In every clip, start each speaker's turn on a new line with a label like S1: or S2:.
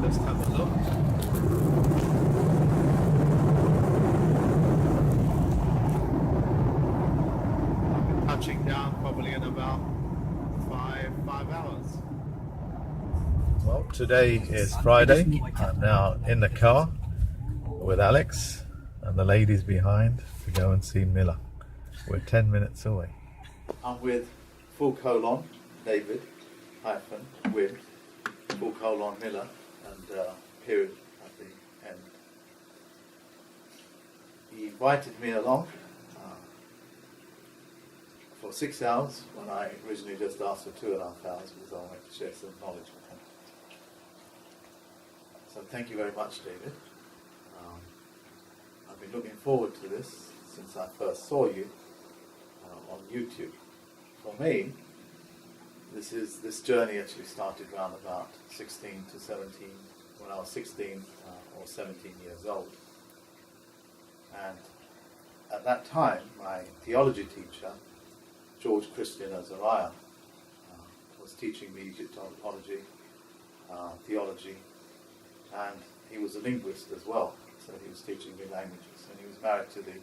S1: Let's have a look. I'll be touching down probably in about five hours. Well, today is Friday. I'm now in the car with Alex and the ladies behind to go and see Miller. We're 10 minutes away. I'm with full colon David hyphen Wynn, full colon Miller, and period at the end. He invited me along for 6 hours when I originally just asked for 2.5 hours because I wanted to share some knowledge with him. So thank you very much, David. I've been looking forward to this since I first saw you on YouTube. For me, this journey actually started around about 16 to 17, when I was 16 or 17 years old. And at that time, my theology teacher, George Christian Azariah, was teaching me Egyptology, theology, and he was a linguist as well, so he was teaching me languages. And he was married to the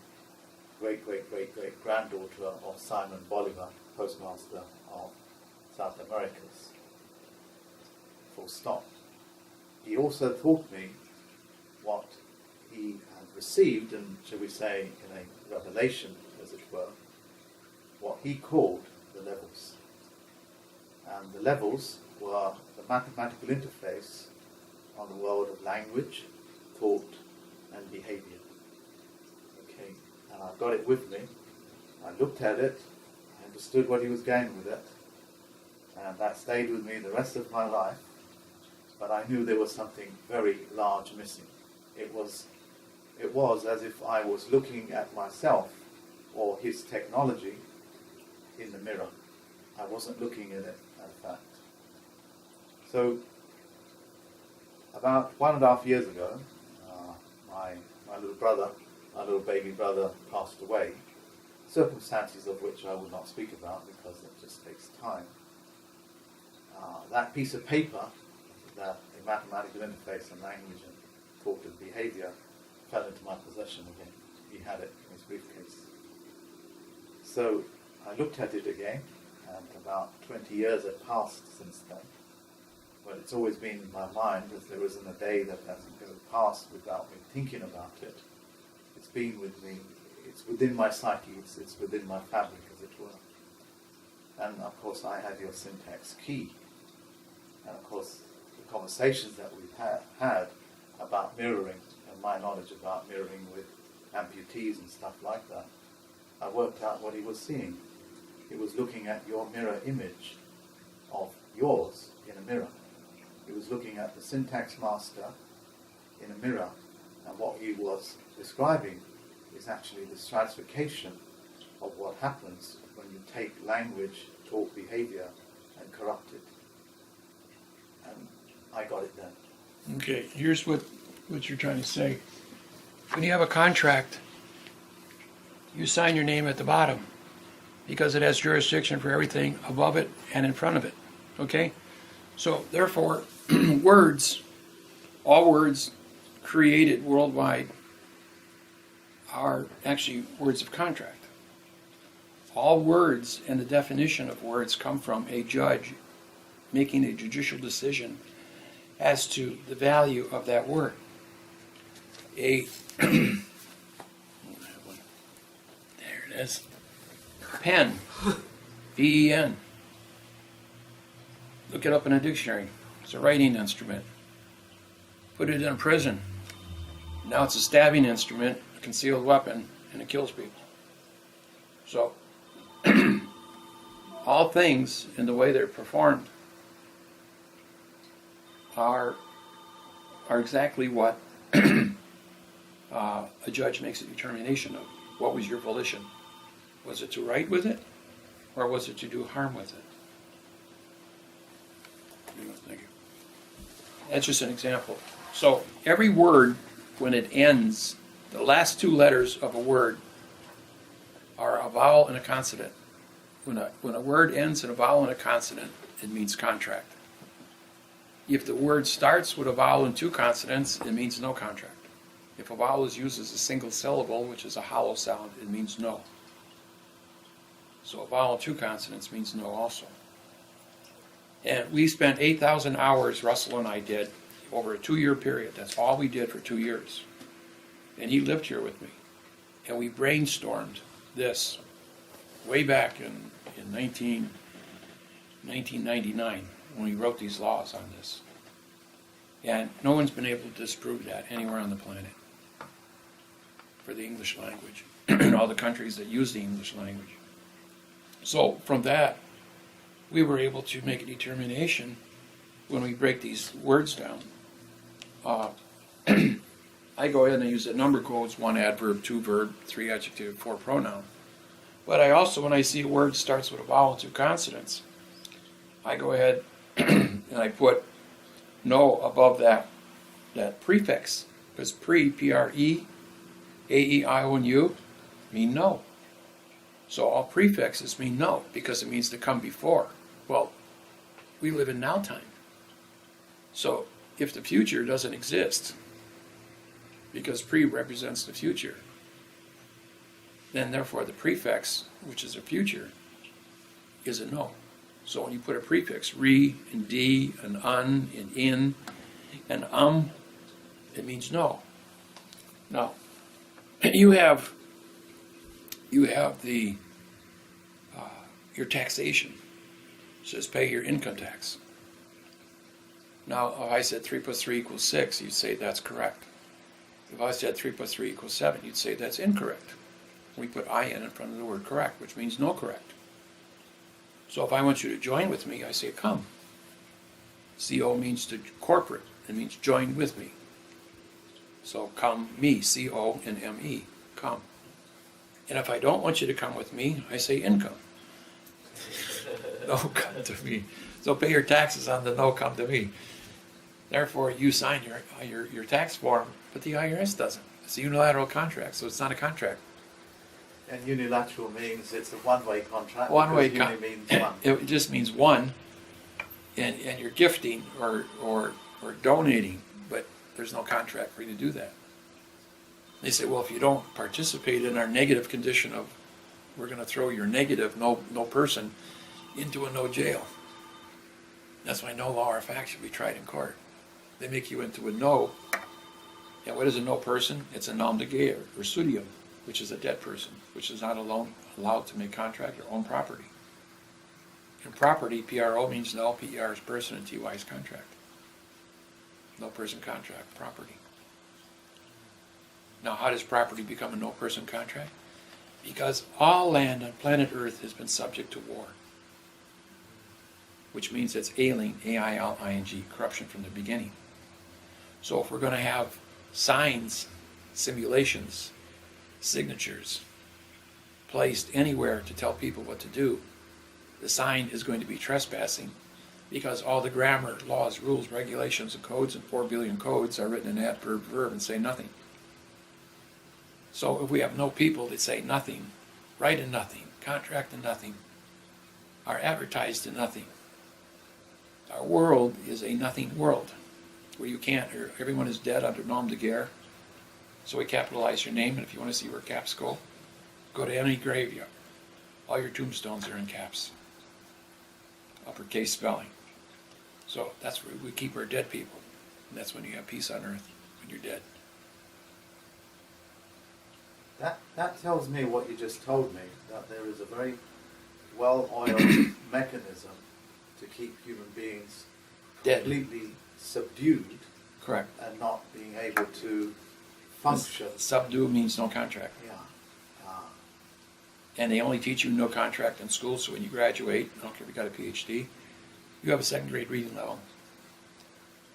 S1: great-great-great-great-granddaughter of Simon Bolivar, postmaster of South Americas. Full stop. He also taught me what he had received, and shall we say, in a revelation, as it were, what he called the levels. And the levels were the mathematical interface on the world of language, thought, and behavior. Okay, and I've got it with me. I looked at it, I understood what he was going with it, and that stayed with me the rest of my life, but I knew there was something very large missing. It was as if I was looking at myself or his technology in the mirror. I wasn't looking at it as a fact. So about 1.5 years ago, my little brother, my little baby brother, passed away, circumstances of which I will not speak about because it just takes time. That piece of paper, that the mathematical interface and language and thought and behavior, fell into my possession again. He had it in his briefcase. So I looked at it again, and about 20 years had passed since then. But it's always been in my mind, as there isn't a day that hasn't go past without me thinking about it. It's been with me, it's within my psyche, it's within my fabric, as it were. And of course I had your syntax key. And of course the conversations that we've had about mirroring, and my knowledge about mirroring with amputees and stuff like that, I worked out what he was seeing. He was looking at your mirror image of yours in a mirror. He was looking at the syntax master in a mirror, and what he was describing is actually the stratification of what happens when you take language, talk, behavior, and corrupt it. And I got it then.
S2: Okay, here's what you're trying to say. When you have a contract, you sign your name at the bottom because it has jurisdiction for everything above it and in front of it. Okay? So therefore, all words created worldwide are actually words of contract. All words and the definition of words come from a judge making a judicial decision as to the value of that word. There it is. Pen, P-E-N. Look it up in a dictionary. It's a writing instrument. Put it in a prison. Now it's a stabbing instrument, a concealed weapon, and it kills people. So, all things in the way they're performed are exactly what a judge makes a determination of. What was your volition? Was it to write with it, or was it to do harm with it? Thank you. That's just an example. So every word, when it ends, the last two letters of a word are a vowel and a consonant. When a word ends in a vowel and a consonant, it means contract. if the word starts with a vowel and two consonants, it means no contract. If a vowel is used as a single syllable, which is a hollow sound, it means no. So a vowel and two consonants means no also. And we spent 8,000 hours, Russell and I did, over a 2-year period. That's all we did for 2 years. And he lived here with me. And we brainstormed this way back in 1999 when we wrote these laws on this. And no one's been able to disprove that anywhere on the planet for the English language in all the countries that use the English language. So from that, we were able to make a determination when we break these words down. I go ahead and I use the number codes, 1 adverb, 2 verb, 3 adjective, 4 pronoun. But I also, when I see a word starts with a vowel and 2 consonants, I go ahead and I put no above that prefix, because P-R-E, A-E-I-O-N-U mean no. So all prefixes mean no, because it means to come before. Well, we live in now time. So if the future doesn't exist, because pre represents the future, then therefore the prefix, which is a future, is a no. So when you put a prefix, re, and d, and un, and in, and it means no. Now, you have the your taxation. It says pay your income tax. Now, if I said 3 plus 3 equals 6, you'd say that's correct. If I said 3 plus 3 equals 7, you'd say that's incorrect. We put in front of the word correct, which means no correct. So if I want you to join with me, I say come. CO means to corporate. It means join with me. So come me, CO and ME, come. And if I don't want you to come with me, I say income. No, come to me. So pay your taxes on the no, come to me. Therefore, you sign your tax form, but the IRS doesn't. It's a unilateral contract, so it's not a contract.
S1: And unilateral means it's a one-way contract.
S2: One-way
S1: contract means one.
S2: It just means one, and you're gifting or donating, but there's no contract for you to do that. They say, well, if you don't participate in our negative condition of, we're going to throw your negative, no person, into a no jail. That's why no law or fact should be tried in court. They make you into a no. And what is a no person? It's a nom de guerre, or studio, which is a dead person, which is not allowed to make contract or own property. And property, PRO, means no, PER is person, and TY is contract. No person contract, property. Now, how does property become a no person contract? Because all land on planet Earth has been subject to war, which means it's ailing, A-I-L-I-N-G, corruption from the beginning. So if we're going to have signs, simulations, signatures placed anywhere to tell people what to do, the sign is going to be trespassing, because all the grammar, laws, rules, regulations, and codes, and 4 billion codes are written in adverb, verb, and say nothing. So if we have no people that say nothing, write in nothing, contract in nothing, are advertised in nothing, our world is a nothing world, where you can't, everyone is dead under nom de guerre. So we capitalize your name, and if you want to see where caps go to any graveyard. All your tombstones are in caps, uppercase spelling. So that's where we keep our dead people. And that's when you have peace on earth, when you're dead.
S1: That tells me what you just told me, that there is a very well-oiled mechanism to keep human beings
S2: Dead.
S1: completely subdued.
S2: Correct.
S1: And not being able to function.
S2: Subdue means no contract.
S1: Yeah.
S2: And they only teach you no contract in school, so when you graduate, I don't care if you got a PhD, you have a 2nd grade reading level.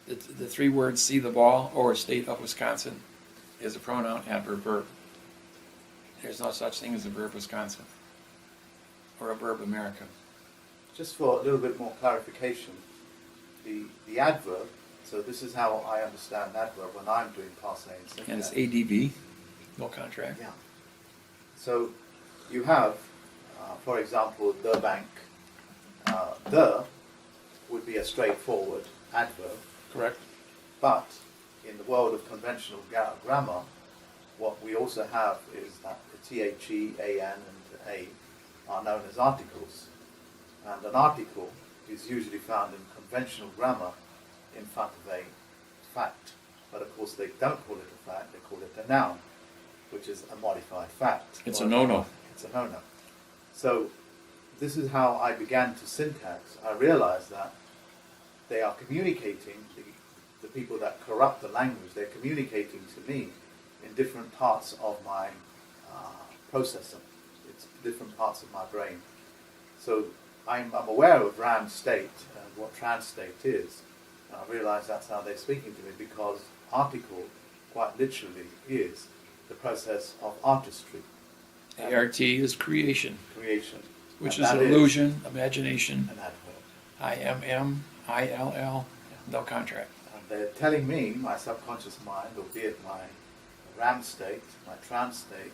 S2: The 3 words, see the ball, or state of Wisconsin, is a pronoun, adverb, verb. There's no such thing as a verb Wisconsin, or a verb America.
S1: Just for a little bit more clarification, the adverb, so this is how I understand adverb when I'm doing passe and syntax.
S2: And it's ADV, no contract.
S1: Yeah. So you have, for example, the bank. The would be a straightforward adverb.
S2: Correct.
S1: But in the world of conventional grammar, what we also have is that the THE, AN, and A are known as articles. And an article is usually found in conventional grammar in front of a fact. But of course they don't call it a fact, they call it a noun, which is a modified fact.
S2: It's a no-no.
S1: It's a no-no. So this is how I began to syntax. I realized that they are communicating, the people that corrupt the language, they're communicating to me in different parts of my processor. It's different parts of my brain. So I'm aware of RAM state and what trans state is. And I realize that's how they're speaking to me, because article quite literally is the process of artistry.
S2: ART is creation,
S1: Creation.
S2: which
S1: And
S2: is
S1: that
S2: illusion, imagination,
S1: an adverb.
S2: IMM, ILL, no contract.
S1: And they're telling me, my subconscious mind, albeit my RAM state, my trance state,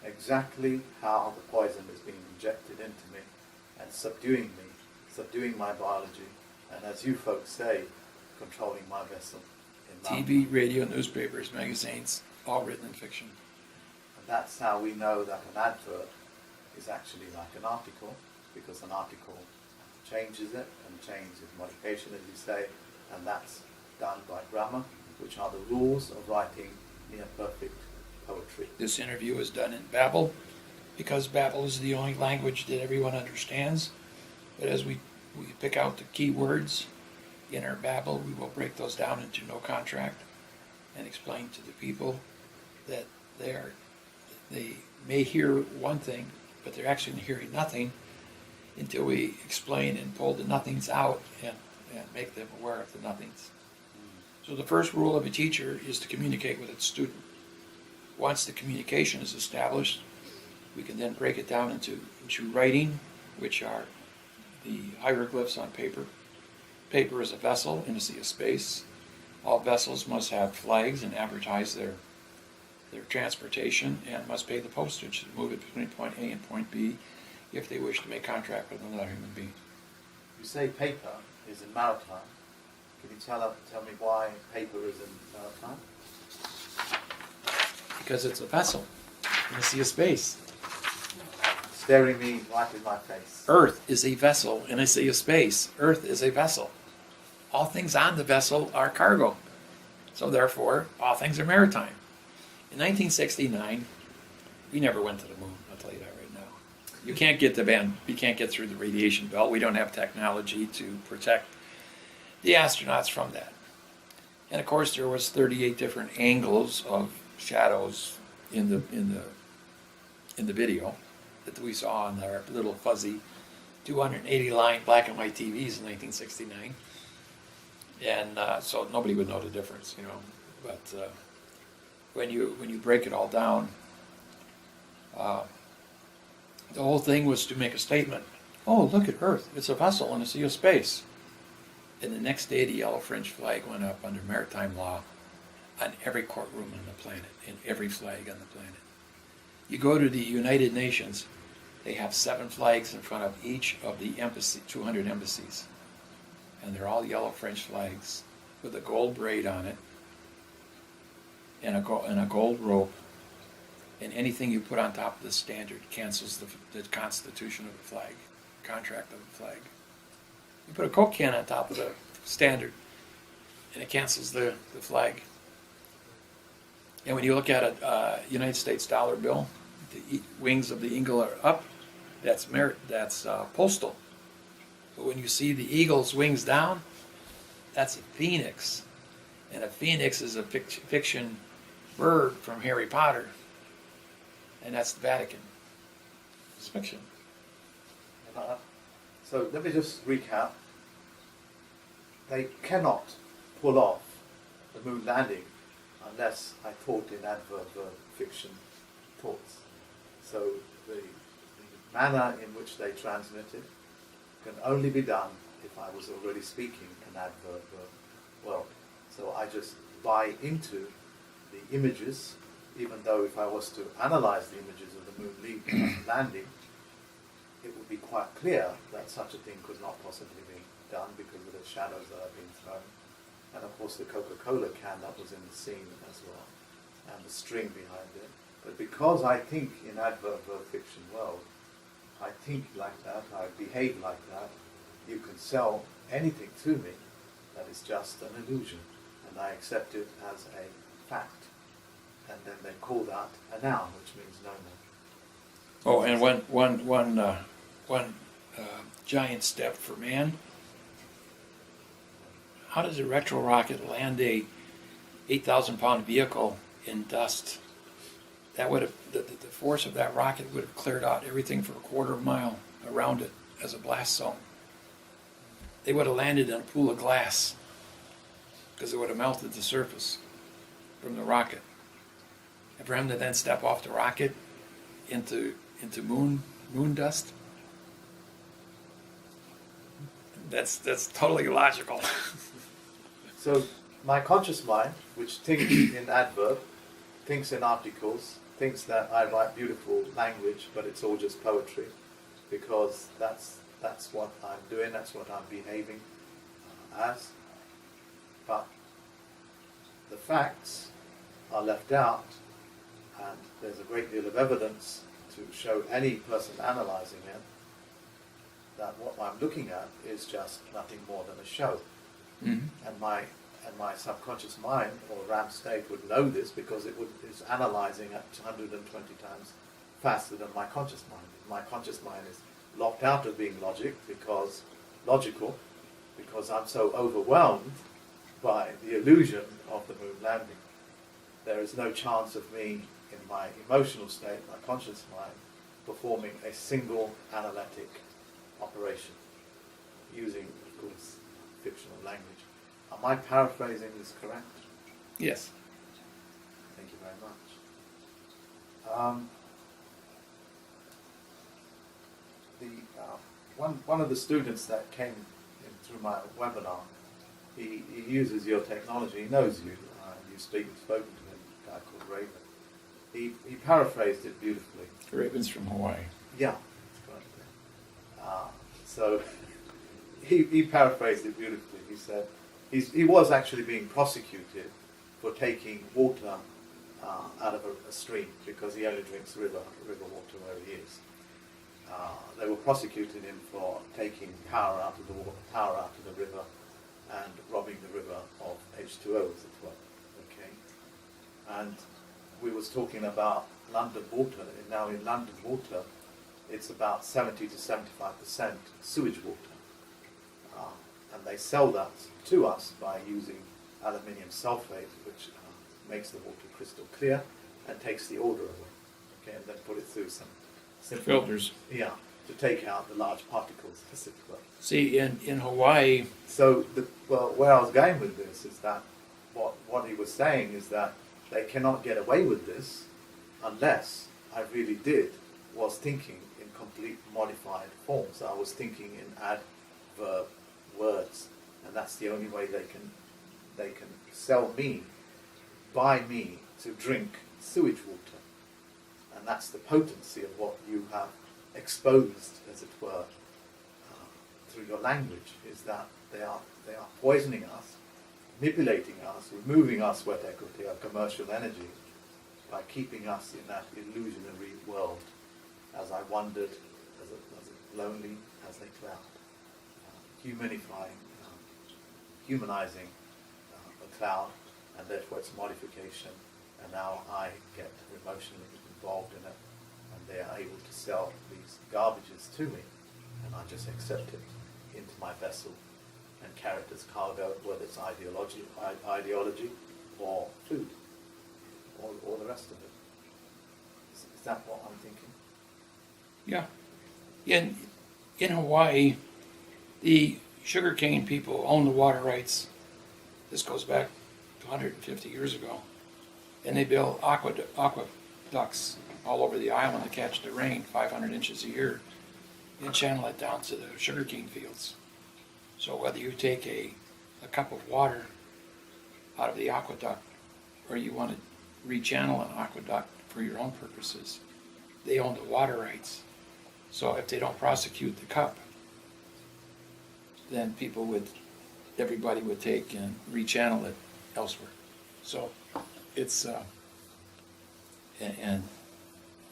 S1: exactly how the poison is being injected into me and subduing me, subduing my biology, and as you folks say, controlling my vessel in love.
S2: TV, radio, newspapers, magazines, all written in fiction.
S1: And that's how we know that an adverb is actually like an article, because an article changes it and changes modification, as you say, and that's done by grammar, which are the rules of writing near perfect poetry.
S2: This interview is done in Babel, because Babel is the only language that everyone understands. But as we pick out the key words in our Babel, we will break those down into no contract and explain to the people that they may hear one thing, but they're actually hearing nothing until we explain and pull the nothings out and make them aware of the nothings. So the first rule of a teacher is to communicate with its student. Once the communication is established, we can then break it down into writing, which are the hieroglyphs on paper. Paper is a vessel in a sea of space. All vessels must have flags and advertise their transportation, and must pay the postage to move it between point A and point B if they wish to make contract with another human being.
S1: You say paper is in maritime. Can you tell me why paper is in maritime?
S2: Because it's a vessel in a sea of space.
S1: Staring me right in my face.
S2: Earth is a vessel in a sea of space. Earth is a vessel. All things on the vessel are cargo. So therefore, all things are maritime. In 1969, we never went to the moon, I'll tell you that right now. You can't get through the radiation belt. We don't have technology to protect the astronauts from that. And of course, there was 38 different angles of shadows in the video that we saw on our little fuzzy 280 line black and white TVs in 1969. And so nobody would know the difference, you know. But when you break it all down, the whole thing was to make a statement. Oh, look at Earth. It's a vessel in a sea of space. And the next day, the yellow French flag went up under maritime law on every courtroom on the planet, in every flag on the planet. You go to the United Nations, they have 7 flags in front of each of the 200 embassies. And they're all yellow French flags with a gold braid on it and a gold rope. And anything you put on top of the standard cancels the constitution of the flag, contract of the flag. You put a Coke can on top of the standard and it cancels the flag. And when you look at a United States dollar bill, the wings of the eagle are up. That's postal. But when you see the eagle's wings down, that's a phoenix. And a phoenix is a fiction bird from Harry Potter. And that's the Vatican. It's fiction.
S1: So let me just recap. They cannot pull off the moon landing unless I taught in adverb fiction thoughts. So the manner in which they transmitted can only be done if I was already speaking an adverb world. So I just buy into the images, even though if I was to analyze the images of the moon landing, it would be quite clear that such a thing could not possibly be done because of the shadows that have been thrown. And of course the Coca-Cola can that was in the scene as well, and the string behind it. But because I think in adverb verb fiction world, I think like that, I behave like that, you can sell anything to me that is just an illusion, and I accept it as a fact. And then they call that a noun, which means no more.
S2: Oh, and one giant step for man. How does a retro rocket land a 8,000-pound vehicle in dust? That would have the force of that rocket would have cleared out everything for a quarter of a mile around it as a blast zone. They would have landed in a pool of glass because it would have melted the surface from the rocket. And for him to then step off the rocket into moon dust, that's totally illogical.
S1: So my conscious mind, which thinks in adverb, thinks in articles, thinks that I write beautiful language, but it's all just poetry, because that's what I'm doing, that's what I'm behaving as. But the facts are left out, and there's a great deal of evidence to show any person analysing it that what I'm looking at is just nothing more than a show.
S2: Mm-hmm.
S1: And my subconscious mind, or RAM state, would know this because is analysing at 120 times faster than my conscious mind. My conscious mind is locked out of being logical because I'm so overwhelmed by the illusion of the moon landing. There is no chance of me, in my emotional state, my conscious mind, performing a single analytic operation using, of course, fictional language. Am I paraphrasing this correct?
S2: Yes.
S1: Thank you very much. One of the students that came in through my webinar, he uses your technology. He knows you. You've spoken to him. A guy called Raven. He paraphrased it beautifully.
S2: Raven's from Hawaii.
S1: Yeah, that's correct. So he paraphrased it beautifully. He said he was actually being prosecuted for taking water out of a stream because he only drinks river water where he is. They were prosecuting him for taking power out of the river and robbing the river of H2O, as it were. Okay, and we was talking about London water. Now in London water, it's about 70 to 75% sewage water, and they sell that to us by using aluminium sulfate, which makes the water crystal clear and takes the odor away. Okay, and then put it through some simple
S2: Filters.
S1: Yeah, to take out the large particles, as it were.
S2: See, in Hawaii.
S1: So, where I was going with this is that what he was saying is that they cannot get away with this unless I really was thinking in complete modified forms. I was thinking in adverb words, and that's the only way they can sell me, buy me to drink sewage water, and that's the potency of what you have exposed, as it were, through your language, is that they are poisoning us, manipulating us, removing our sweat equity, our commercial energy, by keeping us in that illusionary world, as I wandered, as lonely as a cloud, humanizing a cloud, and therefore its modification, and now I get emotionally involved in it, and they are able to sell these garbages to me, and I just accept it into my vessel and carry it as cargo, whether it's ideology or food, or the rest of it. Is that what I'm thinking?
S2: Yeah. In Hawaii, the sugarcane people own the water rights. This goes back to 150 years ago. And they build aqueducts all over the island to catch the rain, 500 inches a year, and channel it down to the sugarcane fields. So whether you take a cup of water out of the aqueduct or you want to rechannel an aqueduct for your own purposes, they own the water rights. So if they don't prosecute the cup, then everybody would take and rechannel it elsewhere. So it's, and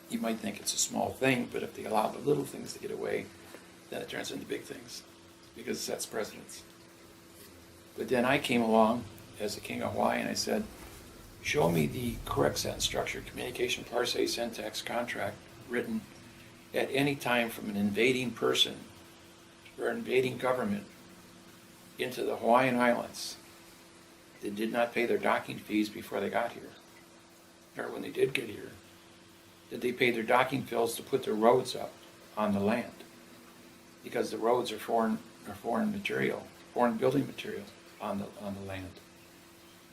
S2: you might think it's a small thing, but if they allow the little things to get away, then it turns into big things, because it sets precedents. But then I came along as the King of Hawaii and I said, show me the correct sentence structure, communication, parse, syntax, contract, written at any time from an invading person or invading government into the Hawaiian Islands that did not pay their docking fees before they got here, or when they did get here, that they paid their docking fees to put their roads up on the land, because the roads are foreign material, foreign building material on the land.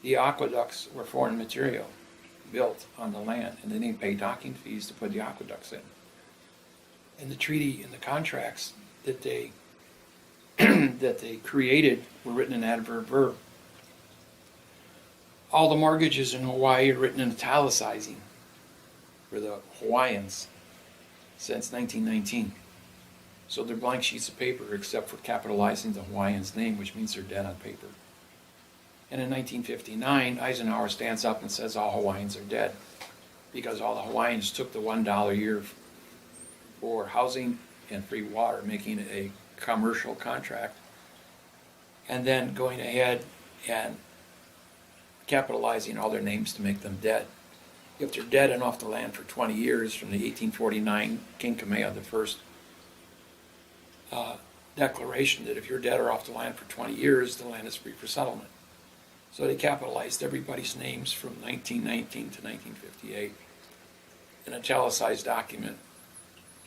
S2: The aqueducts were foreign material built on the land, and they didn't pay docking fees to put the aqueducts in. And the treaty and the contracts that they that they created were written in adverb verb. All the mortgages in Hawaii are written in italicizing for the Hawaiians since 1919. So they're blank sheets of paper except for capitalizing the Hawaiian's name, which means they're dead on paper. And in 1959, Eisenhower stands up and says all Hawaiians are dead, because all the Hawaiians took the $1 a year for housing and free water, making it a commercial contract, and then going ahead and capitalizing all their names to make them dead. If they're dead and off the land for 20 years, from the 1849 King Kamehameha I declaration that if you're dead or off the land for 20 years, the land is free for settlement. So they capitalized everybody's names from 1919 to 1958, an italicized document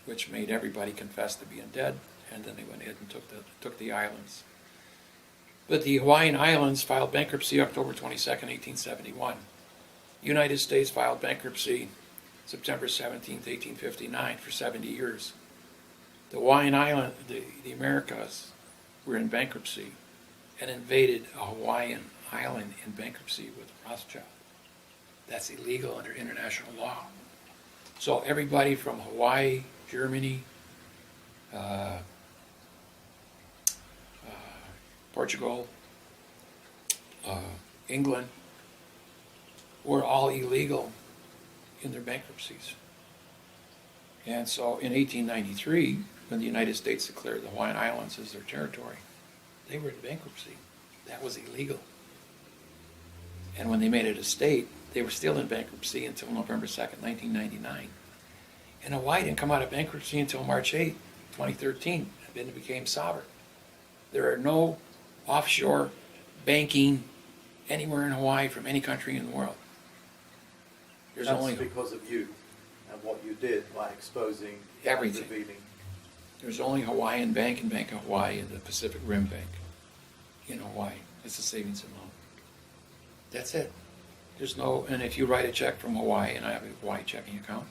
S2: which made everybody confess to being dead, and then they went ahead and took the islands. But the Hawaiian Islands filed bankruptcy October 22nd, 1871. The United States filed bankruptcy September 17th, 1859, for 70 years. The Hawaiian Island, the Americas, were in bankruptcy and invaded a Hawaiian island in bankruptcy with Rothschild. That's illegal under international law. So everybody from Hawaii, Germany, Portugal, England, were all illegal in their bankruptcies. And so in 1893, when the United States declared the Hawaiian Islands as their territory, they were in bankruptcy. That was illegal. And when they made it a state, they were still in bankruptcy until November 2nd, 1999. And Hawaii didn't come out of bankruptcy until March 8th, 2013, and then it became sovereign. There are no offshore banking anywhere in Hawaii from any country in the world. There's
S1: That's
S2: only
S1: because of you and what you did by exposing
S2: everything.
S1: and revealing.
S2: There's only Hawaiian Bank and Bank of Hawaii and the Pacific Rim Bank in Hawaii. It's a savings and loan. That's it. There's no, and if you write a check from Hawaii, and I have a Hawaii checking account,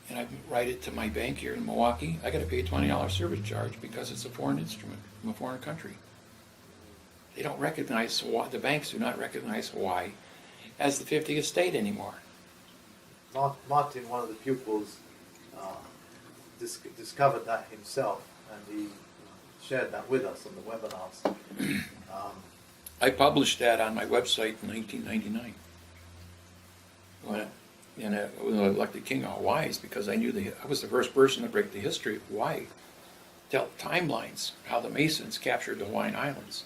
S2: and I write it to my bank here in Milwaukee, I got to pay a $20 service charge because it's a foreign instrument from a foreign country. They don't recognize Hawaii, the banks do not recognize Hawaii as the 50th state anymore.
S1: Martin, one of the pupils, discovered that himself, and he shared that with us on the webinars.
S2: I published that on my website in 1999. And I was elected King of Hawaii because I knew I was the first person to break the history of Hawaii, tell timelines, how the Masons captured the Hawaiian Islands,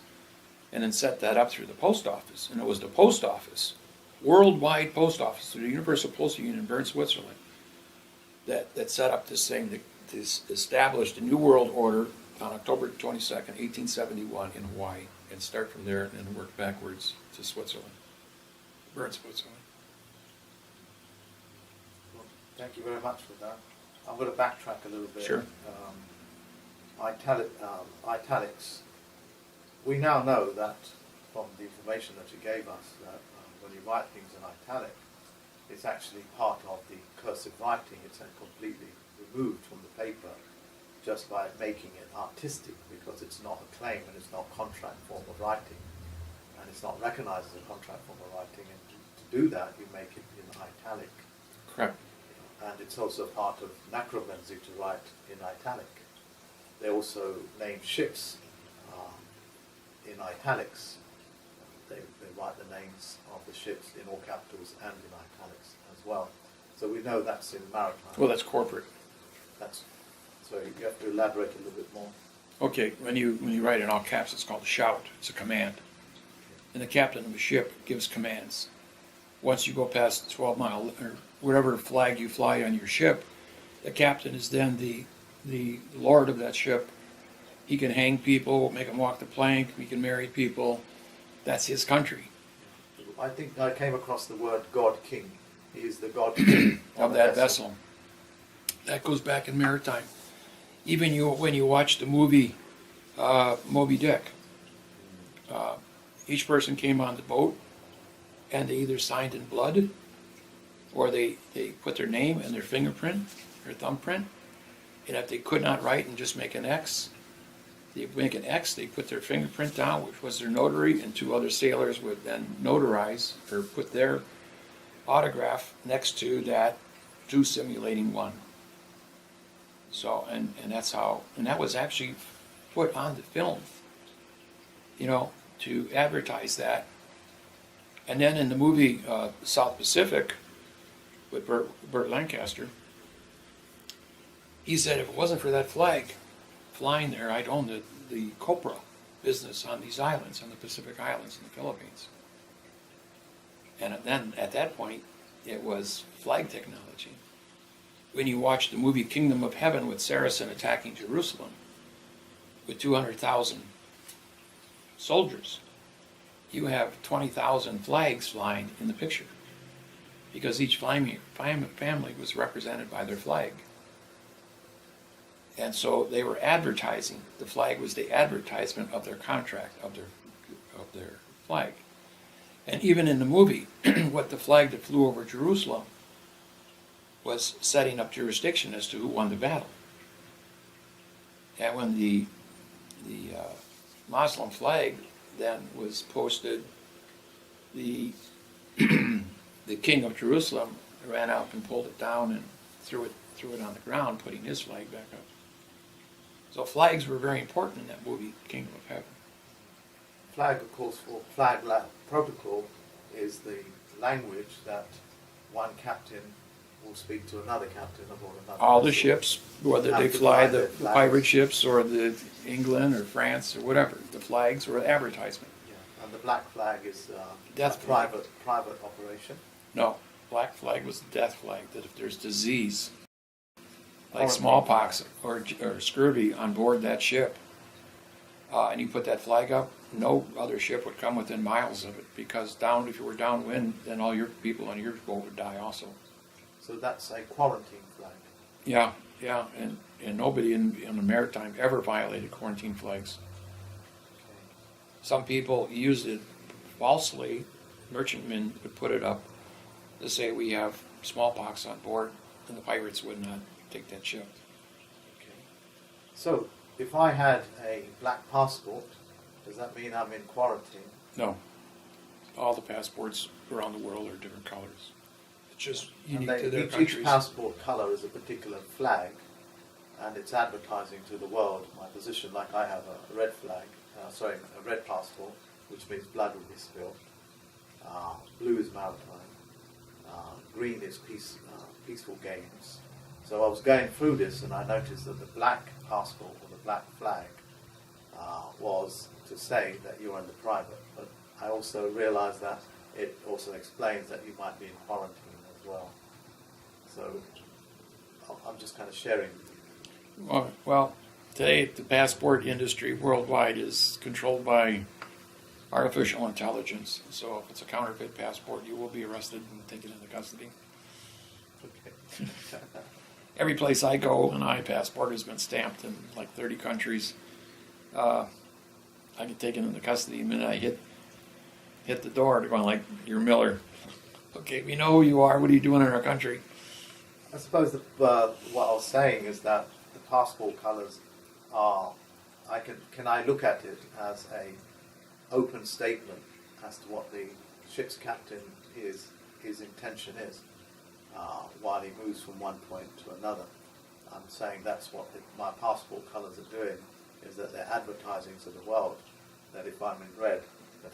S2: and then set that up through the post office. And it was the post office, worldwide post office, through the Universal Postal Union in Bern, Switzerland, that set up this thing that established a new world order on October 22nd, 1871 in Hawaii, and start from there and then work backwards to Switzerland, Bern, Switzerland.
S1: Well, thank you very much for that. I'm going to backtrack a little bit.
S2: Sure.
S1: Italics. We now know that from the information that you gave us, that when you write things in italic, it's actually part of the cursive writing. It's completely removed from the paper just by making it artistic, because it's not a claim and it's not contract form of writing, and it's not recognized as a contract form of writing. And to do that, you make it in italic.
S2: Correct.
S1: and it's also part of necromancy to write in italic. They also name ships in italics. They write the names of the ships in all capitals and in italics as well. So we know that's in maritime.
S2: Well, that's corporate.
S1: So you have to elaborate a little bit more.
S2: Okay, when you write in all caps, it's called a shout. It's a command. And the captain of a ship gives commands. Once you go past 12 mile or whatever flag you fly on your ship, the captain is then the lord of that ship. He can hang people, make them walk the plank. He can marry people. That's his country.
S1: I think I came across the word God King. He is the God King
S2: of that vessel. That goes back in maritime. Even when you watch the movie Moby Dick, each person came on the boat and they either signed in blood or they put their name and their fingerprint, their thumbprint, and if they could not write and just make an X, they make an X, they put their fingerprint down, which was their notary, and two other sailors would then notarize or put their autograph next to that, two simulating one. So, and that's how, and that was actually put on the film, to advertise that. And then in the movie South Pacific with Burt Lancaster, he said if it wasn't for that flag flying there, I'd own the copra business on these islands, on the Pacific Islands in the Philippines. And then at that point, it was flag technology. When you watch the movie Kingdom of Heaven with Saracen attacking Jerusalem with 200,000 soldiers, you have 20,000 flags flying in the picture because each family was represented by their flag. And so they were advertising. The flag was the advertisement of their contract, of their flag. And even in the movie, what the flag that flew over Jerusalem was setting up jurisdiction as to who won the battle. And when the Muslim flag then was posted, the king of Jerusalem ran out and pulled it down and threw it on the ground, putting his flag back up. So flags were very important in that movie, Kingdom of Heaven.
S1: Flag, of course, or flag protocol is the language that one captain will speak to another captain aboard another
S2: All the
S1: vessel.
S2: ships, whether they fly the pirate ships or the England or France or whatever, the flags were advertisement.
S1: Yeah. And the black flag is
S2: Death
S1: a private operation.
S2: No, black flag was the death flag, that if there's disease, like smallpox or scurvy on board that ship, and you put that flag up, no other ship would come within miles of it, because if you were downwind, then all your people on your boat would die also.
S1: So that's a quarantine flag.
S2: Yeah, and nobody in the maritime ever violated quarantine flags.
S1: Okay.
S2: Some people used it falsely. Merchantmen would put it up to say we have smallpox on board, and the pirates would not take that ship.
S1: Okay. So, if I had a black passport, does that mean I'm in quarantine?
S2: No. All the passports around the world are different colors. It's just unique to their countries.
S1: Each passport color is a particular flag, and it's advertising to the world my position. Like I have a red flag, a red passport, which means blood will be spilled. Blue is maritime. Green is peaceful games. So I was going through this, and I noticed that the black passport or the black flag was to say that you're in the private. But I also realized that it also explains that you might be in quarantine as well. So I'm just kind of sharing.
S2: Well, today the passport industry worldwide is controlled by artificial intelligence. So if it's a counterfeit passport, you will be arrested and taken into custody.
S1: Okay.
S2: Every place I go, an iPassport has been stamped in like 30 countries. I get taken into custody the minute I hit the door. They're going like, "You're Miller." Okay, we know who you are. What are you doing in our country?
S1: I suppose what I was saying is that the passport colours are. Can I look at it as a open statement as to what the ship's captain his intention is, while he moves from one point to another. I'm saying that's what my passport colours are doing, is that they're advertising to the world that if I'm in red, that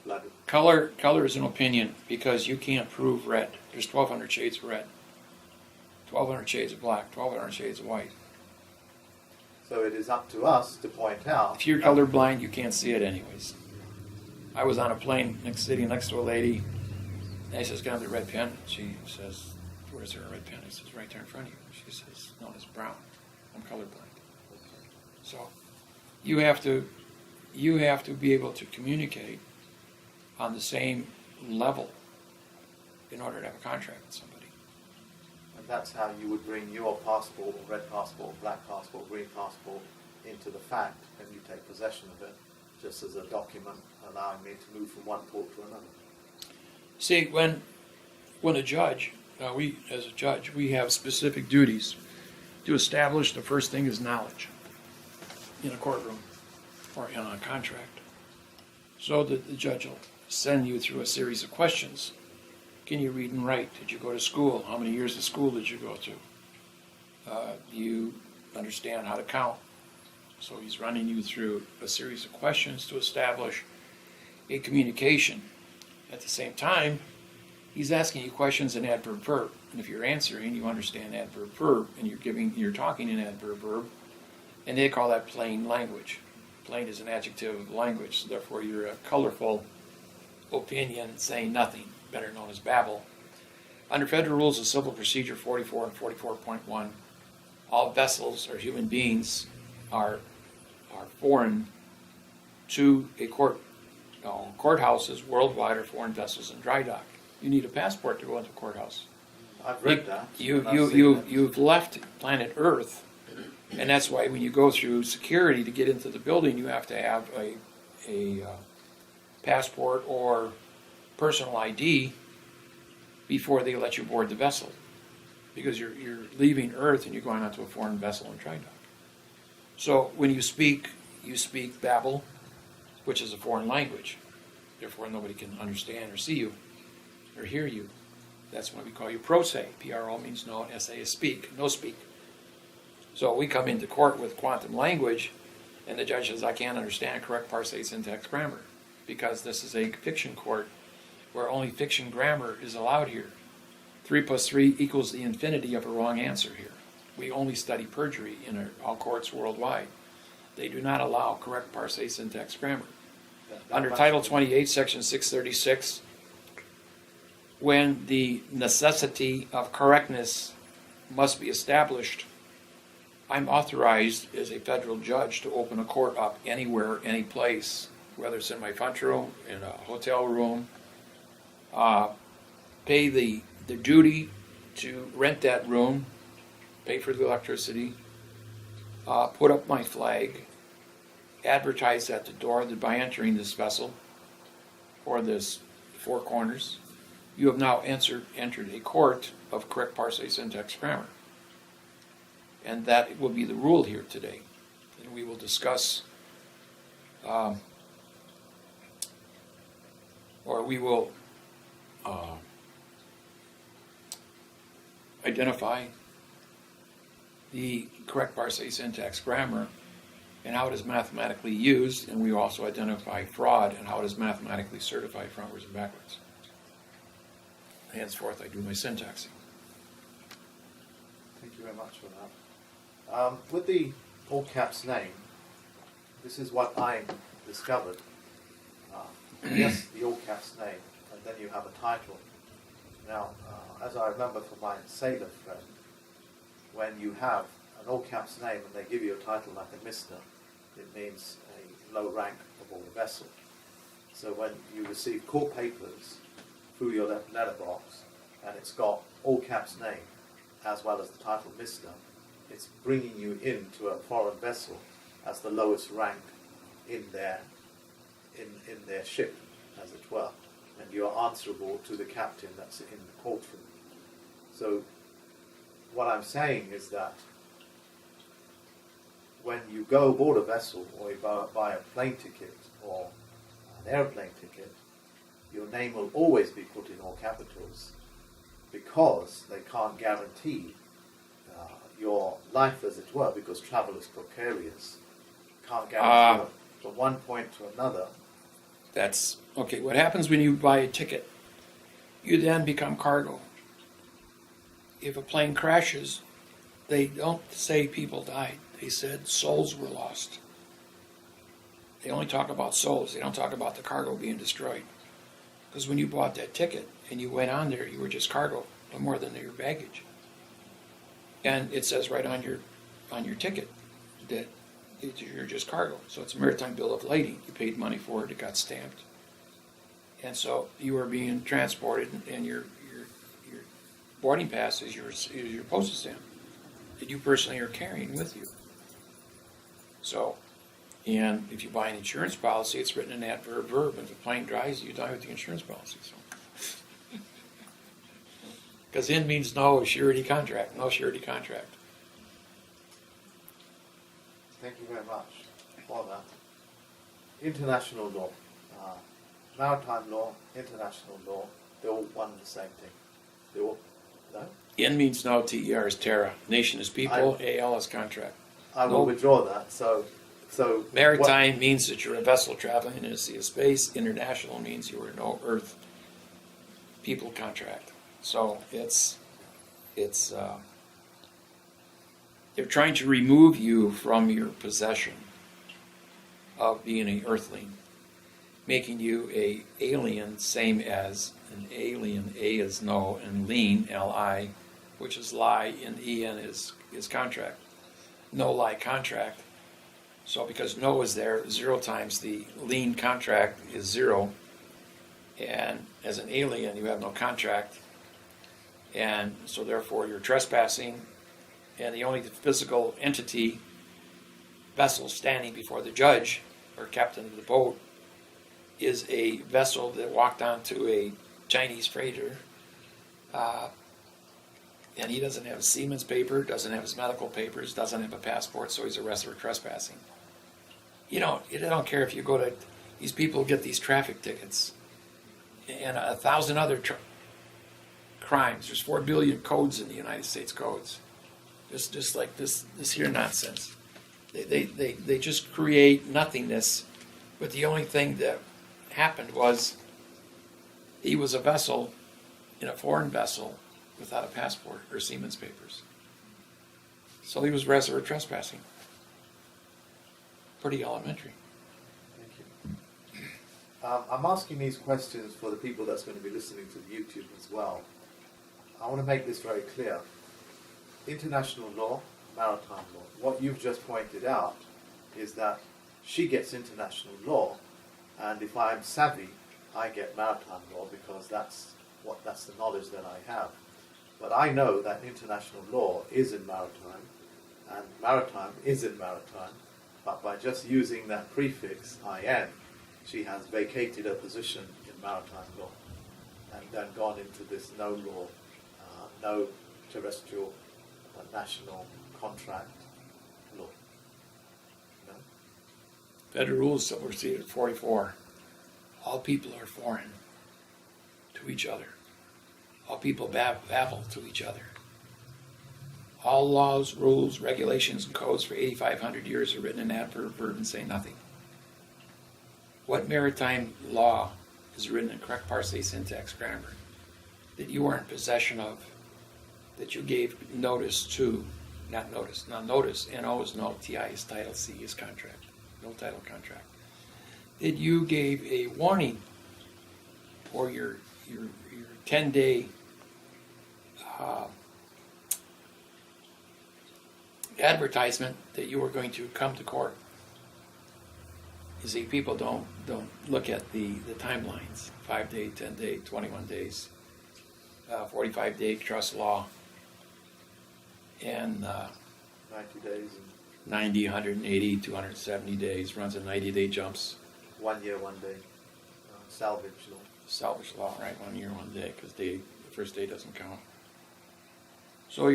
S1: blood.
S2: Color is an opinion because you can't prove red. There's 1,200 shades of red, 1,200 shades of black, 1,200 shades of white.
S1: So it is up to us to point out.
S2: If you're colorblind, you can't see it anyways. I was on a plane sitting next to a lady, and I says, "Can I have the red pen?" She says, "Where's there a red pen?" I says, "Right there in front of you." She says, "No, it's brown. I'm colorblind." So you have to be able to communicate on the same level in order to have a contract with somebody.
S1: And that's how you would bring your passport, or red passport, black passport, green passport, into the fact, and you take possession of it, just as a document allowing me to move from one port to another.
S2: See, when a judge, as a judge, we have specific duties to establish. The first thing is knowledge in a courtroom or in a contract. So that the judge will send you through a series of questions. Can you read and write? Did you go to school? How many years of school did you go to? Do you understand how to count? So he's running you through a series of questions to establish a communication. At the same time, he's asking you questions in adverb-verb. And if you're answering, you understand adverb-verb, and you're talking in adverb-verb, and they call that plain language. Plain is an adjective of language, so therefore you're a colorful opinion saying nothing, better known as babble. Under Federal Rules of Civil Procedure 44 and 44.1, all vessels or human beings are foreign to a court. Courthouses worldwide are foreign vessels in dry dock. You need a passport to go into a courthouse.
S1: I've read that.
S2: You've left planet Earth, and that's why when you go through security to get into the building, you have to have a passport or personal ID before they let you board the vessel, because you're leaving Earth and you're going onto a foreign vessel in dry dock. So when you speak babble, which is a foreign language. Therefore, nobody can understand or see you or hear you. That's why we call you pro se. P-R-O means no, and S-A is speak, no speak. So we come into court with quantum language, and the judge says, I can't understand correct parse, syntax, grammar, because this is a fiction court where only fiction grammar is allowed here. 3 plus 3 equals the infinity of a wrong answer here. We only study perjury in all courts worldwide. They do not allow correct parse, syntax, grammar. Under Title 28, Section 636, when the necessity of correctness must be established, I'm authorized as a federal judge to open a court up anywhere, any place, whether it's in my front room, in a hotel room, pay the duty to rent that room, pay for the electricity, put up my flag, advertise at the door that by entering this vessel or this four corners, you have now entered a court of correct parse, syntax, grammar. And that will be the rule here today. And we will discuss, or we will identify the correct parse, syntax, grammar, and how it is mathematically used, and we also identify fraud and how it is mathematically certified frontwards and backwards. Henceforth, I do my syntaxing.
S1: Thank you very much for that. With the all caps name, this is what I discovered. Yes, the all caps name, and then you have a title. Now, as I remember from my sailor friend, when you have an all caps name and they give you a title like a Mr., it means a low rank aboard a vessel. So when you receive court papers through your letterbox and it's got all caps name as well as the title Mr., it's bringing you into a foreign vessel as the lowest rank in their ship, as it were, and you are answerable to the captain that's in the courtroom. So what I'm saying is that when you go aboard a vessel or you buy a plane ticket or an airplane ticket, your name will always be put in all capitals, because they can't guarantee your life, as it were, because travel is precarious. Can't guarantee from one point to another.
S2: That's okay. What happens when you buy a ticket? You then become cargo. If a plane crashes, they don't say people died. They said souls were lost. They only talk about souls. They don't talk about the cargo being destroyed. Because when you bought that ticket and you went on there, you were just cargo, no more than your baggage. And it says right on your ticket that you're just cargo. So it's a maritime bill of lading. You paid money for it. It got stamped. And so you are being transported, and your boarding pass is your postage stamp that you personally are carrying with you. So, and if you buy an insurance policy, it's written in adverb verb. If the plane dies, you die with the insurance policy. So, because in means no surety contract, no surety contract.
S1: Thank you very much for that. International law, maritime law, international law, they're all one and the same thing. They're all, no?
S2: In means no, TER is terra. Nation is people, AL is contract.
S1: I will withdraw that. So
S2: maritime means that you're a vessel traveling in a sea of space. International means you are no earth people contract. So it's they're trying to remove you from your possession of being an earthling, making you a alien, same as an alien. A is no, and lean, L-I, which is lie, and E-N is contract. No lie contract. So because no is there, 0 times the lean contract is 0. And as an alien, you have no contract. And so therefore you're trespassing. And the only physical entity, vessel standing before the judge or captain of the boat, is a vessel that walked onto a Chinese freighter. And he doesn't have a seaman's paper, doesn't have his medical papers, doesn't have a passport, so he's arrested for trespassing. You know, I don't care if you go to, these people get these traffic tickets and 1,000 other crimes. There's 4 billion codes in the United States codes. Just like this here nonsense. They just create nothingness, but the only thing that happened was he was a vessel in a foreign vessel without a passport or seaman's papers. So he was arrested for trespassing. Pretty elementary.
S1: Thank you. I'm asking these questions for the people that's going to be listening to the YouTube as well. I want to make this very clear. International law, maritime law. What you've just pointed out is that she gets international law, and if I'm savvy, I get maritime law because that's the knowledge that I have. But I know that international law is in maritime, and maritime is in maritime, but by just using that prefix, IN, she has vacated her position in maritime law, and then gone into this no law, no terrestrial national contract law. No?
S2: Federal rules superseded 44. All people are foreign to each other. All people babble to each other. All laws, rules, regulations, and codes for 8,500 years are written in adverb, verb, and say nothing. What maritime law is written in correct parsing, syntax, grammar that you are in possession of, that you gave notice to, not notice. Now notice, NO is no, TI is title, C is contract. No title contract. That you gave a warning for your 10-day advertisement that you were going to come to court. You see, people don't look at the timelines. 5-day, 10-day, 21 days, 45-day trust law, and
S1: 90 days.
S2: 90, 180, 270 days, runs in 90-day jumps.
S1: 1 year, 1 day. Salvage law.
S2: Salvage law, right? 1 year, 1 day, because the first day doesn't count. So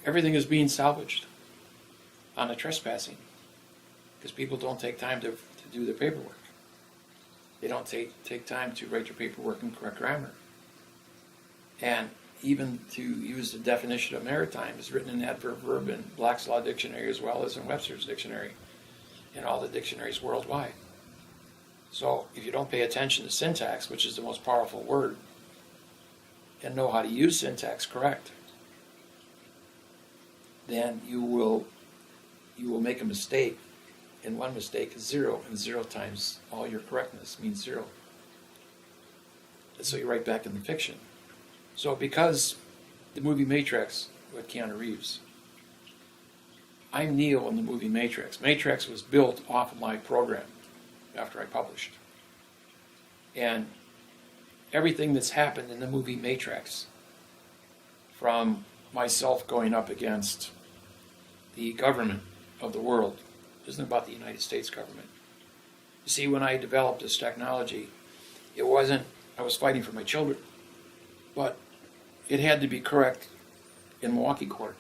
S2: everything is being salvaged on the trespassing, because people don't take time to do their paperwork. They don't take time to write your paperwork in correct grammar. And even to use the definition of maritime is written in adverb verb in Black's Law Dictionary as well as in Webster's Dictionary and all the dictionaries worldwide. So if you don't pay attention to syntax, which is the most powerful word, and know how to use syntax correct, then you will make a mistake, and one mistake is zero, and 0 times all your correctness means 0. And so you're right back in the fiction. So because the movie Matrix with Keanu Reeves, I'm Neo in the movie Matrix. Matrix was built off of my program after I published. And everything that's happened in the movie Matrix, from myself going up against the government of the world, isn't about the United States government. You see, when I developed this technology, it wasn't, I was fighting for my children, but it had to be correct in Milwaukee court.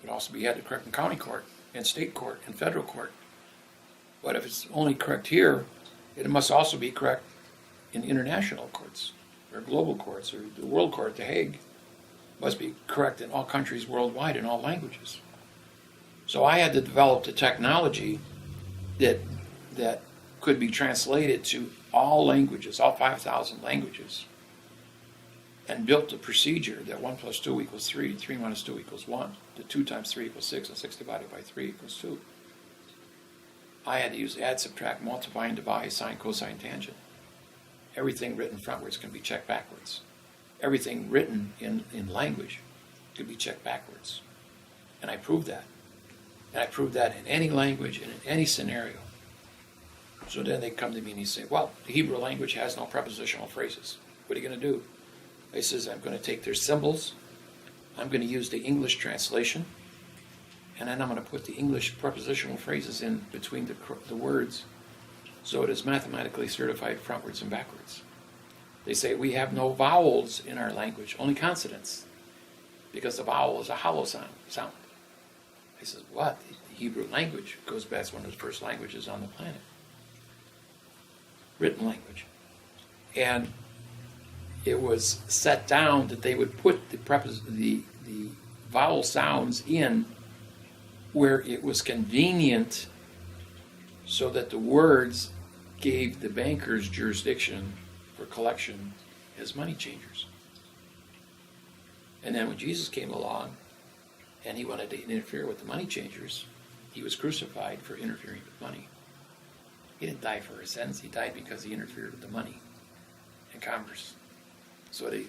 S2: It also had to be correct in county court, and state court, and federal court. But if it's only correct here, it must also be correct in international courts, or global courts, or the World Court, The Hague. It must be correct in all countries worldwide in all languages. So I had to develop the technology that could be translated to all languages, all 5,000 languages, and built a procedure that 1 + 2 = 3, 3 - 2 = 1, that 2 × 3 = 6, and 6 divided by 3 = 2. I had to use add, subtract, multiply, and divide, sine, cosine, tangent. Everything written frontwards can be checked backwards. Everything written in language could be checked backwards. And I proved that. And I proved that in any language and in any scenario. So then they come to me and they say, well, the Hebrew language has no prepositional phrases. What are you going to do? I says, I'm going to take their symbols, I'm going to use the English translation, and then I'm going to put the English prepositional phrases in between the words, so it is mathematically certified frontwards and backwards. They say, we have no vowels in our language, only consonants, because the vowel is a hollow sound. I says, what? The Hebrew language goes back to one of the first languages on the planet. Written language. And it was set down that they would put the vowel sounds in where it was convenient, so that the words gave the bankers jurisdiction for collection as money changers. And then when Jesus came along and he wanted to interfere with the money changers, he was crucified for interfering with money. He didn't die for his sins, he died because he interfered with the money and commerce. So they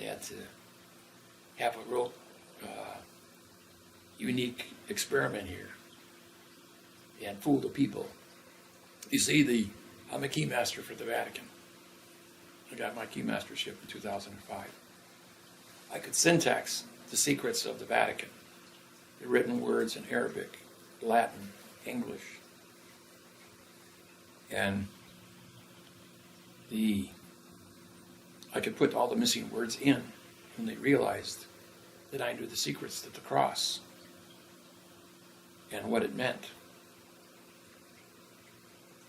S2: had to have a real unique experiment here and fool the people. You see, I'm a keymaster for the Vatican. I got my keymastership in 2005. I could syntax the secrets of the Vatican, the written words in Arabic, Latin, English, and I could put all the missing words in, and they realized that I knew the secrets to the cross and what it meant,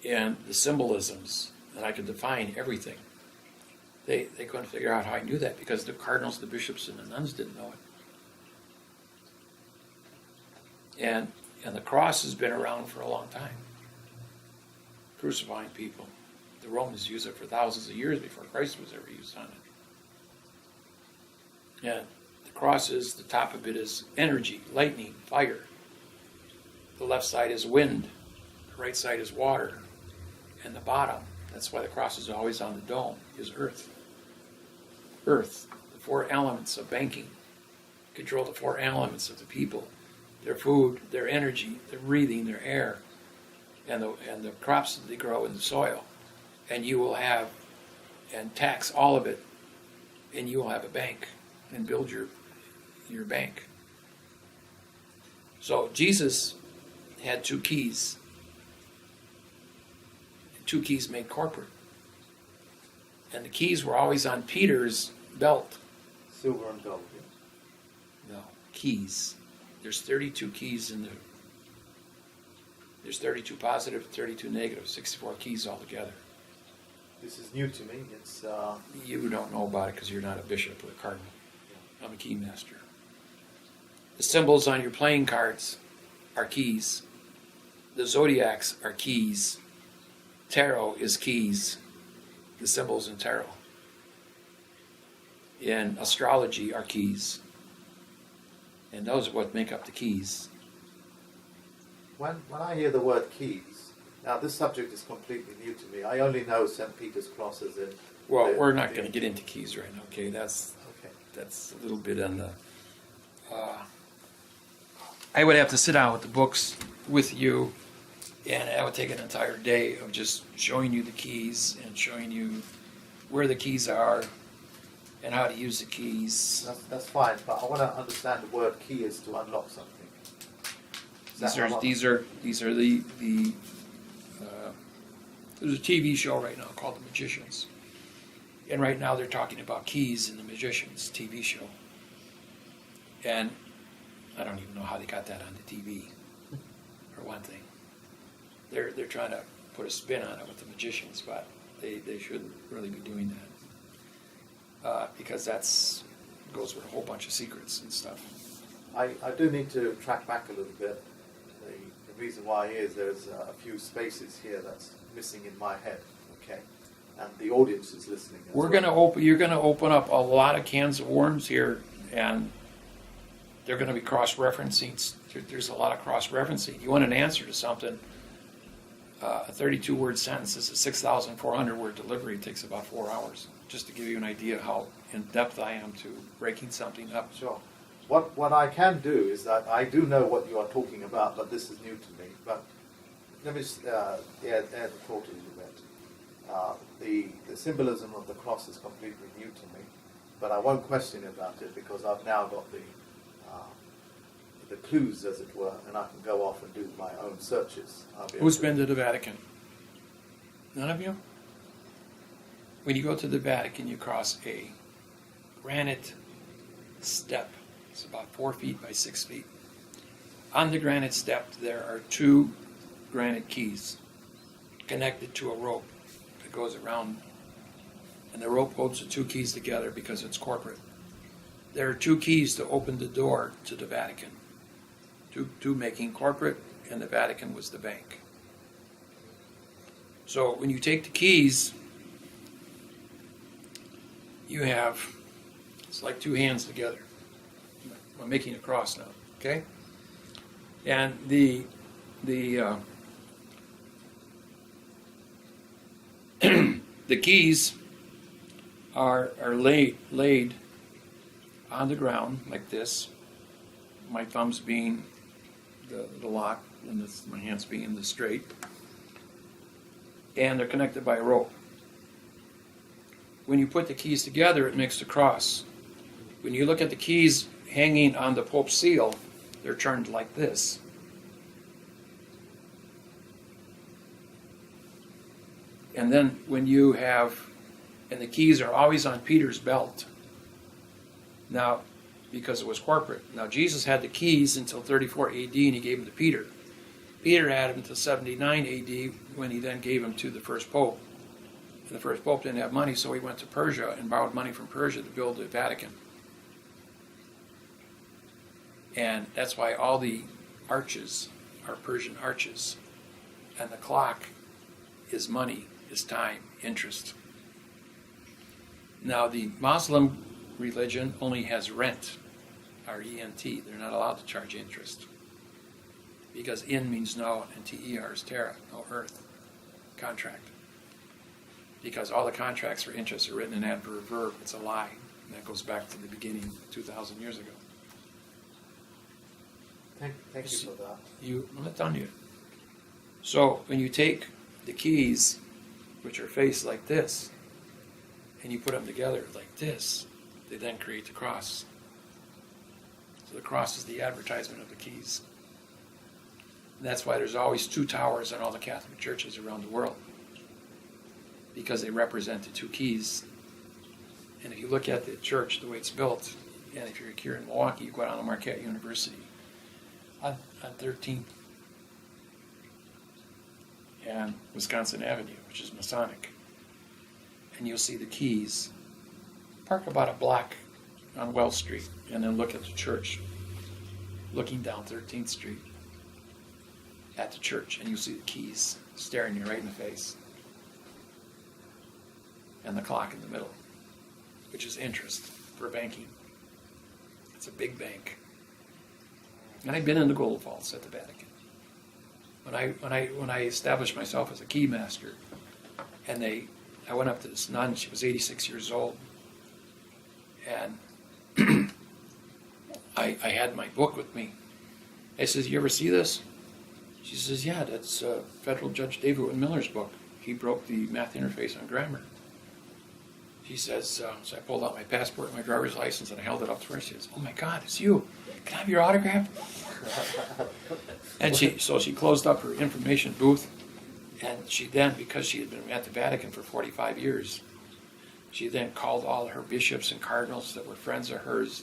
S2: and the symbolisms, and I could define everything. They couldn't figure out how I knew that, because the cardinals, the bishops, and the nuns didn't know it. And the cross has been around for a long time, crucifying people. The Romans used it for thousands of years before Christ was ever used on it. And the cross is, the top of it is energy, lightning, fire. The left side is wind, the right side is water, and the bottom, that's why the cross is always on the dome, is earth. Earth, the 4 elements of banking, control the 4 elements of the people, their food, their energy, their breathing, their air, and the crops that they grow in the soil. And you will have, and tax all of it, and you will have a bank and build your bank. So Jesus had 2 keys. 2 keys made corporate. And the keys were always on Peter's belt.
S1: Silver and gold.
S2: No, keys. There's 32 keys there's 32 positive, 32 negative, 64 keys altogether.
S1: This is new to me. It's
S2: You don't know about it because you're not a bishop or a cardinal. I'm a key master. The symbols on your playing cards are keys. The zodiacs are keys. Tarot is keys. The symbols in tarot. In astrology are keys. And those are what make up the keys.
S1: When I hear the word keys, now this subject is completely new to me. I only know St. Peter's Cross as in...
S2: Well, we're not going to get into keys right now, okay? That's a little bit on the... I would have to sit down with the books with you, and that would take an entire day of just showing you the keys and showing you where the keys are and how to use the keys.
S1: That's fine, but I want to understand the word key is to unlock something.
S2: These are the there's a TV show right now called The Magicians, and right now they're talking about keys in The Magicians TV show, and I don't even know how they got that on the TV. For one thing, they're trying to put a spin on it with The Magicians, but they shouldn't really be doing that because that's goes with a whole bunch of secrets and stuff.
S1: I do need to track back a little bit. The reason why is there's a few spaces here that's missing in my head, okay? And the audience is listening as well.
S2: You're gonna open up a lot of cans of worms here, and they're gonna be cross-referencing. There's a lot of cross-referencing. You want an answer to something, a 32-word sentence is a 6,400-word delivery. It takes about 4 hours, just to give you an idea how in-depth I am to breaking something up.
S1: Sure. What I can do is that I do know what you are talking about, but this is new to me. But let me just add the thought a little bit. The symbolism of the cross is completely new to me, but I won't question about it because I've now got the clues, as it were, and I can go off and do my own searches.
S2: Who's been to the Vatican? None of you? When you go to the Vatican, you cross a granite step. It's about 4 feet by 6 feet. On the granite step, there are 2 granite keys connected to a rope that goes around, and the rope holds the 2 keys together because it's corporate. There are 2 keys to open the door to the Vatican. Two making corporate, and the Vatican was the bank. So when you take the keys, you have, it's like 2 hands together. I'm making a cross now, okay? And the keys are laid on the ground like this. My thumbs being the lock, and my hands being the straight. And they're connected by a rope. When you put the keys together, it makes the cross. When you look at the keys hanging on the Pope's seal, they're turned like this. And then when you have, and the keys are always on Peter's belt. Now, because it was corporate. Now, Jesus had the keys until 34 AD, and he gave them to Peter. Peter had them until 79 AD, when he then gave them to the first pope. And the first pope didn't have money, so he went to Persia and borrowed money from Persia to build the Vatican. And that's why all the arches are Persian arches. And the clock is money, is time, interest. Now, the Muslim religion only has rent, R-E-N-T. They're not allowed to charge interest. Because in means no, and T-E-R is terra, no earth, contract. Because all the contracts for interest are written in adverb verb. It's a lie. And that goes back to the beginning, 2,000 years ago.
S1: Thank you for that.
S2: I'm not done yet. So when you take the keys, which are faced like this, and you put them together like this, they then create the cross. So the cross is the advertisement of the keys. And that's why there's always 2 towers in all the Catholic churches around the world, because they represent the 2 keys. And if you look at the church, the way it's built, and if you're here in Milwaukee, you go down to Marquette University on 13th and Wisconsin Avenue, which is Masonic, and you'll see the keys. Park about a block on Wells Street and then look at the church, looking down 13th Street at the church, and you see the keys staring you right in the face. And the clock in the middle, which is interest for banking. It's a big bank. And I've been in the gold vaults at the Vatican. When I established myself as a key master, and I went up to this nun. She was 86 years old, and I had my book with me. I says, "You ever see this?" She says, "Yeah, that's Federal Judge David Wynn Miller's book. He broke the math interface on grammar." She says, so I pulled out my passport and my driver's license and I held it up to her. She says, "Oh my God, it's you. Can I have your autograph?" And she closed up her information booth, and she then, because she had been at the Vatican for 45 years, she then called all her bishops and cardinals that were friends of hers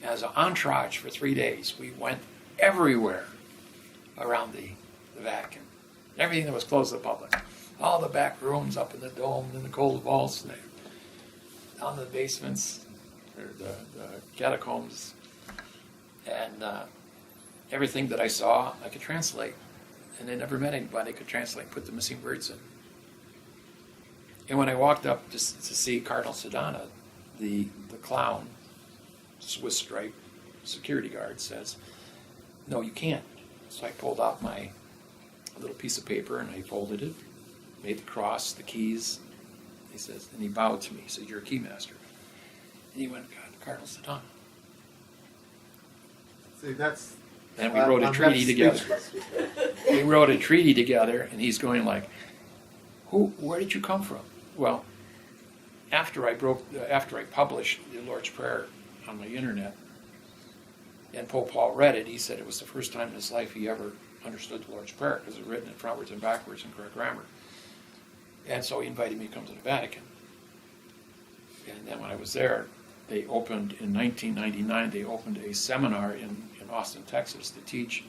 S2: as an entourage for 3 days. We went everywhere around the Vatican. Everything that was closed to the public. All the back rooms up in the dome, in the gold vaults, and down the basements, or the catacombs, and everything that I saw, I could translate. And I never met anybody that could translate, put the missing words in. And when I walked up to see Cardinal Sedana, the clown, Swiss stripe security guard says, "No, you can't." So I pulled out my little piece of paper and I folded it, made the cross, the keys. He says, and he bowed to me. He said, "You're a key master." And he went, "God, Cardinal Sedana."
S1: See, that's...
S2: And we wrote a treaty together. We wrote a treaty together, and he's going like, where did you come from?" Well, after I published the Lord's Prayer on my internet, and Pope Paul read it, he said it was the first time in his life he ever understood the Lord's Prayer, because it was written in frontwards and backwards in correct grammar. And so he invited me to come to the Vatican. And then when I was there, they opened, in 1999, they opened a seminar in Austin, Texas, to teach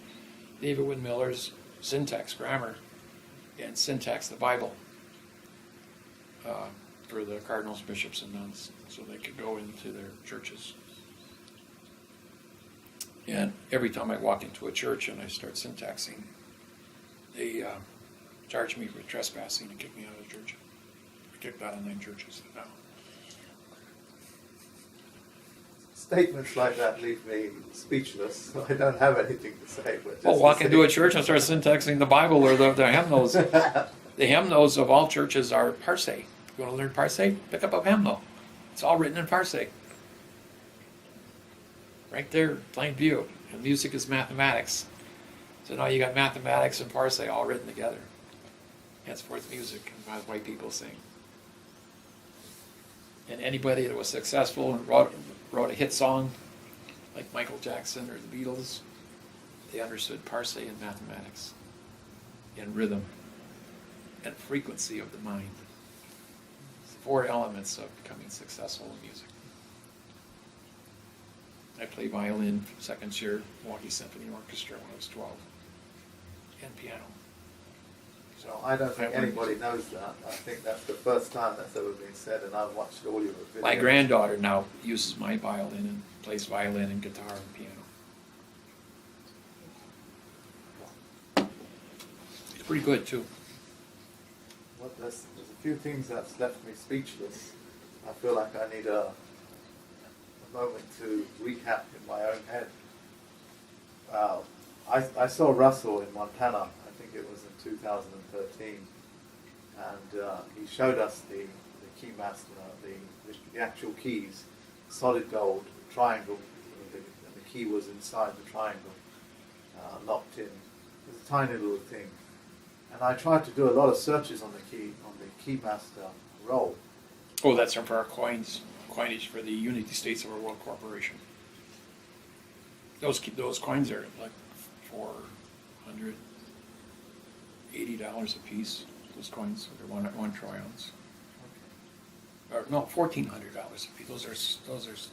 S2: David Wynn Miller's syntax grammar and syntax the Bible for the cardinals, bishops, and nuns, so they could go into their churches. And every time I walk into a church and I start syntaxing, they charge me for trespassing and kick me out of the church. I kicked out of 9 churches now.
S1: Statements like that leave me speechless. I don't have anything to say. But
S2: Well, walk into a church and start syntaxing the Bible or the hymnals. The hymnals of all churches are Parse. You want to learn Parse? Pick up a hymnal. It's all written in Parse. Right there, plain view. And music is mathematics. So now you got mathematics and Parse all written together. Henceforth music, and white people sing. And anybody that was successful and wrote a hit song, like Michael Jackson or the Beatles, they understood Parse and mathematics, and rhythm, and frequency of the mind. It's 4 elements of becoming successful in music. I play violin, 2nd year, Milwaukee Symphony Orchestra when I was 12, and piano.
S1: So I don't think anybody knows that. I think that's the first time that's ever been said, and I've watched all your videos.
S2: My granddaughter now uses my violin and plays violin and guitar and piano. It's pretty good too.
S1: Well, there's a few things that's left me speechless. I feel like I need a moment to recap in my own head. I saw Russell in Montana. I think it was in 2013, and he showed us the key master, the actual keys, solid gold, triangle. The key was inside the triangle, locked in. It was a tiny little thing, and I tried to do a lot of searches on the key master roll.
S2: Oh, that's for our coinage for the United States of our World Corporation. Those coins are like $480 a piece. Those coins, they're one troy ounce. Or no, $1,400 a piece. Those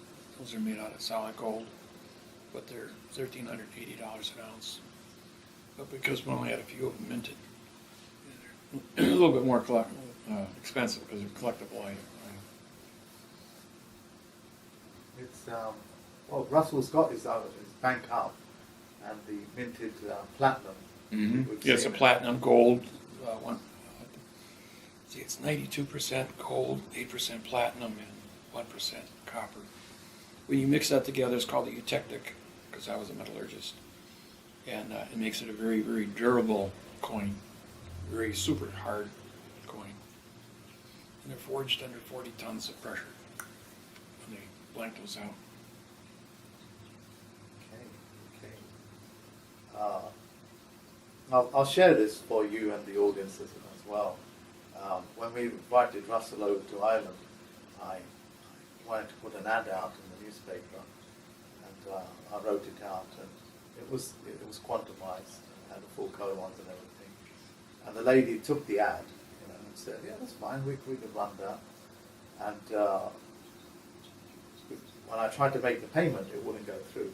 S2: are made out of solid gold, but they're $1,380 an ounce. But because we only had a few of them minted, they're a little bit more expensive because they're collectible item.
S1: It's well, Russell's got his bank up, and the minted platinum. We've
S2: Yeah, it's a
S1: seen it.
S2: platinum gold one. See, it's 92% gold, 8% platinum, and 1% copper. When you mix that together, it's called a eutectic, because I was a metallurgist. And it makes it a very, very durable coin, very super hard coin. And they're forged under 40 tons of pressure when they blank those out.
S1: Okay. I'll share this for you and the audiences as well. When we invited Russell over to Ireland, I wanted to put an ad out in the newspaper, and I wrote it out, and it was quantumized, and had the full colons and everything. And the lady took the ad, and said, "Yeah, that's fine. We could run that." And when I tried to make the payment, it wouldn't go through.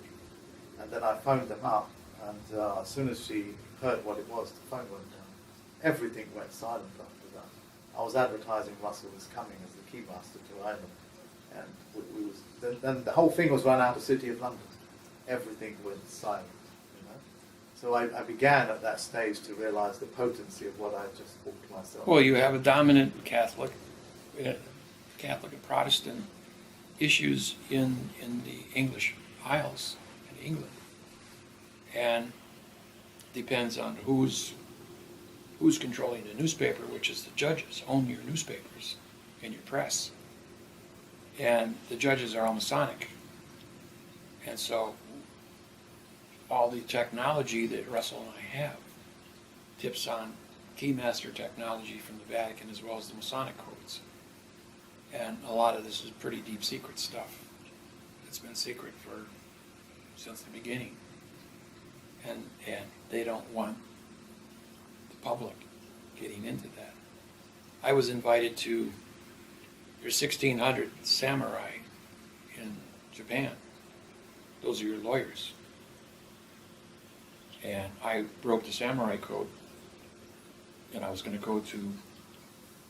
S1: And then I phoned them up, and as soon as she heard what it was, the phone went down. Everything went silent after that. I was advertising Russell was coming as the keymaster to Ireland, and then the whole thing was run out of City of London. Everything went silent, So I began at that stage to realise the potency of what I just thought to myself.
S2: Well, you have a dominant Catholic and Protestant issues in the English Isles in England, and depends on who's controlling the newspaper, which is the judges own your newspapers and your press, and the judges are all Masonic, and so all the technology that Russell and I have tips on keymaster technology from the Vatican as well as the Masonic codes. And a lot of this is pretty deep secret stuff. It's been secret since the beginning. And they don't want the public getting into that. I was invited to, there's 1,600 samurai in Japan. Those are your lawyers. And I broke the samurai code, and I was going to go to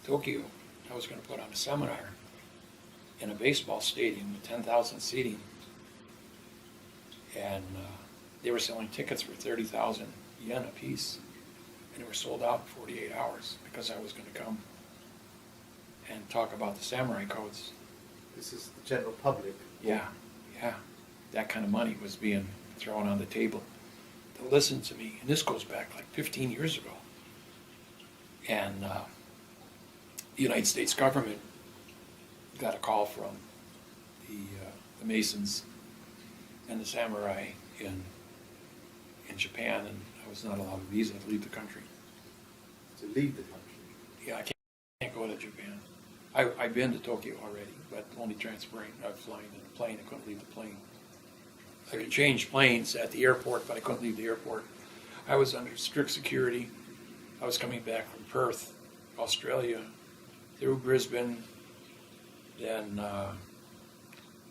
S2: Tokyo. I was going to put on a seminar in a baseball stadium with 10,000 seating. And they were selling tickets for 30,000 yen a piece. And they were sold out in 48 hours because I was going to come and talk about the samurai codes.
S1: This is the general public.
S2: Yeah. That kind of money was being thrown on the table to listen to me. And this goes back like 15 years ago. And the United States government got a call from the Masons and the samurai in Japan, and I was not allowed a visa to leave the country.
S1: To leave the country?
S2: Yeah, I can't go to Japan. I've been to Tokyo already, but only transferring. I was flying in a plane. I couldn't leave the plane. I could change planes at the airport, but I couldn't leave the airport. I was under strict security. I was coming back from Perth, Australia, through Brisbane, then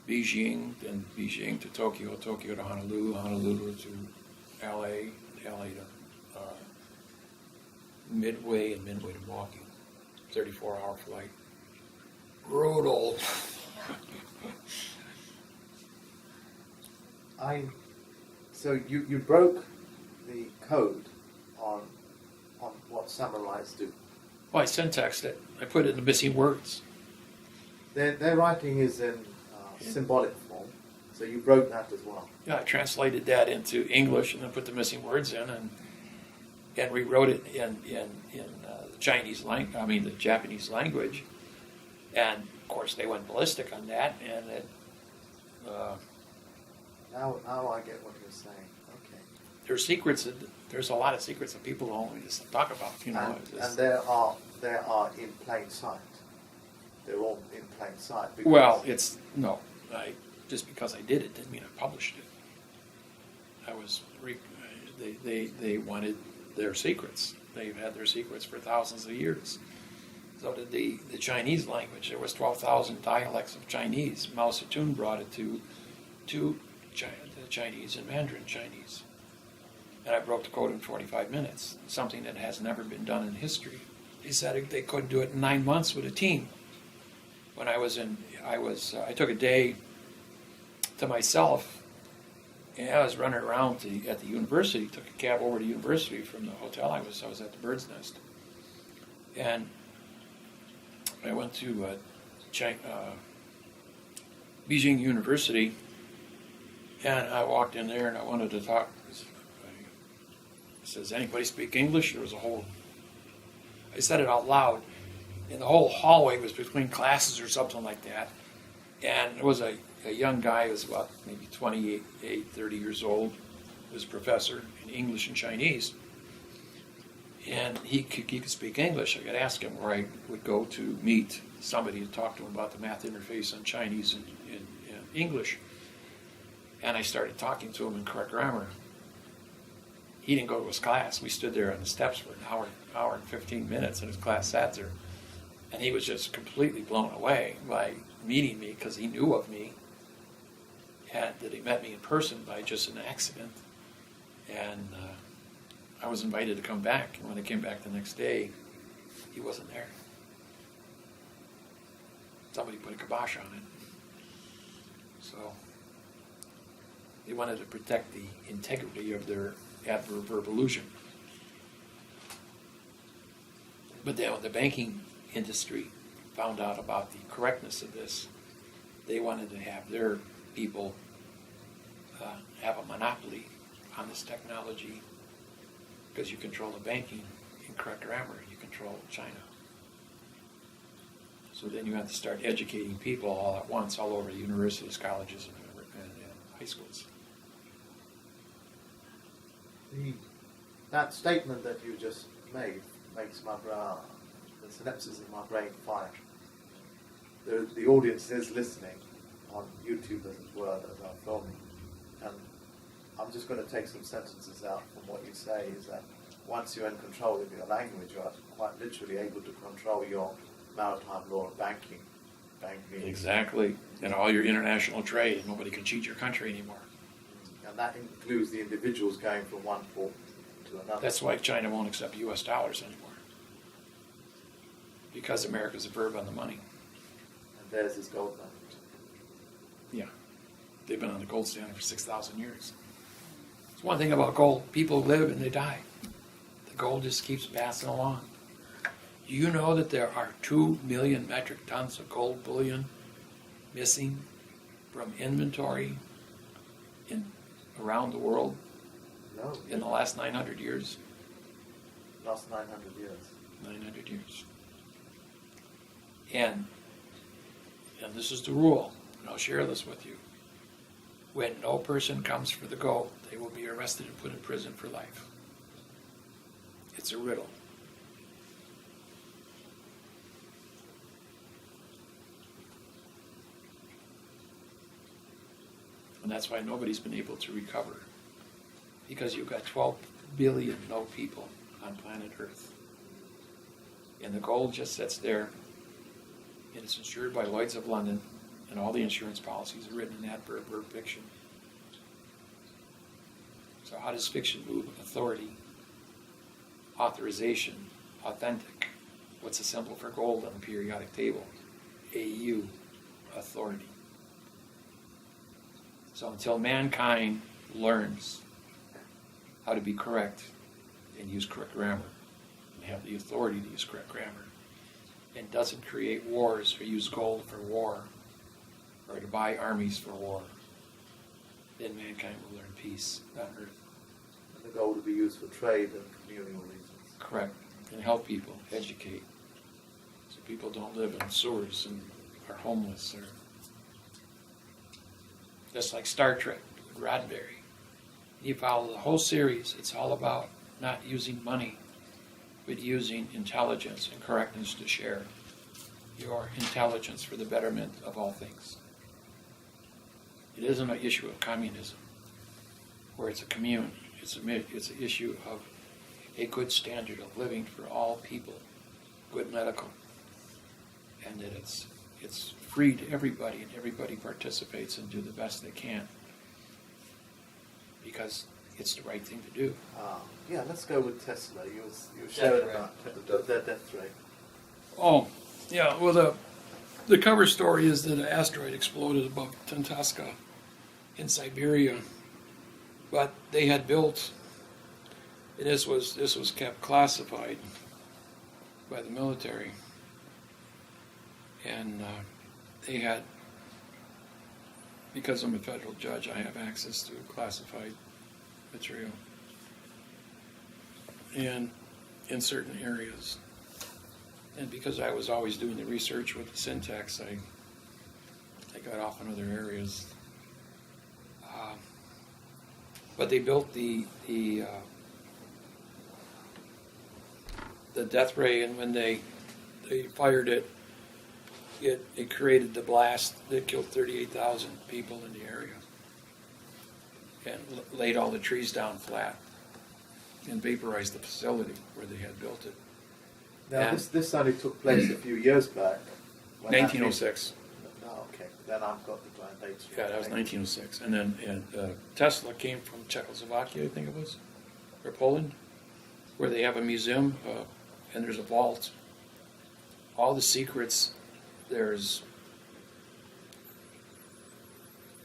S2: Beijing, then Beijing to Tokyo, Tokyo to Honolulu, Honolulu to LA, LA to Midway, and Midway to Milwaukee. 34-hour flight. Brutal.
S1: So you broke the code on what samurais do.
S2: Well, I syntaxed it. I put it in the missing words.
S1: Their writing is in symbolic form, so you broke that as well.
S2: Yeah, I translated that into English and then put the missing words in and rewrote it in the Chinese language. I mean the Japanese language, and of course they went ballistic on that. And it,
S1: now I get what you're saying. Okay.
S2: there's secrets. There's a lot of secrets that people don't just talk about.
S1: And there are in plain sight. They're all in plain sight.
S2: Well, just because I did it didn't mean I published it. They wanted their secrets. They've had their secrets for thousands of years. So did the Chinese language. There was 12,000 dialects of Chinese. Mao Zedong brought it to China, the Chinese and Mandarin Chinese. And I broke the code in 45 minutes, something that has never been done in history. They said they couldn't do it in 9 months with a team. When I took a day to myself, and I was running around at the university, took a cab over to university from the hotel I was at the Bird's Nest. And I went to Beijing University, and I walked in there and I wanted to talk. I said, does anybody speak English? There was I said it out loud, and the whole hallway was between classes or something like that. And there was a young guy who was about maybe 28, 30 years old, was a professor in English and Chinese. And he could speak English. I could ask him where I would go to meet somebody to talk to him about the math interface on Chinese and English. And I started talking to him in correct grammar. He didn't go to his class. We stood there on the steps for an hour and 15 minutes, and his class sat there. And he was just completely blown away by meeting me because he knew of me, and that he met me in person by just an accident. And I was invited to come back, and when I came back the next day, he wasn't there. Somebody put a kibosh on it. So they wanted to protect the integrity of their adverb-illusion. But then when the banking industry found out about the correctness of this, they wanted to have their people have a monopoly on this technology, because you control the banking in correct grammar, you control China. So then you have to start educating people all at once, all over the universities, colleges, and high schools.
S1: That statement that you just made makes the synapses in my brain fire. The audience is listening on YouTube as well as I'm filming, and I'm just going to take some sentences out from what you say. Is that once you're in control of your language, you're quite literally able to control your maritime law and banking.
S2: Exactly, and all your international trade. Nobody can cheat your country anymore.
S1: And that includes the individuals going from one port to another.
S2: That's why China won't accept U.S. dollars anymore, because America's a verb on the money.
S1: And theirs is gold standard.
S2: Yeah, they've been on the gold standard for 6,000 years. It's one thing about gold: people live and they die. The gold just keeps passing along. Do you know that there are 2 million metric tons of gold bullion missing from inventory around the world in the last 900 years?
S1: Last 900 years.
S2: 900 years. And this is the rule, and I'll share this with you. When no person comes for the gold, they will be arrested and put in prison for life. It's a riddle. And that's why nobody's been able to recover. Because you've got 12 billion no people on planet Earth. And the gold just sits there, and it's insured by Lloyd's of London, and all the insurance policies are written in adverb fiction. So how does fiction move? Authority, authorization, authentic. What's the symbol for gold on the periodic table? AU, authority. So until mankind learns how to be correct and use correct grammar, and have the authority to use correct grammar, and doesn't create wars or use gold for war, or to buy armies for war, then mankind will learn peace on earth.
S1: And the gold will be used for trade and communal reasons.
S2: Correct. And help people, educate, so people don't live in sewers and are homeless. Or just like Star Trek with Roddenberry. You follow the whole series, it's all about not using money, but using intelligence and correctness to share your intelligence for the betterment of all things. It isn't an issue of communism, where it's a commune. It's an issue of a good standard of living for all people, good medical, and that it's free to everybody, and everybody participates and do the best they can, because it's the right thing to do.
S1: Yeah, let's go with Tesla. You were sharing about their death rate.
S2: Oh, yeah. Well, the cover story is that an asteroid exploded above Tantasca, in Siberia, but they had built, and this was kept classified by the military, and they had, because I'm a federal judge, I have access to classified material, and in certain areas, and because I was always doing the research with the syntax, I got off in other areas. But they built the death ray, and when they fired it, it created the blast that killed 38,000 people in the area, and laid all the trees down flat, and vaporized the facility where they had built it.
S1: Now, this only took place a few years back.
S2: 1906.
S1: Oh, okay. Then I've got the grand dates.
S2: Yeah, that was 1906. And then Tesla came from Czechoslovakia, I think it was, or Poland, where they have a museum, and there's a vault. All the secrets,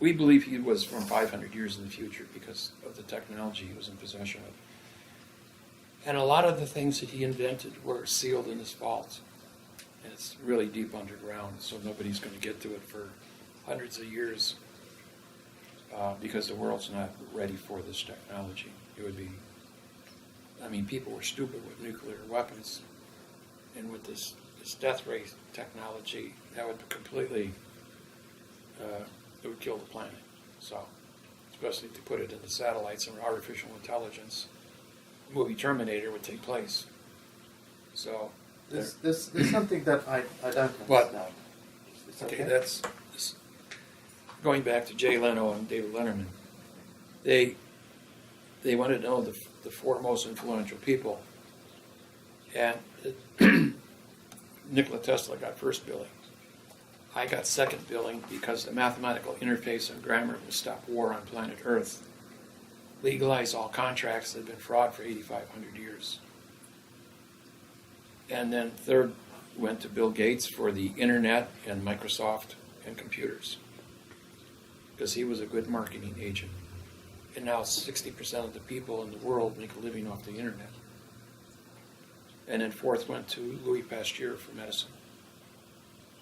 S2: we believe he was from 500 years in the future because of the technology he was in possession of. And a lot of the things that he invented were sealed in this vault. And it's really deep underground, so nobody's going to get to it for hundreds of years because the world's not ready for this technology. It would be, people were stupid with nuclear weapons, and with this death ray technology, that would completely, it would kill the planet. So, especially to put it in the satellites and artificial intelligence, the movie Terminator would take place. So,
S1: there's something that I don't understand.
S2: What?
S1: It's
S2: okay, that's going back to Jay Leno and David Letterman. They wanted to know the four most influential people, and Nikola Tesla got first billing. I got second billing because the mathematical interface and grammar would stop war on planet Earth, legalize all contracts that have been fraud for 8,500 years. And then third went to Bill Gates for the internet and Microsoft and computers, because he was a good marketing agent. And now 60% of the people in the world make a living off the internet. And then fourth went to Louis Pasteur for medicine,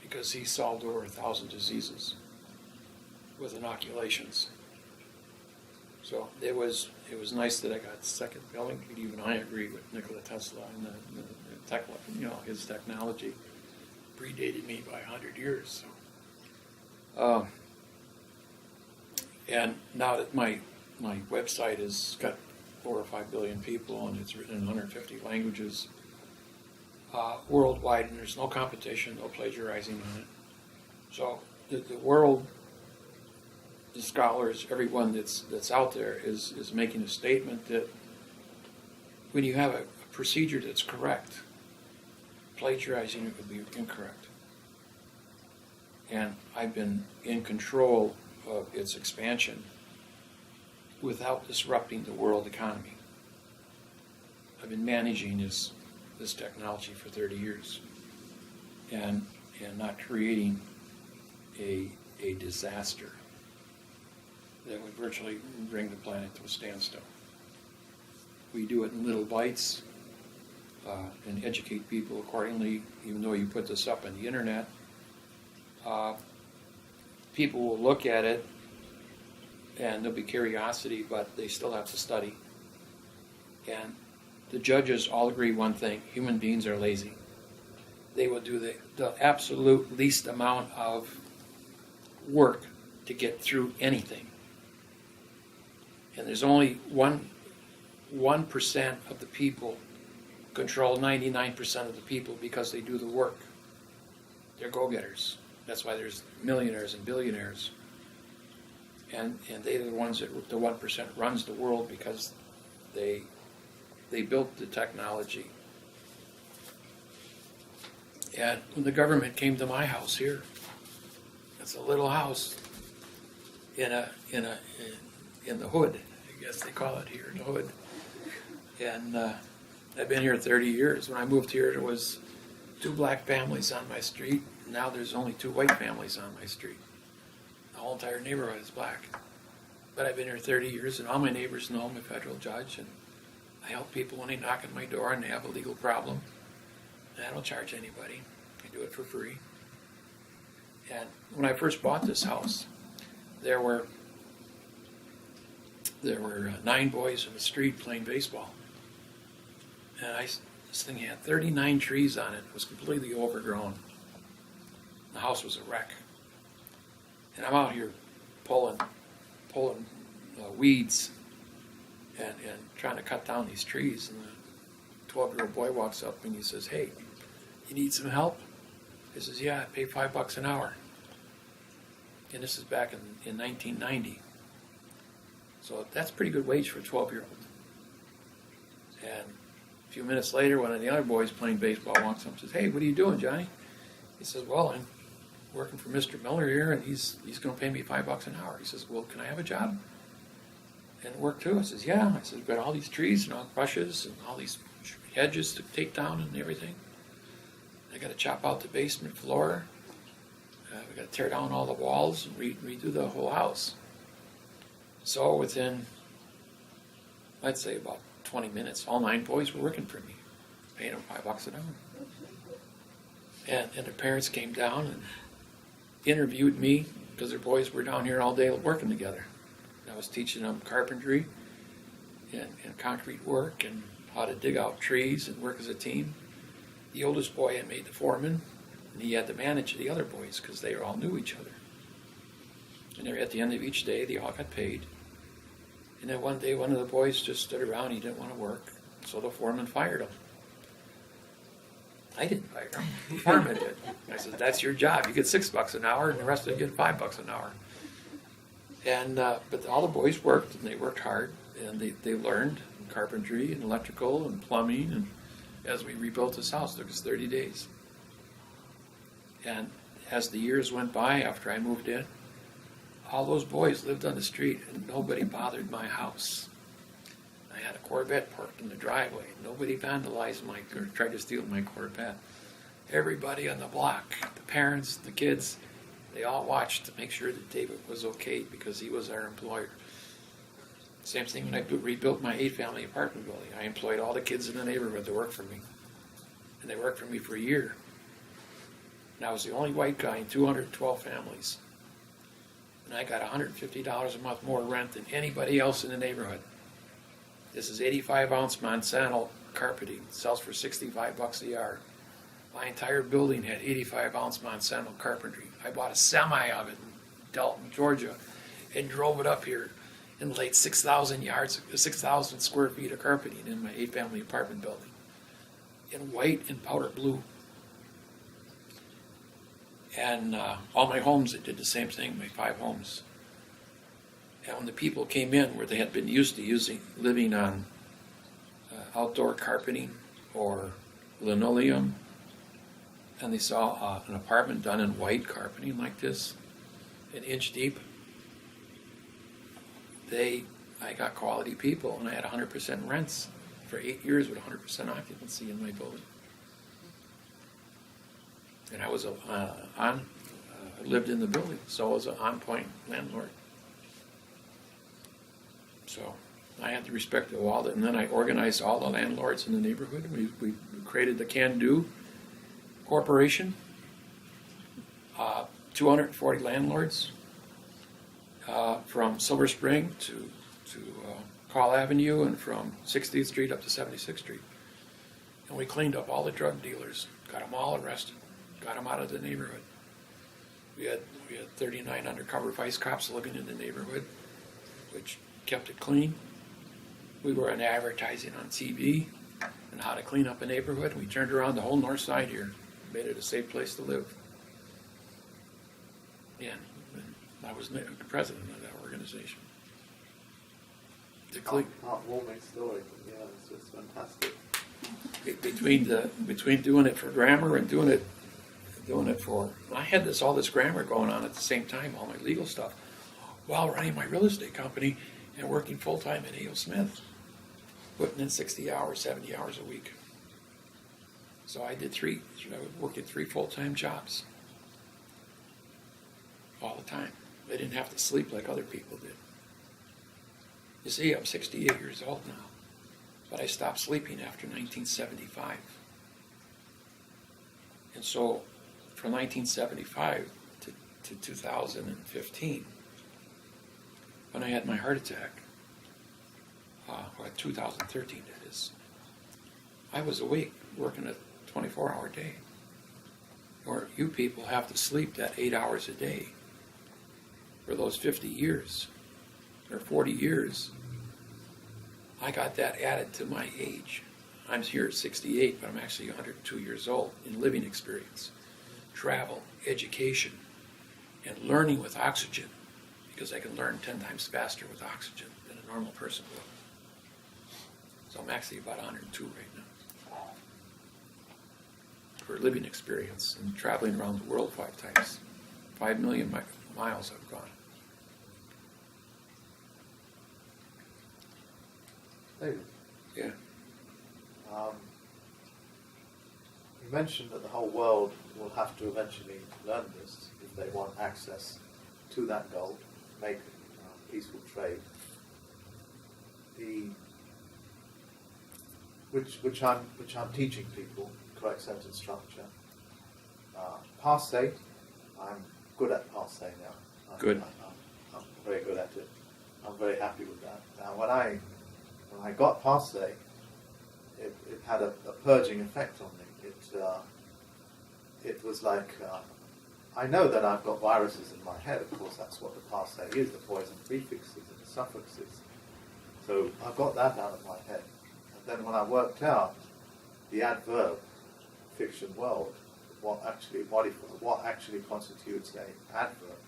S2: because he solved over 1,000 diseases with inoculations. So it was nice that I got second billing. Even I agree with Nikola Tesla and his technology predated me by 100 years. So, and now that my website has got 4 or 5 billion people and it's written in 150 languages worldwide, and there's no competition, no plagiarizing on it. So the world, the scholars, everyone that's out there is making a statement that when you have a procedure that's correct, plagiarizing it would be incorrect. And I've been in control of its expansion without disrupting the world economy. I've been managing this technology for 30 years and not creating a disaster that would virtually bring the planet to a standstill. We do it in little bites and educate people accordingly. Even though you put this up on the internet, people will look at it and there'll be curiosity, but they still have to study. And the judges all agree one thing: human beings are lazy. They will do the absolute least amount of work to get through anything. And there's only 1% of the people control 99% of the people because they do the work. They're go-getters. That's why there's millionaires and billionaires. And they're the ones that the 1% runs the world because they built the technology. And when the government came to my house here, it's a little house in the hood, I guess they call it here, the hood. And I've been here 30 years. When I moved here, there was 2 black families on my street. Now there's only 2 white families on my street. The whole entire neighborhood is black. But I've been here 30 years, and all my neighbors know I'm a federal judge, and I help people when they knock on my door and they have a legal problem. And I don't charge anybody. I do it for free. And when I first bought this house, there were 9 boys in the street playing baseball. And this thing had 39 trees on it. It was completely overgrown. The house was a wreck. And I'm out here pulling weeds and trying to cut down these trees. And the 12-year-old boy walks up and he says, "Hey, you need some help?" He says, "Yeah, I pay $5 an hour." And this is back in 1990. So that's a pretty good wage for a 12-year-old. And a few minutes later, one of the other boys playing baseball walks up and says, "Hey, what are you doing, Johnny?" He says, "Well, I'm working for Mr. Miller here, and he's going to pay me $5 an hour." He says, "Well, can I have a job and work too?" I says, "Yeah." I said, "We've got all these trees and all brushes and all these hedges to take down and everything. I got to chop out the basement floor. We got to tear down all the walls and redo the whole house." So within, I'd say about 20 minutes, all 9 boys were working for me, paying them $5 an hour. And their parents came down and interviewed me because their boys were down here all day working together. I was teaching them carpentry and concrete work and how to dig out trees and work as a team. The oldest boy had made the foreman, and he had to manage the other boys because they all knew each other. And at the end of each day, they all got paid. And then one day, one of the boys just stood around. He didn't want to work, so the foreman fired him. I didn't fire him. The foreman did. I said, "That's your job. You get $6 an hour, and the rest of you get $5 an hour." And but all the boys worked, and they worked hard, and they learned carpentry and electrical and plumbing. And as we rebuilt this house, it took us 30 days. And as the years went by after I moved in, all those boys lived on the street, and nobody bothered my house. I had a Corvette parked in the driveway. Nobody vandalized or tried to steal my Corvette. Everybody on the block, the parents, the kids, they all watched to make sure that David was okay because he was our employer. Same thing when I rebuilt my 8-family apartment building. I employed all the kids in the neighborhood to work for me. And they worked for me for a year. And I was the only white guy in 212 families. And I got $150 a month more rent than anybody else in the neighborhood. This is 85-ounce Monsanto carpeting. It sells for $65 a yard. My entire building had 85-ounce Monsanto carpentry. I bought a semi of it in Dalton, Georgia, and drove it up here and laid 6,000 square feet of carpeting in my 8-family apartment building in white and powder blue. And all my homes, I did the same thing, my 5 homes. And when the people came in where they had been used to living on outdoor carpeting or linoleum, and they saw an apartment done in white carpeting like this, an inch deep, I got quality people, and I had 100% rents for 8 years with 100% occupancy in my building. And I was lived in the building, so I was an on-point landlord. So I had to respect the law, and then I organized all the landlords in the neighborhood. We created the Can Do Corporation, 240 landlords from Silver Spring to Call Avenue and from 60th Street up to 76th Street. And we cleaned up all the drug dealers, got them all arrested, got them out of the neighborhood. We had 39 undercover vice cops living in the neighborhood, which kept it clean. We were in advertising on TV and how to clean up a neighborhood. We turned around the whole north side here, made it a safe place to live. And I was the president of that organization.
S1: Heartwarming story. Yeah, it's fantastic.
S2: Between doing it for grammar and doing it for, I had all this grammar going on at the same time, all my legal stuff, while running my real estate company and working full time at A.O. Smith, putting in 60 hours, 70 hours a week. So I would work at 3 full-time jobs all the time. I didn't have to sleep like other people did. You see, I'm 68 years old now, but I stopped sleeping after 1975. And so, from 1975 to 2015, when I had my heart attack, or 2013 that is, I was awake working a 24-hour day. Or you people have to sleep that 8 hours a day for those 50 years or 40 years. I got that added to my age. I'm here at 68, but I'm actually 102 years old in living experience, travel, education, and learning with oxygen, because I can learn 10 times faster with oxygen than a normal person will. So I'm actually about 102 right now for living experience and traveling around the world 5 times. 5 million miles I've gone.
S1: David,
S2: Yeah.
S1: you mentioned that the whole world will have to eventually learn this if they want access to that gold, make peaceful trade. Which I'm teaching people, correct sentence structure. Passe, I'm good at passe now.
S2: Good.
S1: I'm very good at it. I'm very happy with that. Now, when I got passe, it had a purging effect on me. It was like, I know that I've got viruses in my head. Of course, that's what the passe is, the poison prefixes and the suffixes. So I've got that out of my head. And then when I worked out the adverb, fiction world, what actually constitutes an adverb,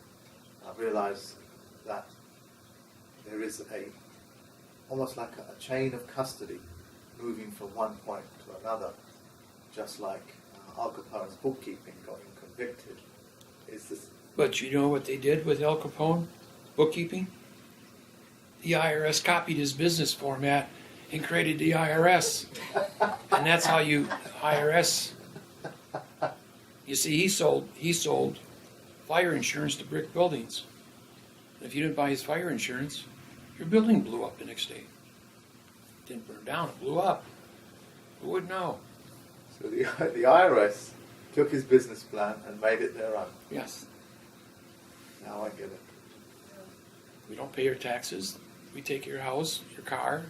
S1: I realized that there is almost like a chain of custody moving from one point to another, just like Al Capone's bookkeeping got him convicted.
S2: But you know what they did with Al Capone? Bookkeeping? The IRS copied his business format and created the IRS. And that's how IRS, you see, he sold fire insurance to brick buildings. And if you didn't buy his fire insurance, your building blew up the next day. It didn't burn down, it blew up. Who would know?
S1: So the IRS took his business plan and made it their own.
S2: Yes.
S1: Now I get it.
S2: We don't pay your taxes. We take your house, your car,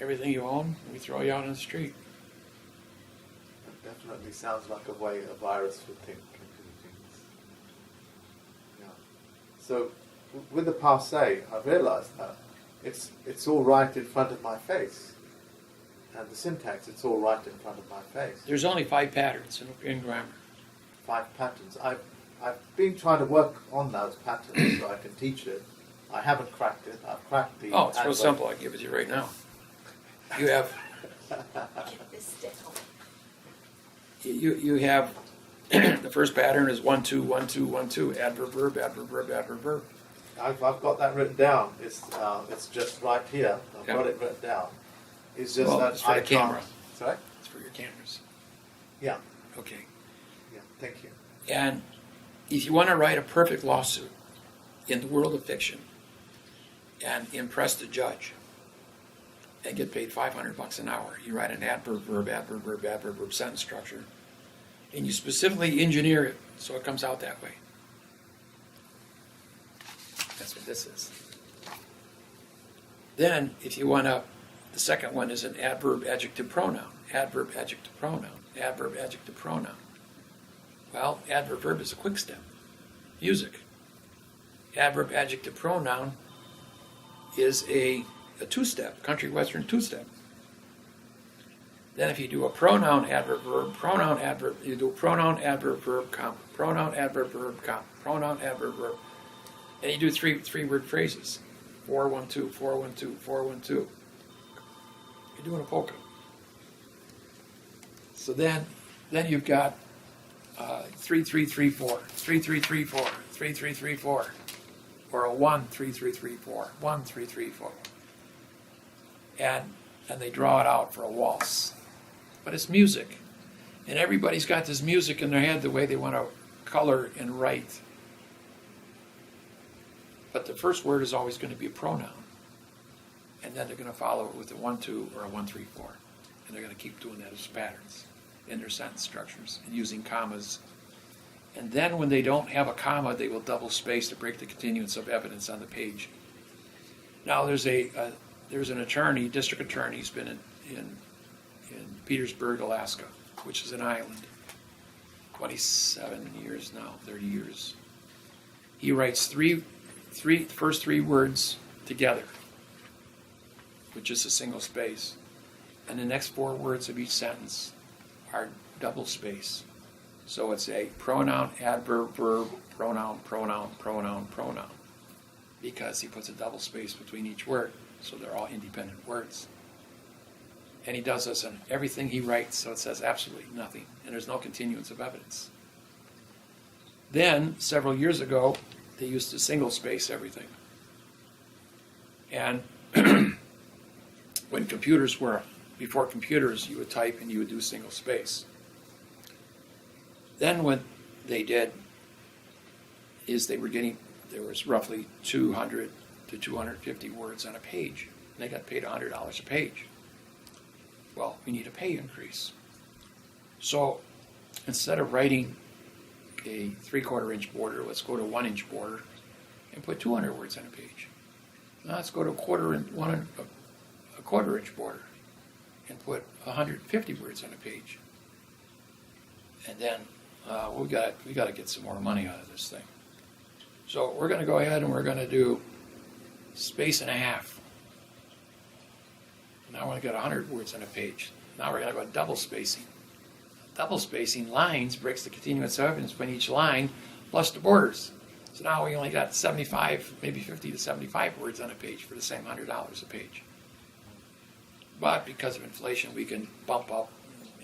S2: everything you own, and we throw you out on the street.
S1: That definitely sounds like a way a virus would think and do things. Yeah. So with the passe, I realized that it's all right in front of my face. And the syntax, it's all right in front of my face.
S2: There's only 5 patterns in grammar.
S1: 5 patterns. I've been trying to work on those patterns so I can teach it. I haven't cracked it. I've cracked the...
S2: Oh, it's real simple. I'll give it to you right now. You have...
S3: Get this down.
S2: You have... the first pattern is 1, 2, 1, 2, 1, 2. Adverb, verb, adverb, verb, adverb, verb.
S1: I've got that written down. It's just right here. I've
S2: Okay.
S1: got it written down. It's just that
S2: It's for the camera.
S1: Sorry?
S2: It's for your cameras.
S1: Yeah.
S2: Okay.
S1: Yeah. Thank you.
S2: And if you want to write a perfect lawsuit in the world of fiction and impress the judge and get paid $500 an hour, you write an adverb, verb, adverb, verb, adverb, verb sentence structure, and you specifically engineer it so it comes out that way. That's what this is. Then, if you want to, the second one is an adverb, adjective, pronoun. Adverb, adjective, pronoun. Adverb, adjective, pronoun. Well, adverb, verb is a quick step. Music. Adverb, adjective, pronoun is a two-step, country western two-step. Then if you do a pronoun, adverb, verb, pronoun, adverb, you do pronoun, adverb, verb, comma. Pronoun, adverb, verb, comma. Pronoun, adverb, verb. And you do three-word phrases. 4-1-2, 4-1-2, 4-1-2. You're doing a polka. So then you've got 3-3-3-4, 3-3-3-4, 3-3-3-4, or a 1-3-3-3-4, 1-3-3-4. And they draw it out for a waltz. But it's music. And everybody's got this music in their head the way they want to color and write. But the first word is always going to be a pronoun. and then they're going to follow it with a 1-2 or a 1-3-4, and they're going to keep doing that as patterns in their sentence structures and using commas. And then when they don't have a comma, they will double space to break the continuance of evidence on the page. Now there's an attorney, district attorney, he's been in Petersburg, Alaska, which is an island, 27 years now, 30 years. He writes the first three words together, with just a single space, and the next four words of each sentence are double space. So it's a pronoun, adverb, verb, pronoun, pronoun, pronoun, pronoun, because he puts a double space between each word, so they're all independent words. And he does this in everything he writes, so it says absolutely nothing, and there's no continuance of evidence. Then, several years ago, they used to single space everything. And when computers were, before computers, you would type and you would do single space. Then what they did is there was roughly 200 to 250 words on a page. And they got paid $100 a page. Well, we need a pay increase. So instead of writing a 3/4 inch border, let's go to 1 inch border and put 200 words on a page. Now let's go to a quarter inch border and put 150 words on a page. And then we got to get some more money out of this thing. So we're going to go ahead and we're going to do space and a half. Now we're going to get 100 words on a page. Now we're going to go double spacing. Double spacing lines breaks the continuance of evidence between each line plus the borders. So now we only got 75, maybe 50 to 75 words on a page for the same $100 a page. But because of inflation, we can bump up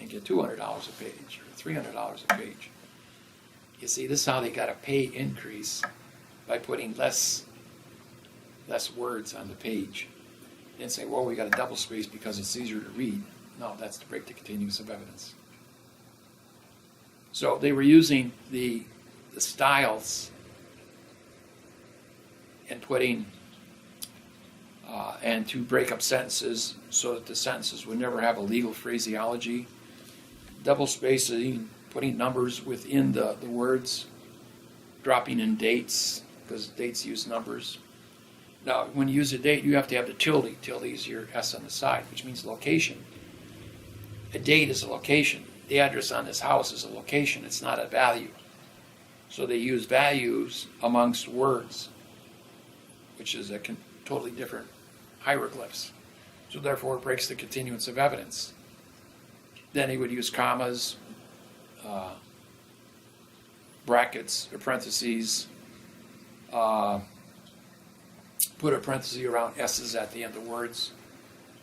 S2: and get $200 a page or $300 a page. You see, this is how they got a pay increase, by putting less words on the page. They didn't say, well, we got a double space because it's easier to read. No, that's to break the continuance of evidence. So they were using the styles and putting and to break up sentences so that the sentences would never have a legal phraseology. Double spacing, putting numbers within the words, dropping in dates, because dates use numbers. Now, when you use a date, you have to have the tilde. Tilde is your S on the side, which means location. A date is a location. The address on this house is a location. It's not a value. So they use values amongst words, which is a totally different hieroglyphs. So therefore, it breaks the continuance of evidence. Then he would use commas, brackets, or parentheses, put a parenthesis around S's at the end of words,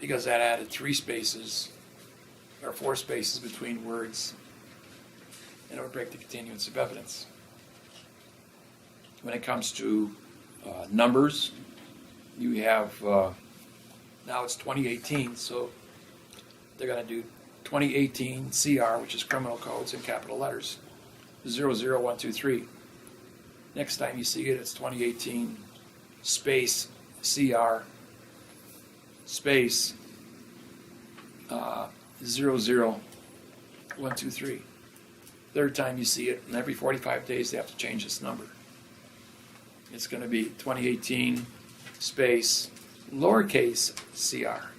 S2: because that added 3 spaces or 4 spaces between words, and it would break the continuance of evidence. When it comes to numbers, you have, now it's 2018, so they're going to do 2018 CR, which is criminal codes in capital letters, 00123. Next time you see it, it's 2018 space CR space 00123. Third time you see it, and every 45 days they have to change this number. It's going to be 2018 space lowercase CR.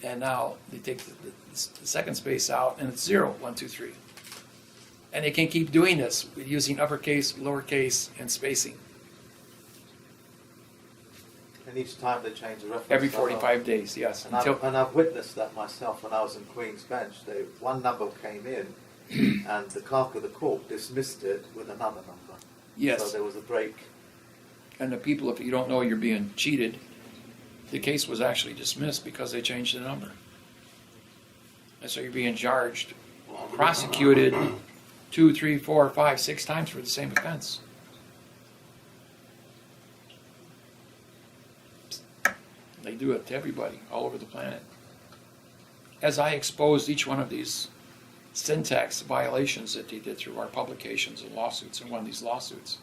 S2: And now they take the second space out, and it's 0123. And they can keep doing this using uppercase, lowercase, and spacing.
S1: And each time they change the reference.
S2: Every 45 days, yes.
S1: And I've witnessed that myself when I was in Queen's Bench. One number came in, and the clerk of the court dismissed it with another number.
S2: Yes.
S1: So there was a break.
S2: And the people, if you don't know you're being cheated, the case was actually dismissed because they changed the number. And so you're being charged, prosecuted 2, 3, 4, 5, 6 times for the same offense. They do it to everybody all over the planet. As I exposed each one of these syntax violations that they did through our publications and lawsuits, and won these lawsuits,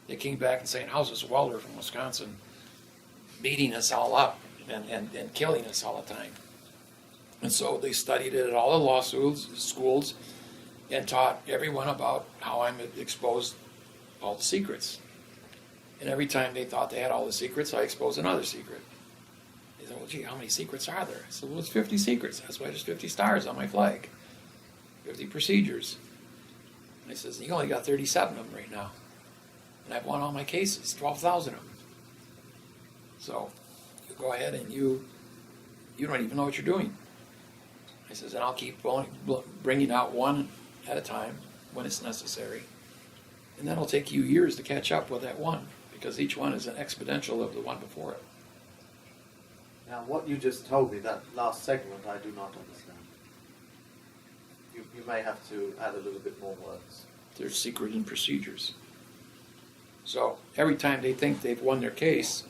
S2: they came back and saying, how's this welder from Wisconsin beating us all up and killing us all the time. And so they studied it at all the law schools and taught everyone about how I'm exposed all the secrets. And every time they thought they had all the secrets, I exposed another secret. They said, well, gee, how many secrets are there? I said, well, it's 50 secrets. That's why there's 50 stars on my flag. 50 procedures. And he says, you only got 37 of them right now. And I've won all my cases, 12,000 of them. So you go ahead and you don't even know what you're doing. I says, and I'll keep bringing out one at a time when it's necessary. And that'll take you years to catch up with that one, because each one is an exponential of the one before it.
S1: Now, what you just told me, that last segment, I do not understand. You may have to add a little bit more words.
S2: There's secret and procedures. So every time they think they've won their case,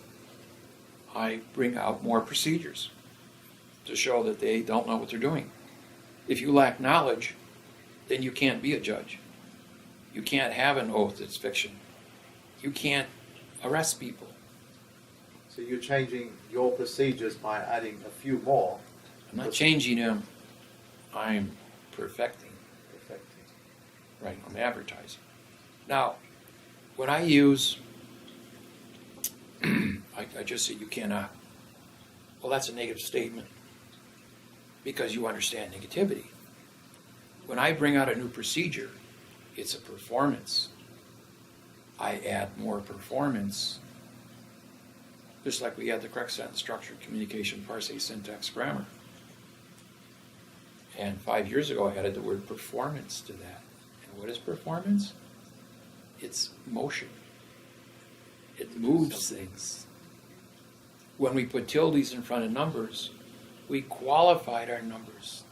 S2: I bring out more procedures to show that they don't know what they're doing. If you lack knowledge, then you can't be a judge. You can't have an oath that's fiction. You can't arrest people.
S1: So you're changing your procedures by adding a few more.
S2: I'm not changing them. I'm perfecting. Right, I'm advertising. Now, when I use, I just said you cannot. Well, that's a negative statement because you understand negativity. When I bring out a new procedure, it's a performance. I add more performance. Just like we had the correct sentence structure, communication, parsing, syntax, grammar. And 5 years ago, I added the word performance to that. And what is performance? It's motion. It moves things. When we put tildes in front of numbers, we qualified our numbers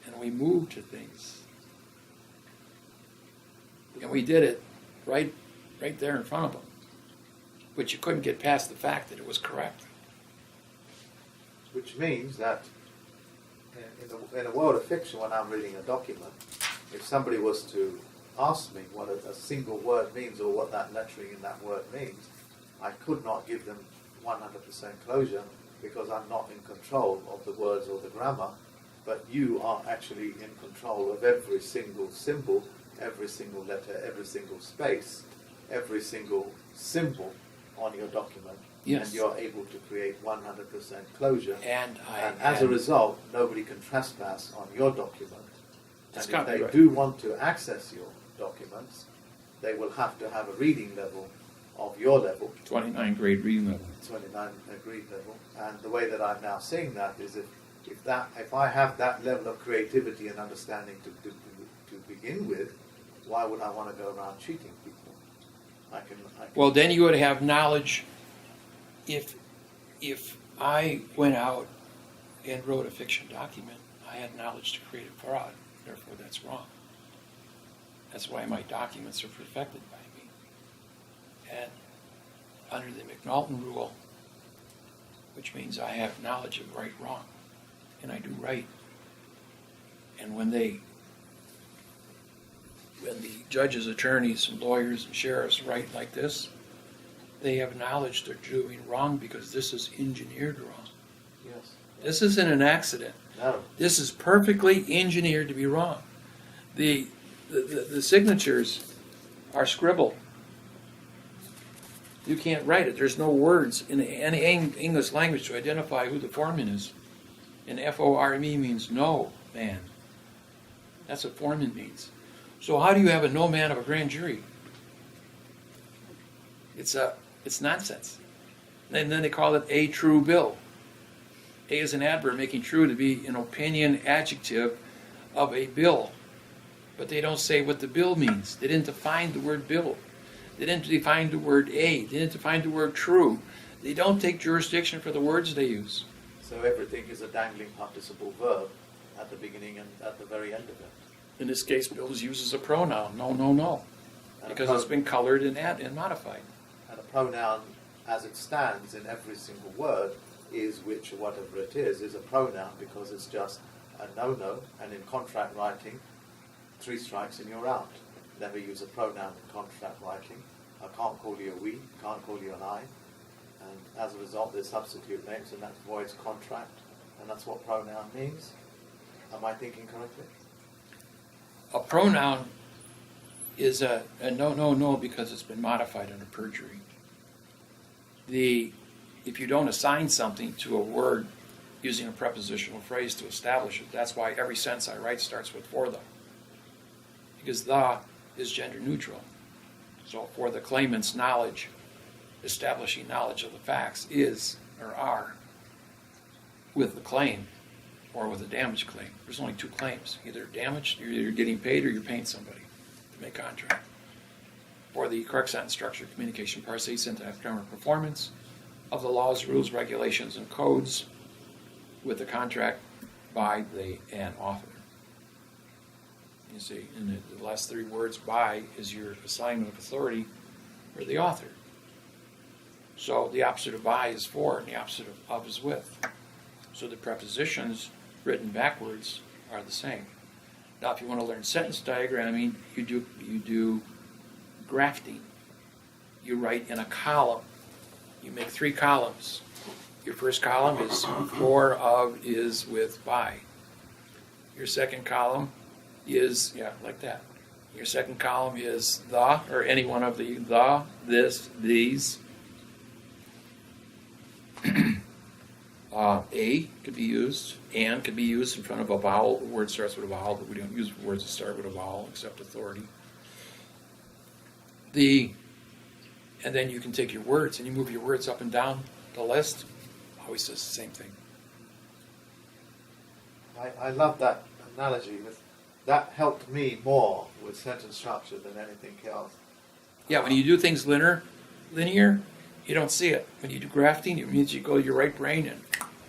S2: and we moved to things. And we did it right there in front of them. But you couldn't get past the fact that it was correct.
S1: Which means that in a world of fiction, when I'm reading a document, if somebody was to ask me what a single word means or what that lettering in that word means, I could not give them 100% closure because I'm not in control of the words or the grammar, but you are actually in control of every single symbol, every single letter, every single space, every single symbol on your document.
S2: Yes.
S1: And you're able to create 100% closure.
S2: And
S1: as a result, nobody can trespass on your document.
S2: That's
S1: And if they
S2: copyright.
S1: do want to access your documents, they will have to have a reading level of your level,
S2: 29 grade reading level.
S1: 29 grade level. And the way that I'm now seeing that is if I have that level of creativity and understanding to begin with, why would I want to go around cheating people? I can
S2: Well, then you would have knowledge. If I went out and wrote a fiction document, I had knowledge to create a fraud. Therefore, that's wrong. That's why my documents are perfected by me. And under the McNaughton rule, which means I have knowledge of right wrong, and I do right. And when the judges, attorneys, and lawyers, and sheriffs write like this, they have knowledge they're doing wrong because this is engineered wrong.
S1: Yes.
S2: This isn't an accident.
S1: No.
S2: This is perfectly engineered to be wrong. The signatures are scribbled. You can't write it. There's no words in any English language to identify who the foreman is. And F-O-R-M-E means no man. That's what foreman means. So how do you have a no man of a grand jury? It's nonsense. And then they call it a true bill. A is an adverb, making true to be an opinion adjective of a bill. But they don't say what the bill means. They didn't define the word bill. They didn't define the word a. They didn't define the word true. They don't take jurisdiction for the words they use.
S1: So everything is a dangling participle verb at the beginning and at the very end of it.
S2: In this case, Bill's uses a pronoun, no, because it's been colored and modified.
S1: And a pronoun, as it stands in every single word, is which or whatever it is a pronoun because it's just a no-no. And in contract writing, 3 strikes and you're out. Never use a pronoun in contract writing. I can't call you a we, can't call you an I. and as a result they substitute names, and that's voids contract, and that's what pronoun means. Am I thinking correctly?
S2: A pronoun is a no, because it's been modified under perjury. If you don't assign something to a word using a prepositional phrase to establish it, that's why every sentence I write starts with for the. Because the is gender neutral. So for the claimant's knowledge, establishing knowledge of the facts is or are with the claim or with a damage claim. There's only two claims. Either damage, you're either getting paid or you're paying somebody to make contract. For the correct sentence structure, communication, parsing, syntax, grammar, performance of the laws, rules, regulations, and codes with the contract by an author. You see, in the last three words, by is your assignment of authority for the author. So the opposite of by is for, and the opposite of is with. So the prepositions written backwards are the same. Now, if you want to learn sentence diagramming, you do grafting. You write in a column. You make three columns. Your first column is for, of, is, with, by. Your second column is, like that. Your second column is the, or any one of the, this, these. A could be used, and could be used in front of a vowel. The word starts with a vowel, but we don't use words that start with a vowel except authority. And then you can take your words and you move your words up and down the list. Always says the same thing.
S1: I love that analogy. That helped me more with sentence structure than anything else.
S2: Yeah, when you do things linear, you don't see it. When you do grafting, it means you go to your right brain and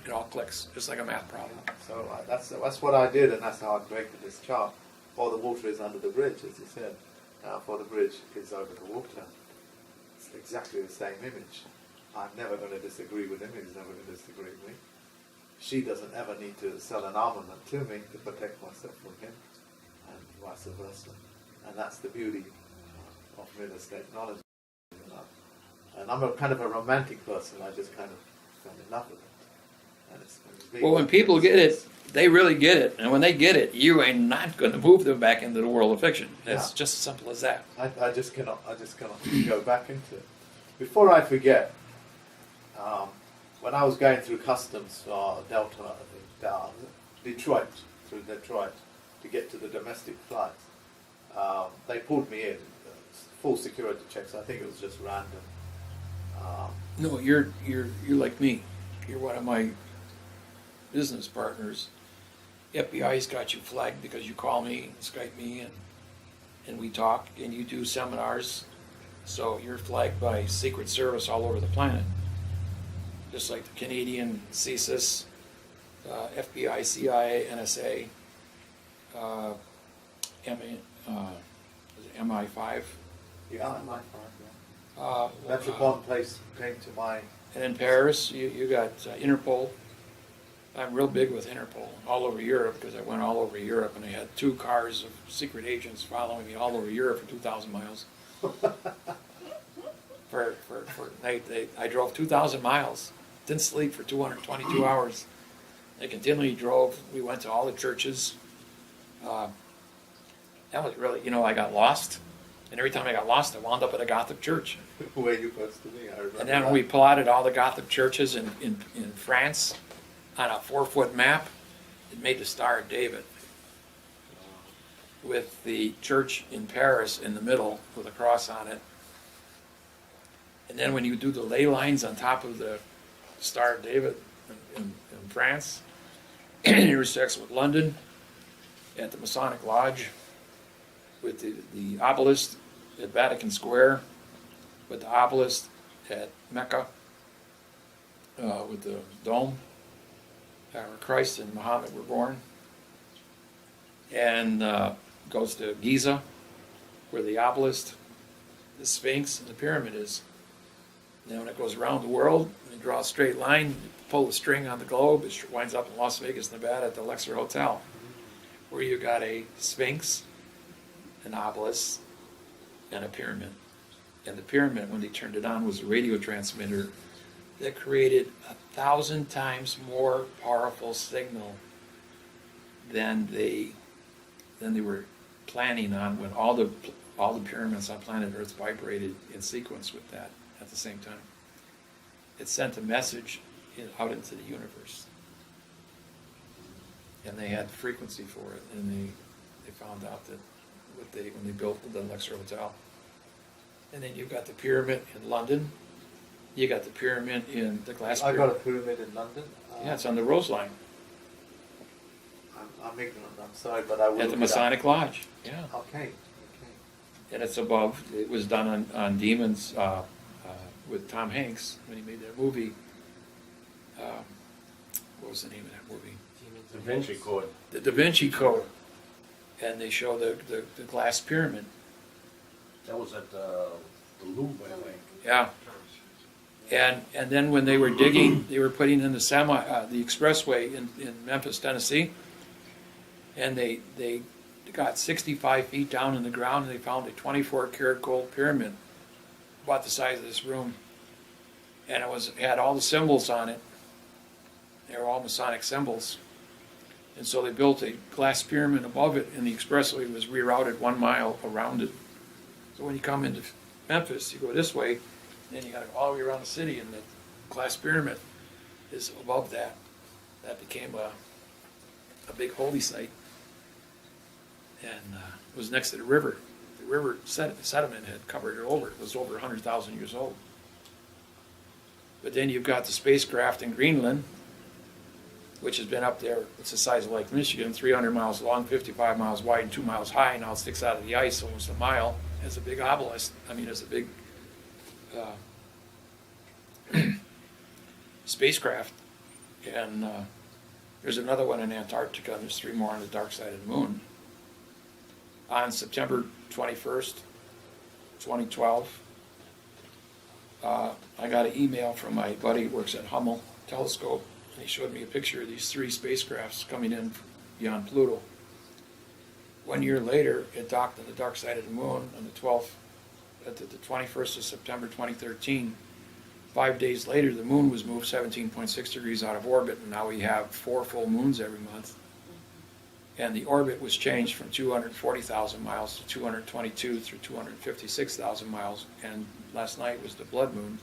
S2: it all clicks, just like a math problem.
S1: So that's what I did, and that's how I created this chart. For the water is under the bridge, as you said. For the bridge is over the water. It's exactly the same image. I'm never going to disagree with him. He's never going to disagree with me. She doesn't ever need to sell an armament to me to protect myself from him, and vice versa. And that's the beauty of real estate knowledge. And I'm a kind of a romantic person. I just kind of fell in love with it. And it's
S2: well, when people get it, they really get it. And when they get it, you ain't not going to move them back into the world of fiction. It's just as simple as that.
S1: I just cannot go back into it. Before I forget, when I was going through customs for Detroit, to get to the domestic flights, they pulled me in, full security checks. I think it was just random.
S2: No, you're like me. You're one of my business partners. FBI's got you flagged because you call me, Skype me, and we talk, and you do seminars. So you're flagged by Secret Service all over the planet. Just like the Canadian CSIS, FBI, CIA, NSA, MI5.
S1: Yeah, MI5. Metropolitan Place came to mind.
S2: And in Paris, you got Interpol. I'm real big with Interpol all over Europe because I went all over Europe and I had 2 cars of secret agents following me all over Europe for 2,000 miles. I drove 2,000 miles, didn't sleep for 222 hours. They continually drove. We went to all the churches. That was really, I got lost. And every time I got lost, I wound up at a Gothic church.
S1: Where you supposed to be, I remember.
S2: And then we plotted all the Gothic churches in France on a 4-foot map. It made the Star of David, with the church in Paris in the middle with a cross on it. And then when you do the ley lines on top of the Star of David in France, it intersects with London at the Masonic Lodge, with the obelisk at Vatican Square, with the obelisk at Mecca, with the dome where Christ and Muhammad were born, and goes to Giza, where the obelisk, the Sphinx, and the pyramid is. Then when it goes around the world, you draw a straight line, you pull the string on the globe, it winds up in Las Vegas, Nevada at the Lexer Hotel, where you got a Sphinx, an obelisk, and a pyramid. And the pyramid, when they turned it on, was a radio transmitter that created 1,000 times more powerful signal than they were planning on when all the pyramids on planet Earth vibrated in sequence with that at the same time. It sent a message out into the universe. And they had the frequency for it, and they found out that when they built the Luxor Hotel. And then you've got the pyramid in London. You got the pyramid in the glass
S1: I
S2: pyramid.
S1: got a pyramid in London.
S2: Yeah, it's on the Rose Line
S1: I'm ignorant, I'm sorry, but I will
S2: at the
S1: look it up.
S2: Masonic Lodge. Yeah,
S1: Okay.
S2: and it's above. It was done on Demons with Tom Hanks when he made that movie. What was the name of that movie?
S4: Da Vinci Code.
S2: The Da Vinci Code. And they show the glass pyramid.
S4: That was at the Louvre, I think.
S2: Yeah. And then when they were digging, they were putting in the expressway in Memphis, Tennessee, and they got 65 feet down in the ground, and they found a 24-karat gold pyramid about the size of this room, and it had all the symbols on it. They were all Masonic symbols, and so they built a glass pyramid above it, and the expressway was rerouted 1 mile around it. So when you come into Memphis, you go this way. Then you got to go all the way around the city, and the glass pyramid is above that. That became a big holy site, and it was next to the river. The river sediment had covered it over. It was over 100,000 years old. But then you've got the spacecraft in Greenland, which has been up there. It's the size of Lake Michigan, 300 miles long, 55 miles wide, and 2 miles high. Now it sticks out of the ice almost a mile. It's a big obelisk. It's a big spacecraft, and there's another one in Antarctica, and there's 3 more on the dark side of the moon. On September 21st, 2012, I got an email from my buddy who works at Hummel Telescope, and he showed me a picture of these 3 spacecrafts coming in beyond Pluto. 1 year later, it docked on the dark side of the moon on the 21st of September 2013. 5 days later, the moon was moved 17.6 degrees out of orbit, and now we have 4 full moons every month. And the orbit was changed from 240,000 miles to 222 through 256,000 miles, and last night was the blood moon.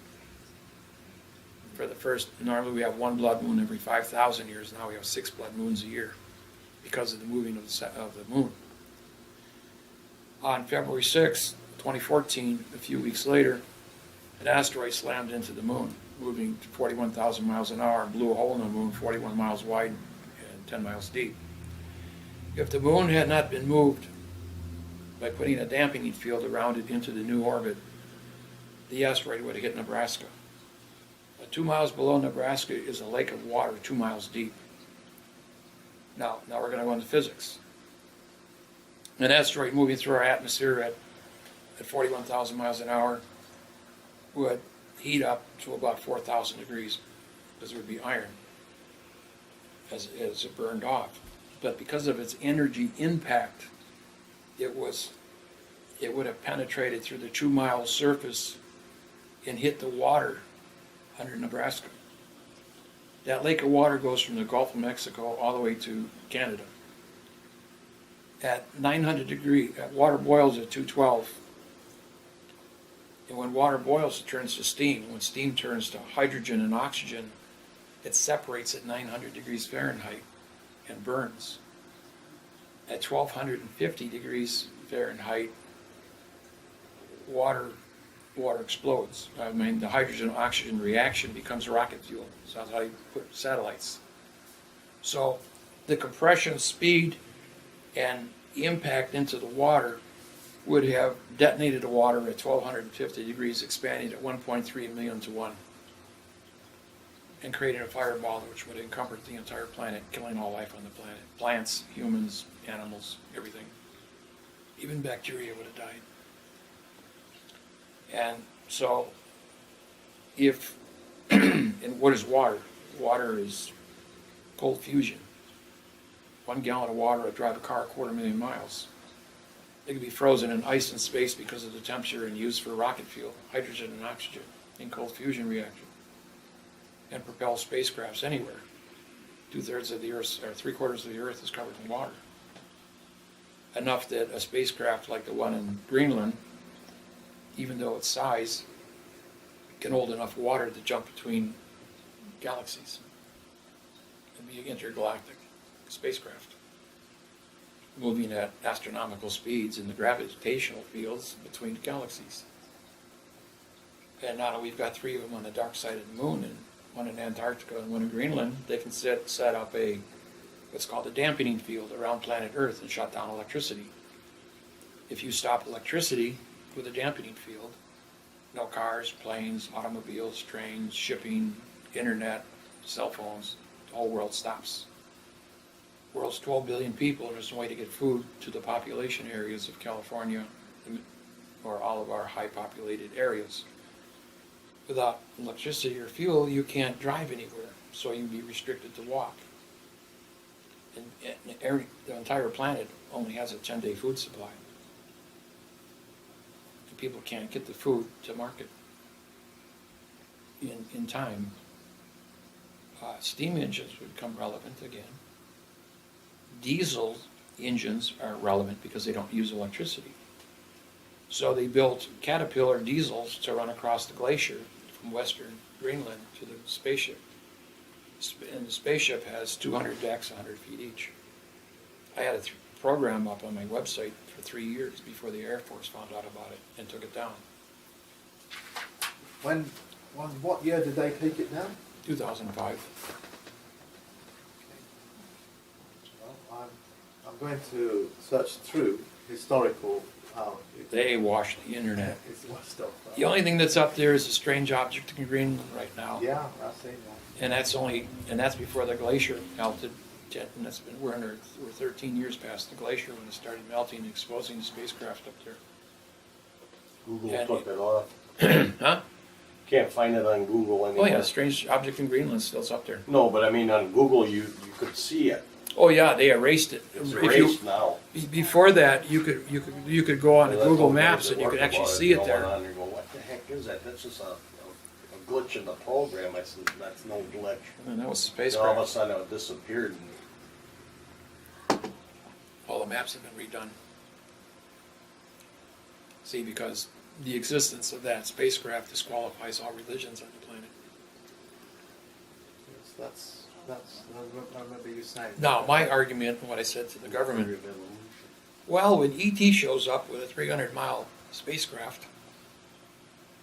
S2: For the first, normally we have 1 blood moon every 5,000 years, now we have 6 blood moons a year because of the moving of the moon. On February 6, 2014, a few weeks later, an asteroid slammed into the moon, moving to 41,000 miles an hour and blew a hole in the moon 41 miles wide and 10 miles deep. If the moon had not been moved by putting a dampening field around it into the new orbit, the asteroid would have hit Nebraska. 2 miles below Nebraska is a lake of water 2 miles deep. Now we're going to go into physics. An asteroid moving through our atmosphere at 41,000 miles an hour would heat up to about 4,000 degrees because it would be iron as it burned off. But because of its energy impact, it would have penetrated through the 2 mile surface and hit the water under Nebraska. That lake of water goes from the Gulf of Mexico all the way to Canada. At 900 degrees, water boils at 212. And when water boils, it turns to steam. When steam turns to hydrogen and oxygen, it separates at 900 degrees Fahrenheit and burns. At 1250 degrees Fahrenheit, water explodes. The hydrogen-oxygen reaction becomes rocket fuel. So that's how you put satellites. So the compression speed and impact into the water would have detonated the water at 1250 degrees, expanding at 1.3 million to 1, and creating a fireball which would encumber the entire planet, killing all life on the planet. Plants, humans, animals, everything. Even bacteria would have died. And so, and what is water? Water is cold fusion. 1 gallon of water would drive a car 250,000 miles. It could be frozen in ice and space because of the temperature and used for rocket fuel, hydrogen and oxygen in cold fusion reaction. and propel spacecrafts anywhere. 2/3 of the Earth, or 3/4 of the Earth is covered in water. Enough that a spacecraft like the one in Greenland, even though its size, can hold enough water to jump between galaxies and be an intergalactic spacecraft, moving at astronomical speeds in the gravitational fields between galaxies. And now that we've got 3 of them on the dark side of the moon, and one in Antarctica and one in Greenland, they can set up what's called a dampening field around planet Earth and shut down electricity. If you stop electricity with a dampening field, no cars, planes, automobiles, trains, shipping, internet, cell phones, the whole world stops. The world's 12 billion people, there's no way to get food to the population areas of California or all of our high populated areas. Without electricity or fuel, you can't drive anywhere, so you'd be restricted to walk. And the entire planet only has a 10-day food supply. And people can't get the food to market in time. Steam engines would become relevant again. Diesel engines are relevant because they don't use electricity. So they built Caterpillar diesels to run across the glacier from western Greenland to the spaceship. And the spaceship has 200 decks, 100 feet each. I had a program up on my website for 3 years before the Air Force found out about it and took it down.
S1: What year did they take it down?
S2: 2005.
S1: Well, I'm going to search through historical.
S2: They washed the internet.
S1: It's washed up.
S2: The only thing that's up there is a strange object in Greenland right now.
S1: Yeah, I've seen that.
S2: And that's before the glacier melted. And we're 13 years past the glacier when it started melting and exposing the spacecraft up there.
S4: Google
S2: And
S4: took it off.
S2: Huh?
S4: Can't find it on Google anymore.
S2: Oh yeah, strange object in Greenland still's up there.
S4: No, but I mean on Google you could see it.
S2: Oh yeah, they erased it.
S4: It's
S2: If
S4: erased now.
S2: Before that, you could go on to
S4: That's
S2: Google
S4: what
S2: Maps
S4: makes
S2: and you could
S4: work
S2: actually
S4: about
S2: see
S4: You
S2: it
S4: go
S2: there.
S4: on and go, what the heck is that? That's just a glitch in the program. I said, that's no glitch.
S2: And that was the
S4: And all of a
S2: spacecraft.
S4: sudden it disappeared.
S2: All the maps have been redone. See, because the existence of that spacecraft disqualifies all religions on the planet.
S1: Yes, that's. I remember you saying.
S2: Now, my argument, and what I said to the government, well, when ET shows up with a 300-mile spacecraft,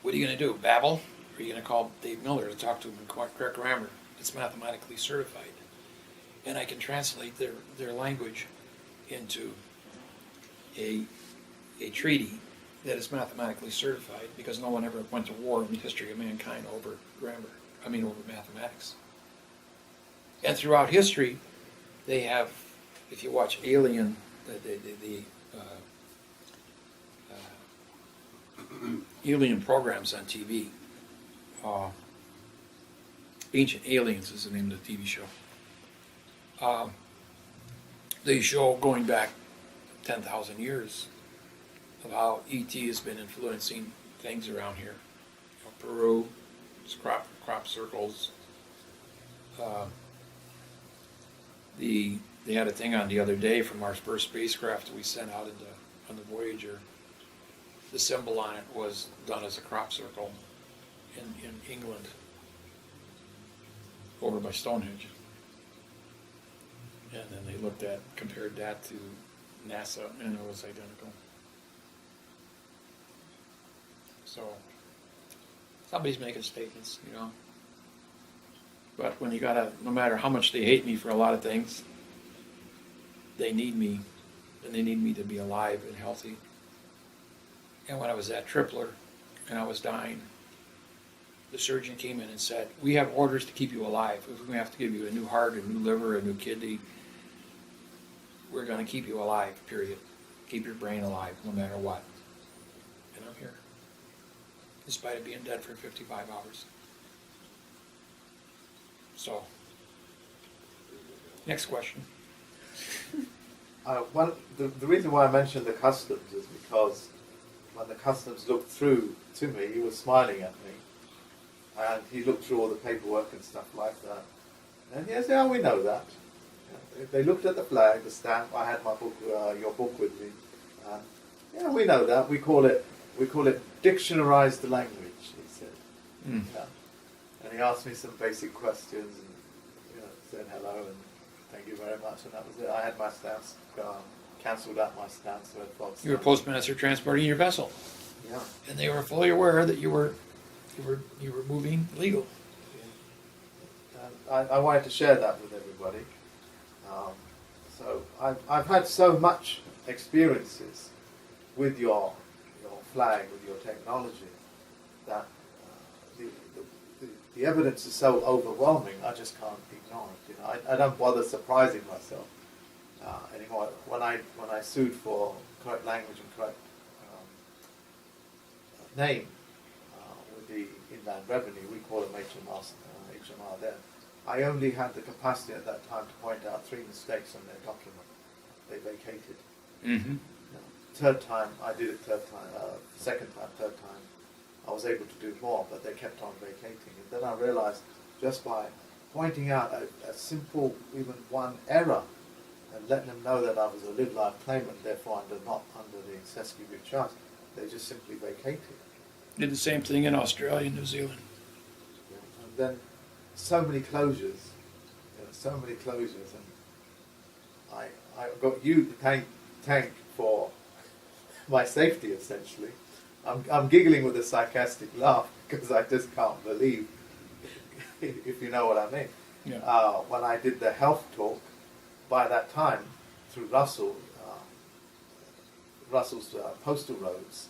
S2: what are you going to do? Babble? Or are you going to call Dave Miller to talk to him in correct grammar? It's mathematically certified. And I can translate their language into a treaty that is mathematically certified because no one ever went to war in the history of mankind over over mathematics. And throughout history, they have, if you watch Alien, Alien programs on TV, Ancient Aliens is the name of the TV show. They show going back 10,000 years of how ET has been influencing things around here. Peru, crop circles. They had a thing on the other day from our first spacecraft that we sent out on the Voyager. The symbol on it was done as a crop circle in England, over by Stonehenge. And then they compared that to NASA, and it was identical. So, somebody's making statements, you know. But when no matter how much they hate me for a lot of things, they need me, and they need me to be alive and healthy. And when I was at Tripler, and I was dying, the surgeon came in and said, we have orders to keep you alive. If we have to give you a new heart, a new liver, a new kidney, we're going to keep you alive, period. Keep your brain alive, no matter what. And I'm here, in spite of being dead for 55 hours. So, next question.
S1: The reason why I mentioned the customs is because when the customs looked through to me, he was smiling at me, And he looked through all the paperwork and stuff like that. And yes, yeah, we know that. They looked at the flag, the stamp. I had my book, your book with me. Yeah, we know that. We call it dictionarized language. He said.
S2: Mm.
S1: Yeah. And he asked me some basic questions, and said hello and thank you very much, and that was it. I had my stamps cancelled out my stamps. So
S2: You were postmaster transporting your vessel,
S1: Yeah.
S2: and they were fully aware that you were moving legal.
S1: I wanted to share that with everybody. So I've had so much experiences with your flag, with your technology, that the evidence is so overwhelming. I just can't ignore it. I don't bother surprising myself anymore. When I sued for correct language and correct name with the Inland Revenue, we call them HMR there. I only had the capacity at that time to point out 3 mistakes on their document. They vacated.
S2: Mm-hmm.
S1: Third time, I did it third time, I was able to do more, but they kept on vacating. And then I realized just by pointing out a simple, even one error, and letting them know that I was a live-life claimant, therefore not under the excess cubic charge, they just simply vacated.
S2: Did the same thing in Australia and New Zealand.
S1: And then so many closures, and I got you to thank for my safety, essentially. I'm giggling with a sarcastic laugh because I just can't believe, if you know what I mean.
S2: Yeah.
S1: When I did the health talk, by that time, through Russell's postal roads,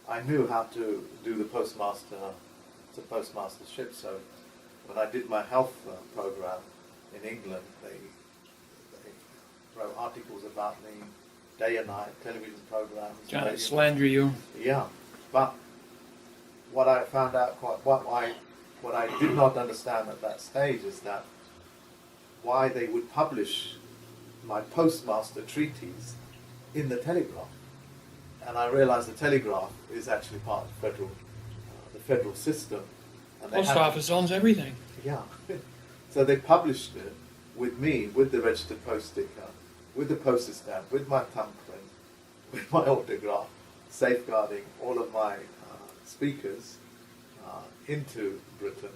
S1: I knew how to do the postmastership. So when I did my health program in England, they wrote articles about me, day and night, television programs.
S2: Trying to slander you.
S1: Yeah, but what I found out what I did not understand at that stage is that why they would publish my postmaster treatise in the Telegraph, and I realized the Telegraph is actually part of the federal system. And they
S2: Post
S1: had
S2: office owns everything.
S1: yeah, so they published it with me, with the registered post sticker, with the postage stamp, with my thumbprint, with my autograph, safeguarding all of my speakers into Britain,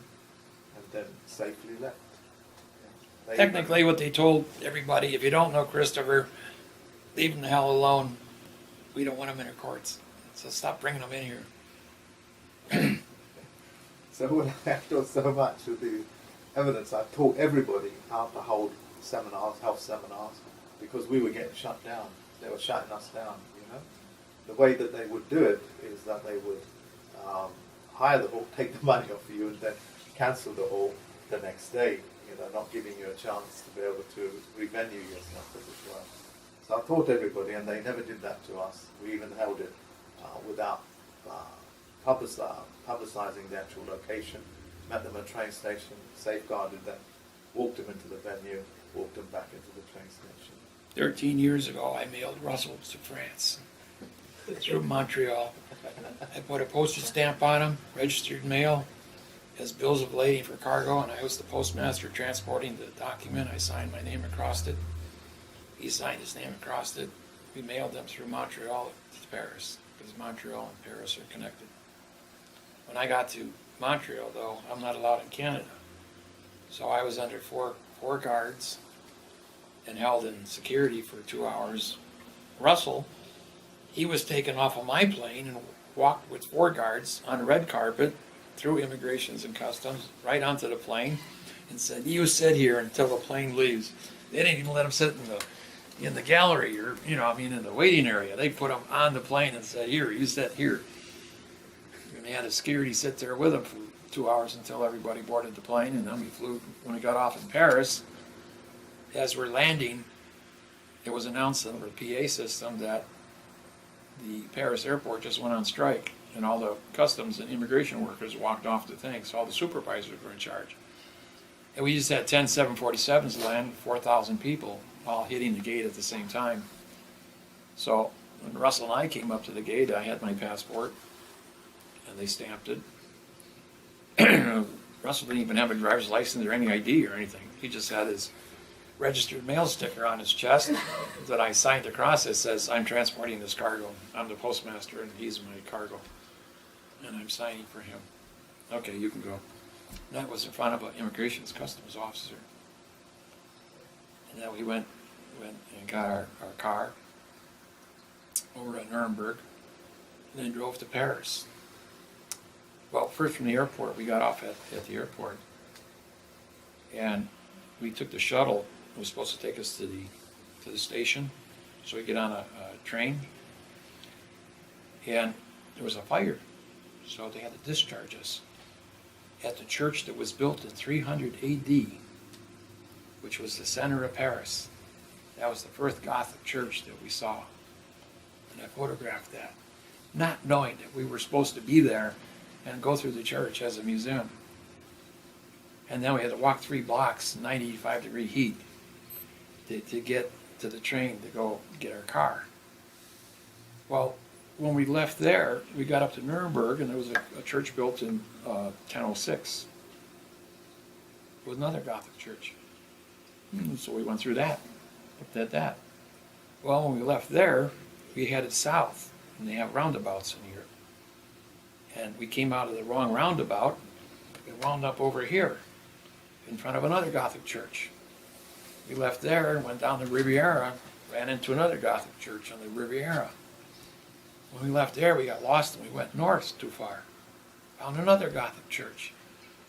S1: and then safely left. Yeah.
S2: Technically, what they told everybody, if you don't know Christopher, leave him the hell alone. We don't want him in our courts. So stop bringing him in here.
S1: So when I done so much with the evidence, I taught everybody how to hold seminars, health seminars, because we were getting shut down. They were shutting us down, The way that they would do it is that they would hire the hall, take the money off you, and then cancel the hall the next day, not giving you a chance to be able to revenue yourself as it were. So I taught everybody, and they never did that to us. We even held it without publicizing the actual location, met them at a train station, safeguarded them, walked them into the venue, walked them back into the train station.
S2: 13 years ago, I mailed Russell to France through Montreal. I put a postage stamp on him, registered mail, as bills of lading for cargo, and I was the postmaster transporting the document. I signed my name across it. He signed his name across it. We mailed them through Montreal to Paris, because Montreal and Paris are connected. When I got to Montreal, though, I'm not allowed in Canada. So I was under four guards and held in security for 2 hours. Russell, he was taken off of my plane and walked with 4 guards on a red carpet through immigrations and customs right onto the plane and said, "You sit here until the plane leaves." They didn't even let him sit in the gallery or in the waiting area. They put him on the plane and said, "Here, you sit here." And they had a security sit there with him for 2 hours until everybody boarded the plane, and then we flew. When we got off in Paris, as we're landing, it was announced over the PA system that the Paris airport just went on strike, and all the customs and immigration workers walked off the thing, so all the supervisors were in charge. And we just had 10 747s land, 4,000 people, all hitting the gate at the same time. So when Russell and I came up to the gate, I had my passport, and they stamped it. Russell didn't even have a driver's license or any ID or anything. He just had his registered mail sticker on his chest that I signed across. It says, I'm transporting this cargo. I'm the postmaster and he's my cargo. And I'm signing for him. Okay, you can go. That was in front of an immigration's customs officer. And then we went and got our car over at Nuremberg, and then drove to Paris. Well, first from the airport, we got off at the airport, and we took the shuttle. It was supposed to take us to the station, so we get on a train, and there was a fire, so they had to discharge us at the church that was built in 300 AD, which was the center of Paris. That was the first Gothic church that we saw. And I photographed that, not knowing that we were supposed to be there and go through the church as a museum. And then we had to walk 3 blocks, 95-degree heat, to get to the train to go get our car. Well, when we left there, we got up to Nuremberg, and there was a church built in 1006. It was another Gothic church. So we went through that, looked at that. Well, when we left there, we headed south, and they have roundabouts in here. And we came out of the wrong roundabout and wound up over here in front of another Gothic church. We left there and went down the Riviera, ran into another Gothic church on the Riviera. When we left there, we got lost and we went north too far. Found another Gothic church.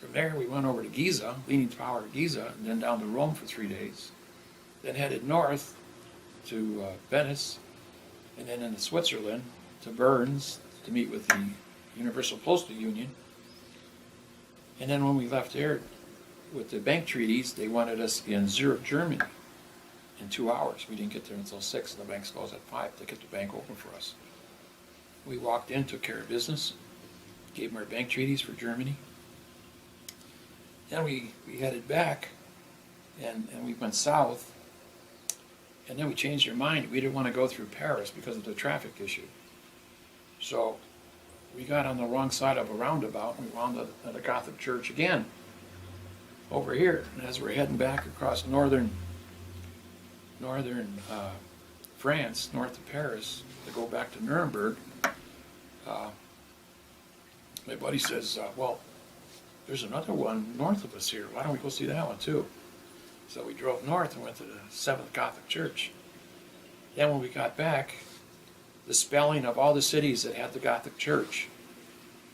S2: From there, we went over to Giza, Leaning Tower of Giza, and then down to Rome for 3 days. Then headed north to Venice, and then into Switzerland to Bern to meet with the Universal Postal Union. And then when we left there with the bank treaties, they wanted us in Zurich, Germany in 2 hours. We didn't get there until 6, and the bank's closed at 5 to get the bank open for us. We walked in, took care of business, gave them our bank treaties for Germany. Then we headed back, and we went south, and then we changed our mind. We didn't want to go through Paris because of the traffic issue. So we got on the wrong side of a roundabout, and we wound up at a Gothic church again over here. And as we're heading back across northern France, north of Paris, to go back to Nuremberg, my buddy says, well, there's another one north of us here. Why don't we go see that one too? So we drove north and went to the 7th Gothic Church. Then when we got back, the spelling of all the cities that had the Gothic Church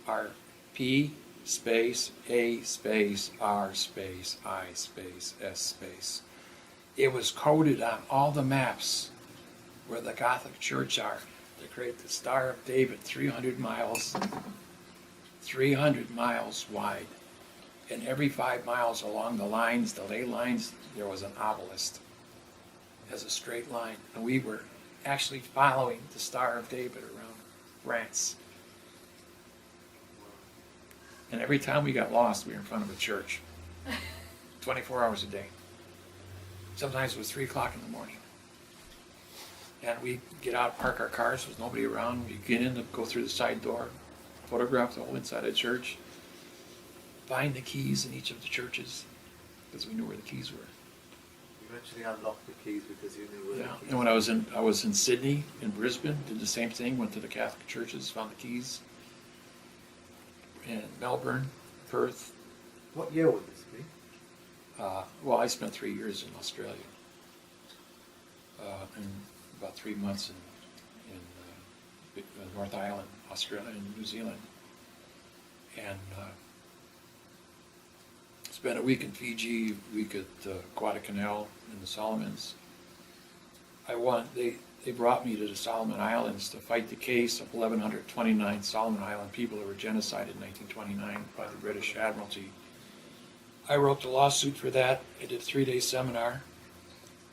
S2: are P space A space R space I space S space. It was coded on all the maps where the Gothic Church are to create the Star of David, 300 miles wide. And every 5 miles along the lines, the ley lines, there was an obelisk as a straight line. And we were actually following the Star of David around France. And every time we got lost, we were in front of a church. 24 hours a day. Sometimes it was 3 o'clock in the morning. And we get out, park our cars, there's nobody around. We get in to go through the side door, photograph the whole inside of the church, find the keys in each of the churches, because we knew where the keys were.
S1: You eventually unlocked the keys because you knew where the keys
S2: And when I was in Sydney, in Brisbane, did the same thing, went to the Catholic churches, found the keys. In Melbourne, Perth.
S1: What year would this be?
S2: Well, I spent 3 years in Australia. And about 3 months in North Island, Australia, and New Zealand. And spent a week in Fiji, a week at Guadalcanal in the Solomons. They brought me to the Solomon Islands to fight the case of 1,129 Solomon Island people who were genocided in 1929 by the British Admiralty. I wrote the lawsuit for that. I did a 3-day seminar.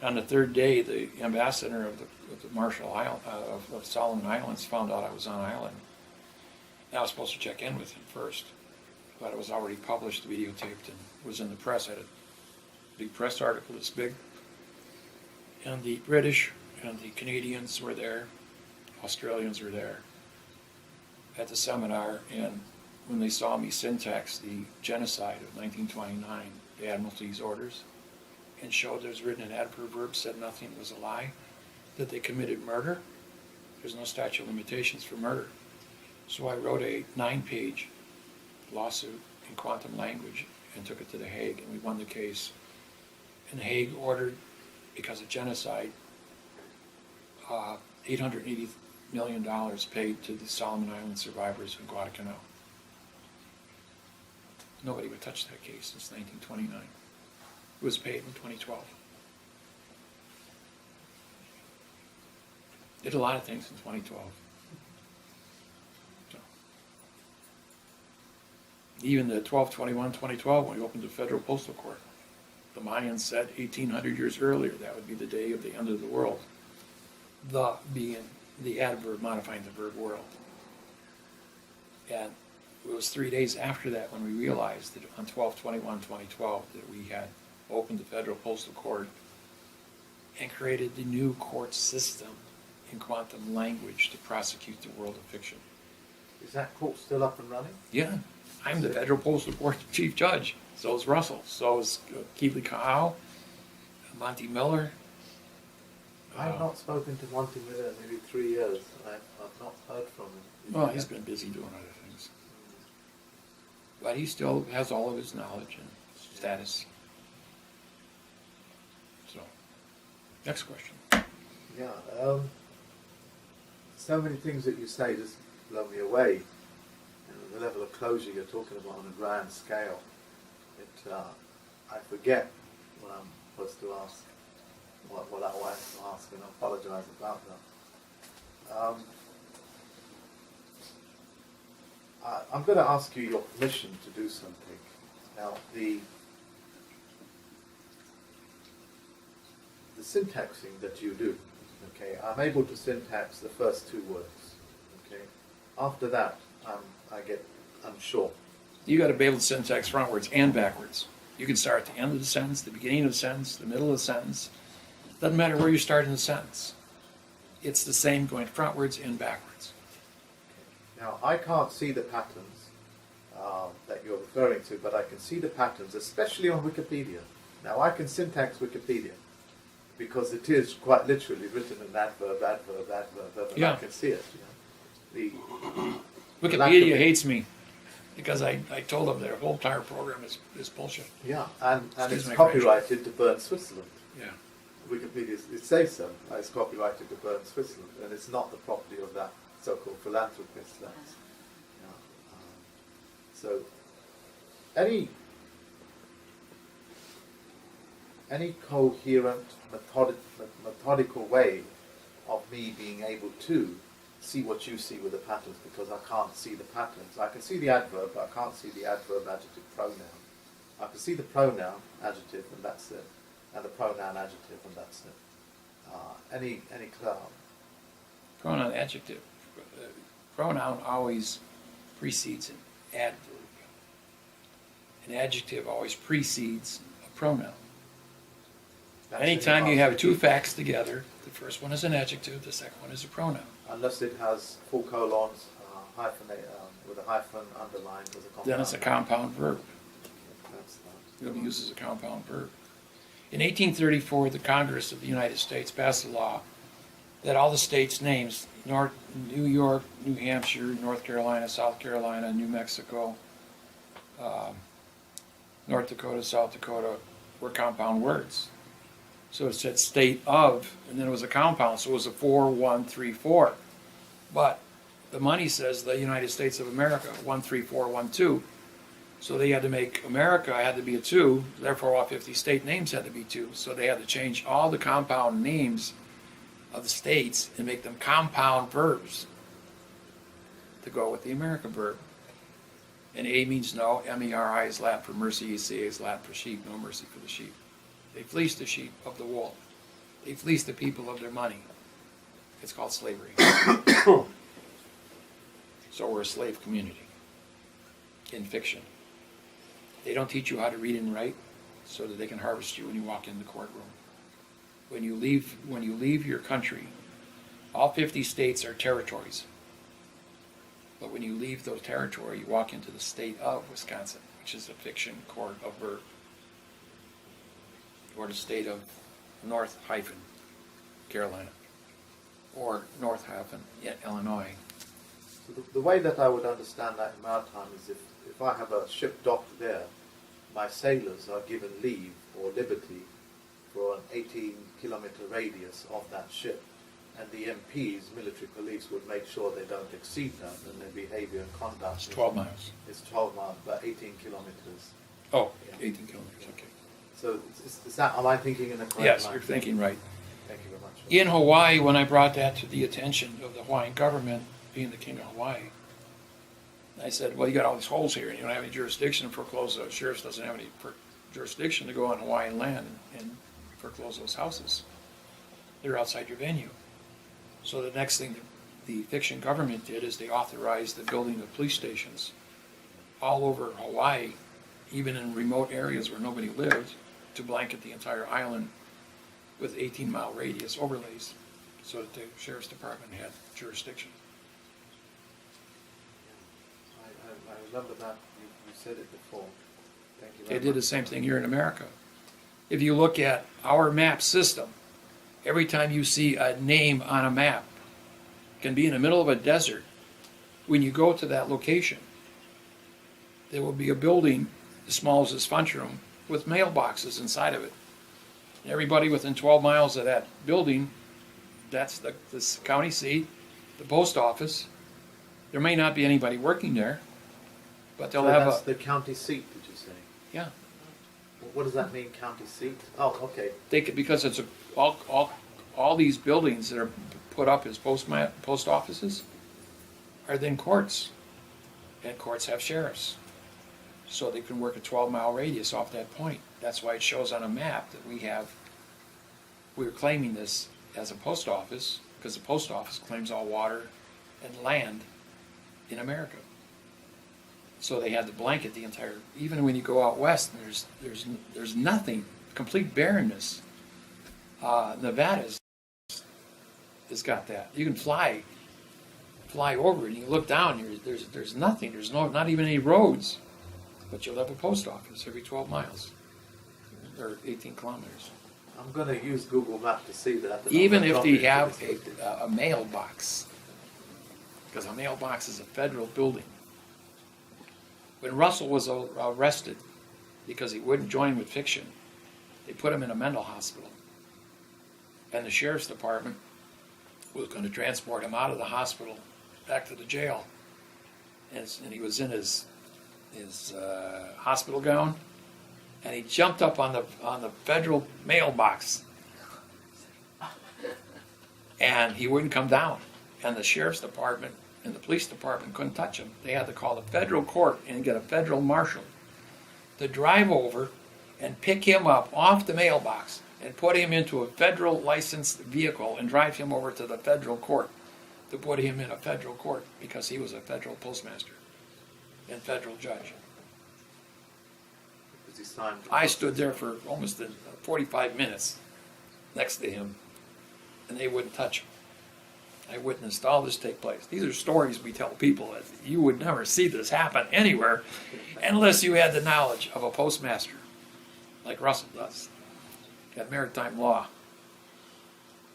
S2: On the 3rd day, the ambassador of the Marshall Island, of Solomon Islands found out I was on island. And I was supposed to check in with him first, but it was already published, videotaped, and was in the press. I had a big press article this big. And the British and the Canadians were there, Australians were there at the seminar, and when they saw me syntax the genocide of 1929, the Admiralty's orders, and showed there's written an adverb verb, said nothing was a lie, that they committed murder. There's no statute of limitations for murder. So I wrote a 9-page lawsuit in quantum language and took it to The Hague, and we won the case. And The Hague ordered, because of genocide, $880 million paid to the Solomon Island survivors in Guadalcanal. Nobody would touch that case since 1929. It was paid in 2012. Did a lot of things in 2012. So, even the 12/21/2012, when we opened the federal postal court, the Mayans said 1,800 years earlier that would be the day of the end of the world. The being the adverb modifying the verb world. And it was 3 days after that when we realized that on 12/21/2012 that we had opened the federal postal court and created the new court system in quantum language to prosecute the world of fiction.
S1: Is that court still up and running?
S2: Yeah, I'm the federal postal court chief judge. So is Russell. So is Keeley Kahau, Monty Miller.
S1: I have not spoken to Monty Miller in maybe 3 years. I've not heard from him.
S2: Well, he's been busy doing other things. But he still has all of his knowledge and status. So, next question.
S1: Yeah, so many things that you say just blow me away. The level of closure you're talking about on a grand scale. I forget what I'm supposed to ask, what I want to ask, and I apologize about that. I'm going to ask you your permission to do something. Now, the syntaxing that you do, okay, I'm able to syntax the first 2 words, okay. After that, I get unsure.
S2: You got to be able to syntax frontwards and backwards. You can start at the end of the sentence, the beginning of the sentence, the middle of the sentence. Doesn't matter where you start in the sentence. It's the same going frontwards and backwards.
S1: Now, I can't see the patterns that you're referring to, but I can see the patterns, especially on Wikipedia. Now, I can syntax Wikipedia because it is quite literally written in adverb, and
S2: Yeah.
S1: I can see it. You know?
S2: Wikipedia hates me because I told them their whole entire program is bullshit.
S1: Yeah, and
S2: Excuse
S1: it's
S2: my
S1: copyrighted to burn Switzerland.
S2: Yeah.
S1: Wikipedia, it says so. It's copyrighted to burn Switzerland, and it's not the property of that so-called philanthropist. That's, so, any coherent, methodical way of me being able to see what you see with the patterns, because I can't see the patterns. I can see the adverb, but I can't see the adverb, adjective, pronoun. I can see the pronoun, adjective, and that's it, and the pronoun, adjective, and that's it. Any cloud?
S2: Pronoun, adjective. Pronoun always precedes an adverb. An adjective always precedes a pronoun.
S1: That's
S2: Anytime
S1: any
S2: you have
S1: part.
S2: 2 facts together, the first one is an adjective, the second one is a pronoun.
S1: Unless it has 4 colons, with a hyphen underlined as a compound.
S2: Then it's a compound verb.
S1: That's that.
S2: It'll be used as a compound verb. In 1834, the Congress of the United States passed a law that all the states' names, New York, New Hampshire, North Carolina, South Carolina, New Mexico, North Dakota, South Dakota, were compound words. So it said state of, and then it was a compound, so it was a 4-1-3-4. But the money says the United States of America, 1-3-4-1-2. So they had to make America had to be a 2, therefore all 50 state names had to be 2. So they had to change all the compound names of the states and make them compound verbs to go with the American verb. And A means no, M-E-R-I is Latin for mercy, E-C-A is Latin for sheep, no mercy for the sheep. They fleeced the sheep of the wool. They fleeced the people of their money. It's called slavery. So we're a slave community in fiction. They don't teach you how to read and write so that they can harvest you when you walk in the courtroom. When you leave your country, all 50 states are territories. But when you leave the territory, you walk into the state of Wisconsin, which is a fiction court of birth, or the state of North hyphen Carolina, or North hyphen Illinois.
S1: So the way that I would understand that in maritime is if I have a ship docked there, my sailors are given leave or liberty for an 18-kilometer radius of that ship, and the MPs, military police, would make sure they don't exceed that, and their behaviour and conduct.
S2: It's 12 miles.
S1: It's 12 miles, but 18 kilometers.
S2: Oh,
S1: Yeah.
S2: 18 kilometers, okay.
S1: So is that, am I thinking in the correct
S2: Yes,
S1: line?
S2: you're thinking right.
S1: Thank you very much.
S2: In Hawaii, when I brought that to the attention of the Hawaiian government, being the king of Hawaii, I said, well, you got all these holes here, and you don't have any jurisdiction to foreclose those. Sheriff doesn't have any jurisdiction to go on Hawaiian land and foreclose those houses. They're outside your venue. So the next thing the fiction government did is they authorized the building of police stations all over Hawaii, even in remote areas where nobody lived, to blanket the entire island with 18-mile radius overlays so that the sheriff's department had jurisdiction.
S1: I remember that you said it before. Thank you
S2: They
S1: very
S2: did
S1: much.
S2: the same thing here in America. If you look at our map system, every time you see a name on a map, it can be in the middle of a desert. When you go to that location, there will be a building as small as this function room with mailboxes inside of it. And everybody within 12 miles of that building, that's the county seat, the post office. There may not be anybody working there, but they'll
S1: So
S2: have
S1: that's
S2: a,
S1: the county seat, did you say?
S2: yeah.
S1: What does that mean, county seat? Oh, okay.
S2: They could, because it's all these buildings that are put up as post offices are then courts, and courts have sheriffs, so they can work a 12-mile radius off that point. That's why it shows on a map that we're claiming this as a post office, because the post office claims all water and land in America. So they had to blanket the entire, even when you go out west, there's nothing, complete barrenness. Nevada's got that. You can fly over it, and you look down, there's nothing, not even any roads, but you'll have a post office every 12 miles, or 18 kilometers.
S1: I'm going to use Google Maps to see that.
S2: Even if they have a mailbox, because a mailbox is a federal building. When Russell was arrested because he wouldn't join with fiction, they put him in a mental hospital. And the sheriff's department was going to transport him out of the hospital back to the jail. And he was in his hospital gown, and he jumped up on the federal mailbox, and he wouldn't come down. And the sheriff's department and the police department couldn't touch him. They had to call the federal court and get a federal marshal to drive over and pick him up off the mailbox and put him into a federal licensed vehicle and drive him over to the federal court to put him in a federal court, because he was a federal postmaster and federal judge.
S1: Because he signed the
S2: I stood there for almost 45 minutes next to him, and they wouldn't touch him. I witnessed all this take place. These are stories we tell people that you would never see this happen anywhere unless you had the knowledge of a postmaster, like Russell does, at maritime law.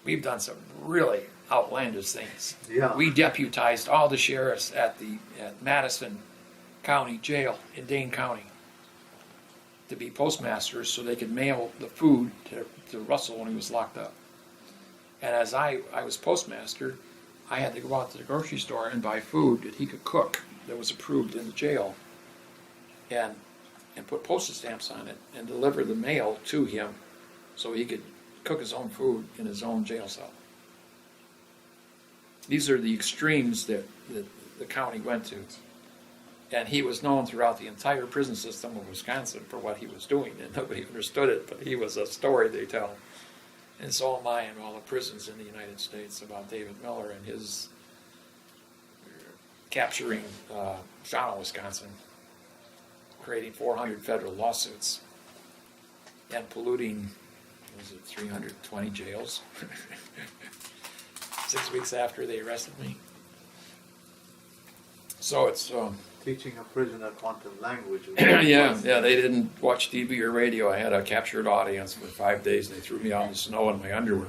S2: We've done some really outlandish things.
S1: Yeah.
S2: We deputized all the sheriffs at Madison County Jail in Dane County to be postmasters so they could mail the food to Russell when he was locked up. And as I was postmaster, I had to go out to the grocery store and buy food that he could cook that was approved in the jail, and put postage stamps on it and deliver the mail to him so he could cook his own food in his own jail cell. These are the extremes that the county went to. And he was known throughout the entire prison system of Wisconsin for what he was doing, and nobody understood it, but he was a story they tell. And so am I in all the prisons in the United States about David Miller and his capturing Shawano, Wisconsin, creating 400 federal lawsuits, and polluting, 320 jails 6 weeks after they arrested me. So it's
S1: Teaching a prisoner quantum language.
S2: yeah, they didn't watch TV or radio. I had a captured audience for 5 days, and they threw me out in the snow in my underwear.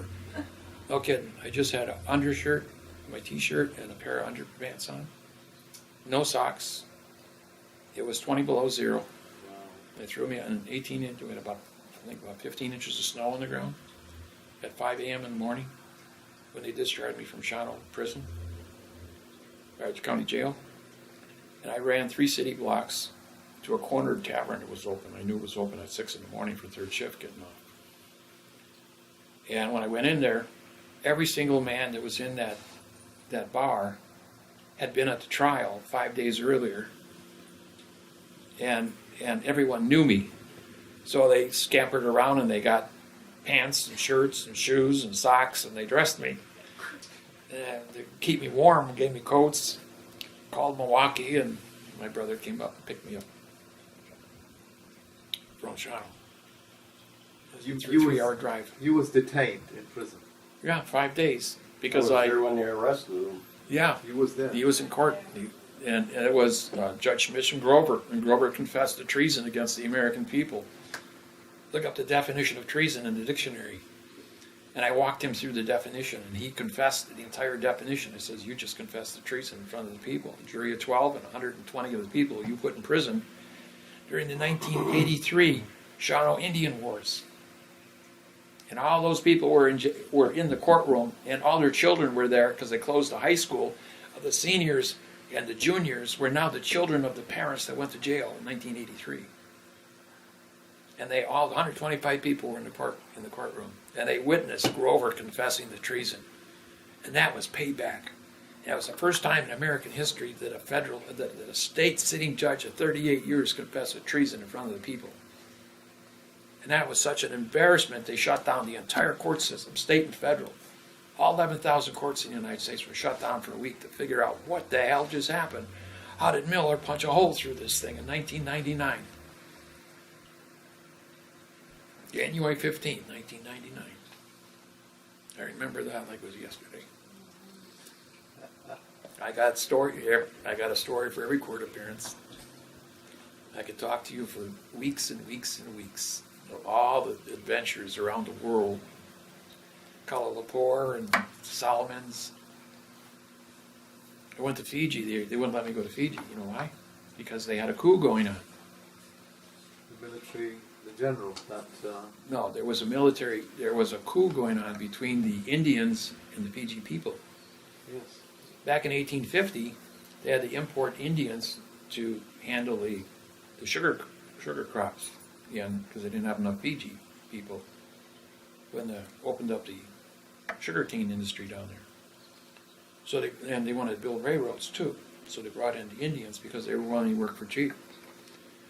S2: No kidding. I just had an undershirt, my T-shirt, and a pair of underpants on. No socks. It was 20 below zero. They threw me on 18 inch. We had about 15 inches of snow on the ground at 5 a.m. in the morning when they discharged me from Shawano Prison, Rogers County Jail. And I ran 3 city blocks to a cornered tavern that was open. I knew it was open at 6 in the morning for third shift getting off. And when I went in there, every single man that was in that bar had been at the trial 5 days earlier, and everyone knew me. So they scampered around and they got pants and shirts and shoes and socks, and they dressed me. And to keep me warm, gave me coats. Called Milwaukee, and my brother came up and picked me up from Shawano. It was a 3-hour drive.
S1: You was detained in prison.
S2: Yeah, 5 days because
S4: I was there when you arrested him.
S2: Yeah,
S1: You was there.
S2: he was in court, and it was Judge Schmitz and Grover confessed to treason against the American people. Look up the definition of treason in the dictionary. And I walked him through the definition, and he confessed the entire definition. He says, you just confessed the treason in front of the people. A jury of 12 and 120 of the people you put in prison during the 1983 Shawano Indian Wars. And all those people were in the courtroom, and all their children were there because they closed the high school. The seniors and the juniors were now the children of the parents that went to jail in 1983. And they all 125 people were in the courtroom, and they witnessed Grover confessing the treason, and that was payback. And it was the first time in American history that a state sitting judge of 38 years confessed a treason in front of the people. And that was such an embarrassment. They shut down the entire court system, state and federal. All 11,000 courts in the United States were shut down for a week to figure out what the hell just happened. How did Miller punch a hole through this thing in 1999? January 15, 1999. I remember that like it was yesterday. I got a story for every court appearance. I could talk to you for weeks and weeks and weeks of all the adventures around the world. Kuala Lumpur and Solomons. I went to Fiji. They wouldn't let me go to Fiji. You know why? Because they had a coup going on.
S1: The military, the general, that...
S2: No, there was a coup going on between the Indians and the Fiji people.
S1: Yes.
S2: Back in 1850, they had to import Indians to handle the sugar crops, again, because they didn't have enough Fiji people when they opened up the sugarcane industry down there. So they wanted to build railroads too. So they brought in the Indians because they were willing to work for cheap.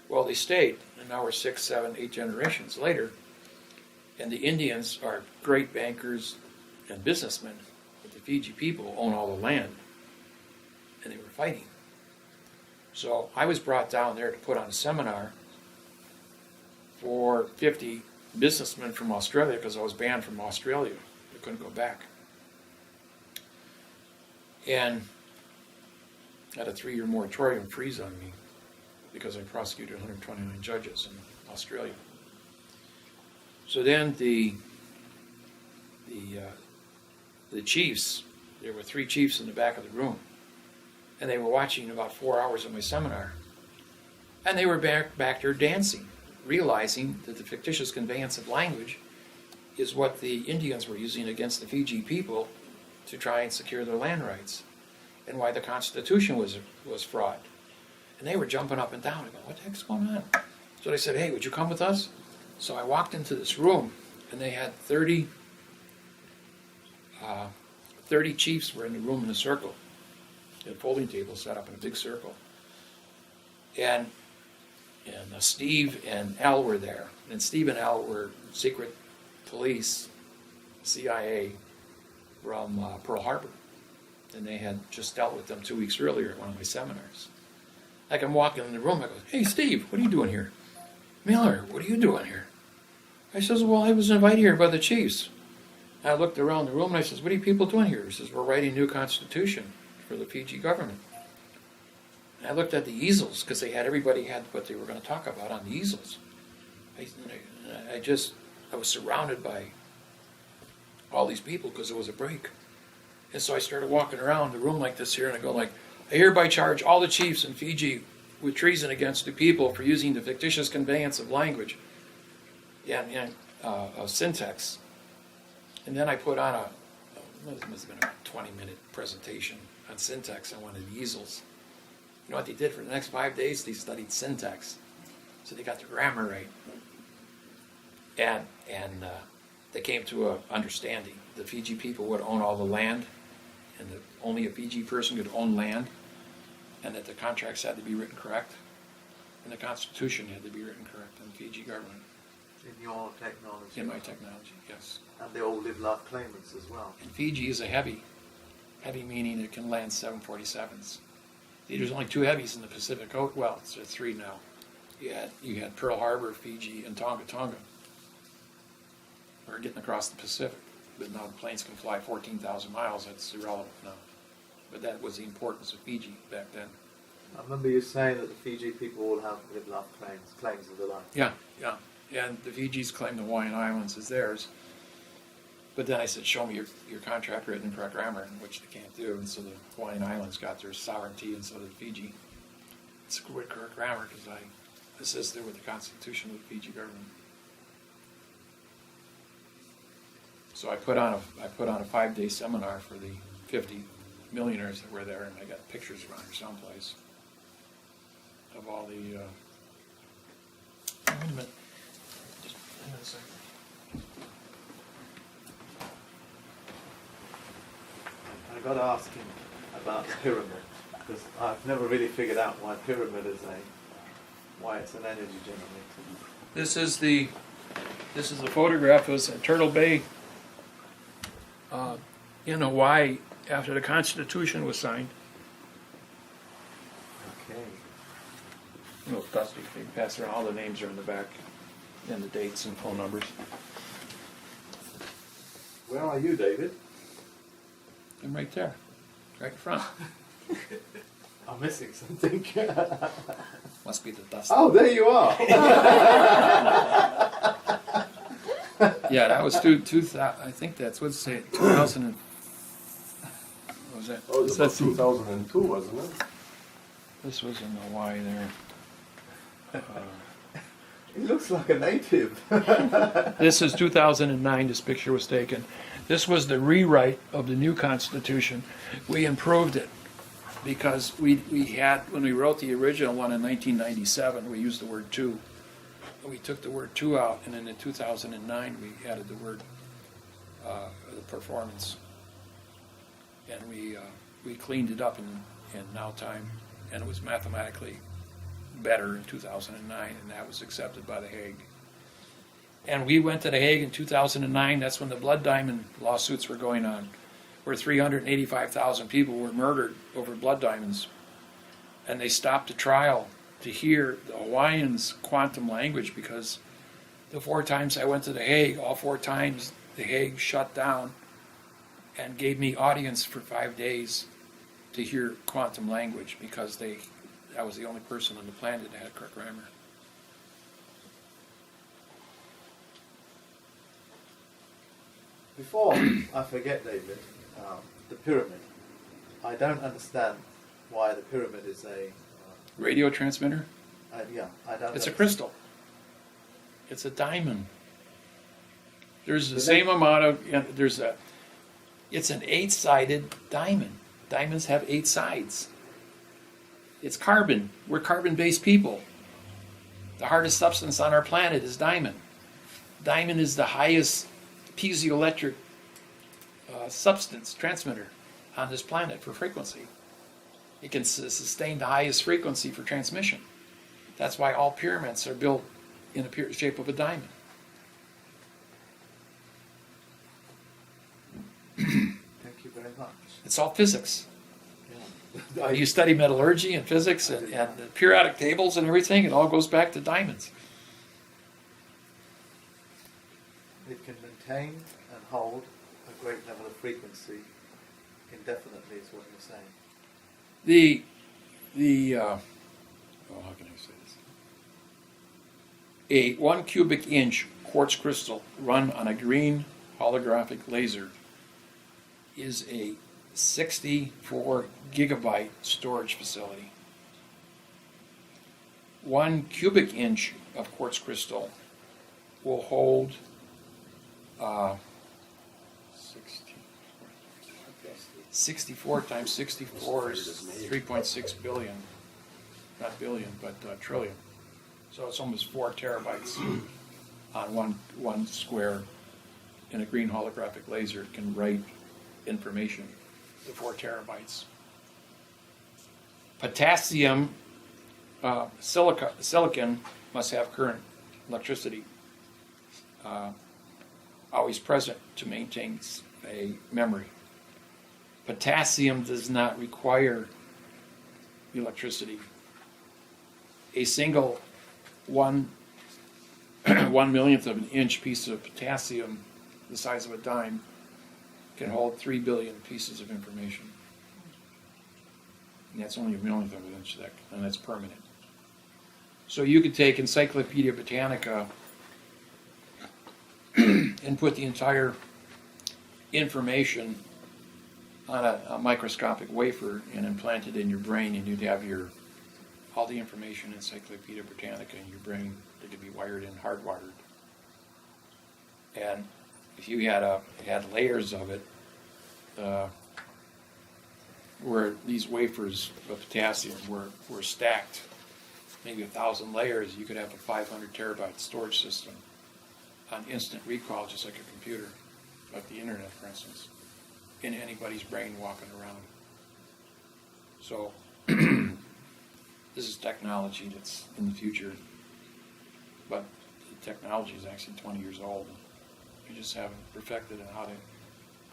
S2: Well, they stayed, and now we're 6, 7, 8 generations later, and the Indians are great bankers and businessmen, but the Fiji people own all the land, and they were fighting. So I was brought down there to put on a seminar for 50 businessmen from Australia because I was banned from Australia. I couldn't go back. And had a 3-year moratorium freeze on me because I prosecuted 129 judges in Australia. So then the chiefs, there were 3 chiefs in the back of the room, and they were watching about 4 hours of my seminar. And they were back there dancing, realizing that the fictitious conveyance of language is what the Indians were using against the Fiji people to try and secure their land rights, and why the Constitution was fraud. And they were jumping up and down. I go, what the heck's going on? So they said, hey, would you come with us? So I walked into this room, and they had 30 chiefs were in the room in a circle. They had folding tables set up in a big circle. And Steve and Al were there. And Steve and Al were secret police, CIA, from Pearl Harbor. And they had just dealt with them 2 weeks earlier at one of my seminars. Like I'm walking in the room, I go, hey Steve, what are you doing here? Miller, what are you doing here? I says, well, I was invited here by the chiefs. I looked around the room and I says, what are you people doing here? He says, we're writing a new constitution for the Fiji government. I looked at the easels, because everybody had what they were going to talk about on the easels. I was surrounded by all these people because it was a break. And so I started walking around the room like this here, and I go like, I hereby charge all the chiefs in Fiji with treason against the people for using the fictitious conveyance of language and of syntax. And then I put on it must have been a 20-minute presentation on syntax on one of the easels. You know what they did for the next 5 days? They studied syntax. So they got the grammar right. And they came to an understanding. The Fiji people would own all the land, and that only a Fiji person could own land, and that the contracts had to be written correct, and the Constitution had to be written correct in the Fiji government.
S1: In your technology.
S2: In my technology, yes.
S1: And they all live life claimants as well.
S2: And Fiji is a heavy meaning it can land 747s. There's only 2 heavies in the Pacific Ocean. Well, it's 3 now. You had Pearl Harbor, Fiji, and Tonga. We're getting across the Pacific, but now the planes can fly 14,000 miles. That's irrelevant now. But that was the importance of Fiji back then.
S1: I remember you saying that the Fiji people all have live life claims of the land.
S2: Yeah. And the Fijis claim the Hawaiian Islands as theirs. But then I said, show me your contract written in correct grammar, which they can't do. And so the Hawaiian Islands got their sovereignty, and so did Fiji. It's with correct grammar because I assisted with the Constitution of the Fiji government. So I put on a 5-day seminar for the 50 millionaires that were there, and I got pictures around here someplace of all the. Wait a minute. Just hang on a second.
S1: I got to ask him about the pyramid, because I've never really figured out why pyramid is why it's an energy generator.
S2: This is a photograph of us at Turtle Bay in Hawaii after the Constitution was signed.
S1: Okay.
S2: A little dusty. You can pass around. All the names are in the back, and the dates and phone numbers.
S1: Where are you, David?
S2: I'm right there, right in front.
S1: I'm missing something.
S2: Must be the dust.
S1: Oh, there you are.
S2: Yeah, that was 2000. I think that's what's say 2000. What was that?
S4: Oh, it was about 2002, wasn't it?
S2: This was in Hawaii there.
S1: He looks like a native.
S2: This is 2009. This picture was taken. This was the rewrite of the new Constitution. We improved it because we had, when we wrote the original one in 1997, we used the word "to." We took the word "to" out, and then in 2009 we added the word the performance, and we cleaned it up in now time, and it was mathematically better in 2009, and that was accepted by The Hague. And we went to The Hague in 2009. That's when the blood diamond lawsuits were going on, where 385,000 people were murdered over blood diamonds. And they stopped the trial to hear the Hawaiians' quantum language, because the 4 times I went to The Hague, all 4 times The Hague shut down and gave me audience for 5 days to hear quantum language, because I was the only person on the planet that had correct grammar.
S1: Before I forget, David, the pyramid. I don't understand why the pyramid is a...
S2: Radio transmitter?
S1: yeah, I don't
S2: It's a
S1: understand.
S2: crystal. It's a diamond. There's the same amount of, it's an 8-sided diamond. Diamonds have 8 sides. It's carbon. We're carbon-based people. The hardest substance on our planet is diamond. Diamond is the highest piezoelectric substance transmitter on this planet for frequency. It can sustain the highest frequency for transmission. That's why all pyramids are built in the shape of a diamond.
S1: Thank you very much.
S2: It's all physics.
S1: Yeah.
S2: You study metallurgy and physics and the periodic tables and everything, it all goes back to diamonds.
S1: It can maintain and hold a great level of frequency indefinitely, is what you're saying.
S2: how can I say this? A 1 cubic inch quartz crystal run on a green holographic laser is a 64 gigabyte storage facility. 1 cubic inch of quartz crystal will hold 64 times 64 is 3.6 billion, not billion, but trillion. So it's almost 4 terabytes on one square. And a green holographic laser can write information to 4 terabytes. Potassium silicon must have current electricity always present to maintain a memory. Potassium does not require electricity. A single 1/1,000,000th of an inch piece of potassium, the size of a dime, can hold 3 billion pieces of information. And that's only a millionth of an inch thick, and that's permanent. So you could take Encyclopedia Britannica and put the entire information on a microscopic wafer and implant it in your brain, and you'd have all the information in Encyclopedia Britannica in your brain that could be wired in, hardwired. And if you had layers of it, where these wafers of potassium were stacked, maybe 1,000 layers, you could have a 500 terabyte storage system on instant recall, just like a computer, like the internet, for instance, in anybody's brain walking around. So this is technology that's in the future, but the technology is actually 20 years old. You just haven't perfected how to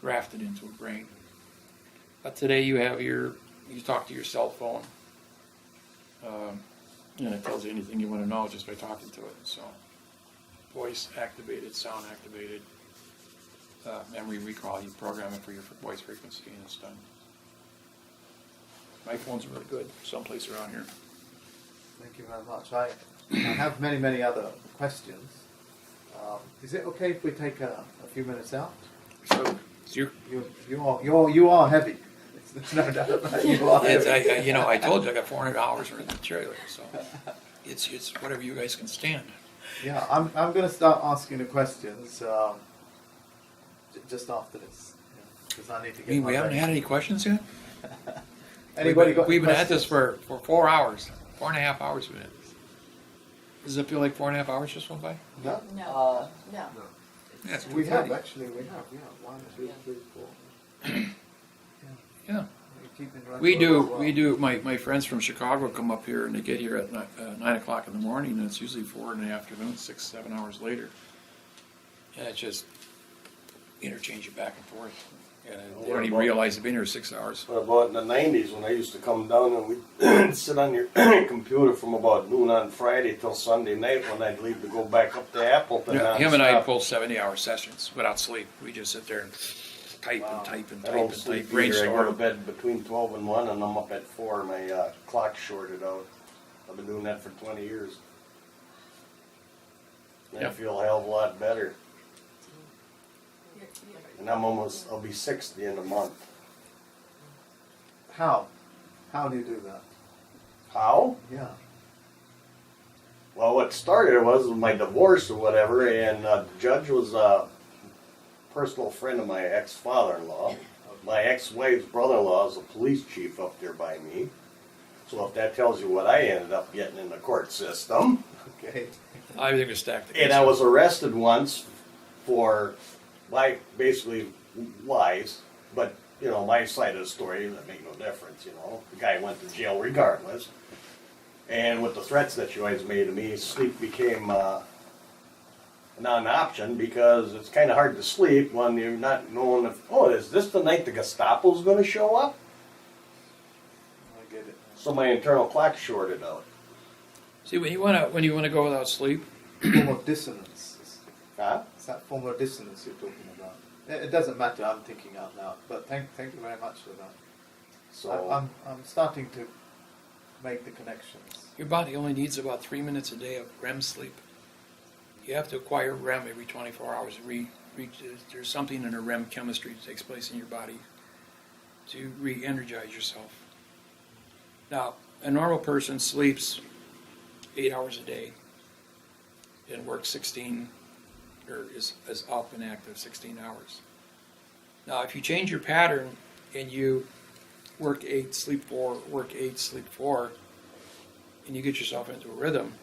S2: graft it into a brain. But today you talk to your cell phone, and it tells you anything you want to know just by talking to it. So voice activated, sound activated, memory recall, you program it for your voice frequency and it's done. My phone's really good, someplace around here.
S1: Thank you very much. I have many other questions. Is it okay if we take a few minutes out?
S2: So
S1: You are heavy. There's no doubt about it. You are heavy.
S2: I told you I got 400 hours worth of material, so it's whatever you guys can stand.
S1: Yeah, I'm going to start asking the questions just after this, because I need to get.
S2: We haven't had any questions yet.
S1: Anybody got
S2: We've been at
S1: questions?
S2: this for 4 hours, 4.5 hours. We've been at this. Does it feel like 4.5 hours just went by?
S1: No.
S3: No, no.
S2: Yeah, it's
S1: We have
S2: 2:30.
S1: actually. We have. Yeah, 1, 2, 3, 4.
S2: Yeah.
S1: We're keeping record
S2: We
S1: as
S2: do.
S1: well.
S2: We do. My friends from Chicago come up here and they get here at 9 o'clock in the morning, and it's usually 4 in the afternoon, 6, 7 hours later. And it's just interchange it back and forth. And they don't even realize they've been here 6 hours.
S4: What about in the 90s when I used to come down and we'd sit on your computer from about noon on Friday till Sunday night when I'd leave to go back up to Appleton.
S2: Yeah, him and I
S4: nonstop.
S2: pull 70-hour sessions without sleep. We just sit there and type and type and
S4: I
S2: type
S4: don't
S2: and
S4: sleep
S2: type,
S4: either. I go to
S2: brainstorm.
S4: bed between 12 and 1 and I'm up at 4. My clock shorted out. I've been doing that for 20 years. And I
S2: Yep.
S4: feel a hell of a lot better.
S3: You're-
S4: And I'll be 60 in a month.
S1: How? How do you do that?
S4: How?
S1: Yeah.
S4: Well, what started was my divorce or whatever, and the judge was a personal friend of my ex-father-in-law. My ex-wife's brother-in-law is a police chief up there by me. So if that tells you what I ended up getting in the court system.
S1: Okay.
S2: I think it's stacked
S4: And I was arrested once for basically lies, but my side of the story that make no difference. The guy went to jail regardless. And with the threats that you guys made to me, sleep became not an option because it's kind of hard to sleep when you're not knowing is this the night the Gestapo's going to show up?
S1: I get it.
S4: So my internal clock shorted out.
S2: See, when you wanna go without sleep,
S1: Form of dissonance.
S4: Huh?
S1: It's that form of dissonance you're talking about. It doesn't matter. I'm thinking out loud. But thank you very much for that.
S4: So
S1: I'm starting to make the connections.
S2: Your body only needs about 3 minutes a day of REM sleep. You have to acquire REM every 24 hours. There's something in the REM chemistry that takes place in your body to re-energize yourself. Now, a normal person sleeps 8 hours a day and works 16, or is up and active 16 hours. Now, if you change your pattern and you work 8, sleep 4, work 8, sleep 4, and you get yourself into a rhythm,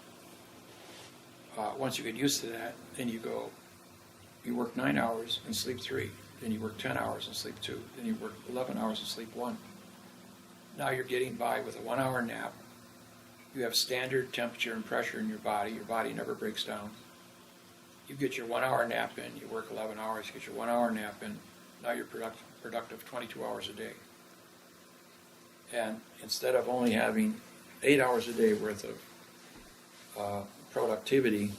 S2: once you get used to that, then you work 9 hours and sleep 3, then you work 10 hours and sleep 2, then you work 11 hours and sleep 1. Now you're getting by with a 1 hour nap. You have standard temperature and pressure in your body never breaks down. You get your 1 hour nap in, you work 11 hours, you get your 1 hour nap in, now you're productive 22 hours a day. And instead of only having 8 hours a day worth of productivity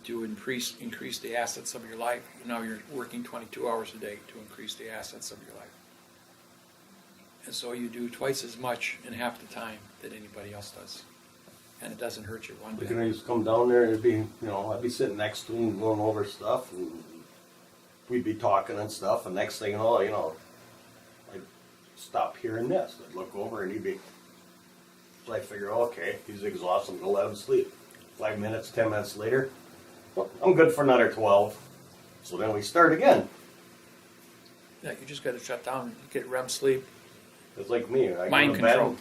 S2: to increase the assets of your life, now you're working 22 hours a day to increase the assets of your life. And so you do twice as much in half the time that anybody else does. And it doesn't hurt you one
S4: We
S2: bit.
S4: can just come down there and it'd be, I'd be sitting next to him going over stuff and we'd be talking and stuff and next thing you know, I'd stop hearing this. I'd look over and he'd be, so I figure, okay, he's exhausted, I'm gonna let him sleep. 5 minutes, 10 minutes later, well, I'm good for another 12. So then we start again.
S2: Yeah, you just got to shut down, get REM sleep.
S4: It's like me. I
S2: Mind
S4: go to bed,
S2: control.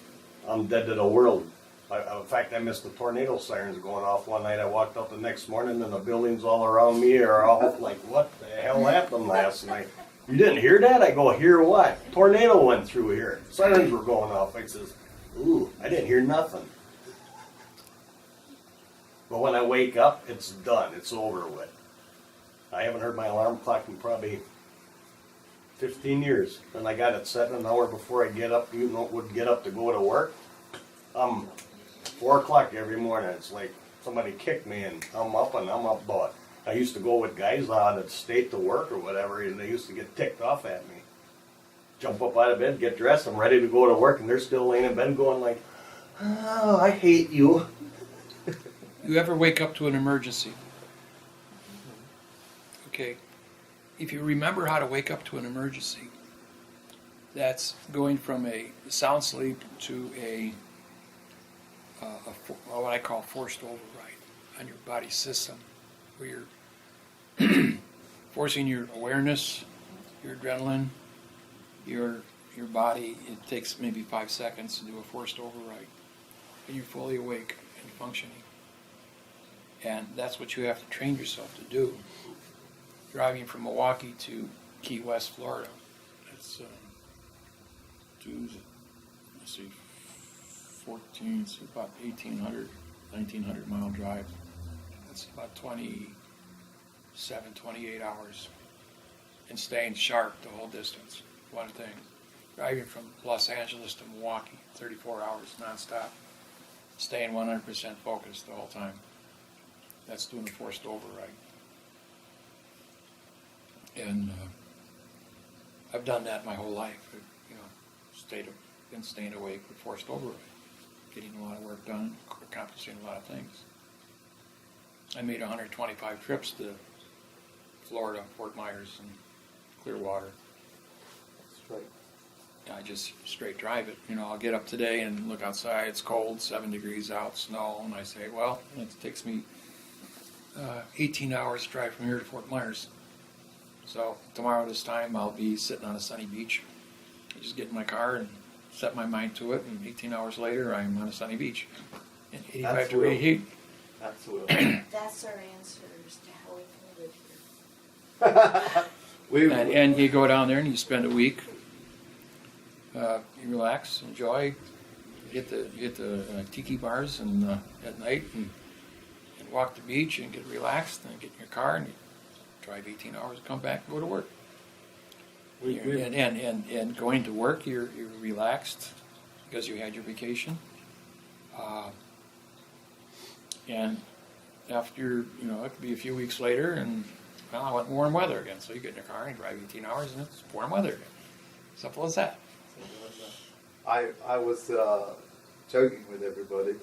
S4: I'm dead to the world. In fact, I missed the tornado sirens going off one night. I walked up the next morning and the buildings all around me are all like, what the hell happened last night? You didn't hear that? I go, hear what? Tornado went through here. Sirens were going off. I says, ooh, I didn't hear nothing. But when I wake up, it's done. It's over with. I haven't heard my alarm clock in probably 15 years. And I got it set an hour before I get up, would get up to go to work. 4 o'clock every morning. It's like somebody kicked me and I'm up and I'm up. But I used to go with guys out of state to work or whatever, and they used to get ticked off at me. Jump up out of bed, get dressed, I'm ready to go to work, and they're still laying in bed going like, oh, I hate you.
S2: You ever wake up to an emergency? Okay. If you remember how to wake up to an emergency, that's going from a sound sleep to what I call forced override on your body system, where you're forcing your awareness, your adrenaline, your body. It takes maybe 5 seconds to do a forced override, and you're fully awake and functioning. And that's what you have to train yourself to do. Driving from Milwaukee to Key West, Florida, it's let's see, 14, it's about 1,800, 1,900 mile drive. That's about 27, 28 hours. And staying sharp the whole distance, one thing. Driving from Los Angeles to Milwaukee, 34 hours nonstop. Staying 100% focused the whole time. That's doing a forced override. And I've done that my whole life. Been staying awake with forced override, getting a lot of work done, accomplishing a lot of things. I made 125 trips to Florida, Fort Myers, and Clearwater.
S1: Straight.
S2: I just straight drive it. I'll get up today and look outside. It's cold, 7 degrees out, snow, and I say, well, it takes me 18 hours to drive from here to Fort Myers. So tomorrow this time I'll be sitting on a sunny beach. I just get in my car and set my mind to it, and 18 hours later I'm on a sunny beach in 85 degree heat.
S1: That's will.
S3: That's our answers to how we can live here.
S2: And you go down there and you spend a week. You relax, enjoy. You hit the tiki bars and at night and walk the beach and get relaxed, and get in your car and you drive 18 hours, come back, and go to work. And going to work, you're relaxed because you had your vacation. And after, it could be a few weeks later, and I want warm weather again. So you get in your car and drive 18 hours, and it's warm weather again. Simple as that.
S1: I was joking with everybody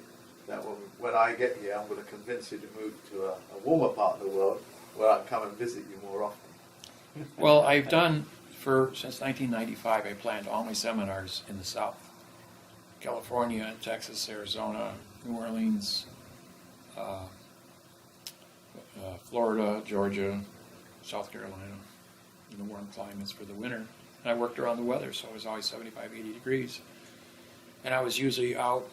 S1: that when I get here, I'm going to convince you to move to a warmer part of the world where I come and visit you more often.
S2: Well, I've done since 1995. I planned all my seminars in the South: California, Texas, Arizona, New Orleans, Florida, Georgia, South Carolina. The warm climates for the winter. And I worked around the weather, so it was always 75, 80 degrees. And I was usually out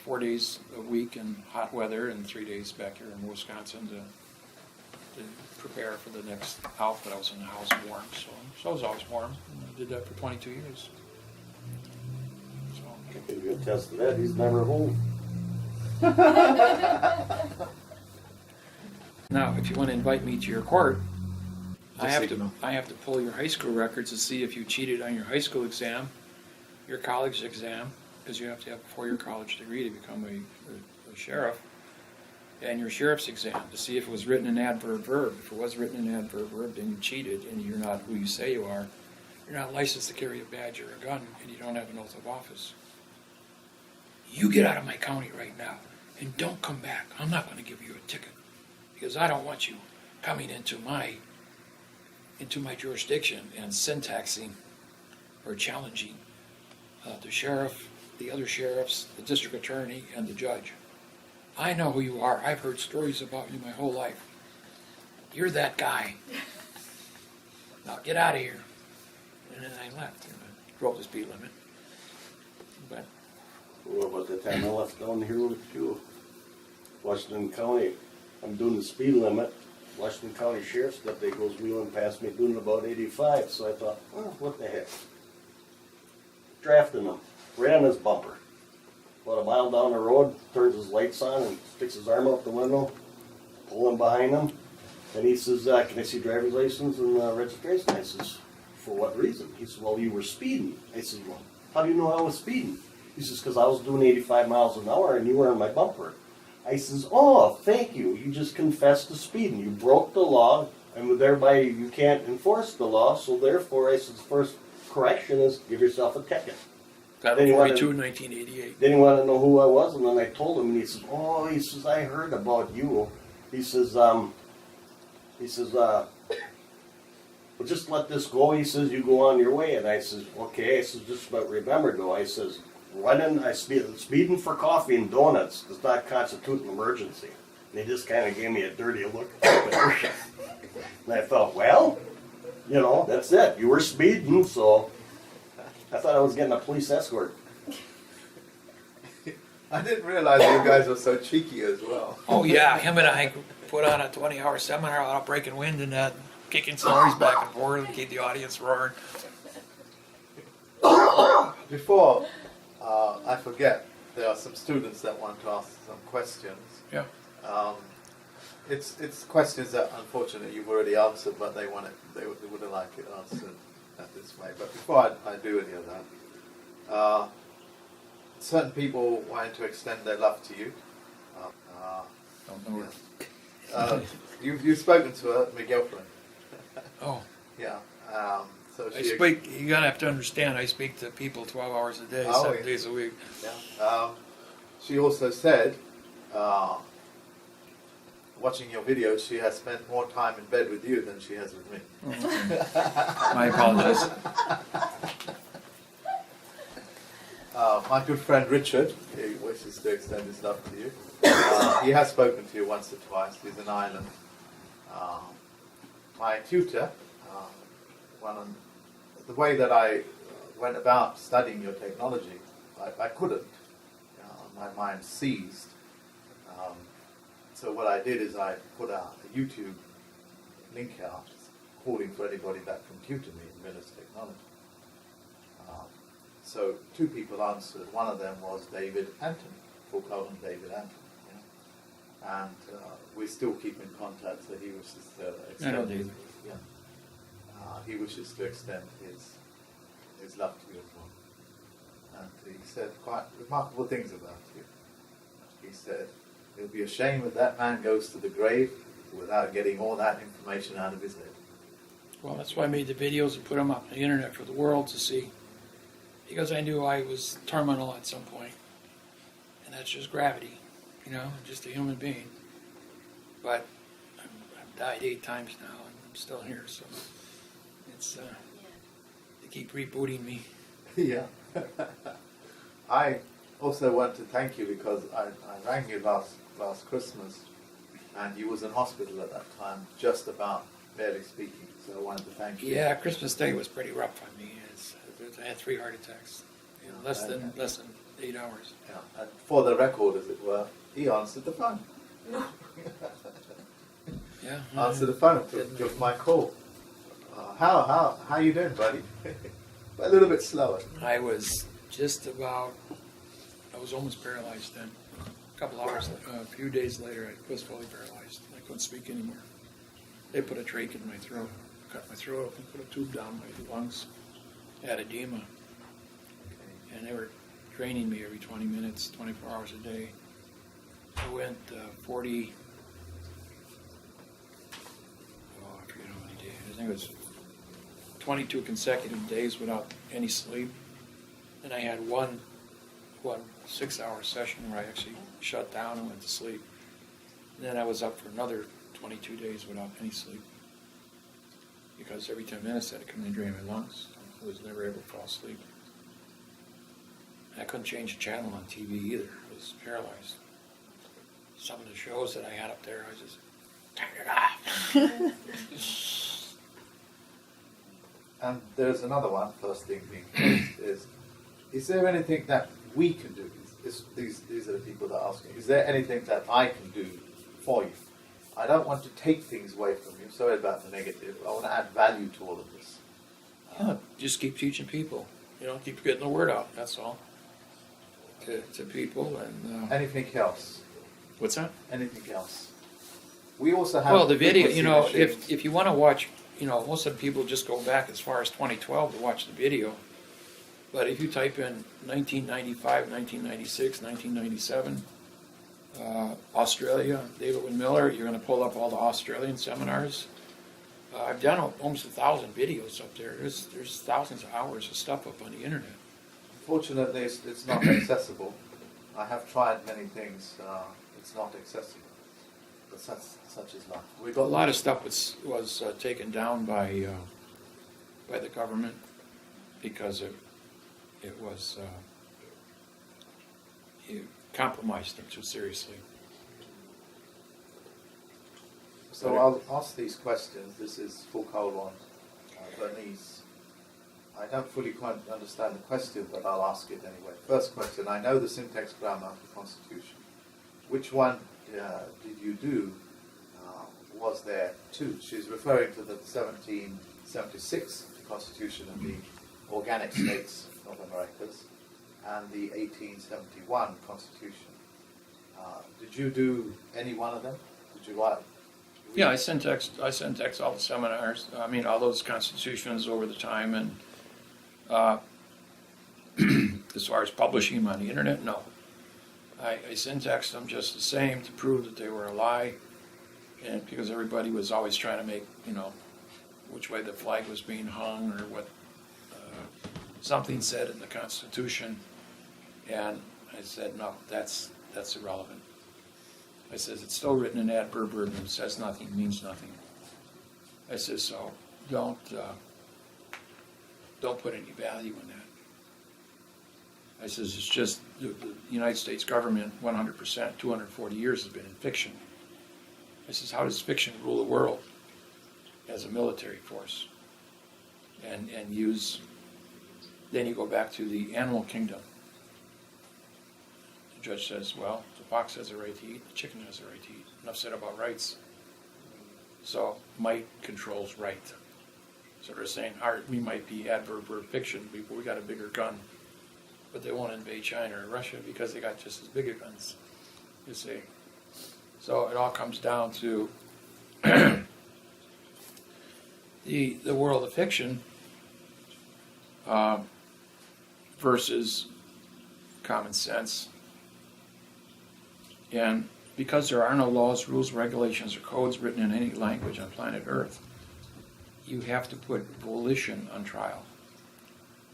S2: 4 days a week in hot weather and 3 days back here in Wisconsin to prepare for the next out, but I was in the house warm, so I was always warm. And I did that for 22 years. So,
S4: I can give attest to that. He's never home.
S2: now, if you want to invite me to your court, I
S1: Just
S2: have to pull your high school records to see if you cheated on your high school exam, your college exam, because you have to have a 4-year college degree to become a sheriff, and your sheriff's exam to see if it was written in adverb verb. If it was written in adverb verb, then you cheated, and you're not who you say you are. You're not licensed to carry a badge or a gun, and you don't have an oath of office. You get out of my county right now, and don't come back. I'm not going to give you a ticket, because I don't want you coming into my jurisdiction and syntaxing or challenging the sheriff, the other sheriffs, the district attorney, and the judge. I know who you are. I've heard stories about you my whole life. You're that guy. Now get out of here. And then I left. And I drove the speed limit. But
S4: What about the time I left down here with you? Washington County, I'm doing the speed limit. Washington County Sheriff's Deputy goes wheeling past me doing about 85, so I thought, well, what the heck? Drafting him, right on his bumper. About a mile down the road, turns his lights on and sticks his arm out the window, pulling behind him. And he says, can I see driver's license and registration? I says, for what reason? He says, well, you were speeding. I says, well, how do you know I was speeding? He says, because I was doing 85 miles an hour and you were on my bumper. I says, oh, thank you. You just confessed to speeding. You broke the law, and thereby you can't enforce the law. So therefore, I says, first correction is give yourself a ticket.
S2: Title 42, 1988.
S4: Then he wanted to know who I was, and then I told him, and he says, oh, he says, I heard about you. He says, well, just let this go. He says, you go on your way. And I says, okay. I says, just about remember, though. I says, speeding for coffee and donuts does not constitute an emergency. And he just kind of gave me a dirty look. And I thought, well, that's it. You were speeding, so I thought I was getting a police escort.
S1: I didn't realize you guys were so cheeky as well.
S2: Oh, yeah. Him and I put on a 20-hour seminar about breaking wind and kicking stories back and forth and keep the audience roaring.
S1: Before I forget, there are some students that want to ask some questions.
S2: Yeah.
S1: It's questions that unfortunately you've already answered, but they would have liked it answered this way. But before I do any of that, certain people wanted to extend their love to you.
S2: Don't know her.
S1: You've spoken to her, my girlfriend.
S2: Oh.
S1: Yeah. So
S2: I speak, you're going to have to understand, I speak to people 12 hours a day, 7 days a week.
S1: Yeah. She also said, watching your videos, she has spent more time in bed with you than she has with me.
S2: My apologies.
S1: My good friend Richard, he wishes to extend his love to you. He has spoken to you once or twice. He's in Ireland. My tutor, the way that I went about studying your technology, I couldn't. My mind seized. So what I did is I put a YouTube link out calling for anybody that can tutor me in Miller's technology. So 2 people answered. One of them was David Anthony, full colon David Anthony. Yeah? And we still keep in contact, so he wishes to extend his, he wishes to extend his love to you as well. And he said quite remarkable things about you. He said, it'll be a shame if that man goes to the grave without getting all that information out of his head.
S2: Well, that's why I made the videos and put them up on the internet for the world to see. Because I knew I was terminal at some point. And that's just gravity, you know, just a human being. But I've died 8 times now, and I'm still here, so it's, they keep rebooting me.
S1: Yeah. I also want to thank you because I rang you last Christmas, and you was in hospital at that time, just about barely speaking. So I wanted to thank you.
S2: Yeah, Christmas Day was pretty rough on me. I had 3 heart attacks in less than 8 hours.
S1: Yeah. And for the record, as it were, he answered the phone.
S3: No.
S2: Yeah.
S1: Answered the phone, took my call. How you doing, buddy? A little bit slower.
S2: I was I was almost paralyzed then. A couple hours, a few days later, I was fully paralyzed. I couldn't speak anymore. They put a trach in my throat, cut my throat open, put a tube down my lungs, had edema. And they were training me every 20 minutes, 24 hours a day. I went 40, I forget how many days. I think it was 22 consecutive days without any sleep. And I had one 6-hour session where I actually shut down and went to sleep. And then I was up for another 22 days without any sleep. Because every 10 minutes I had to come in and drain my lungs. I was never able to fall asleep. I couldn't change the channel on TV either. I was paralyzed. Some of the shows that I had up there, I just turned it off.
S1: And there's another one, first thing being is there anything that we can do? These are the people that are asking. Is there anything that I can do for you? I don't want to take things away from you. Sorry about the negative. I want to add value to all of this.
S2: Yeah, just keep teaching people. You know, keep getting the word out. That's all. To people and.
S1: Anything else?
S2: What's that?
S1: Anything else? We also have.
S2: Well, the video.
S1: frequency
S2: You know,
S1: machines.
S2: if you want to watch, you know, most of the people just go back as far as 2012 to watch the video. But if you type in 1995, 1996, 1997, Australia, David Wynn Miller, you're going to pull up all the Australian seminars. I've done almost 1,000 videos up there. There's thousands of hours of stuff up on the internet.
S1: Fortunately, it's not accessible. I have tried many things. It's not accessible. But such is life. We got
S2: A lot of stuff was taken down by the government because it compromised them too seriously.
S1: So I'll ask these questions. This is full cold one. Bernice. I don't fully quite understand the question, but I'll ask it anyway. First question. I know the syntax grammar of the Constitution. Which one did you do? Was there 2? She's referring to the 1776 Constitution of the Organic States of Americas and the 1871 Constitution. Did you do any one of them? Did you write?
S2: Yeah, I syntaxed all the seminars. I mean, all those constitutions over the time, and as far as publishing them on the internet, no. I syntaxed them just the same to prove that they were a lie, and because everybody was always trying to make, you know, which way the flag was being hung or what something said in the Constitution, and I said, no, that's irrelevant. I says, it's still written in adverb and it says nothing, means nothing. I says, so don't put any value in that. I says, it's just the United States government, 100%, 240 years has been in fiction. I says, how does fiction rule the world as a military force? And use, then you go back to the animal kingdom. The judge says, well, the fox has a right to eat, the chicken has a right to eat. Enough said about rights. So might controls right. So they're saying, we might be adverb verb fiction, we got a bigger gun. But they won't invade China or Russia because they got just as big a guns, you see. So it all comes down to the world of fiction versus common sense. And because there are no laws, rules, regulations, or codes written in any language on planet Earth, you have to put volition on trial.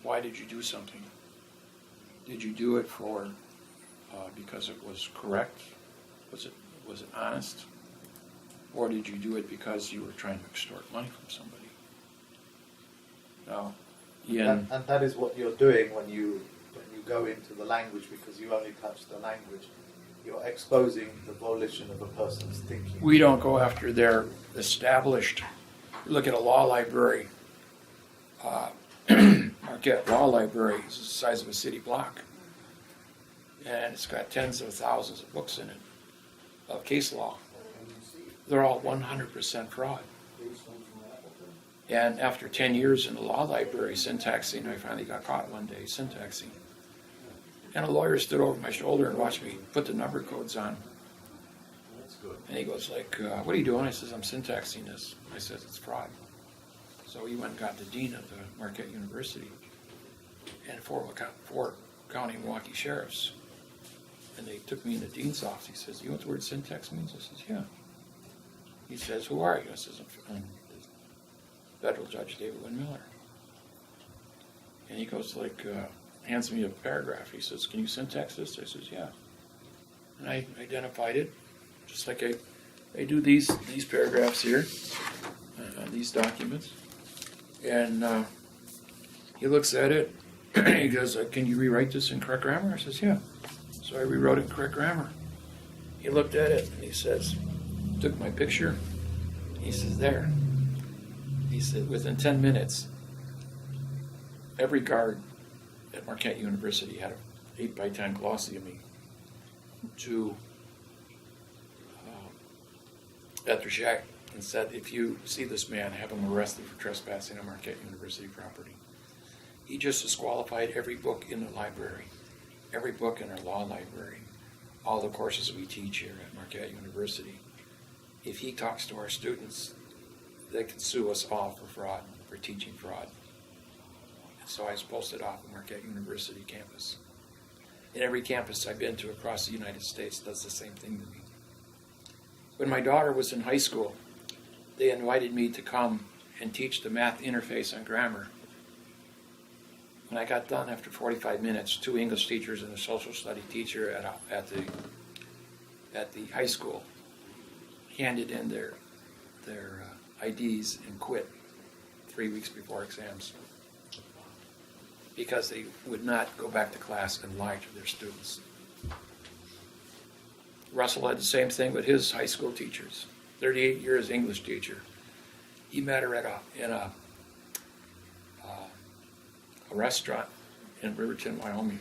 S2: Why did you do something? Did you do it for because it was correct? Was it honest? Or did you do it because you were trying to extort money from somebody? Now, Ian,
S1: And that is what you're doing when you go into the language, because you only touch the language. You're exposing the volition of a person's thinking.
S2: we don't go after their established, look at a law library, Marquette Law Library is the size of a city block. And it's got tens of thousands of books in it of case law. They're all 100% fraud. And after 10 years in the law library syntaxing, I finally got caught one day syntaxing. And a lawyer stood over my shoulder and watched me put the number codes on. And he goes like, what are you doing? I says, I'm syntaxing this. I says, it's fraud. So he went and got the dean of the Marquette University and four county Milwaukee sheriffs. And they took me in the dean's office. He says, you know what the word syntax means? I says, yeah. He says, who are you? I says, I'm federal judge David Wynn Miller. And he goes like, hands me a paragraph. He says, can you syntax this? I says, yeah. And I identified it, just like I do these paragraphs here, these documents. And he looks at it, he goes, can you rewrite this in correct grammar? I says, yeah. So I rewrote it in correct grammar. He looked at it and he says, took my picture. He says, there. He said, within 10 minutes, every guard at Marquette University had an 8x10 glossy of me to at their shack and said, if you see this man, have him arrested for trespassing on Marquette University property. He just disqualified every book in the library, every book in our law library, all the courses we teach here at Marquette University. If he talks to our students, they can sue us all for fraud, for teaching fraud. And so I was posted off at Marquette University campus. And every campus I've been to across the United States does the same thing to me. When my daughter was in high school, they invited me to come and teach the math interface on grammar. When I got done after 45 minutes, 2 English teachers and a social study teacher at the high school handed in their IDs and quit 3 weeks before exams because they would not go back to class and lie to their students. Russell had the same thing with his high school teachers. 38 years English teacher. He met her in a restaurant in Riverton, Wyoming,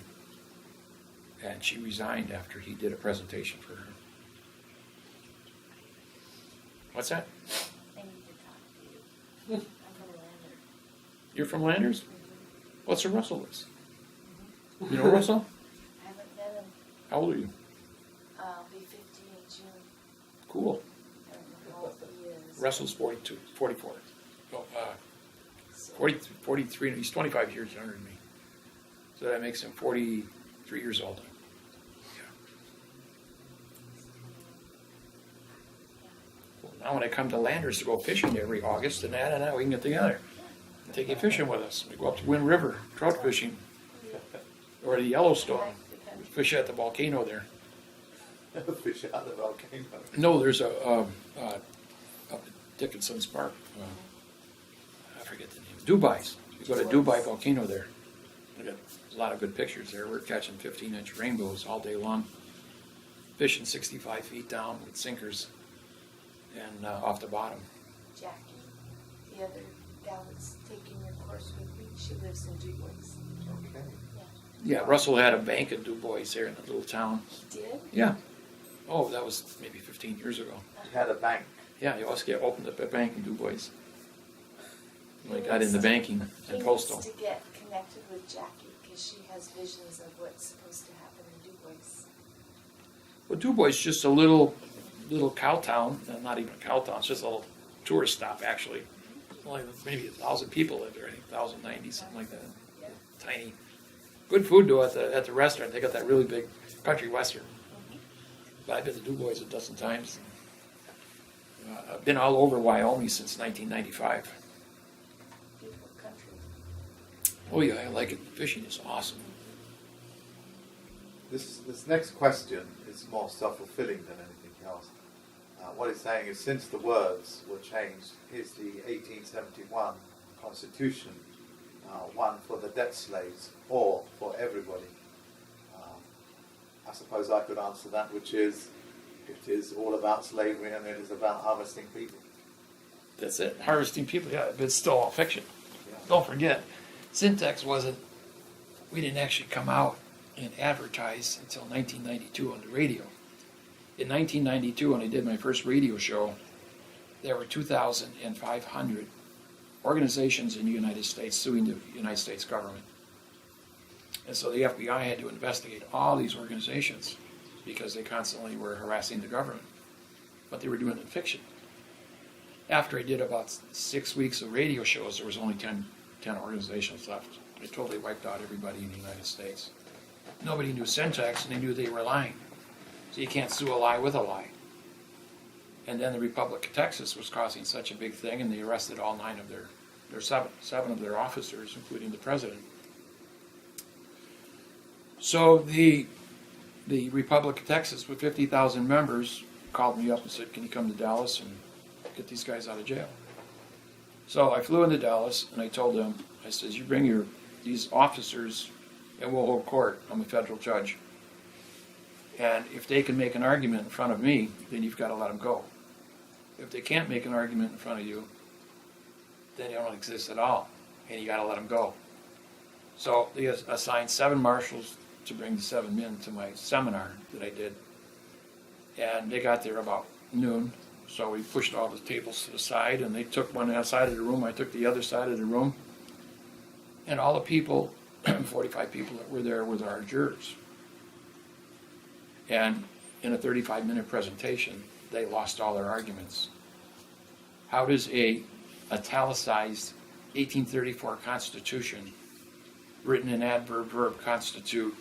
S2: and she resigned after he did a presentation for her. What's that?
S3: I need to talk to you. I'm from Lander.
S2: You're from Landers?
S3: Mm-hmm.
S2: What's a Russell list? You know Russell?
S3: I haven't met him.
S2: How old are you?
S3: I'll be 50 in June.
S2: Cool.
S3: I don't know how old he is.
S2: Russell's 44. Oh,
S3: So,
S2: 43, he's 25 years younger than me. So that makes him 43 years old. Yeah. Well, now when I come to Landers to go fishing every August, and we can get together. Take you fishing with us. We go up to Wynn River, trout fishing, or the Yellowstone. We fish at the volcano there.
S1: Fish out of the volcano.
S2: No, there's a Dickinson's Park. I forget the name. Dubai's. You go to Dubai volcano there. We got a lot of good pictures there. We're catching 15-inch rainbows all day long, fishing 65 feet down with sinkers and off the bottom.
S3: Jackie, the other gal that's taking your course with me, she lives in Du Bois.
S1: Okay.
S2: Yeah, Russell had a bank in Du Bois there in the little town.
S3: He did?
S2: Yeah. Oh, that was maybe 15 years ago.
S1: He had a bank.
S2: Yeah, he also opened up a bank in Du Bois. When I got into banking and postal.
S3: He needs to get connected with Jackie because she has visions of what's supposed to happen in Du Bois.
S2: Well, Du Bois is just a little cow town. Not even a cow town. It's just a little tourist stop, actually. Only maybe 1,000 people live there. I think 1,090, something like that.
S3: Yeah.
S2: Tiny. Good food though at the restaurant. They got that really big country western. But I've been to Du Bois a dozen times. I've been all over Wyoming since 1995.
S3: Beautiful country.
S2: Oh yeah, I like it. Fishing is awesome.
S1: This next question is more self-fulfilling than anything else. What he's saying is, since the words were changed, is the 1871 Constitution one for the debt slaves or for everybody? I suppose I could answer that, which is, it is all about slavery and it is about harvesting people.
S2: That's it. Harvesting people, yeah, but it's still all fiction.
S1: Yeah.
S2: Don't forget, syntax we didn't actually come out and advertise until 1992 on the radio. In 1992, when I did my first radio show, there were 2,500 organizations in the United States suing the United States government. And so the FBI had to investigate all these organizations because they constantly were harassing the government. But they were doing it in fiction. After I did about 6 weeks of radio shows, there was only 10 organizations left. They totally wiped out everybody in the United States. Nobody knew syntax, and they knew they were lying. So you can't sue a lie with a lie. And then the Republic of Texas was causing such a big thing, and they arrested all seven of their officers, including the president. So the Republic of Texas, with 50,000 members, called me up and said, "Can you come to Dallas and get these guys out of jail?" So I flew into Dallas, and I told them, I says, "You bring these officers, and we'll hold court. I'm a federal judge. And if they can make an argument in front of me, then you've got to let them go. If they can't make an argument in front of you, then they don't exist at all, and you got to let them go." So they assigned 7 marshals to bring the 7 men to my seminar that I did. And they got there about noon, so we pushed all the tables to the side, and they took one side of the room, I took the other side of the room, and all the people, 45 people that were there were our jurors. And in a 35-minute presentation, they lost all their arguments. How does a italicized 1834 Constitution, written in adverb verb, constitute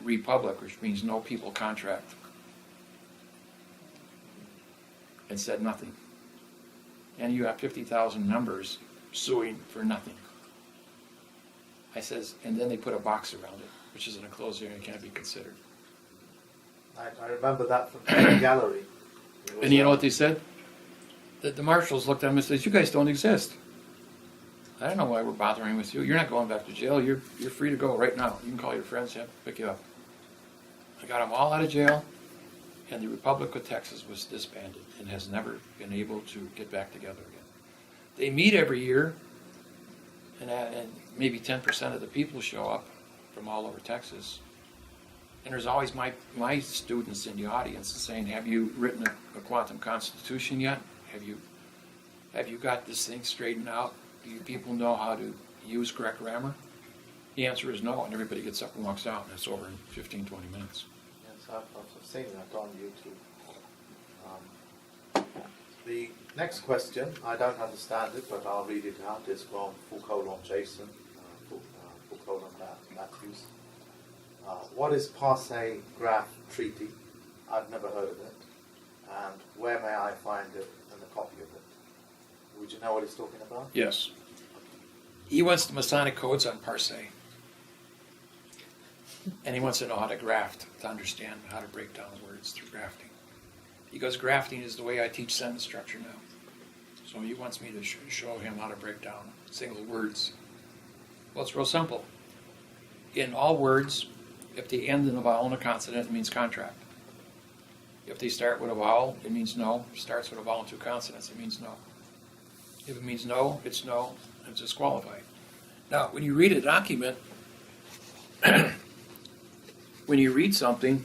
S2: republic, which means no people contract? It said nothing. And you have 50,000 members suing for nothing. I says, and then they put a box around it, which is an enclosed area and can't be considered.
S1: I remember that from the gallery.
S2: And you know what they said? The marshals looked at them and said, "You guys don't exist. I don't know why we're bothering with you. You're not going back to jail. You're free to go right now. You can call your friends, have pick you up." I got them all out of jail, and the Republic of Texas was disbanded and has never been able to get back together again. They meet every year, and maybe 10% of the people show up from all over Texas. And there's always my students in the audience saying, "Have you written a quantum constitution yet? Have you got this thing straightened out? Do you people know how to use correct grammar?" The answer is no, and everybody gets up and walks out, and it's over in 15, 20 minutes.
S1: Yes, I've seen that on YouTube. The next question, I don't understand it, but I'll read it out. It's from Foucault Jason, Foucault Matthews. What is Parsee Graph Treaty? I've never heard of it. And where may I find it and a copy of it? Would you know what he's talking about?
S2: Yes. He wants the Masonic codes on Parsee. And he wants to know how to graft, to understand how to break down words through grafting. He goes, grafting is the way I teach sentence structure now. So he wants me to show him how to break down single words. Well, it's real simple. In all words, if they end in a vowel and a consonant, it means contract. If they start with a vowel, it means no. If it starts with a vowel and 2 consonants, it means no. If it means no, it's disqualified. Now, when you read a document, when you read something,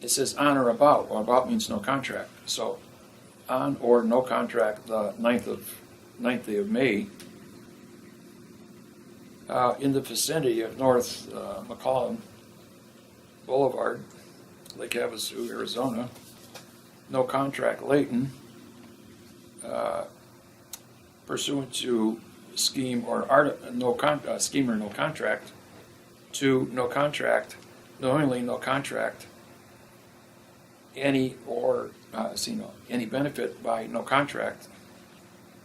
S2: it says on or about. Well, about means no contract. So, on or no contract, the 9th of May, in the vicinity of North McCollum Boulevard, Lake Havasu, Arizona. No contract, Layton, pursuant to scheme or scheme or no contract, to no contract, knowingly no contract, any benefit by no contract.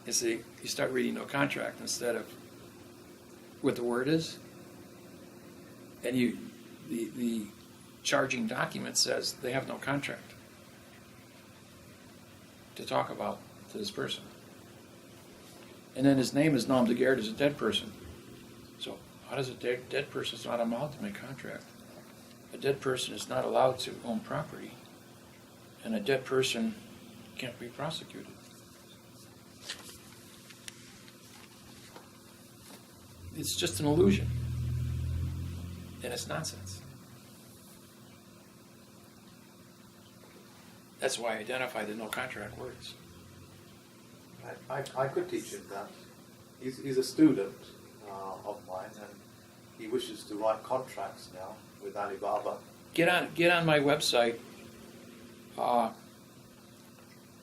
S2: You see, you start reading no contract instead of what the word is, and the charging document says they have no contract to talk about to this person. And then his name is nom de guerre as a dead person. So how does a dead person is not allowed to make contract? A dead person is not allowed to own property, and a dead person can't be prosecuted. It's just an illusion, and it's nonsense. That's why I identify the no contract words.
S1: I could teach him that. He's a student of mine, and he wishes to write contracts now with Alibaba.
S2: Get on my website.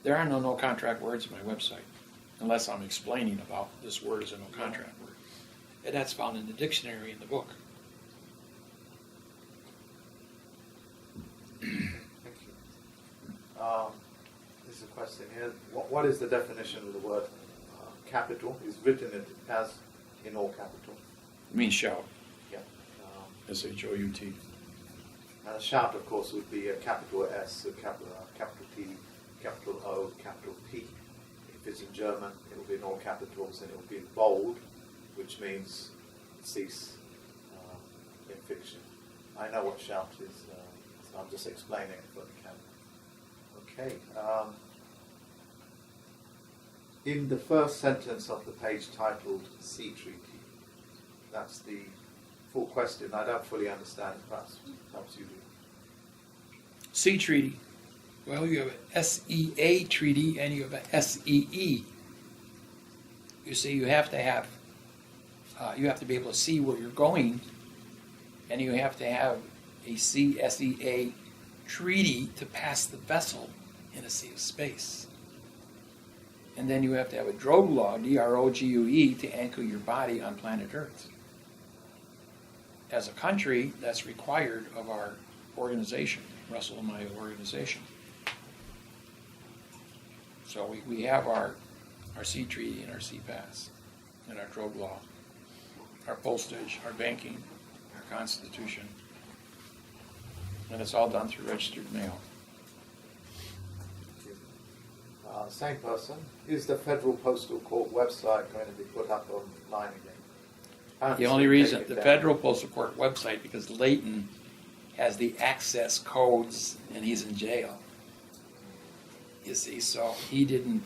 S2: There are no contract words on my website, unless I'm explaining about this word is a no contract word. And that's found in the dictionary in the book.
S1: Thank you. There's a question here. What is the definition of the word capital? Is written as in all capital.
S2: It means shout.
S1: Yeah.
S2: S-H-O-U-T.
S1: And a shout, of course, would be a capital S, a capital T, capital O, capital P. If it's in German, it will be in all capitals, and it will be bold, which means cease in fiction. I know what shout is, so I'm just explaining it for the camera. Okay. In the first sentence of the page titled Sea Treaty, that's the full question. I don't fully understand it, perhaps you do.
S2: Sea treaty. Well, you have an S-E-A treaty and you have an S-E-E. You see, you have to be able to see where you're going, and you have to have a C-S-E-A treaty to pass the vessel in a sea of space. And then you have to have a drogue law, D-R-O-G-U-E, to anchor your body on planet Earth. As a country, that's required of our organization, Russell and my organization. So we have our sea treaty and our sea pass and our drogue law, our postage, our banking, our constitution, and it's all done through registered mail.
S1: Same person. Is the Federal Postal Court website going to be put up online again?
S2: The only reason, the Federal Postal Court website, because Leighton has the access codes and he's in jail. You see, so he didn't,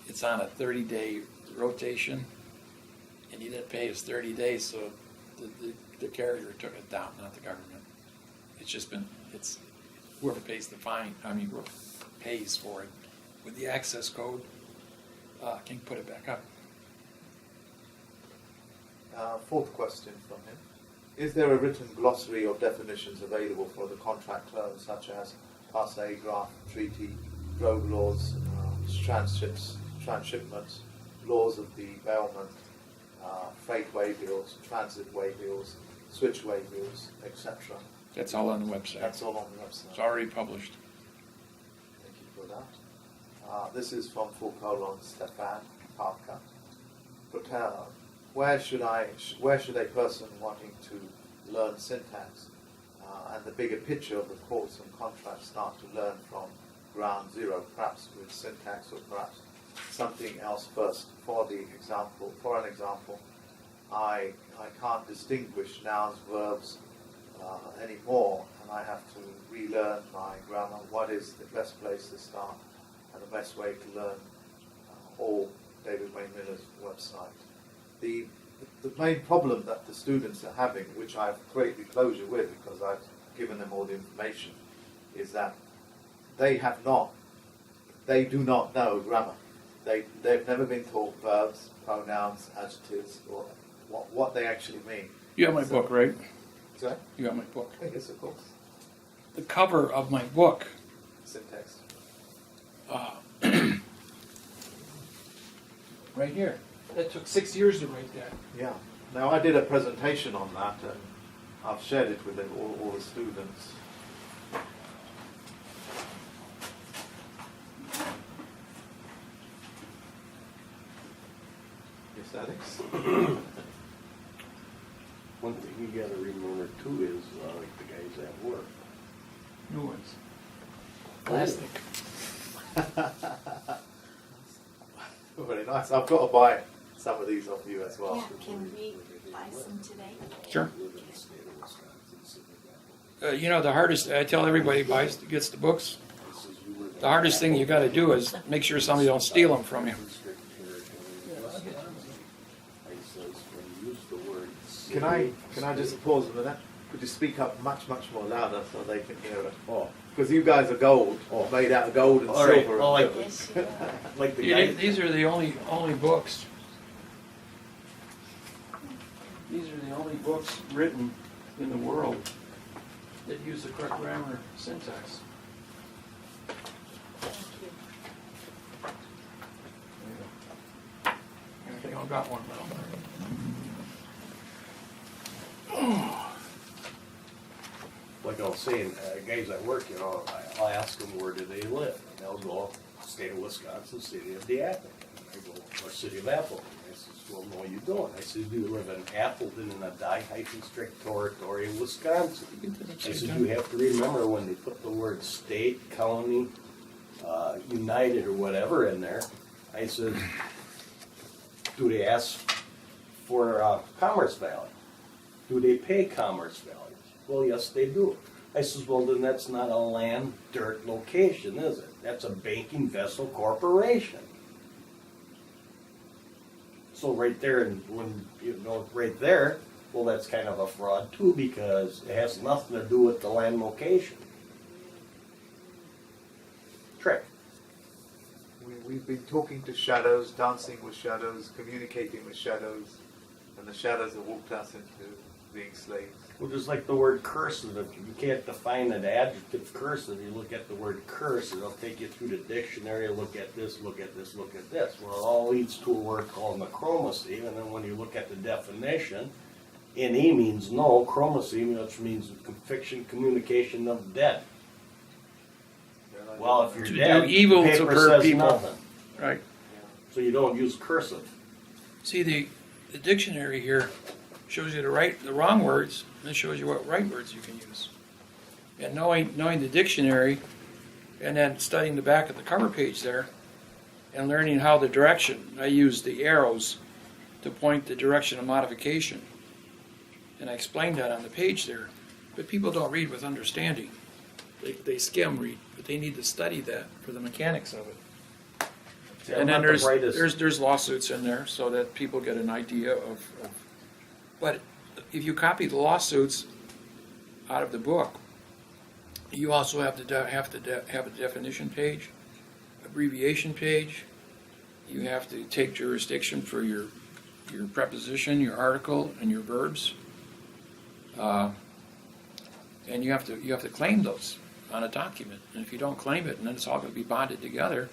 S2: it's on a 30-day rotation, and he didn't pay his 30 days, so the carrier took it down, not the government. It's just been, it's whoever pays the fine, whoever pays for it with the access code can put it back up.
S1: Fourth question from him. Is there a written glossary of definitions available for the contract terms such as passe, draft, treaty, drogue laws, transshipments, laws of the bailment, freight waybills, transit waybills, switch waybills, etc.?
S2: That's all on the website.
S1: That's all on the website.
S2: It's already published.
S1: Thank you for that. This is from Stefan Parker. Where should a person wanting to learn syntax and the bigger picture of the courts and contracts start to learn from ground zero, perhaps with syntax or perhaps something else first? For an example, I can't distinguish nouns, verbs anymore, and I have to relearn my grammar. What is the best place to start and the best way to learn all David Wayne Miller's website? The main problem that the students are having, which I have greatly closure with because I've given them all the information, is that they do not know grammar. They've never been taught verbs, pronouns, adjectives, or what they actually mean.
S2: You have my book, right?
S1: Sorry?
S2: You got my book.
S1: Yes, of course.
S2: The cover of my book,
S1: Syntax.
S2: right here. That took 6 years to write that.
S1: Yeah. Now I did a presentation on that, and I've shared it with all the students. Yes, Alex.
S4: you gotta remember too is, like the guys at work.
S2: New ones. Plastic.
S1: Very nice. I've got to buy some of these off you as well.
S3: Yeah, can we buy some today?
S2: Sure. You know, the hardest, I tell everybody who gets the books, the hardest thing you got to do is make sure somebody don't steal them from you.
S1: Can I just pause a minute? Could you speak up much more louder so they can hear it?
S4: Oh,
S1: Because you guys are gold, made out of gold and
S4: all right.
S1: silver.
S4: Well, like,
S3: Yes, you are.
S4: like the
S2: Yeah,
S4: guy.
S2: these are the only books. These are the only books written in the world that use the correct grammar syntax.
S3: Thank you.
S2: I think I've got one now.
S4: Like I was saying, guys at work, you know, I'll ask them where do they live, and they'll go state of Wisconsin, city of Appleton. I go, or city of Appleton. I says, well, no, you don't. I said, do you live in Appleton in a die-strict territory in Wisconsin? I said, you have to remember when they put the word state, county, united or whatever in there. I said, do they ask for commerce value? Do they pay commerce value? Well, yes, they do. I says, well, then that's not a land dirt location, is it? That's a banking vessel corporation. So right there, and when you know right there, well, that's kind of a fraud too, because it has nothing to do with the land location. Trick.
S1: We've been talking to shadows, dancing with shadows, communicating with shadows, and the shadows have walked us into being slaves.
S4: Well, just like the word cursive, if you can't define an adjective cursive, you look at the word curse, it'll take you through the dictionary, look at this, look at this, look at this. Well, it all leads to a word called necromancy, and then when you look at the definition, NE means no, chromacy, which means fiction, communication of dead. Well, if you're
S2: To
S4: dead,
S2: do evil to
S4: paper
S2: hurt
S4: says
S2: people.
S4: nothing.
S2: Right.
S4: So you don't use cursive.
S2: See, the dictionary here shows you the wrong words, and it shows you what right words you can use. And knowing the dictionary, and then studying the back of the cover page there, and learning how the direction, I use the arrows to point the direction of modification. And I explained that on the page there. But people don't read with understanding. They skim read, but they need to study that for the mechanics of it.
S4: See, I'm
S2: And then
S4: not the brightest.
S2: there's lawsuits in there so that people get an idea of. But if you copy the lawsuits out of the book, you also have to have a definition page, abbreviation page. You have to take jurisdiction for your preposition, your article, and your verbs. And you have to claim those on a document. And if you don't claim it, then it's all going to be bonded together,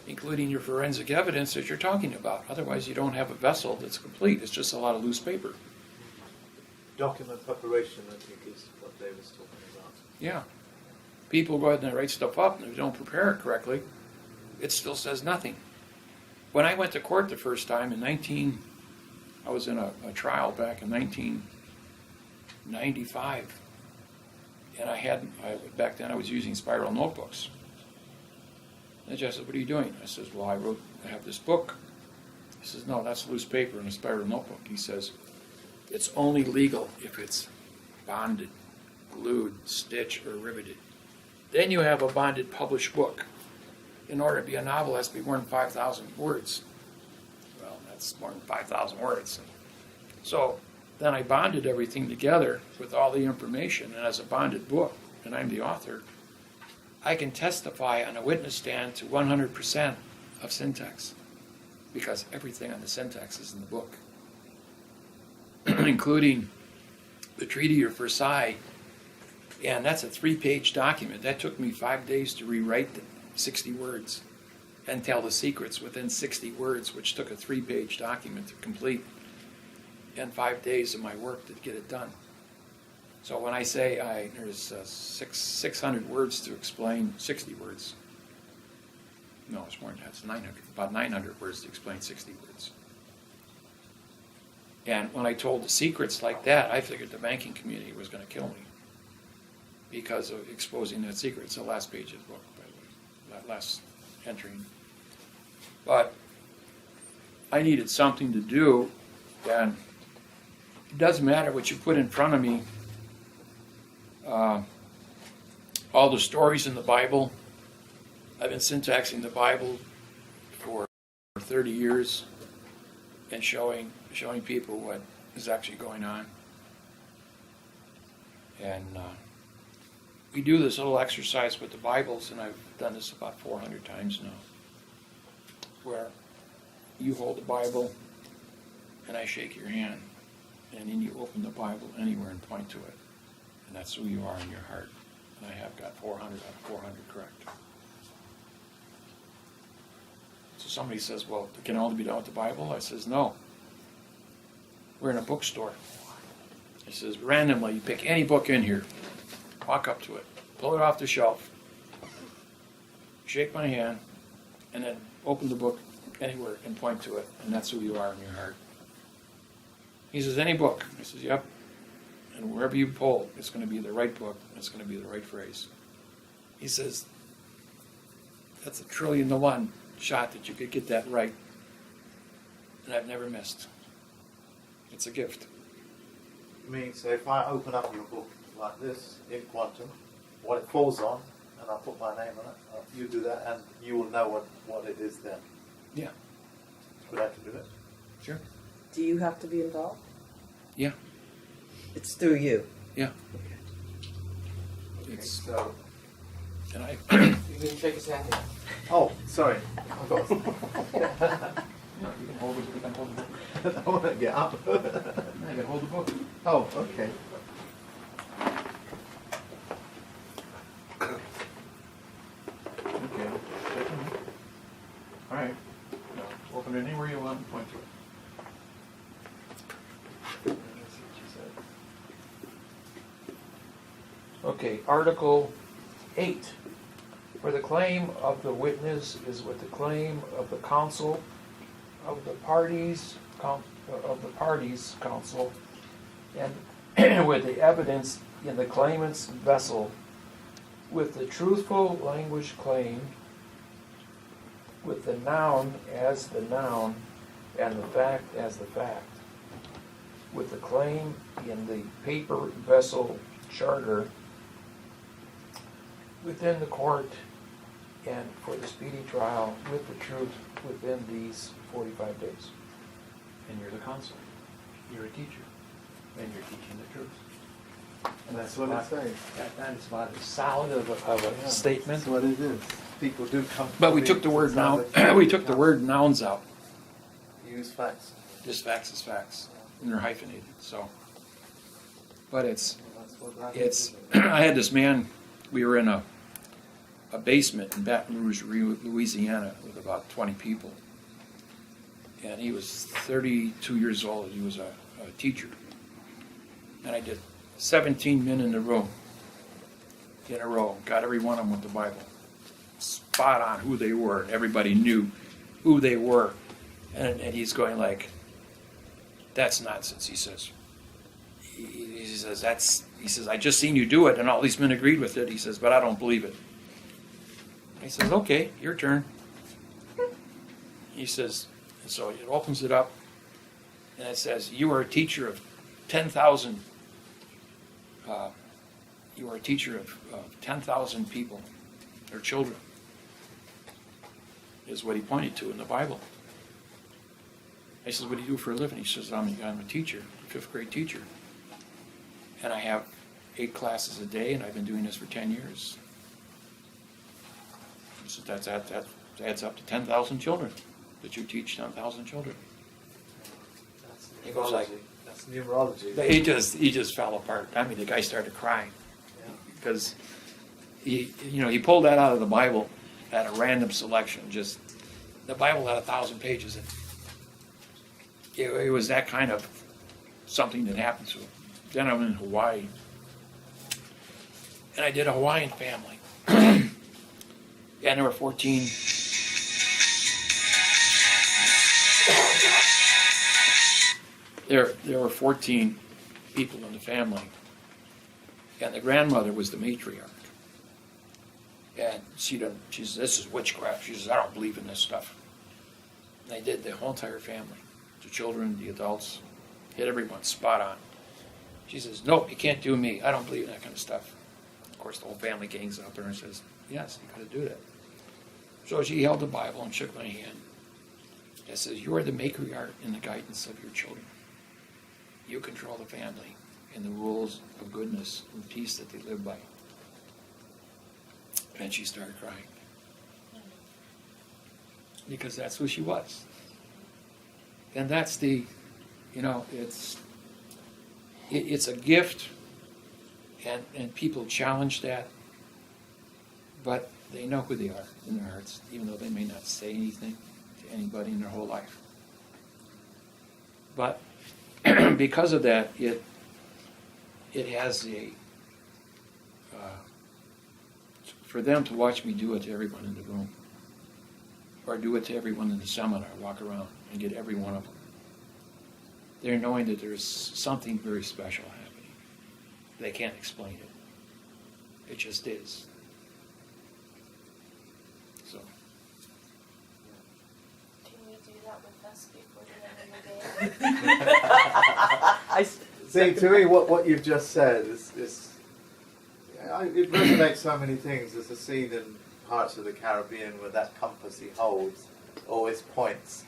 S2: including your forensic evidence that you're talking about. Otherwise, you don't have a vessel that's complete. It's just a lot of loose paper.
S1: Document preparation, I think, is what Dave was talking about.
S2: Yeah. People go ahead and write stuff up, and if they don't prepare it correctly, it still says nothing. When I went to court the first time I was in a trial back in 1995, and back then I was using spiral notebooks. And the judge said, "What are you doing?" I says, "Well, I have this book." He says, "No, that's loose paper in a spiral notebook." He says, "It's only legal if it's bonded, glued, stitched, or riveted. Then you have a bonded published book. In order to be a novel, it has to be more than 5,000 words." Well, that's more than 5,000 words. So then I bonded everything together with all the information, and as a bonded book, and I'm the author, I can testify on a witness stand to 100% of syntax, because everything on the syntax is in the book, including the Treaty of Versailles, and that's a 3-page document. That took me 5 days to rewrite 60 words and tell the secrets within 60 words, which took a 3-page document to complete, and 5 days of my work to get it done. So when I say there's 600 words to explain 60 words, no, it's more than that. It's 900, about 900 words to explain 60 words. And when I told the secrets like that, I figured the banking community was going to kill me because of exposing that secret. It's the last page of the book, by the way, that last entry. But I needed something to do, and it doesn't matter what you put in front of me. All the stories in the Bible, I've been syntaxing the Bible for 30 years and showing people what is actually going on. And we do this little exercise with the Bibles, and I've done this about 400 times now, where you hold the Bible and I shake your hand, and then you open the Bible anywhere and point to it. And that's who you are in your heart. And I have got 400 out of 400 correct. So somebody says, well, it can only be done with the Bible? I says, no. We're in a bookstore. It says, randomly, you pick any book in here, walk up to it, pull it off the shelf, shake my hand, and then open the book anywhere and point to it, and that's who you are in your heart. He says, any book? I says, yep. And wherever you pull, it's going to be the right book, it's going to be the right phrase. He says, that's 1,000,000,000,000 shot that you could get that right. And I've never missed. It's a gift.
S1: I mean, so if I open up your book like this in quantum, what it falls on, and I put my name on it, you do that, and you will know what it is then.
S2: Yeah.
S1: Would I have to do it?
S2: Sure.
S5: Do you have to be involved?
S2: Yeah.
S5: It's through you.
S2: Yeah.
S1: Okay,
S2: It's,
S1: so.
S2: and I,
S6: You can shake his hand.
S1: Oh, sorry. I forgot.
S2: you can hold it, you can hold the book.
S1: I want to get up.
S2: You can hold the book.
S1: Oh, okay.
S2: Okay. All right. Now, open it anywhere you want and point to it. Let's see what she said. Okay, Article 8. For the claim of the witness is with the claim of the counsel of the parties counsel, and with the evidence in the claimant's vessel, with the truthful language claimed, with the noun as the noun, and the fact as the fact, with the claim in the paper vessel charter, within the court, and for the speedy trial with the truth within these 45 days. And you're the counsel. You're a teacher. And you're teaching the truth. And
S1: That's what it says.
S2: That is about as solid of a statement.
S1: That's what it is. People do come.
S2: But we took the word noun. We took the word nouns out.
S1: Use facts.
S2: Just facts is facts, and they're hyphenated. So, but it's
S1: That's what that
S2: it's.
S1: is.
S2: I had this man. We were in a basement in Baton Rouge, Louisiana, with about 20 people, and he was 32 years old. He was a teacher, and I did 17 men in the room in a row. Got every one of them with the Bible, spot on who they were. Everybody knew who they were, and he's going like, "That's nonsense," he says. He says, he says, I just seen you do it, and all these men agreed with it. He says, but I don't believe it. He says, okay, your turn. He says, and so it opens it up, and it says, you are a teacher of 10,000. You are a teacher of 10,000 people, or children, is what he pointed to in the Bible. I says, what do you do for a living? He says, I'm a teacher, fifth grade teacher. And I have 8 classes a day, and I've been doing this for 10 years. So that adds up to 10,000 children, that you teach 10,000 children.
S1: That's
S2: He goes like-
S1: numerology. That's numerology.
S2: He just fell apart. I mean, the guy started crying
S1: Yeah.
S2: because he pulled that out of the Bible at a random selection. Just the Bible had 1,000 pages, and it was that kind of something that happened to him. Then I'm in Hawaii, and I did a Hawaiian family. And there were 14. there were 14 people in the family, and the grandmother was the matriarch. And she says, this is witchcraft. She says, I don't believe in this stuff. And they did the whole entire family, the children, the adults, hit everyone spot on. She says, nope, you can't do me. I don't believe in that kind of stuff. Of course, the whole family gangs up there and says, yes, you got to do that. So she held the Bible and shook my hand. It says, you are the matriarch in the guidance of your children. You control the family and the rules of goodness and peace that they live by. And she started crying. Because that's who she was. And that's the, it's a gift, and people challenge that, but they know who they are in their hearts, even though they may not say anything to anybody in their whole life. But because of that, it has for them to watch me do it to everyone in the room, or do it to everyone in the seminar, walk around and get every one of them. They're knowing that there's something very special happening. They can't explain it. It just is. So.
S3: Can you do that with us before the end of the day?
S1: See, to me, what you've just said is it resonates so many things. There's a scene in Pirates of the Caribbean where that compass he holds always points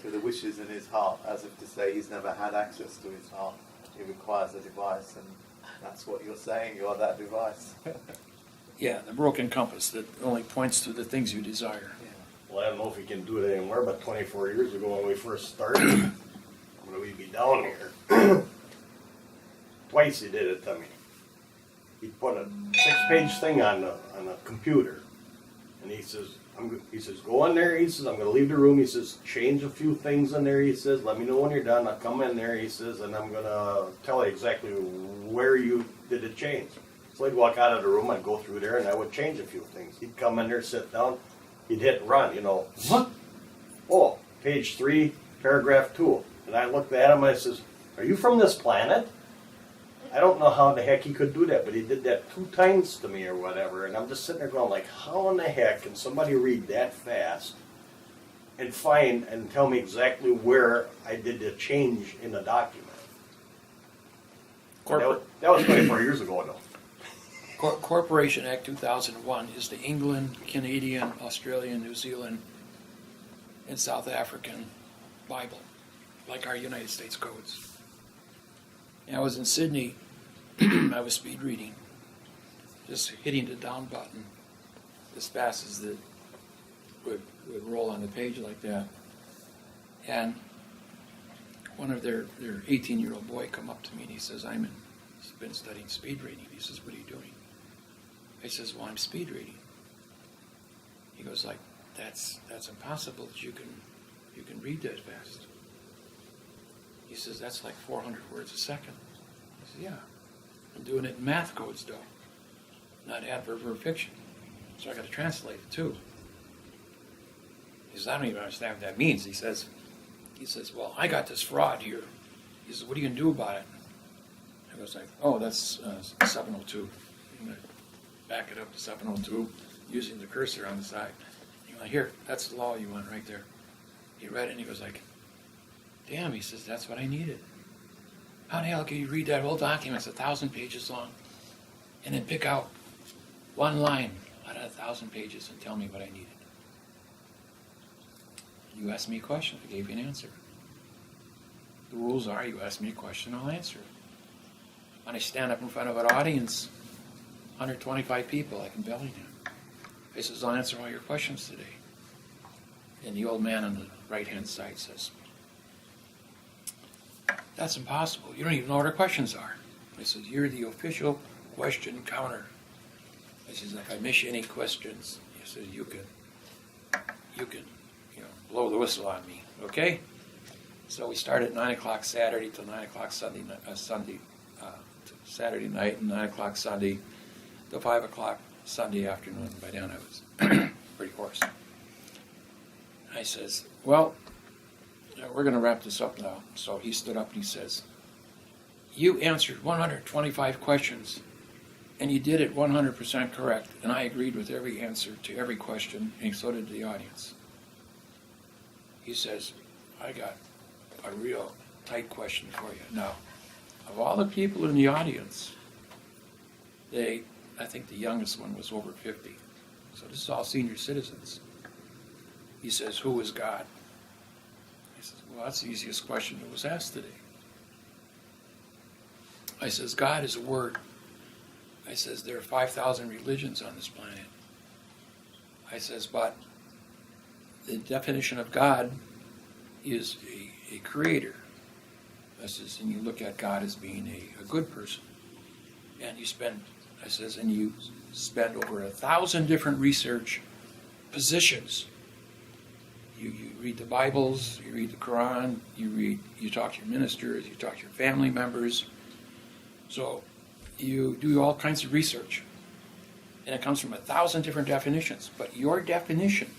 S1: to the wishes in his heart, as if to say he's never had access to his heart. He requires a device, and that's what you're saying. You are that device.
S2: Yeah, the broken compass that only points to the things you desire.
S4: Well, I don't know if we can do it anymore, but 24 years ago when we first started, when we'd be down here, twice he did it to me. He put a 6-page thing on the computer, and he says, go in there. He says, I'm going to leave the room. He says, change a few things in there. He says, let me know when you're done. I'll come in there. He says, and I'm going to tell you exactly where you did the change. So I'd walk out of the room, I'd go through there, and I would change a few things. He'd come in there, sit down, he'd hit run, Oh, page 3, paragraph 2. And I looked at him and I says, are you from this planet? I don't know how the heck he could do that, but he did that 2 times to me or whatever. And I'm just sitting there going like, how in the heck can somebody read that fast and find and tell me exactly where I did the change in the document? That was 24 years ago, though.
S2: Corporation Act 2001 is the England, Canadian, Australian, New Zealand, and South African Bible, like our United States codes. And I was in Sydney, I was speed reading, just hitting the down button as fast as it would roll on the page like that. And one of their 18-year-old boy come up to me and he says, he's been studying speed reading. He says, what are you doing? I says, well, I'm speed reading. He goes like, that's impossible that you can read that fast. He says, that's like 400 words a second. I said, yeah. I'm doing it in math codes, though, not adverb or fiction. So I got to translate it, too. He says, I don't even understand what that means. He says, well, I got this fraud here. He says, what are you going to do about it? I was like, oh, that's 702. I'm going to back it up to 702 using the cursor on the side. He went, here, that's the law you want right there. He read it and he goes like, damn, he says, that's what I needed. How the hell can you read that whole document? It's 1,000 pages long. And then pick out one line out of 1,000 pages and tell me what I needed. You asked me a question, I gave you an answer. The rules are, you ask me a question, I'll answer it. When I stand up in front of an audience, 125 people, I can belly down. I says, I'll answer all your questions today. And the old man on the right-hand side says, that's impossible. You don't even know what our questions are. I said, you're the official question counter. I says, if I miss any questions, he says, you can blow the whistle on me, okay? So we start at 9 o'clock Saturday till 9 o'clock Saturday night, and 9 o'clock Sunday till 5 o'clock Sunday afternoon. By then I was pretty hoarse. I says, well, we're going to wrap this up now. So he stood up and he says, you answered 125 questions, and you did it 100% correct, and I agreed with every answer to every question, and so did the audience. He says, I got a real tight question for you. Now, of all the people in the audience, I think the youngest one was over 50. So this is all senior citizens. He says, who is God? He says, well, that's the easiest question that was asked today. I says, God is a word. I says, there are 5,000 religions on this planet. I says, but the definition of God is a creator. I says, and you look at God as being a good person. And you spend over 1,000 different research positions. You read the Bibles, you read the Quran, you talk to your ministers, you talk to your family members. So you do all kinds of research. And it comes from 1,000 different definitions. But your definition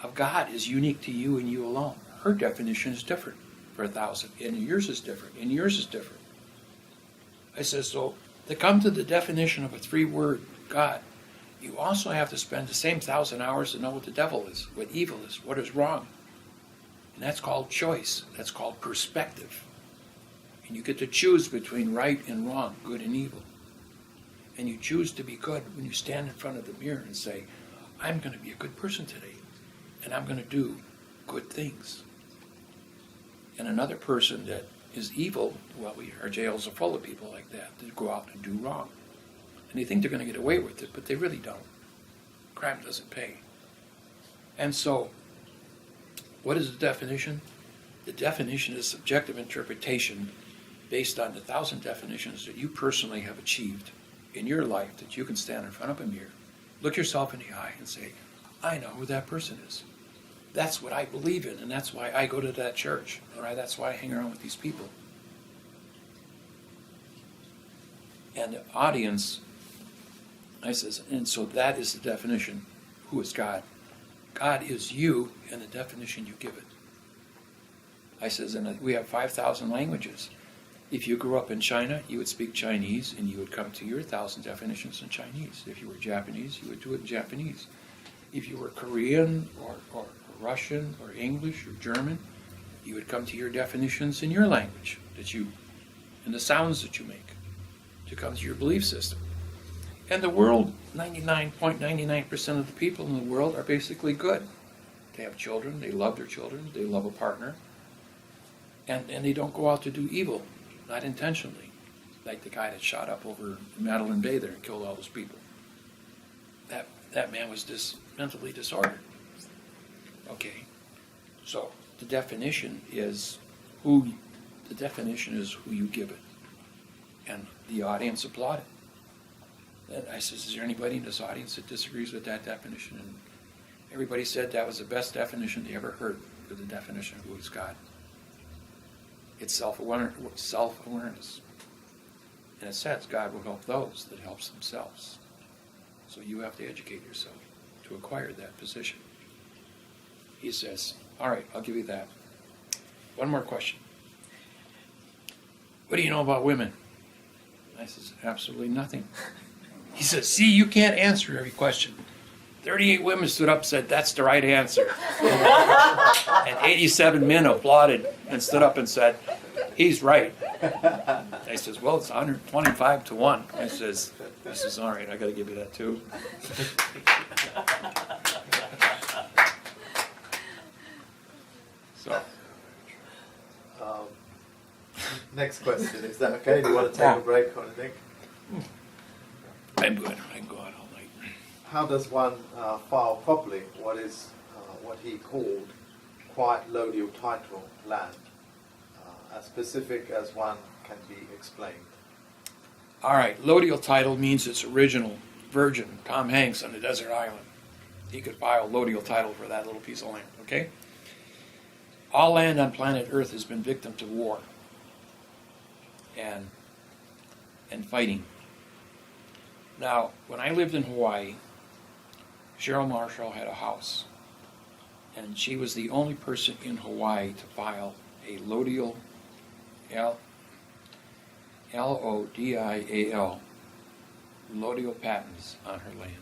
S2: of God is unique to you and you alone. Her definition is different for 1,000. And yours is different. And yours is different. I said, so to come to the definition of a 3-word God, you also have to spend the same 1,000 hours to know what the devil is, what evil is, what is wrong. And that's called choice. That's called perspective. And you get to choose between right and wrong, good and evil. And you choose to be good when you stand in front of the mirror and say, I'm going to be a good person today. And I'm going to do good things. And another person that is evil, well, our jails are full of people like that go out and do wrong. And they think they're going to get away with it, but they really don't. Crime doesn't pay. And so, what is the definition? The definition is subjective interpretation based on the 1,000 definitions that you personally have achieved in your life, that you can stand in front of a mirror, look yourself in the eye and say, I know who that person is. That's what I believe in, and that's why I go to that church, or that's why I hang around with these people. And the audience, I says, and so that is the definition. Who is God? God is you and the definition you give it. I says, and we have 5,000 languages. If you grew up in China, you would speak Chinese, and you would come to your 1,000 definitions in Chinese. If you were Japanese, you would do it in Japanese. If you were Korean or Russian or English or German, you would come to your definitions in your language and the sounds that you make to come to your belief system. And the world, 99.99% of the people in the world are basically good. They have children, they love their children, they love a partner, and they don't go out to do evil, not intentionally, like the guy that shot up over Madeline Bay there and killed all those people. That man was mentally disordered. Okay, so the definition is who you give it, and the audience applauded. And I said, is there anybody in this audience that disagrees with that definition? And everybody said that was the best definition they ever heard for the definition of who is God. It's self-awareness. And it says God will help those that helps themselves. So you have to educate yourself to acquire that position. He says, all right, I'll give you that. One more question. What do you know about women? I says, absolutely nothing. He says, see, you can't answer every question. 38 women stood up and said, that's the right answer. And 87 men applauded and stood up and said, he's right. I says, well, it's 125 to 1. I says, all right, I got to give you that too. So,
S1: next question. Is that okay? Do you want to take a break or anything?
S2: I'm good. I can go out all night.
S1: How does one file properly what he called quiet lodial title land, as specific as one can be explained?
S2: All right, lodial title means it's original, virgin, Tom Hanks on a desert island. He could file lodial title for that little piece of land, okay? All land on planet Earth has been victim to war and fighting. Now, when I lived in Hawaii, Cheryl Marshall had a house. And she was the only person in Hawaii to file a Lodial, Lodial, Lodial patents on her land.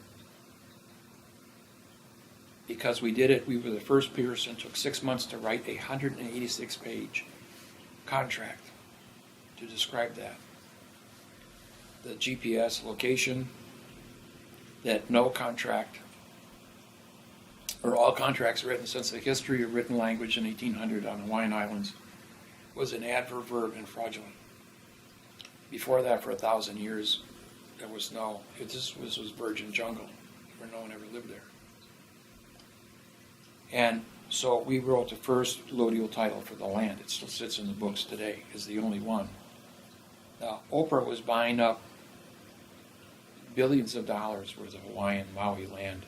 S2: Because we did it, we were the first person. Took 6 months to write a 186-page contract to describe that. The GPS location, that no contract, or all contracts written since the history of written language in 1800 on the Hawaiian Islands was an adverb, verb, and fraudulent. Before that, for 1,000 years, there was no, this was virgin jungle, where no one ever lived there. And so we wrote the first Lodial title for the land. It still sits in the books today, is the only one. Now, Oprah was buying up billions of dollars worth of Hawaiian Maui land.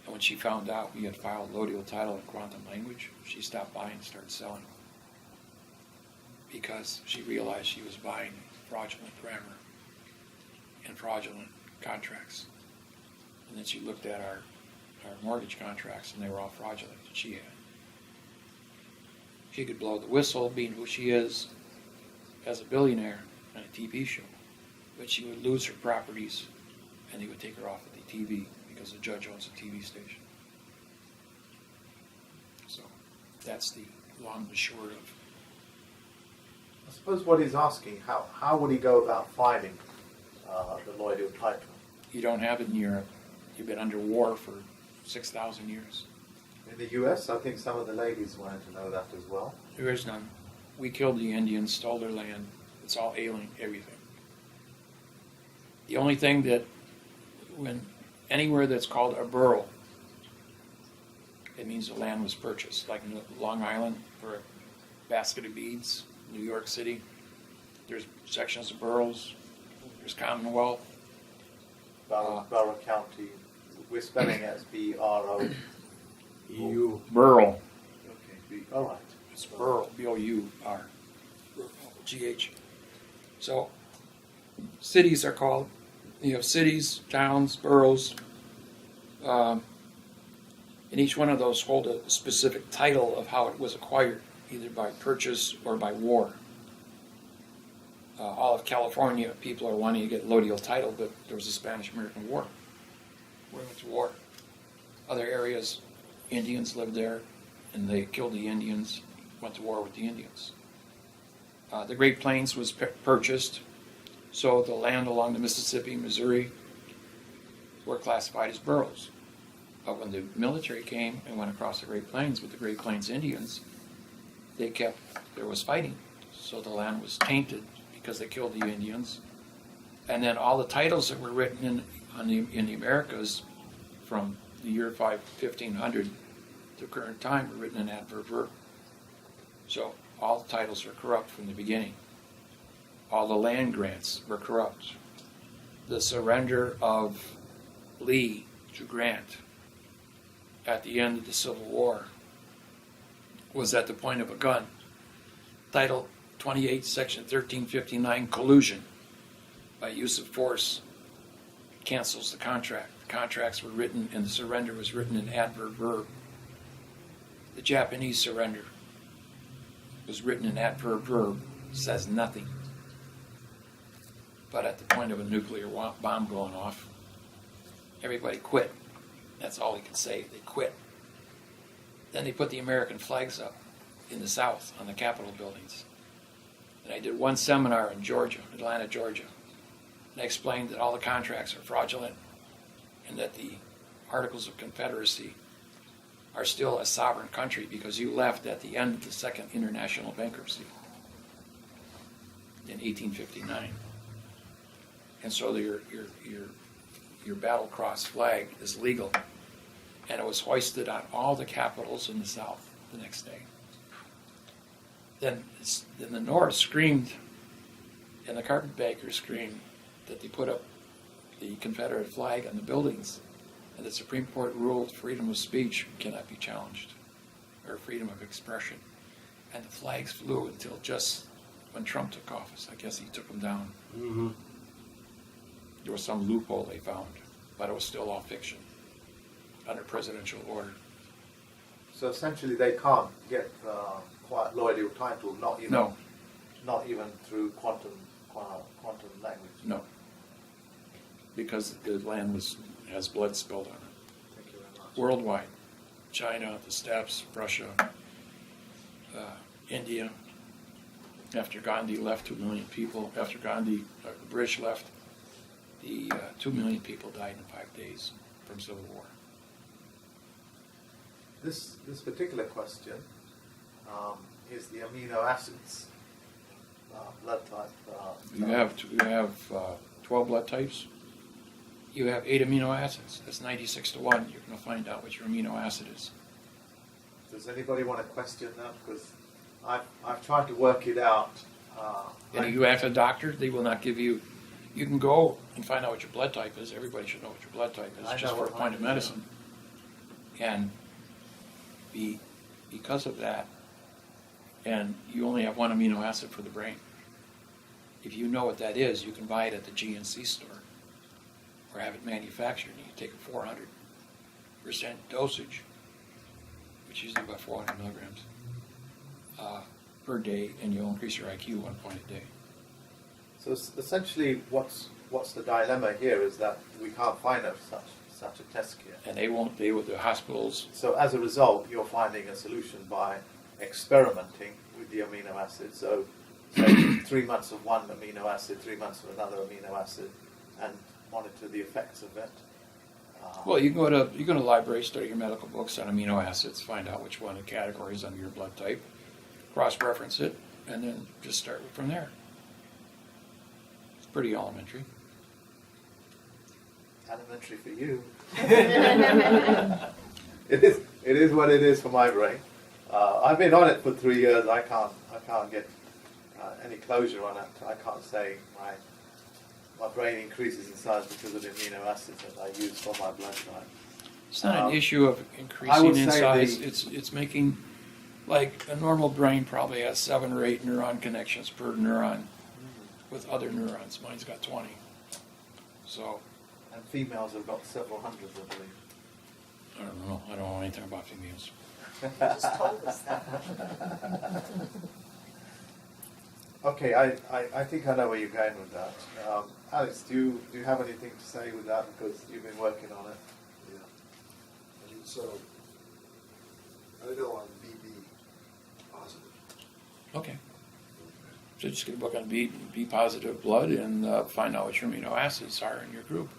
S2: And when she found out we had filed Lodial title in quantum language, she stopped buying and started selling. Because she realized she was buying fraudulent grammar and fraudulent contracts. And then she looked at our mortgage contracts, and they were all fraudulent that she had. She could blow the whistle, being who she is as a billionaire on a TV show, but she would lose her properties, and they would take her off of the TV because the judge owns a TV station. So that's the long and short of.
S1: I suppose what he's asking, how would he go about finding the Lodial title?
S2: You don't have it in Europe. You've been under war for 6,000 years.
S1: In the U.S., I think some of the ladies wanted to know that as well.
S2: There is none. We killed the Indians, stole their land. It's all alien, everything. The only thing that, anywhere that's called a borough, it means the land was purchased. Like in Long Island, for a basket of beads, New York City, there's sections of boroughs, there's Commonwealth.
S1: Borough County, we're spelling it as B-R-O.
S4: EU.
S2: Borough.
S1: Okay, all right.
S2: It's borough, B-O-U-R-G-H. So, cities are called, you have cities, towns, boroughs, and each one of those hold a specific title of how it was acquired, either by purchase or by war. All of California, people are wanting to get Lodial title, but there was a Spanish-American War. We went to war. Other areas, Indians lived there, and they killed the Indians, went to war with the Indians. The Great Plains was purchased, so the land along the Mississippi, Missouri, were classified as boroughs. But when the military came and went across the Great Plains with the Great Plains Indians, there was fighting, so the land was tainted because they killed the Indians. And then all the titles that were written in the Americas from the year 1500 to current time were written in adverb verb. So all the titles are corrupt from the beginning. All the land grants were corrupt. The surrender of Lee to Grant at the end of the Civil War was at the point of a gun. Title 28, Section 1359, collusion by use of force cancels the contract. The contracts were written and the surrender was written in adverb verb. The Japanese surrender was written in adverb verb, says nothing. But at the point of a nuclear bomb going off, everybody quit. That's all he could say. They quit. Then they put the American flags up in the South on the Capitol buildings. And I did one seminar in Georgia, Atlanta, Georgia. And I explained that all the contracts are fraudulent and that the Articles of Confederacy are still a sovereign country because you left at the end of the Second International Bankruptcy in 1859. And so your battle cross flag is legal. And it was hoisted on all the capitals in the South the next day. Then the North screamed, and the carpetbaggers screamed that they put up the Confederate flag on the buildings, and the Supreme Court ruled freedom of speech cannot be challenged, or freedom of expression. And the flags flew until just when Trump took office. I guess he took them down.
S4: Mm-hmm.
S2: There was some loophole they found, but it was still all fiction under presidential order.
S1: So essentially, they can't get quiet loyal title,
S2: No,
S1: not even through quantum language.
S2: no. Because the land has blood spilled on it.
S1: Thank you very much.
S2: Worldwide. China, the steppes, Russia, India. After Gandhi left, 2 million people. After Gandhi, the British left, the 2 million people died in 5 days from civil war.
S1: This particular question is the amino acids blood type.
S2: You have 12 blood types. You have 8 amino acids. That's 96 to 1. You're going to find out what your amino acid is.
S1: Does anybody want to question that? Because I've tried to work it out.
S2: And you ask a doctor, they will not give you. You can go and find out what your blood type is. Everybody should know what your blood type is,
S1: I
S2: just
S1: know
S2: for a
S1: what
S2: point of
S1: mine is,
S2: medicine. And because of that, and you only have 1 amino acid for the brain. If you know what that is, you can buy it at the GNC store or have it manufactured, and you take a 400% dosage, which is usually about 400 milligrams per day, and you'll increase your IQ 1 point a day.
S1: So essentially, what's the dilemma here is that we can't find such a test kit.
S2: And they won't be with the hospitals.
S1: So as a result, you're finding a solution by experimenting with the amino acid. So say 3 months of one amino acid, 3 months of another amino acid, and monitor the effects of it.
S2: Well, you can go to the library, study your medical books on amino acids, find out which one the categories under your blood type, cross-reference it, and then just start from there. It's pretty elementary.
S1: Elementary for you. It is what it is for my brain. I've been on it for 3 years. I can't get any closure on it. I can't say my brain increases in size because of the amino acids that I use for my blood type.
S2: It's not an issue of
S1: I
S2: increasing
S1: would
S2: in
S1: say
S2: size.
S1: the-
S2: It's making, like, a normal brain probably has 7 or 8 neuron connections per neuron with other neurons. Mine's got 20. So,
S1: And females have got several hundreds, I believe.
S2: I don't know. I don't know anything about females.
S3: Just told us that.
S1: Okay, I think I know where you're going with that. Alex, do you have anything to say with that, because you've been working on it?
S6: Yeah. I mean, so, I know I'm BB positive.
S2: Okay. So just get a book on B positive blood and find out what your amino acids are in your group.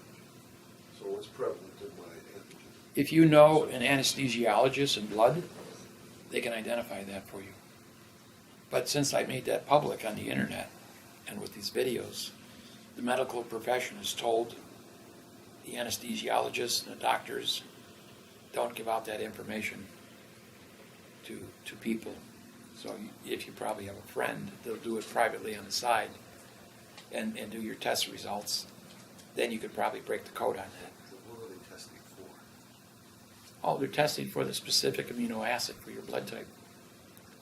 S6: So what's prevalent in my antigen?
S2: If you know an anesthesiologist in blood, they can identify that for you. But since I made that public on the internet and with these videos, the medical profession is told the anesthesiologists and the doctors don't give out that information to people. So if you probably have a friend, they'll do it privately on the side and do your test results. Then you could probably break the code on that.
S6: So what are they testing for?
S2: Oh, they're testing for the specific amino acid for your blood type,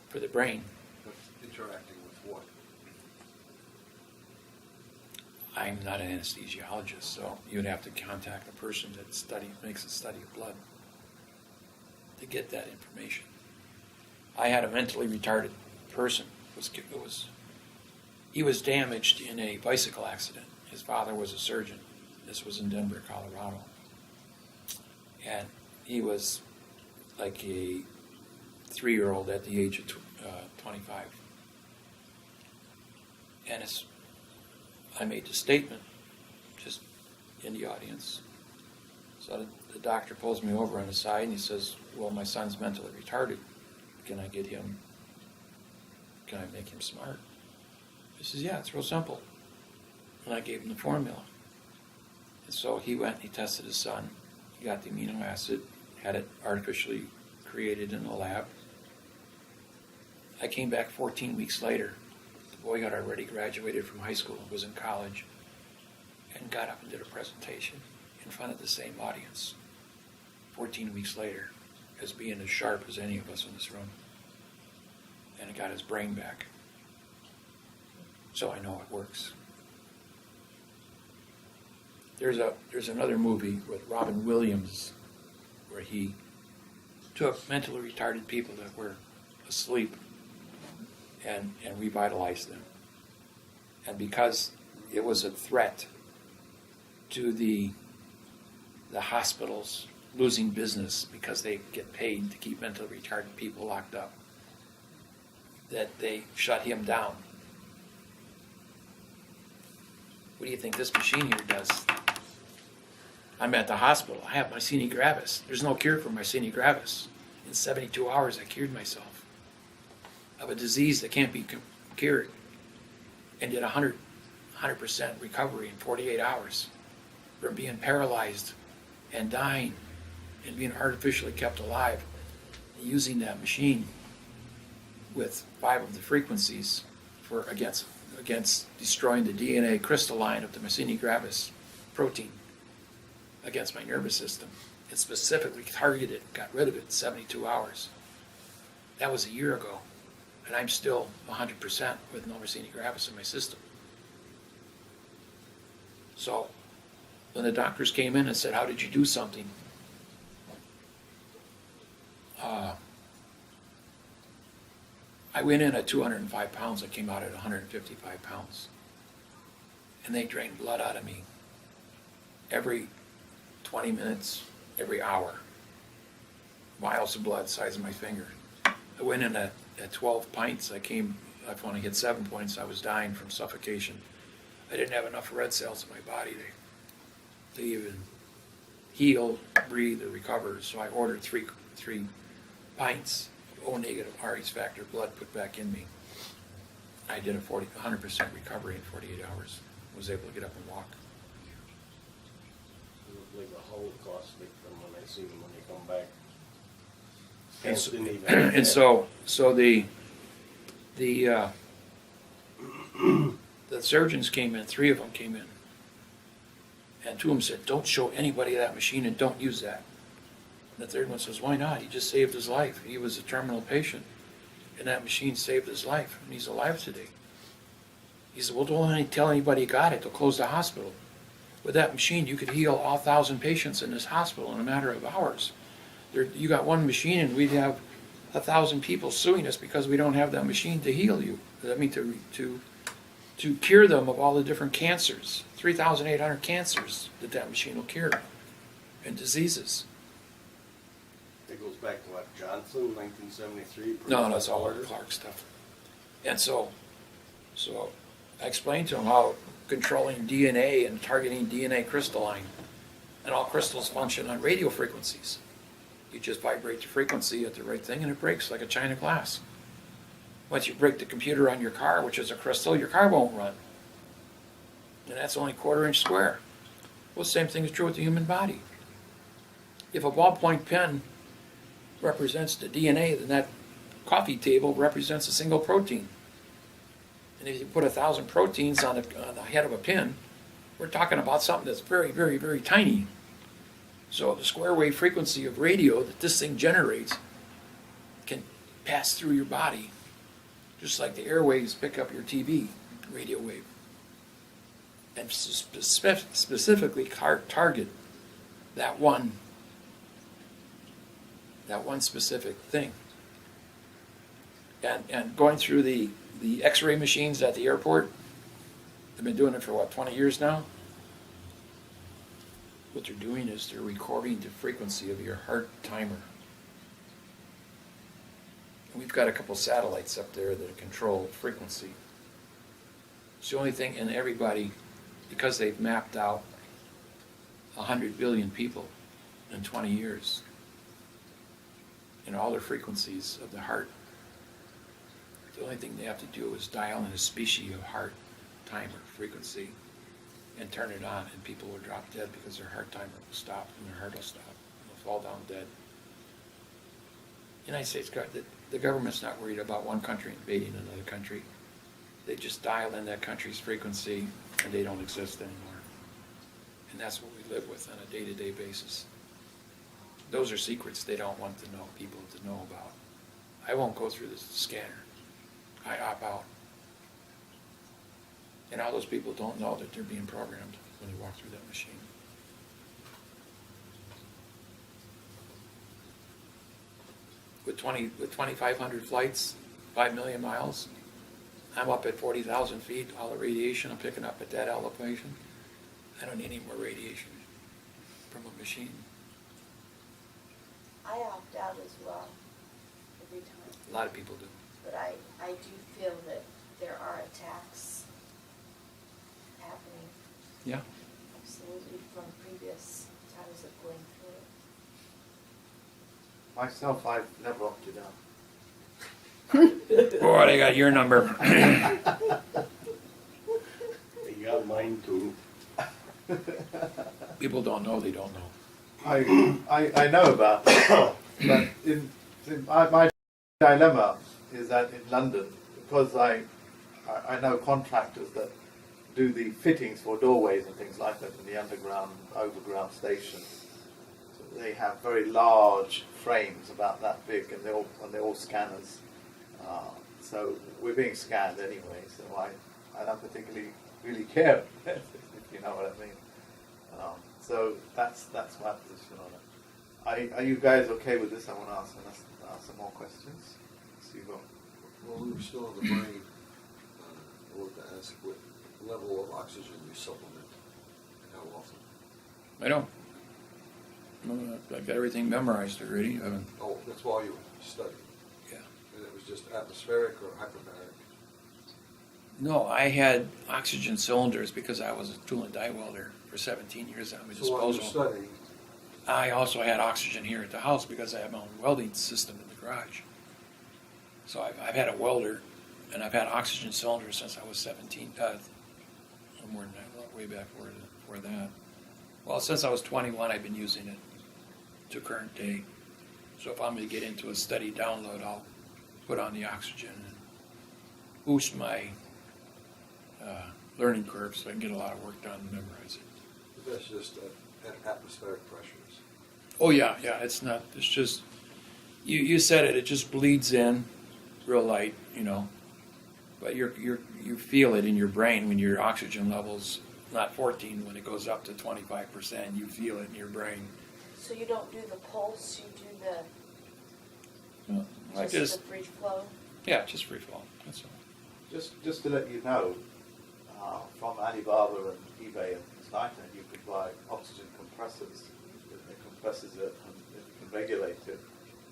S2: for the brain.
S6: But interacting with what?
S2: I'm not an anesthesiologist, so you'd have to contact a person that makes a study of blood to get that information. I had a mentally retarded person. He was damaged in a bicycle accident. His father was a surgeon. This was in Denver, Colorado. And he was like a 3-year-old at the age of 25. And I made the statement just in the audience. So the doctor pulls me over on the side and he says, well, my son's mentally retarded. Can I make him smart? He says, yeah, it's real simple. And I gave him the formula. And so he went and he tested his son. He got the amino acid, had it artificially created in the lab. I came back 14 weeks later. The boy had already graduated from high school, was in college, and got up and did a presentation in front of the same audience 14 weeks later, as being as sharp as any of us in this room. And it got his brain back. So I know it works. There's another movie with Robin Williams where he took mentally retarded people that were asleep and revitalized them. And because it was a threat to the hospitals losing business because they get paid to keep mentally retarded people locked up, that they shut him down. What do you think this machine here does? I'm at the hospital. I have myasthenia gravis. There's no cure for myasthenia gravis. In 72 hours, I cured myself of a disease that can't be cured, and did 100% recovery in 48 hours from being paralyzed and dying and being artificially kept alive, using that machine with 5 of the frequencies for against destroying the DNA crystalline of the myasthenia gravis protein against my nervous system. It specifically targeted, got rid of it in 72 hours. That was a year ago, and I'm still 100% with no myasthenia gravis in my system. So when the doctors came in and said, how did you do something? I went in at 205 pounds. I came out at 155 pounds. And they drained blood out of me every 20 minutes, every hour. Vials of blood, size of my finger. I went in at 12 pints. When I hit 7 points, I was dying from suffocation. I didn't have enough red cells in my body to even heal, breathe, or recover. So I ordered three pints of O-negative Rh factor blood put back in me. I did a 100% recovery in 48 hours. Was able to get up and walk.
S4: You look like a Holocaust victim when I see them when they come back.
S2: And so,
S4: Didn't even-
S2: and so the surgeons came in, 3 of them came in, and 2 of them said, don't show anybody that machine and don't use that. And the third one says, why not? He just saved his life. He was a terminal patient, and that machine saved his life, and he's alive today. He said, well, don't tell anybody you got it. They'll close the hospital. With that machine, you could heal all 1,000 patients in this hospital in a matter of hours. You got one machine, and we'd have 1,000 people suing us because we don't have that machine to heal you. I mean, to cure them of all the different cancers. 3,800 cancers that machine will cure, and diseases.
S4: It goes back to what, Johnson, 1973?
S2: No, it's all Clark stuff. And so I explained to him how controlling DNA and targeting DNA crystalline, and all crystals function on radio frequencies. You just vibrate the frequency at the right thing and it breaks like a china glass. Once you break the computer on your car, which is a crystal, your car won't run. And that's only 1/4 inch square. Well, the same thing is true with the human body. If a ballpoint pen represents the DNA, then that coffee table represents a single protein. And if you put 1,000 proteins on the head of a pin, we're talking about something that's very, very, very tiny. So the square wave frequency of radio that this thing generates can pass through your body, just like the airwaves pick up your TV radio wave, and specifically target that one specific thing. And going through the X-ray machines at the airport, they've been doing it for 20 years now. What they're doing is they're recording the frequency of your heart timer. And we've got a couple satellites up there that control frequency. It's the only thing in everybody, because they've mapped out 100 billion people in 20 years, and all their frequencies of the heart. The only thing they have to do is dial in a species of heart timer frequency and turn it on, and people will drop dead because their heart timer will stop, and their heart will stop, and they'll fall down dead. The United States, the government's not worried about one country invading another country. They just dial in that country's frequency, and they don't exist anymore. And that's what we live with on a day-to-day basis. Those are secrets they don't want people to know about. I won't go through the scanner. I opt out. And all those people don't know that they're being programmed when they walk through that machine. with 2,500 flights, 5 million miles. I'm up at 40,000 feet, all the radiation I'm picking up at that elevation. I don't need any more radiation from a machine.
S3: I opt out as well every time.
S2: A lot of people do.
S3: But I do feel that there are attacks happening,
S2: Yeah.
S3: absolutely, from previous times of going through it.
S1: Myself, I've never opted out.
S2: Boy, they got your number.
S4: You got mine too.
S2: People don't know they don't know.
S1: I know about it, but my dilemma is that in London, because I know contractors that do the fittings for doorways and things like that in the underground, overground stations. So they have very large frames, about that big, and they're all scanners. So we're being scanned anyway. So I don't particularly really care, if you know what I mean. So that's my position on it. Are you guys okay with this? I want to ask some more questions. So you go.
S6: Well, we were still on the brain. I wanted to ask what level of oxygen you supplement and how often.
S2: I don't. No, I've got everything memorized already. I haven't.
S6: Oh, that's while you were studying.
S2: Yeah.
S6: And it was just atmospheric or hyperbaric?
S2: No, I had oxygen cylinders because I was a tool and die welder for 17 years at my
S6: So while you were
S2: disposal.
S6: studying,
S2: I also had oxygen here at the house because I have my own welding system in the garage. So I've had a welder, and I've had oxygen cylinders since I was 17. More than that, way back before that. Well, since I was 21, I've been using it to current day. So if I'm going to get into a steady download, I'll put on the oxygen and boost my learning curve so I can get a lot of work done and memorize it.
S6: but that's just at atmospheric pressures.
S2: Oh yeah, it's not. It's just you said it. It just bleeds in, real light, But you feel it in your brain when your oxygen levels not 14, when it goes up to 25%. You feel it in your brain.
S3: So you don't do the pulse, you do
S2: I
S3: the free flow?
S2: Yeah, just free fall. That's all.
S1: Just to let you know, from Alibaba and eBay and things like that, you could buy oxygen compressors. It compresses it and it can regulate it.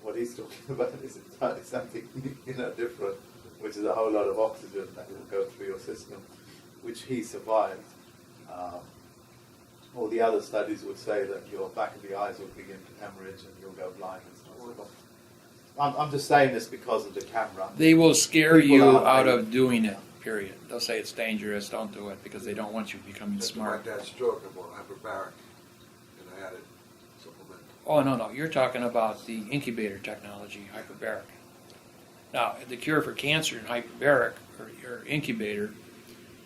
S1: What he's talking about is entirely something different, which is a whole lot of oxygen that will go through your system, which he survived. All the other studies would say that your back of the eyes will begin to hemorrhage and you'll go blind and stuff. I'm just saying this because of the camera.
S2: They will scare
S1: People
S2: you
S1: are-
S2: out of doing it. Period. They'll say it's dangerous. Don't do it because they don't want you becoming
S6: After
S2: smart.
S6: my dad's stroke, I bought hyperbaric, and I added supplement.
S2: Oh, no. You're talking about the incubator technology, hyperbaric. Now, the cure for cancer in hyperbaric, or your incubator,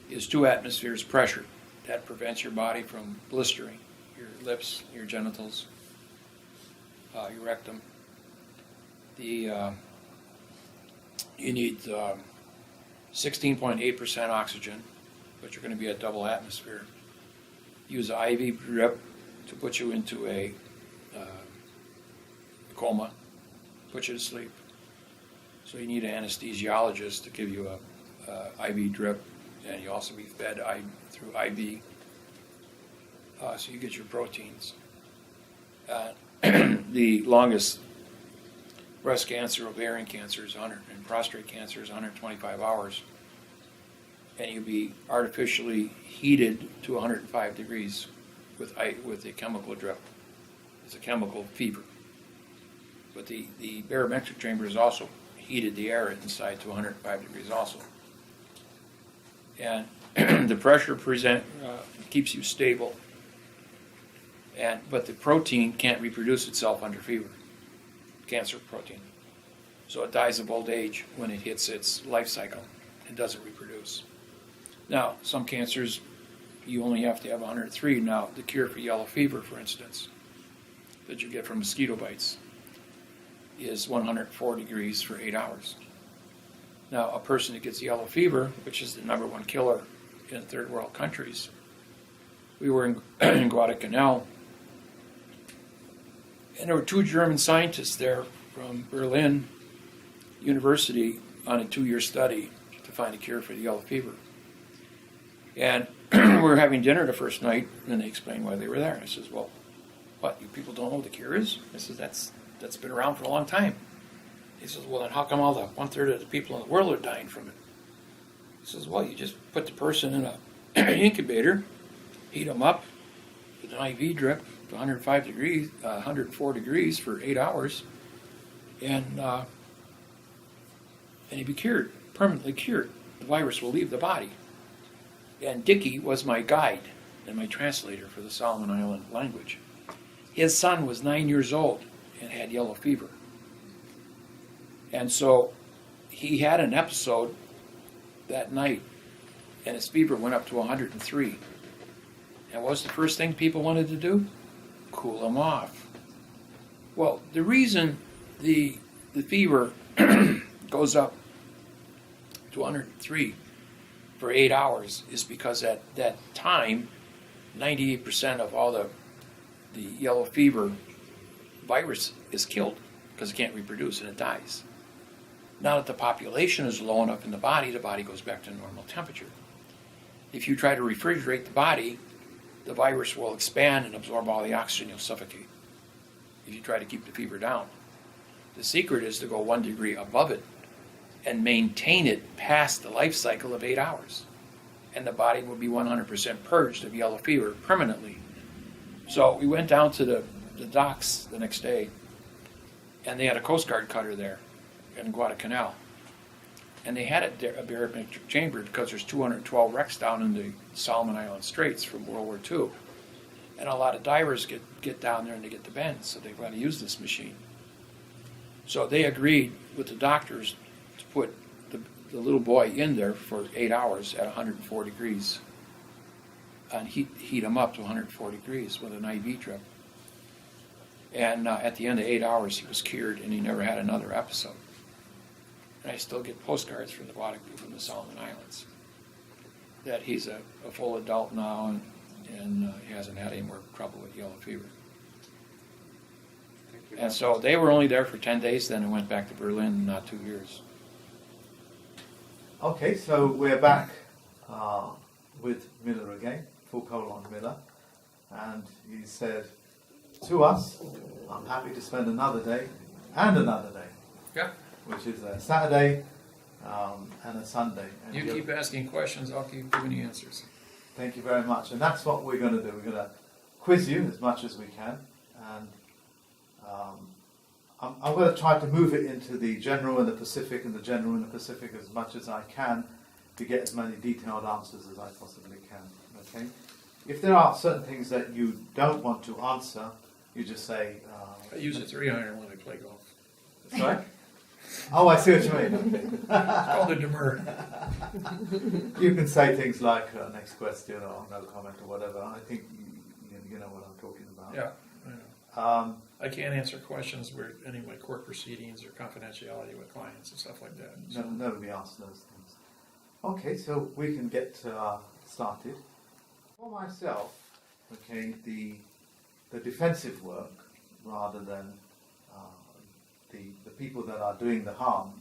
S2: is 2 atmospheres pressure. That prevents your body from blistering your lips, your genitals, your rectum. You need 16.8% oxygen, but you're going to be at double atmosphere. Use an IV drip to put you into a coma, put you to sleep. So you need an anesthesiologist to give you a IV drip, and you also be fed through IV, so you get your proteins. The longest breast cancer, ovarian cancer is 100, and prostate cancer is 125 hours. And you'll be artificially heated to 105 degrees with a chemical drip. It's a chemical fever. But the barometric chamber is also heated the air inside to 105 degrees also. And the pressure keeps you stable. But the protein can't reproduce itself under fever. Cancer protein. So it dies of old age when it hits its life cycle. It doesn't reproduce. Now, some cancers, you only have to have 103. Now, the cure for yellow fever, for instance, that you get from mosquito bites, is 104 degrees for 8 hours. Now, a person that gets yellow fever, which is the #1 killer in third world countries, we were in Guadalcanal, and there were 2 German scientists there from Berlin University on a 2-year study to find a cure for the yellow fever. And we were having dinner the first night, and they explained why they were there. And I says, well, what, you people don't know what the cure is? I says, that's been around for a long time. He says, well, then how come all the 1/3 of the people in the world are dying from it? He says, well, you just put the person in an incubator, heat them up with an IV drip to 105 degrees, 104 degrees for 8 hours, and he'd be cured, permanently cured. The virus will leave the body. And Dickie was my guide and my translator for the Solomon Island language. His son was 9 years old and had yellow fever. And so he had an episode that night, and his fever went up to 103. And what was the first thing people wanted to do? Cool him off. Well, the reason the fever goes up to 103 for 8 hours is because at that time, 98% of all the yellow fever virus is killed because it can't reproduce and it dies. Now that the population is low enough in the body goes back to normal temperature. If you try to refrigerate the virus will expand and absorb all the oxygen, you'll suffocate. If you try to keep the fever down. The secret is to go 1 degree above it and maintain it past the life cycle of 8 hours. And the body will be 100% purged of yellow fever permanently. So we went down to the docks the next day, and they had a Coast Guard cutter there in Guadalcanal. And they had it there, a barometric chamber, because there's 212 wrecks down in the Solomon Island Straits from World War II. And a lot of divers get down there and they get the bends, so they've got to use this machine. So they agreed with the doctors to put the little boy in there for 8 hours at 104 degrees and heat him up to 104 degrees with an IV drip. And at the end of 8 hours, he was cured, and he never had another episode. And I still get postcards from the Solomon Islands that he's a full adult now, and he hasn't had any more trouble with yellow fever. And so they were only there for 10 days, then and went back to Berlin, not 2 years.
S1: Okay, so we're back with Miller again, Foucault Miller, and he said to us, I'm happy to spend another day and another day.
S2: Yeah.
S1: Which is a Saturday and a Sunday. And
S2: You keep asking questions, I'll keep giving you answers.
S1: Thank you very much. And that's what we're going to do. We're going to quiz you as much as we can. And I'm going to try to move it into the general and the Pacific and the general and the Pacific as much as I can to get as many detailed answers as I possibly can. Okay? If there are certain things that you don't want to answer, you just say...
S2: I use a 3-iron when I play golf.
S1: Sorry? Oh, I see what you mean.
S2: It's called a demur.
S1: You can say things like next question or no comment or whatever. I think you know what I'm talking about.
S2: Yeah, I know. I can't answer questions where any of my court proceedings or confidentiality with clients and stuff like that. So.
S1: Nobody asks those things. Okay, so we can get started. For myself, okay, the defensive work rather than the people that are doing the harm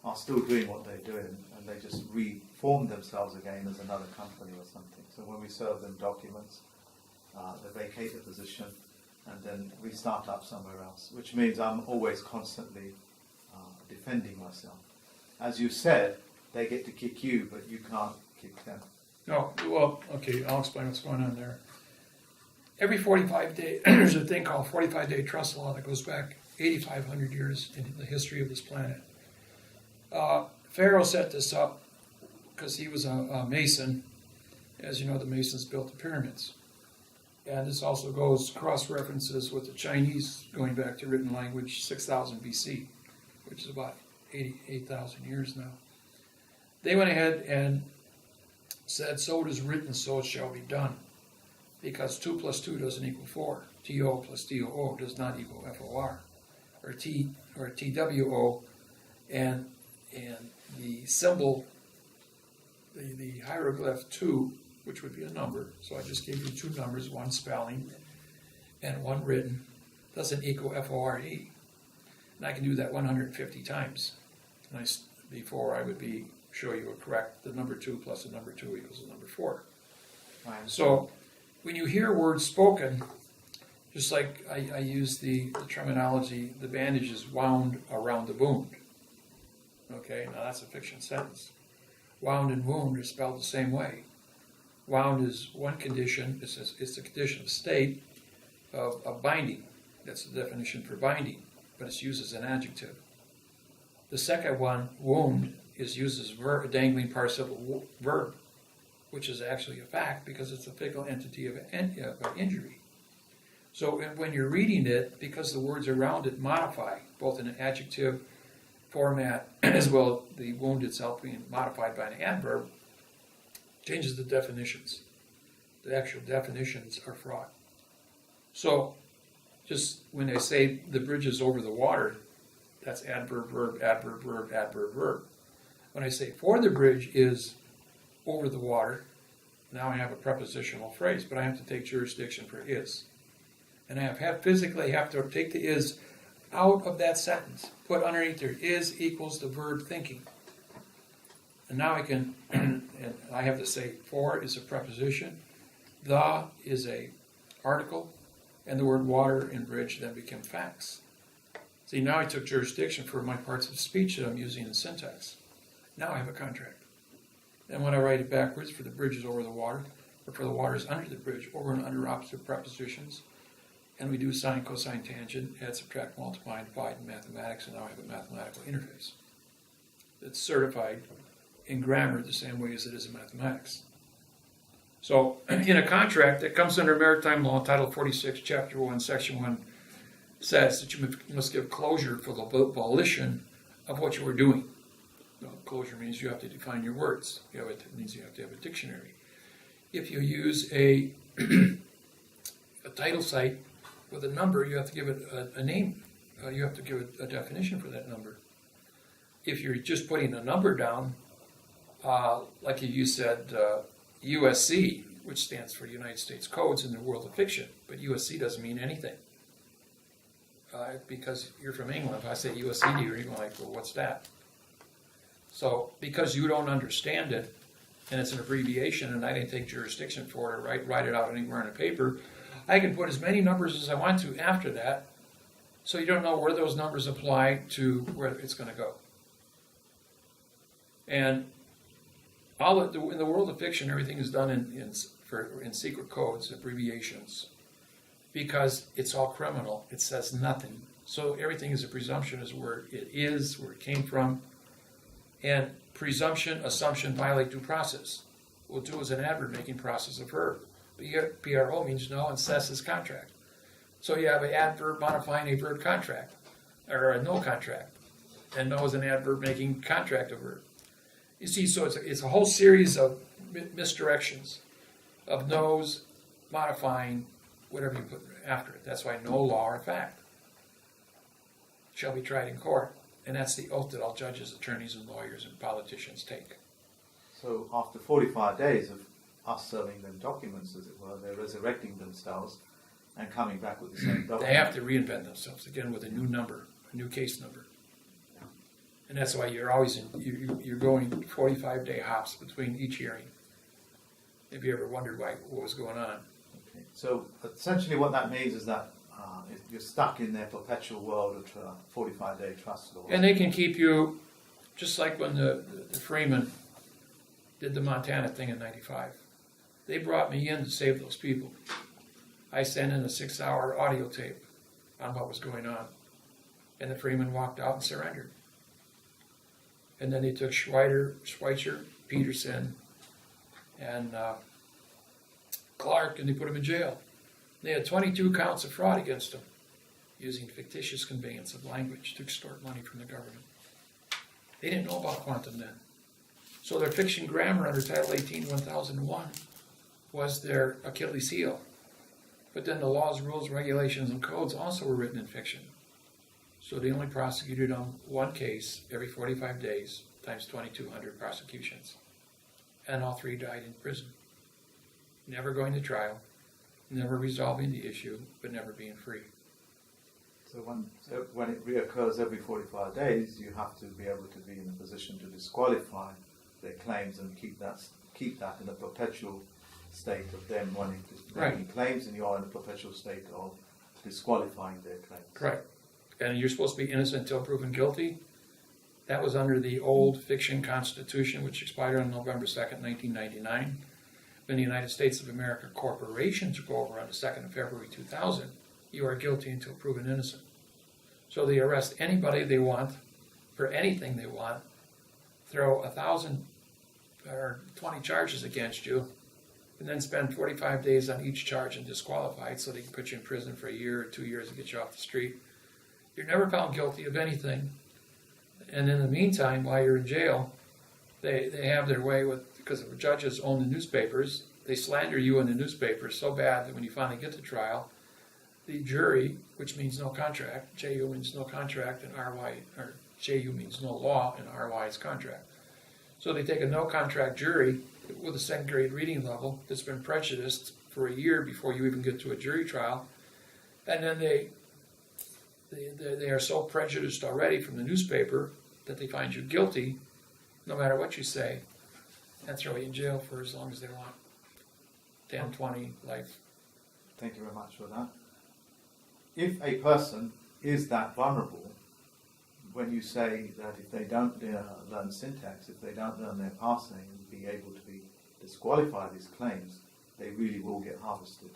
S1: are still doing what they're doing, and they just reform themselves again as another company or something. So when we serve them documents, they vacate the position and then we start up somewhere else, which means I'm always constantly defending myself. As you said, they get to kick you, but you can't kick them.
S2: No, well, okay, I'll explain what's going on there. Every 45 days, there's a thing called 45-day trust law that goes back 8,500 years in the history of this planet. Pharaoh set this up because he was a Mason. As you know, the Masons built the pyramids. And this also goes cross-references with the Chinese going back to written language 6,000 BC, which is about 8,000 years now. They went ahead and said, so it is written, so it shall be done. Because 2 plus 2 doesn't equal 4. TO plus TOO does not equal FOR. Or TWO, and the symbol, the hieroglyph 2, which would be a number, so I just gave you 2 numbers, one spelling and one written, doesn't equal FORE. And I can do that 150 times. And before I would show you a correct, the number 2 plus the number 2 equals the number 4.
S1: Right.
S2: So when you hear words spoken, just like I use the terminology, the bandage is wound around the wound. Okay, now that's a fiction sentence. Wound and wound are spelled the same way. Wound is one condition, it's a condition of state of binding. That's the definition for binding, but it's used as an adjective. The second one, wound, is used as a dangling participle verb, which is actually a fact because it's a physical entity of injury. So when you're reading it, because the words around it modify, both in an adjective format as well as the wound itself being modified by an adverb, changes the definitions. The actual definitions are fraught. So just when they say the bridge is over the water, that's adverb, verb, adverb, verb, adverb, verb. When I say for the bridge is over the water, now I have a prepositional phrase, but I have to take jurisdiction for is. And I physically have to take the is out of that sentence. Put underneath there, is equals the verb thinking. And now I can, and I have to say for is a preposition, the is a article, and the word water and bridge then become facts. See, now I took jurisdiction for my parts of speech that I'm using in syntax. Now I have a contract. And when I write it backwards, for the bridge is over the water, or for the water is under the bridge, over and under opposite prepositions, and we do sine, cosine, tangent, add, subtract, multiply, and divide in mathematics, and now I have a mathematical interface. It's certified in grammar the same way as it is in mathematics. So, in a contract that comes under Maritime Law, Title 46, Chapter 1, Section 1, says that you must give closure for the volition of what you are doing. Well, closure means you have to define your words. It means you have to have a dictionary. If you use a title site with a number, you have to give it a name. You have to give it a definition for that number. If you're just putting a number down, like you said, USC, which stands for United States Codes in the world of fiction, but USC doesn't mean anything. Because you're from England, if I say USC to you, you're like, well, what's that? So, because you don't understand it, and it's an abbreviation, and I didn't take jurisdiction for it, or write it out anywhere on a paper, I can put as many numbers as I want to after that, so you don't know where those numbers apply to where it's going to go. And in the world of fiction, everything is done in secret codes, abbreviations, because it's all criminal. It says nothing. So everything is a presumption as where it is, where it came from. And presumption, assumption violate due process. Well, do is an adverb-making process of verb. PRO means no, and cess is contract. So you have an adverb modifying a verb contract, or a no contract. And no is an adverb-making contract of verb. You see, so it's a whole series of misdirections of no's modifying whatever you put after it. That's why no law or fact shall be tried in court. And that's the oath that all judges, attorneys, and lawyers and politicians take.
S1: So after 45 days of us serving them documents, as it were, they're resurrecting themselves and coming back with the same document.
S2: They have to reinvent themselves again with a new number, a new case number. And that's why you're always you're going 45-day hops between each hearing. If you ever wondered what was going on.
S1: Okay. So essentially what that means is that you're stuck in their perpetual world of 45-day trust law.
S2: And they can keep you, just like when the Freeman did the Montana thing in 95. They brought me in to save those people. I sent in a 6-hour audio tape on what was going on. And the Freeman walked out and surrendered. And then they took Schweitzer, Peterson, and Clark, and they put them in jail. They had 22 counts of fraud against them, using fictitious conveyance of language to extort money from the government. They didn't know about quantum then. So their fiction grammar under Title 18, 1001 was their Achilles heel. But then the laws, rules, regulations, and codes also were written in fiction. So they only prosecuted on one case every 45 days, times 2,200 prosecutions. And all 3 died in prison. Never going to trial, never resolving the issue, but never being free.
S1: So when it reoccurs every 45 days, you have to be able to be in a position to disqualify their claims and keep that in a perpetual state of them wanting to
S2: Right.
S1: making claims, and you are in a perpetual state of disqualifying their claims.
S2: Correct. And you're supposed to be innocent until proven guilty. That was under the old fiction constitution, which expired on November 2nd, 1999. When the United States of America Corporation took over on the 2nd of February 2000, you are guilty until proven innocent. So they arrest anybody they want for anything they want, throw 1,000 or 20 charges against you, and then spend 45 days on each charge and disqualified so they can put you in prison for a year or 2 years and get you off the street. You're never found guilty of anything. And in the meantime, while you're in jail, they have their way with, because the judges own the newspapers, they slander you in the newspapers so bad that when you finally get to trial, the jury, which means no contract, JU means no contract, and RY, or JU means no law, and RY is contract. So they take a no contract jury with a second grade reading level that's been prejudiced for a year before you even get to a jury trial, and then they are so prejudiced already from the newspaper that they find you guilty, no matter what you say, and throw you in jail for as long as they want. 10, 20, life.
S1: Thank you very much for that. If a person is that vulnerable, when you say that if they don't learn syntax, if they don't learn their parsing and be able to be disqualify these claims, they really will get harvested.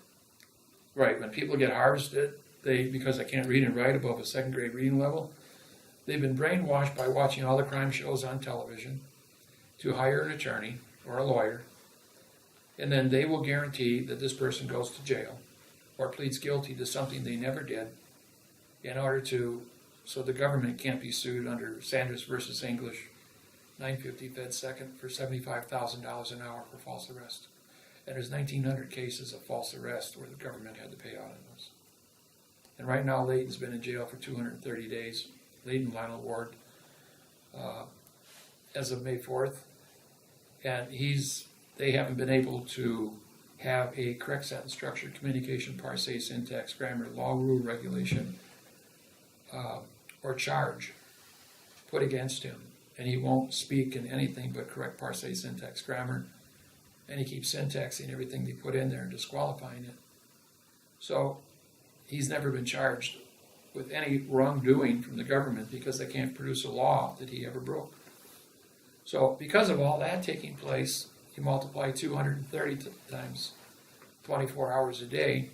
S2: Right, when people get harvested, because they can't read and write above a second grade reading level, they've been brainwashed by watching all the crime shows on television to hire an attorney or a lawyer, and then they will guarantee that this person goes to jail or pleads guilty to something they never did in order to, so the government can't be sued under Sanders versus English, 950 Fed Second for $75,000 an hour for false arrest. And there's 1,900 cases of false arrest where the government had to pay out on those. And right now, Layton's been in jail for 230 days. Layton Lionel Ward, as of May 4th, and they haven't been able to have a correct sentence structure, communication, parse, syntax, grammar, law, rule, regulation, or charge put against him. And he won't speak in anything but correct parse, syntax, grammar, and he keeps syntaxing everything they put in there and disqualifying it. So he's never been charged with any wrongdoing from the government because they can't produce a law that he ever broke. So because of all that taking place, you multiply 230 times 24 hours a day,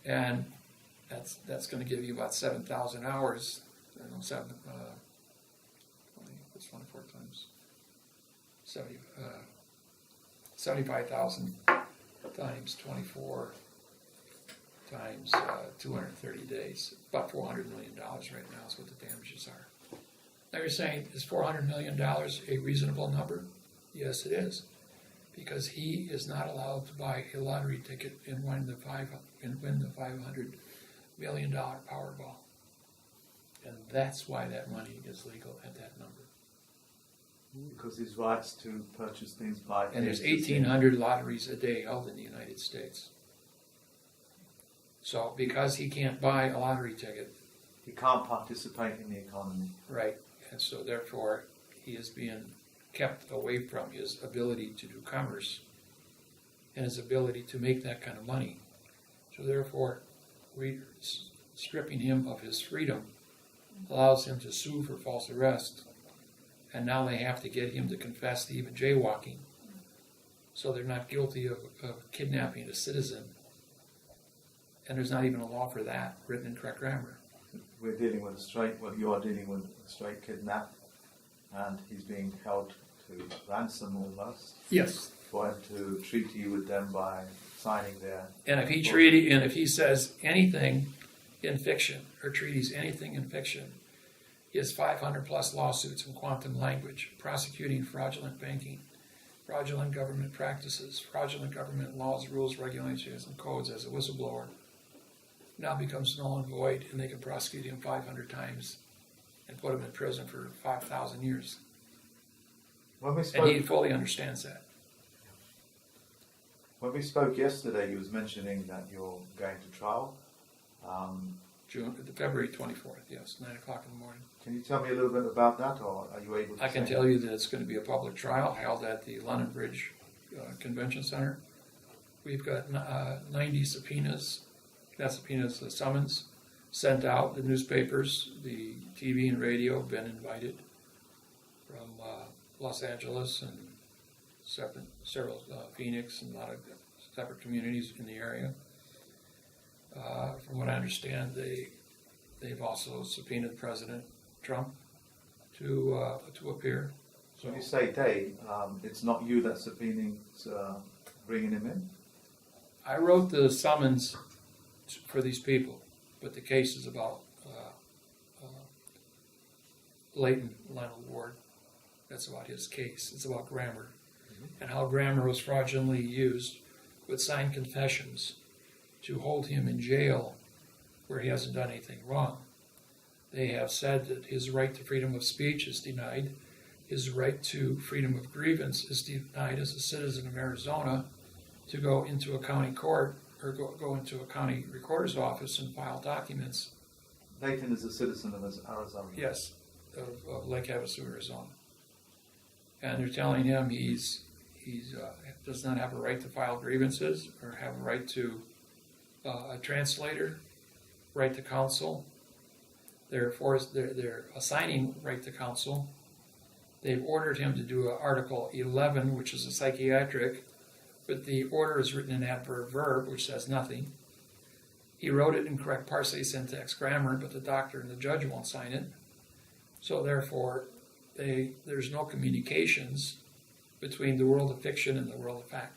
S2: and that's going to give you about 7,000 hours. I don't know, what's 24 times 70, 75,000 times 24 times 230 days. About $400 million right now is what the damages are. Now you're saying, is $400 million a reasonable number? Yes, it is. Because he is not allowed to buy a lottery ticket and win the $500 million Powerball. And that's why that money is legal at that number.
S1: Because his rights to purchase things by...
S2: And there's 1,800 lotteries a day held in the United States. So because he can't buy a lottery ticket...
S1: He can't participate in the economy.
S2: Right. And so therefore he is being kept away from his ability to do commerce and his ability to make that kind of money. So therefore, stripping him of his freedom allows him to sue for false arrest, and now they have to get him to confess to even jaywalking, so they're not guilty of kidnapping a citizen, and there's not even a law for that written in correct grammar.
S1: We're dealing with you are dealing with a straight kidnap, and he's being held to ransom almost.
S2: Yes.
S1: For him to treat you with them by signing their...
S2: And if he says anything in fiction, or treaties anything in fiction, he has 500 plus lawsuits in quantum language, prosecuting fraudulent banking, fraudulent government practices, fraudulent government laws, rules, regulations, and codes as a whistleblower. Now becomes null and void, and they can prosecute him 500 times and put him in prison for 5,000 years. And he fully understands that.
S1: When we spoke yesterday, he was mentioning that you're going to trial.
S2: February 24th, yes, 9 o'clock in the morning.
S1: Can you tell me a little bit about that, or are you able to
S2: I can
S1: say?
S2: tell you that it's going to be a public trial held at the London Bridge Convention Center. We've got 90 subpoenas, not subpoenas, the summons sent out. The newspapers, the TV and radio have been invited from Los Angeles and several Phoenix and a lot of separate communities in the area. From what I understand, they've also subpoenaed President Trump to appear.
S1: So when you say they, it's not you that's subpoenaing, bringing him in?
S2: I wrote the summons for these people, but the case is about Leighton Leonard Ward. That's about his case. It's about grammar and how grammar was fraudulently used with signed confessions to hold him in jail where he hasn't done anything wrong. They have said that his right to freedom of speech is denied. His right to freedom of grievance is denied as a citizen of Arizona to go into a county court or go into a county recorder's office and file documents.
S1: Leighton is a citizen of Arizona.
S2: Yes, of Lake Havasu, Arizona. And they're telling him he's does not have a right to file grievances or have a right to a translator, right to counsel. They're assigning right to counsel. They've ordered him to do Article 11, which is a psychiatric, but the order is written in adverb verb, which says nothing. He wrote it in correct parsing, syntax, grammar, but the doctor and the judge won't sign it. So therefore, there's no communications between the world of fiction and the world of fact.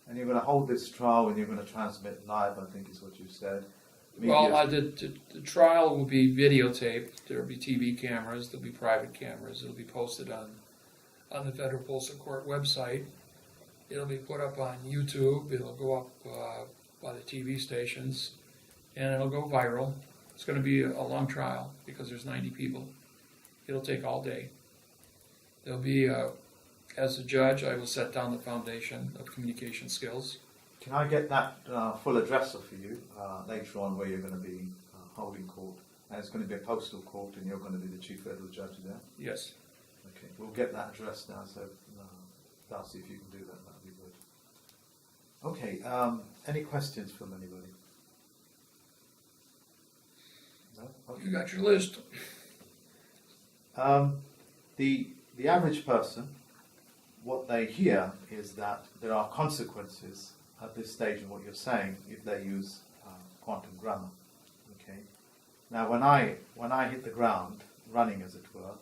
S1: And you're going to hold this trial and you're going to transmit live, I think is what you said.
S2: Well, the trial will be videotaped. There will be TV cameras. There will be private cameras. It will be posted on the Federal Postal Court website. It will be put up on YouTube. It will go up by the TV stations, and it will go viral. It's going to be a long trial because there's 90 people. It'll take all day. There'll be, as a judge, I will set down the foundation of communication skills.
S1: Can I get that full address for you later on where you're going to be holding court? And it's going to be a postal court and you're going to be the chief federal judge there?
S2: Yes.
S1: Okay, we'll get that address now, so Darcy, if you can do that, that would be good. Okay, any questions from anybody? No? Okay.
S2: You got your list.
S1: The average person, what they hear is that there are consequences at this stage in what you're saying if they use quantum grammar. Okay. Now, when I hit the ground, running as it were,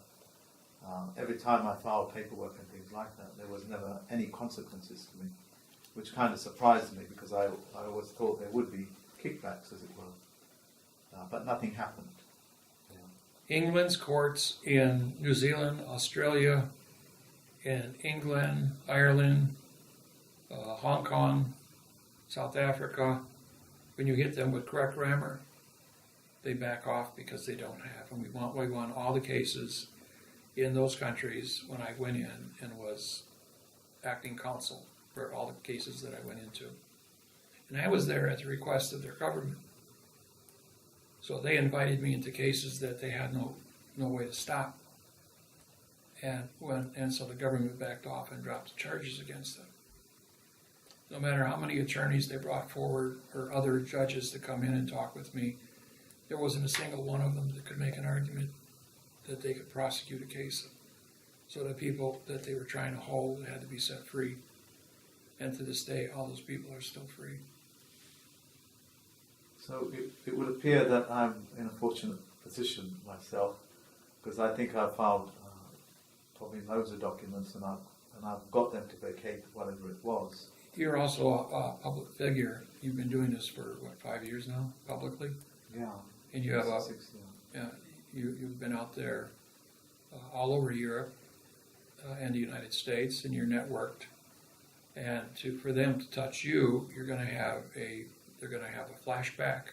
S1: every time I filed paperwork and things like that, there was never any consequences to me, which kind of surprised me because I always thought there would be kickbacks, as it were, but nothing happened.
S2: England's courts in New Zealand, Australia, in England, Ireland, Hong Kong, South Africa, when you hit them with correct grammar, they back off because they don't have. And we won all the cases in those countries when I went in and was acting counsel for all the cases that I went into. And I was there at the request of their government. So they invited me into cases that they had no way to stop. And so the government backed off and dropped the charges against them. No matter how many attorneys they brought forward or other judges to come in and talk with me, there wasn't a single one of them that could make an argument that they could prosecute a case. So the people that they were trying to hold had to be set free. And to this day, all those people are still free.
S1: So it would appear that I'm in a fortunate position myself, because I think I've filed probably loads of documents and I've got them to vacate whatever it was.
S2: You're also a public figure. You've been doing this for, 5 years now, publicly?
S1: Yeah.
S2: And you have
S1: you've
S2: been out there all over Europe and the United States, and you're networked. And for them to touch you, they're going to have a flashback.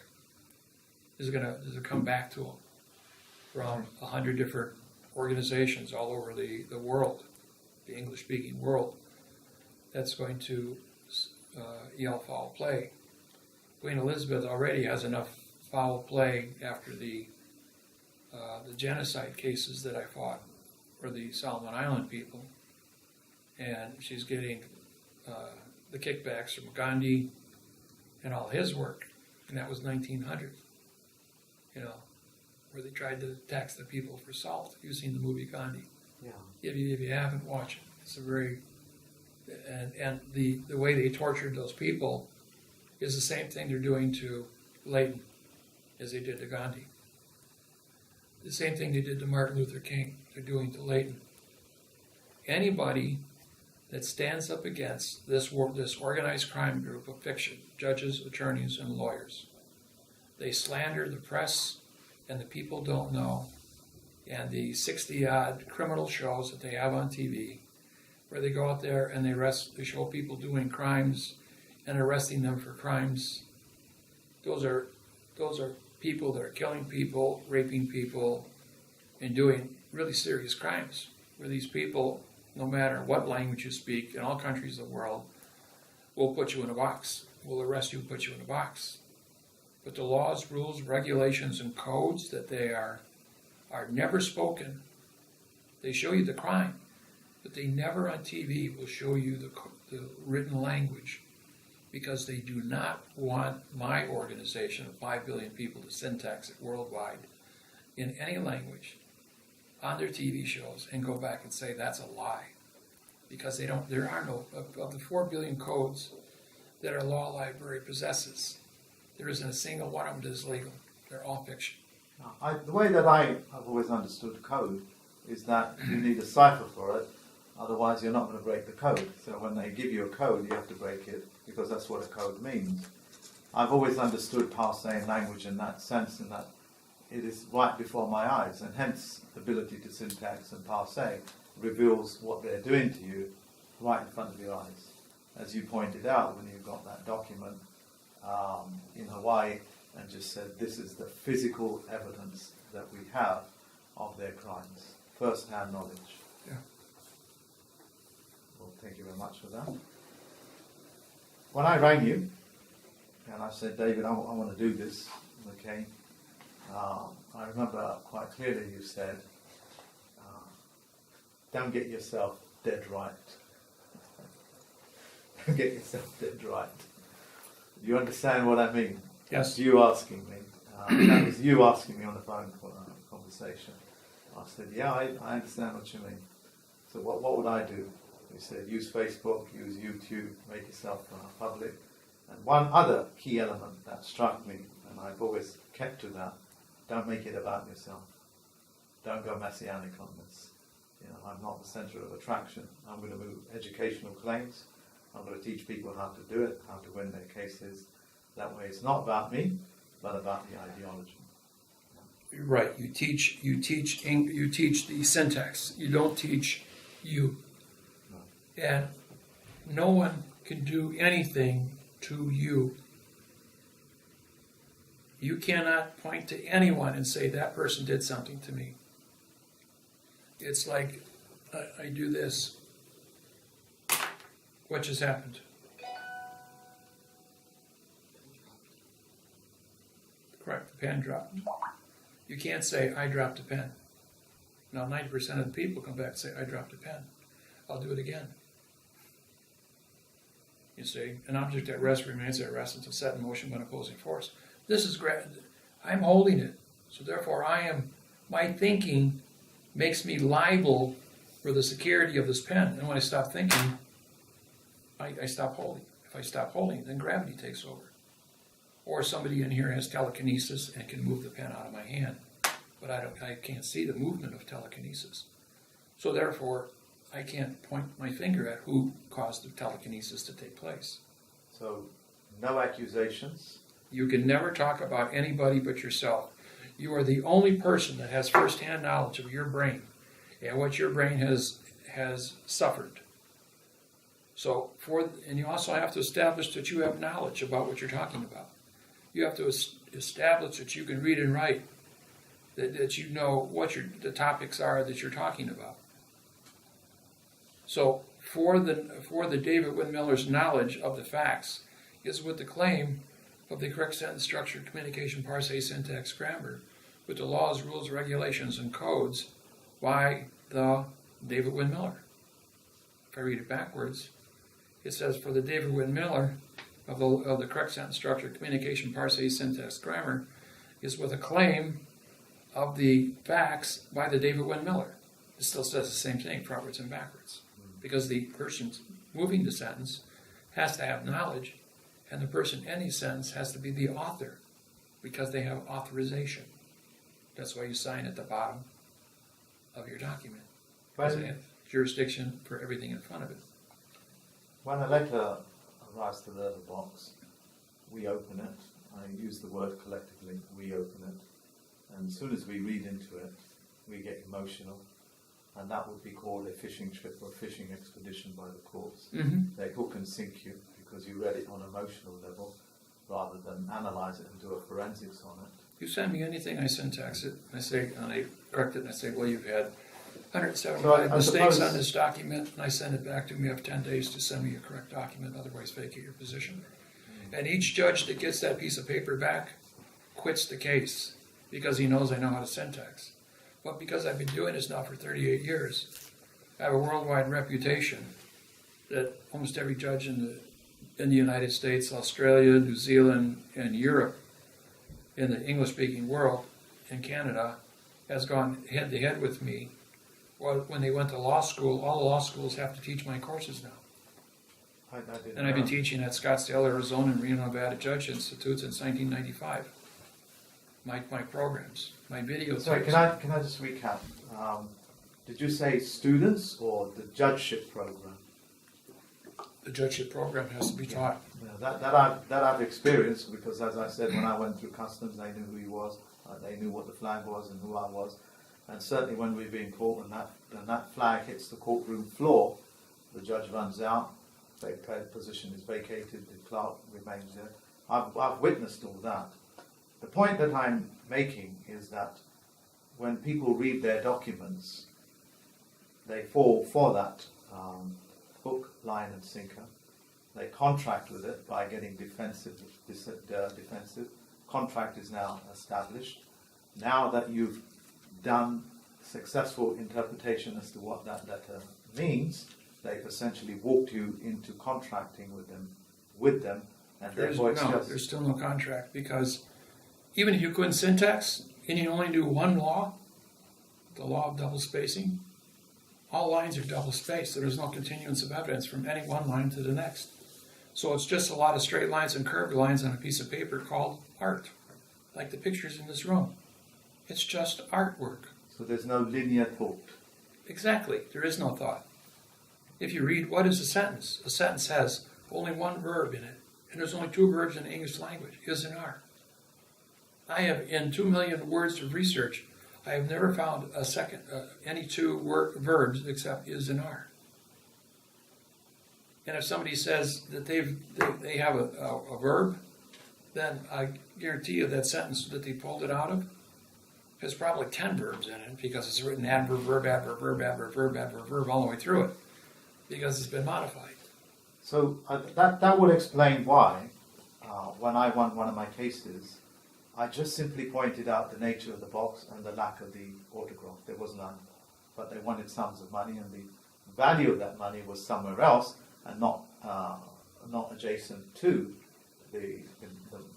S2: This is going to come back to them from 100 different organizations all over the world, the English-speaking world. That's going to yell foul play. Queen Elizabeth already has enough foul play after the genocide cases that I fought for the Solomon Island people, and she's getting the kickbacks from Gandhi and all his work, and that was 1900, where they tried to tax the people for salt. You've seen the movie Gandhi.
S1: Yeah.
S2: If you haven't, watch it. It's a very, and the way they tortured those people is the same thing they're doing to Leighton as they did to Gandhi. The same thing they did to Martin Luther King, they're doing to Leighton. Anybody that stands up against this organized crime group of fiction, judges, attorneys, and lawyers, they slander the press and the people don't know, and the 60-odd criminal shows that they have on TV, where they go out there and they show people doing crimes and arresting them for crimes. Those are people that are killing people, raping people, and doing really serious crimes, where these people, no matter what language you speak, in all countries of the world, will put you in a box, will arrest you and put you in a box. But the laws, rules, regulations, and codes that they are never spoken. They show you the crime, but they never on TV will show you the written language, because they do not want my organization of 5 billion people to syntax it worldwide in any language on their TV shows and go back and say that's a lie. Because there are no, of the 4 billion codes that our law library possesses, there isn't a single one of them that is legal. They're all fiction.
S1: The way that I've always understood code is that you need a cipher for it, otherwise you're not going to break the code. So when they give you a code, you have to break it, because that's what a code means. I've always understood parsing language in that sense, in that it is right before my eyes, and hence the ability to syntax and parse reveals what they're doing to you right in front of your eyes. As you pointed out when you got that document in Hawaii, and just said this is the physical evidence that we have of their crimes, first-hand knowledge.
S2: Yeah.
S1: Well, thank you very much for that. When I rang you, and I said, David, I want to do this, okay, I remember quite clearly you said, don't get yourself dead right. Don't get yourself dead right. You understand what I mean?
S2: Yes.
S1: You asking me. That was you asking me on the phone conversation. I said, yeah, I understand what you mean. So what would I do? You said, use Facebook, use YouTube, make yourself public. And one other key element that struck me, and I've always kept to that, don't make it about yourself. Don't go messianic on this. I'm not the center of attraction. I'm going to move educational claims. I'm going to teach people how to do it, how to win their cases. That way it's not about me, but about the ideology.
S2: Right. You teach the syntax. You don't teach you.
S1: No.
S2: And no one can do anything to you. You cannot point to anyone and say that person did something to me. It's like I do this. What just happened? Correct, the pen dropped. You can't say, I dropped a pen. Now 90% of the people come back and say, I dropped a pen. I'll do it again. You see, an object at rest remains at rest until set in motion by an opposing force. This is I'm holding it. So therefore my thinking makes me liable for the security of this pen. And when I stop thinking, I stop holding. If I stop holding, then gravity takes over. Or somebody in here has telekinesis and can move the pen out of my hand. But I can't see the movement of telekinesis. So therefore, I can't point my finger at who caused the telekinesis to take place.
S1: So, no accusations.
S2: You can never talk about anybody but yourself. You are the only person that has first-hand knowledge of your brain and what your brain has suffered. So, and you also have to establish that you have knowledge about what you're talking about. You have to establish that you can read and write, that you know what the topics are that you're talking about. So, for the David Wynn Miller's knowledge of the facts is with the claim of the correct sentence structure, communication, parse, syntax, grammar, with the laws, rules, regulations, and codes by the David Wynn Miller. If I read it backwards, it says, for the David Wynn Miller of the correct sentence structure, communication, parse, syntax, grammar, is with a claim of the facts by the David Wynn Miller. It still says the same thing, frontwards and backwards, because the person moving the sentence has to have knowledge, and the person ending the sentence has to be the author, because they have authorization. That's why you sign at the bottom of your document, because they have jurisdiction for everything in front of it.
S1: When a letter arrives to the letter box, we open it. I use the word collectively, we open it. And as soon as we read into it, we get emotional. And that would be called a fishing trip or fishing expedition by the courts.
S2: Mm-hmm.
S1: They hook and sink you because you read it on an emotional level rather than analyze it and do a forensics on it.
S2: You send me anything, I syntax it, I say, and I correct it, and I say, well, you've had 175
S1: So I
S2: mistakes
S1: suppose-
S2: on this document, and I send it back to them. You have 10 days to send me a correct document, otherwise vacate your position. And each judge that gets that piece of paper back quits the case because he knows I know how to syntax. But because I've been doing this now for 38 years, I have a worldwide reputation that almost every judge in the United States, Australia, New Zealand, and Europe, in the English-speaking world, in Canada, has gone head-to-head with me. Well, when they went to law school, all the law schools have to teach my courses now.
S1: I didn't
S2: And I've been
S1: know.
S2: teaching at Scottsdale, Arizona, and Reno, Nevada Judge Institute since 1995. My programs, my videos.
S1: Sorry, can I just recap? Did you say students or the judgeship program?
S2: The judgeship program has to be taught.
S1: Yeah, that I've experienced because, as I said, when I went through customs, they knew who he was, they knew what the flag was and who I was, and certainly when we've been caught and that flag hits the courtroom floor, the judge runs out, the position is vacated, the clerk remains there. I've witnessed all that. The point that I'm making is that when people read their documents, they fall for that hook, line, and sinker. They contract with it by getting defensive. Contract is now established. Now that you've done successful interpretation as to what that letter means, they've essentially walked you into contracting with them, and therefore it's just...
S2: There's still no contract because even if you couldn't syntax and you only do one law, the law of double spacing, all lines are double spaced, so there's no continuance of evidence from any one line to the next. So it's just a lot of straight lines and curved lines on a piece of paper called art, like the pictures in this room. It's just artwork.
S1: So there's no linear thought.
S2: Exactly, there is no thought. If you read, what is a sentence? A sentence has only one verb in it, and there's only two verbs in the English language, is and are. I have, in 2 million words of research, I have never found any two verbs except is and are. And if somebody says that they have a verb, then I guarantee you that sentence that they pulled it out of has probably 10 verbs in it because it's written adverb, verb, adverb, verb, adverb, verb, adverb, verb all the way through it because it's been modified.
S1: So that would explain why, when I won one of my cases, I just simply pointed out the nature of the box and the lack of the autograph. There was none. But they wanted sums of money, and the value of that money was somewhere else and not adjacent to the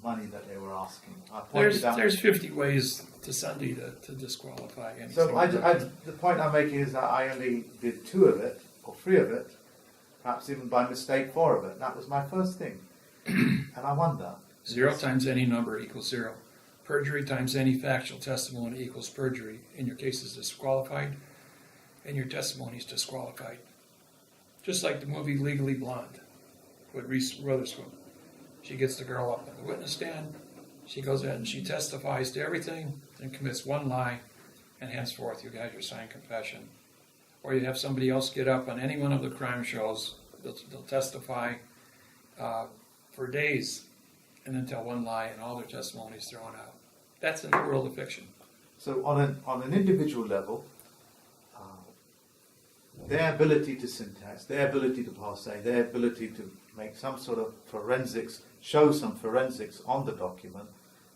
S1: money that they were asking. I pointed out.
S2: There's 50 ways to Sunday to disqualify anything.
S1: So the point I'm making is that I only did 2 of it, or 3 of it, perhaps even by mistake 4 of it. That was my first thing. And I won that.
S2: 0 times any number equals 0. Perjury times any factual testimony equals perjury. And your case is disqualified, and your testimony is disqualified. Just like the movie Legally Blonde with Reese Witherspoon. She gets the girl up on the witness stand, she goes in and she testifies to everything, and commits one lie, and henceforth you got your signed confession. Or you have somebody else get up on any one of the crime shows, they'll testify for days, and then tell one lie, and all their testimony is thrown out. That's in the world of fiction.
S1: So on an individual level, their ability to syntax, their ability to parse, their ability to make some sort of forensics show some forensics on the document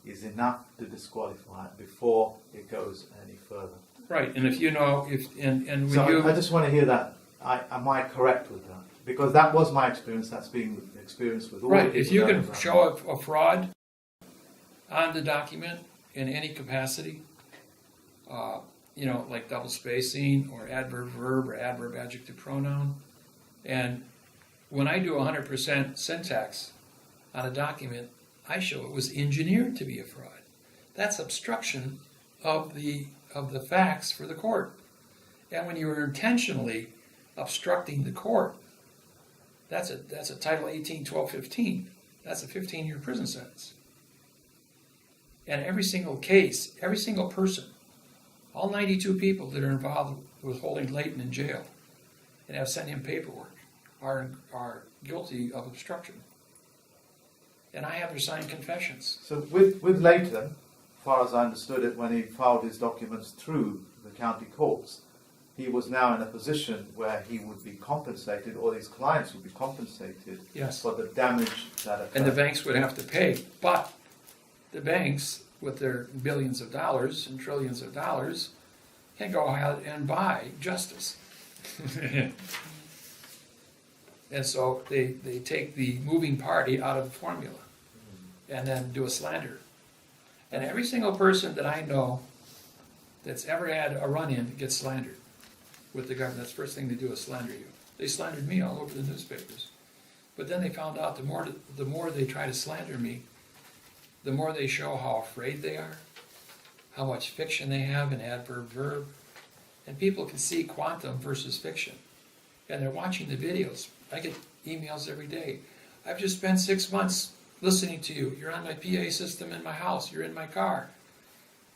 S1: is enough to disqualify it before it goes any further.
S2: Right, and if you know, and when
S1: So
S2: you...
S1: I just want to hear that. Am I correct with that? Because that was my experience. That's been the experience with all
S2: Right,
S1: the
S2: if
S1: people
S2: you
S1: that
S2: can
S1: I've
S2: show a fraud on the document in any capacity, like double spacing or adverb verb or adverb adjective pronoun, and when I do 100% syntax on a document, I show it was engineered to be a fraud. That's obstruction of the facts for the court. And when you are intentionally obstructing the court, that's a Title 18, 12, 15. That's a 15-year prison sentence. And every single case, every single person, all 92 people that are involved with holding Leighton in jail and have sent him paperwork are guilty of obstruction. And I have their signed confessions.
S1: So with Leighton, as far as I understood it, when he filed his documents through the county courts, he was now in a position where he would be compensated, or his clients would be compensated
S2: Yes.
S1: for the damage that occurred.
S2: And the banks would have to pay. But the banks, with their billions of dollars and trillions of dollars, can go out and buy justice. And so they take the moving party out of the formula and then do a slander. And every single person that I know that's ever had a run-in gets slandered with the government. That's the first thing they do is slander you. They slandered me all over the newspapers. But then they found out the more they try to slander me, the more they show how afraid they are, how much fiction they have in adverb verb. And people can see quantum versus fiction. And they're watching the videos. I get emails every day. I've just spent 6 months listening to you. You're on my PA system in my house. You're in my car.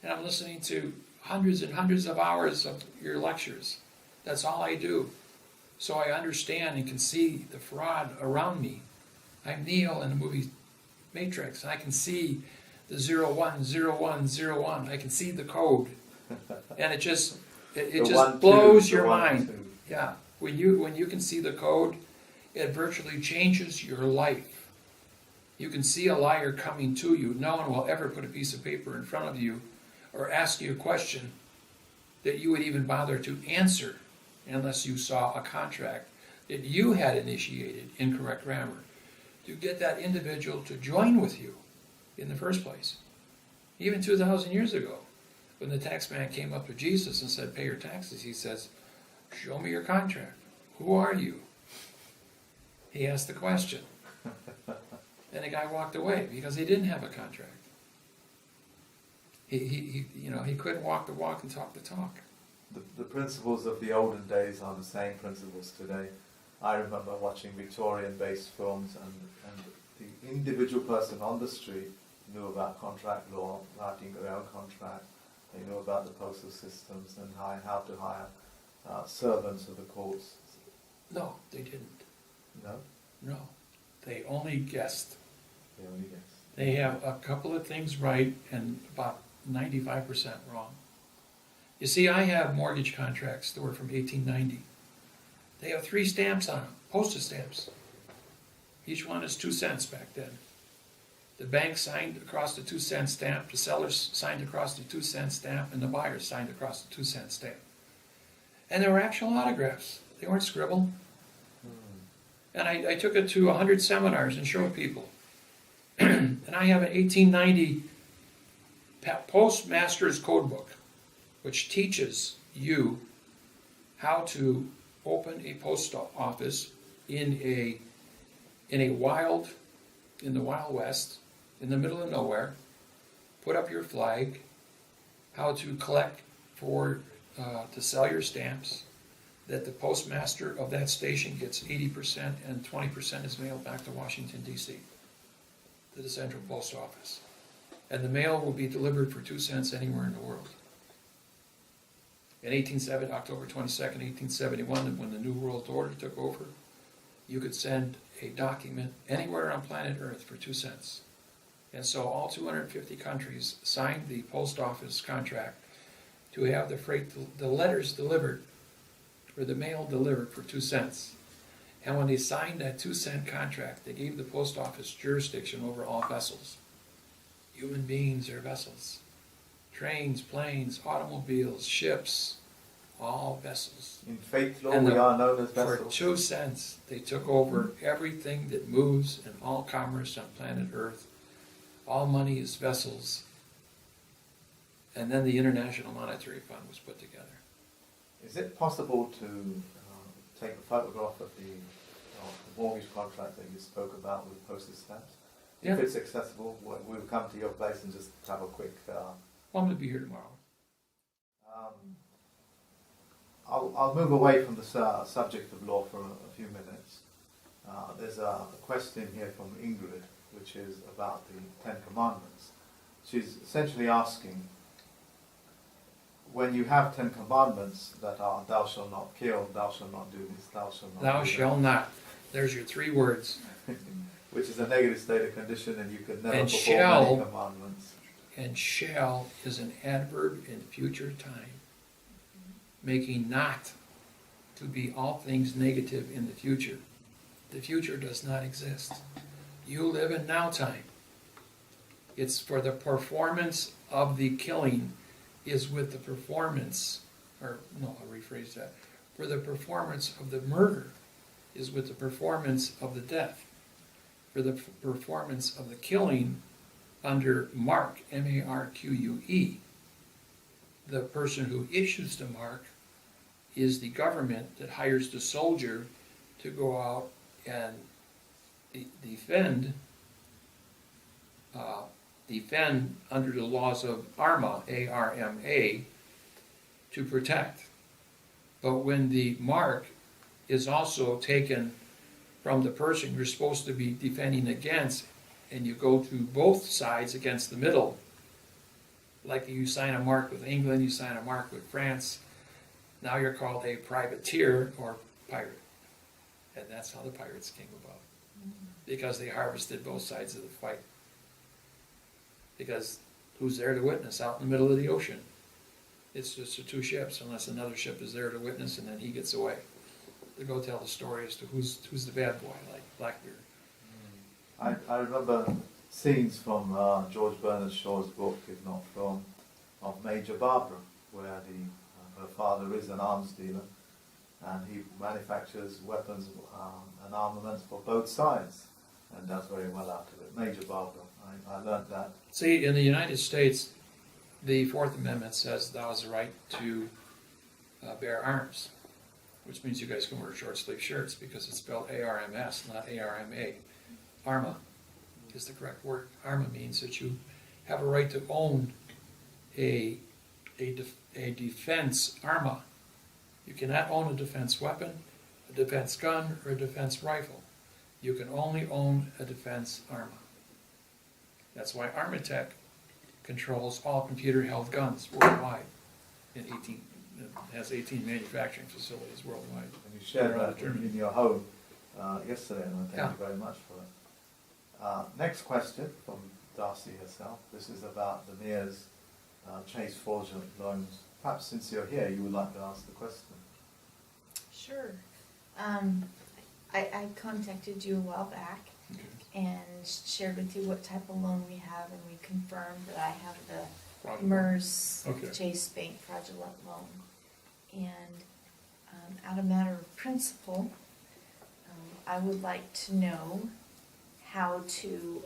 S2: And I'm listening to hundreds and hundreds of hours of your lectures. That's all I do. So I understand and can see the fraud around me. I'm Neo in the movie Matrix, and I can see the 010101. I can see the code. And it just blows your mind. Yeah. When you can see the code, it virtually changes your life. You can see a liar coming to you. No one will ever put a piece of paper in front of you or ask you a question that you would even bother to answer unless you saw a contract that you had initiated, incorrect grammar, to get that individual to join with you in the first place. Even 2,000 years ago, when the tax man came up to Jesus and said, pay your taxes, he says, show me your contract. Who are you? He asked the question. And the guy walked away because he didn't have a contract. He couldn't walk the walk and talk the talk.
S1: The principles of the olden days are the same principles today. I remember watching Victorian-based films, and the individual person on the street knew about contract law, writing their own contract. They knew about the postal systems and how to hire servants of the courts.
S2: No, they didn't.
S1: No?
S2: No. They only guessed.
S1: They only guess.
S2: They have a couple of things right and about 95% wrong. You see, I have mortgage contracts that were from 1890. They have 3 stamps on them, postage stamps. Each one is 2 cents back then. The bank signed across the 2-cent stamp, the sellers signed across the 2-cent stamp, and the buyers signed across the 2-cent stamp. And they were actual autographs. They weren't scribbled. And I took it to 100 seminars and showed people. And I have an 1890 Postmaster's Codebook, which teaches you how to open a post office in the Wild West, in the middle of nowhere, put up your flag, how to collect to sell your stamps, that the postmaster of that station gets 80% and 20% is mailed back to Washington, D.C., to the Central Post Office. And the mail will be delivered for 2 cents anywhere in the world. In October 22nd, 1871, when the New World Order took over, you could send a document anywhere on planet Earth for 2 cents. And so all 250 countries signed the post office contract to have the letters delivered, or the mail delivered for 2 cents. And when they signed that 2-cent contract, they gave the post office jurisdiction over all vessels. Human beings are vessels. Trains, planes, automobiles, ships, all vessels.
S1: In faith law,
S2: And
S1: we
S2: the-
S1: are known as
S2: For
S1: vessels.
S2: 2 cents, they took over everything that moves in all commerce on planet Earth. All money is vessels. And then the International Monetary Fund was put together.
S1: Is it possible to take a photograph of the mortgage contract that you spoke about with postage stamps?
S2: Yeah.
S1: If it's accessible, we'll come to your place and just have a quick.
S2: Well, I'm going to be here tomorrow.
S1: I'll move away from the subject of law for a few minutes. There's a question here from Ingrid, which is about the Ten Commandments. She's essentially asking, when you have 10 commandments that are thou shalt not kill, thou shalt not do this, thou shalt not
S2: Thou
S1: do
S2: shall not. There's your 3 words.
S1: that, which is a negative state of condition, and you can never
S2: And
S1: perform
S2: shall-
S1: any commandments.
S2: And shall is an adverb in future time, making not to be all things negative in the future. The future does not exist. You live in now time. It's for the performance of the killing is with the performance, or no, I'll rephrase that. For the performance of the murder is with the performance of the death. For the performance of the killing under mark, M-A-R-Q-U-E, the person who issues the mark is the government that hires the soldier to go out and defend under the laws of ARMA, A-R-M-A, to protect. But when the mark is also taken from the person you're supposed to be defending against, and you go to both sides against the middle, like you sign a mark with England, you sign a mark with France, now you're called a privateer or pirate. And that's how the pirates came about. Because they harvested both sides of the fight. Because who's there to witness out in the middle of the ocean? It's just the 2 ships, unless another ship is there to witness and then he gets away. To go tell the story as to who's the bad boy, like Blackbeard.
S1: I remember scenes from George Bernard Shaw's book, if not film, of Major Barbara, where her father is an arms dealer, and he manufactures weapons and armaments for both sides, and does very well out of it. Major Barbara, I learned that.
S2: See, in the United States, the Fourth Amendment says thou has the right to bear arms, which means you guys can wear short sleeve shirts because it's spelled A-R-M-S, not A-R-M-A. ARMA is the correct word. ARMA means that you have a right to own a defense ARMA. You cannot own a defense weapon, a defense gun, or a defense rifle. You can only own a defense ARMA. That's why Armatech controls all computer-held guns worldwide. It has 18 manufacturing facilities worldwide.
S1: And you shared
S2: They're out
S1: that
S2: of Germany.
S1: in your home yesterday, and I thank
S2: Yeah.
S1: you very much for it. Next question from Darcy herself. This is about the Mears Chase fraudulent loans. Perhaps since you're here, you would like to ask the question.
S3: Sure. I contacted you a while back
S2: Okay.
S3: and shared with you what type of loan we have, and we confirmed that I have the
S2: Fraudulent.
S3: MERS
S2: Okay.
S3: Chase Bank fraudulent loan. And out of matter of principle, I would like to know how to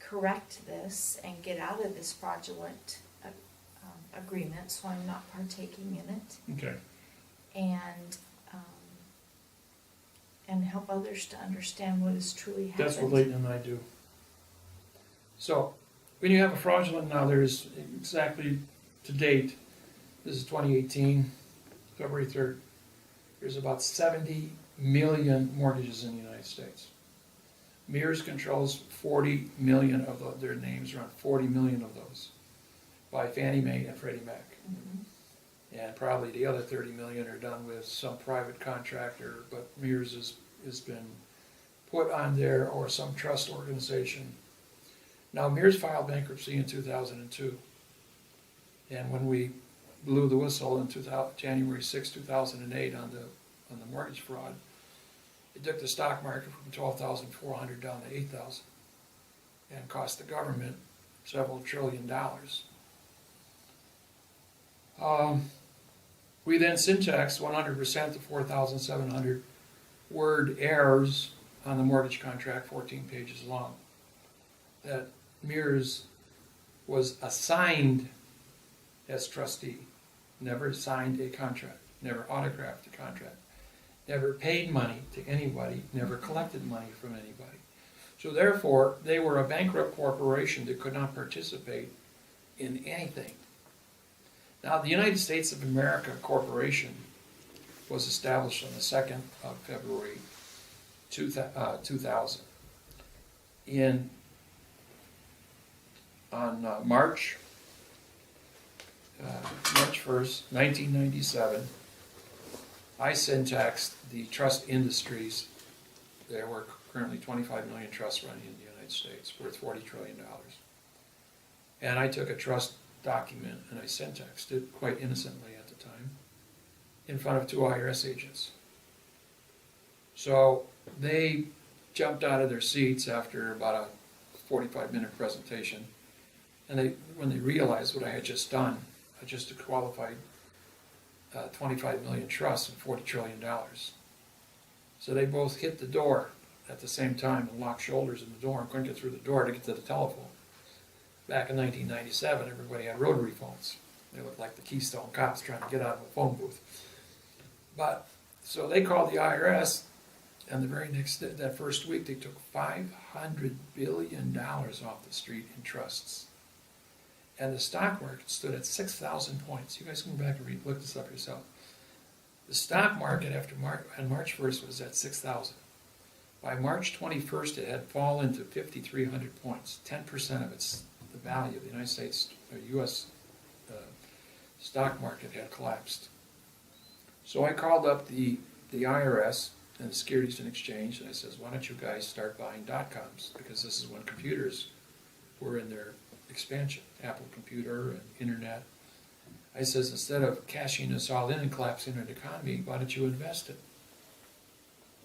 S3: correct this and get out of this fraudulent agreement, so I'm not partaking in it,
S2: Okay.
S3: and help others to understand what has truly happened.
S2: That's what Leighton and I do. So, when you have a fraudulent, now there's exactly to date, this is 2018, February 3rd, there's about 70 million mortgages in the United States. Mears controls 40 million of their names, around 40 million of those, by Fannie Mae and Freddie Mac.
S3: Mhm.
S2: And probably the other 30 million are done with some private contractor, but Mears has been put on there, or some trust organization. Now, Mears filed bankruptcy in 2002. And when we blew the whistle in January 6, 2008 on the mortgage fraud, It took the stock market from 12,400 down to 8,000 and cost the government several $1 trillion. We then syntaxed 100% the 4,700 word errors on the mortgage contract, 14 pages long, that Mears was assigned as trustee, never signed a contract, never autographed a contract, never paid money to anybody, never collected money from anybody. So therefore, they were a bankrupt corporation that could not participate in anything. Now, the United States of America Corporation was established on the 2nd of February 2000. On March 1st, 1997, I syntaxed the trust industries. There were currently 25 million trusts running in the United States, worth $40 trillion. And I took a trust document and I syntaxed it quite innocently at the time in front of 2 IRS agents. So they jumped out of their seats after about a 45-minute presentation, and when they realized what I had just done, I just qualified 25 million trusts and $40 trillion. So they both hit the door at the same time and locked shoulders in the door and couldn't get through the door to get to the telephone. Back in 1997, everybody had rotary phones. They looked like the Keystone Cops trying to get out of a phone booth. But, so they called the IRS, and the very next, that first week, they took $500 billion off the street in trusts. And the stock market stood at 6,000 points. You guys can go back and look this up yourself. The stock market on March 1st was at 6,000. By March 21st, it had fallen to 5,300 points. 10% of the value of the United States, or U.S. Stock market had collapsed. So I called up the IRS and the Securities and Exchange, and I says, why don't you guys start buying .coms? Because this is when computers were in their expansion, Apple computer and internet. I says, instead of cashing us all in and collapsing our economy, why don't you invest it?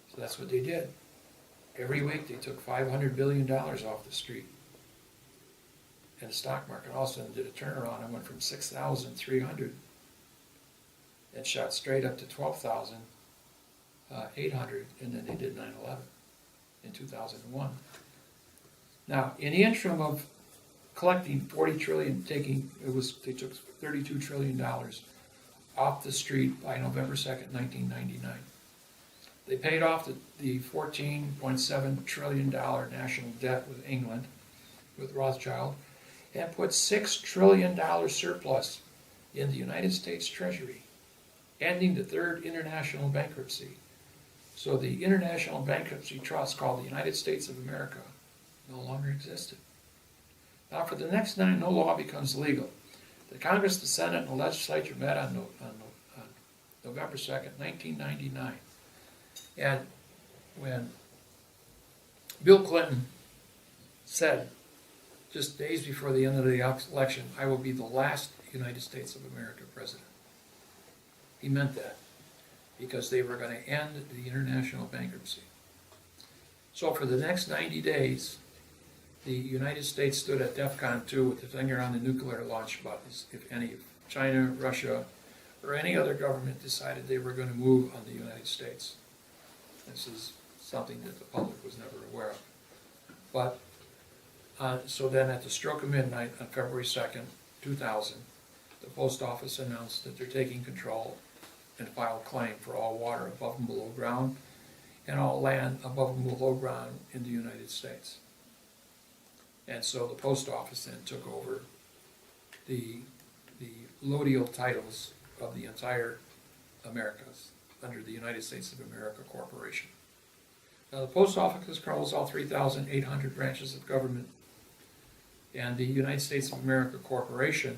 S2: So that's what they did. Every week they took $500 billion off the street. And the stock market all of a sudden did a turnaround and went from 6,300 and shot straight up to 12,800, and then they did 9/11 in 2001. Now, in the interim of collecting 40 trillion, they took $32 trillion off the street by November 2nd, 1999. They paid off the $14.7 trillion national debt with England, with Rothschild, and put $6 trillion surplus in the United States Treasury, ending the third international bankruptcy. So the international bankruptcy trust called the United States of America no longer existed. Now for the next 9, no law becomes legal. The Congress, the Senate, and the legislature met on November 2nd, 1999. And when Bill Clinton said, just days before the end of the election, I will be the last United States of America president. He meant that because they were going to end the international bankruptcy. So for the next 90 days, the United States stood at DEFCON 2 with the finger on the nuclear launch buttons. If any of China, Russia, or any other government decided they were going to move on the United States. This is something that the public was never aware of. But so then at the stroke of midnight on February 2nd, 2000, the post office announced that they're taking control and filed claim for all water above and below ground and all land above and below ground in the United States. And so the post office then took over the lodial titles of the entire Americas under the United States of America Corporation. Now the post office controls all 3,800 branches of government, and the United States of America Corporation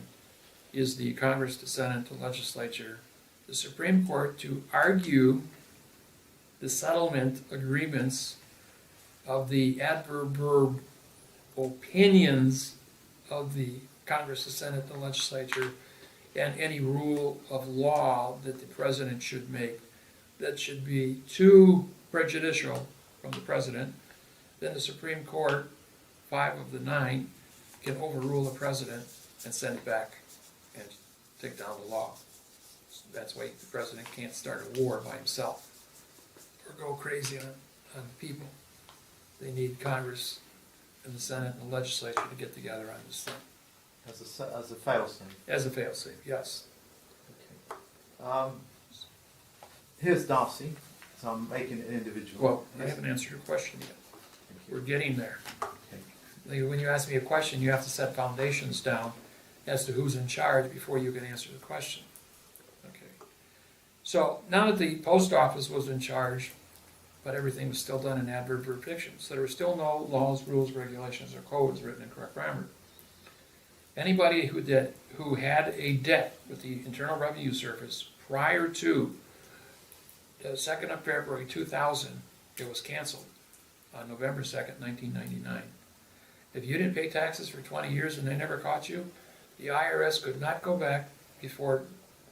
S2: is the Congress, the Senate, the legislature, the Supreme Court to argue the settlement agreements of the adverb opinions of the Congress, the Senate, the legislature, and any rule of law that the president should make that should be too prejudicial from the president, then the Supreme Court, 5 of the 9, can overrule the president and send it back and take down the law. That's why the president can't start a war by himself or go crazy on people. They need Congress and the Senate and the legislature to get together on this thing.
S1: As a fail-safe.
S2: As a fail-safe, yes.
S1: Okay. Here's Darcy. So I'm making an individual.
S2: Well, I haven't answered your question yet.
S1: Thank you.
S2: We're getting there.
S1: Okay.
S2: When you ask me a question, you have to set foundations down as to who's in charge before you can answer the question. Okay. So now that the post office was in charge, but everything was still done in adverb jurisdiction, so there were still no laws, rules, regulations, or codes written in correct grammar. Anybody who had a debt with the Internal Revenue Service prior to the 2nd of February 2000, it was canceled on November 2nd, 1999. If you didn't pay taxes for 20 years and they never caught you, the IRS could not go back before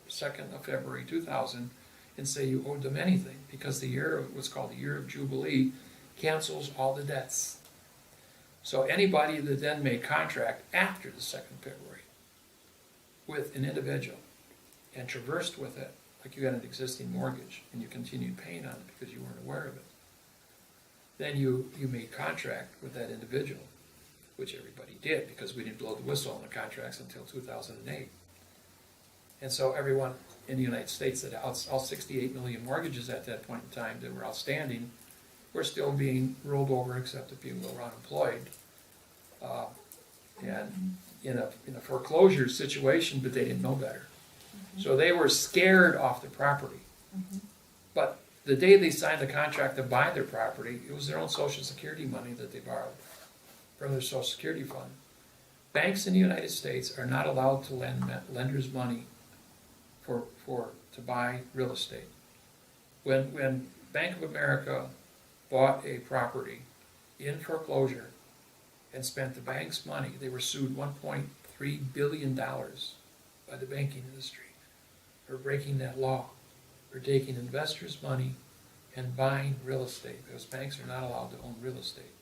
S2: 2nd of February 2000 and say you owed them anything, because the year, what's called the year of Jubilee, cancels all the debts. So anybody that then made contract after the 2nd of February with an individual and traversed with it, like you had an existing mortgage and you continued paying on it because you weren't aware of it, then you made contract with that individual, which everybody did, because we didn't blow the whistle on the contracts until 2008. And so everyone in the United States, that all 68 million mortgages at that point in time that were outstanding, were still being rolled over, except the people who were unemployed. And in a foreclosure situation, but they didn't know better. So they were scared off the property. But the day they signed the contract to buy their property, it was their own Social Security money that they borrowed from their Social Security fund. Banks in the United States are not allowed to lend lenders money to buy real estate. When Bank of America bought a property in foreclosure and spent the bank's money, they were sued $1.3 billion by the banking industry for breaking that law, for taking investors' money and buying real estate, because banks are not allowed to own real estate.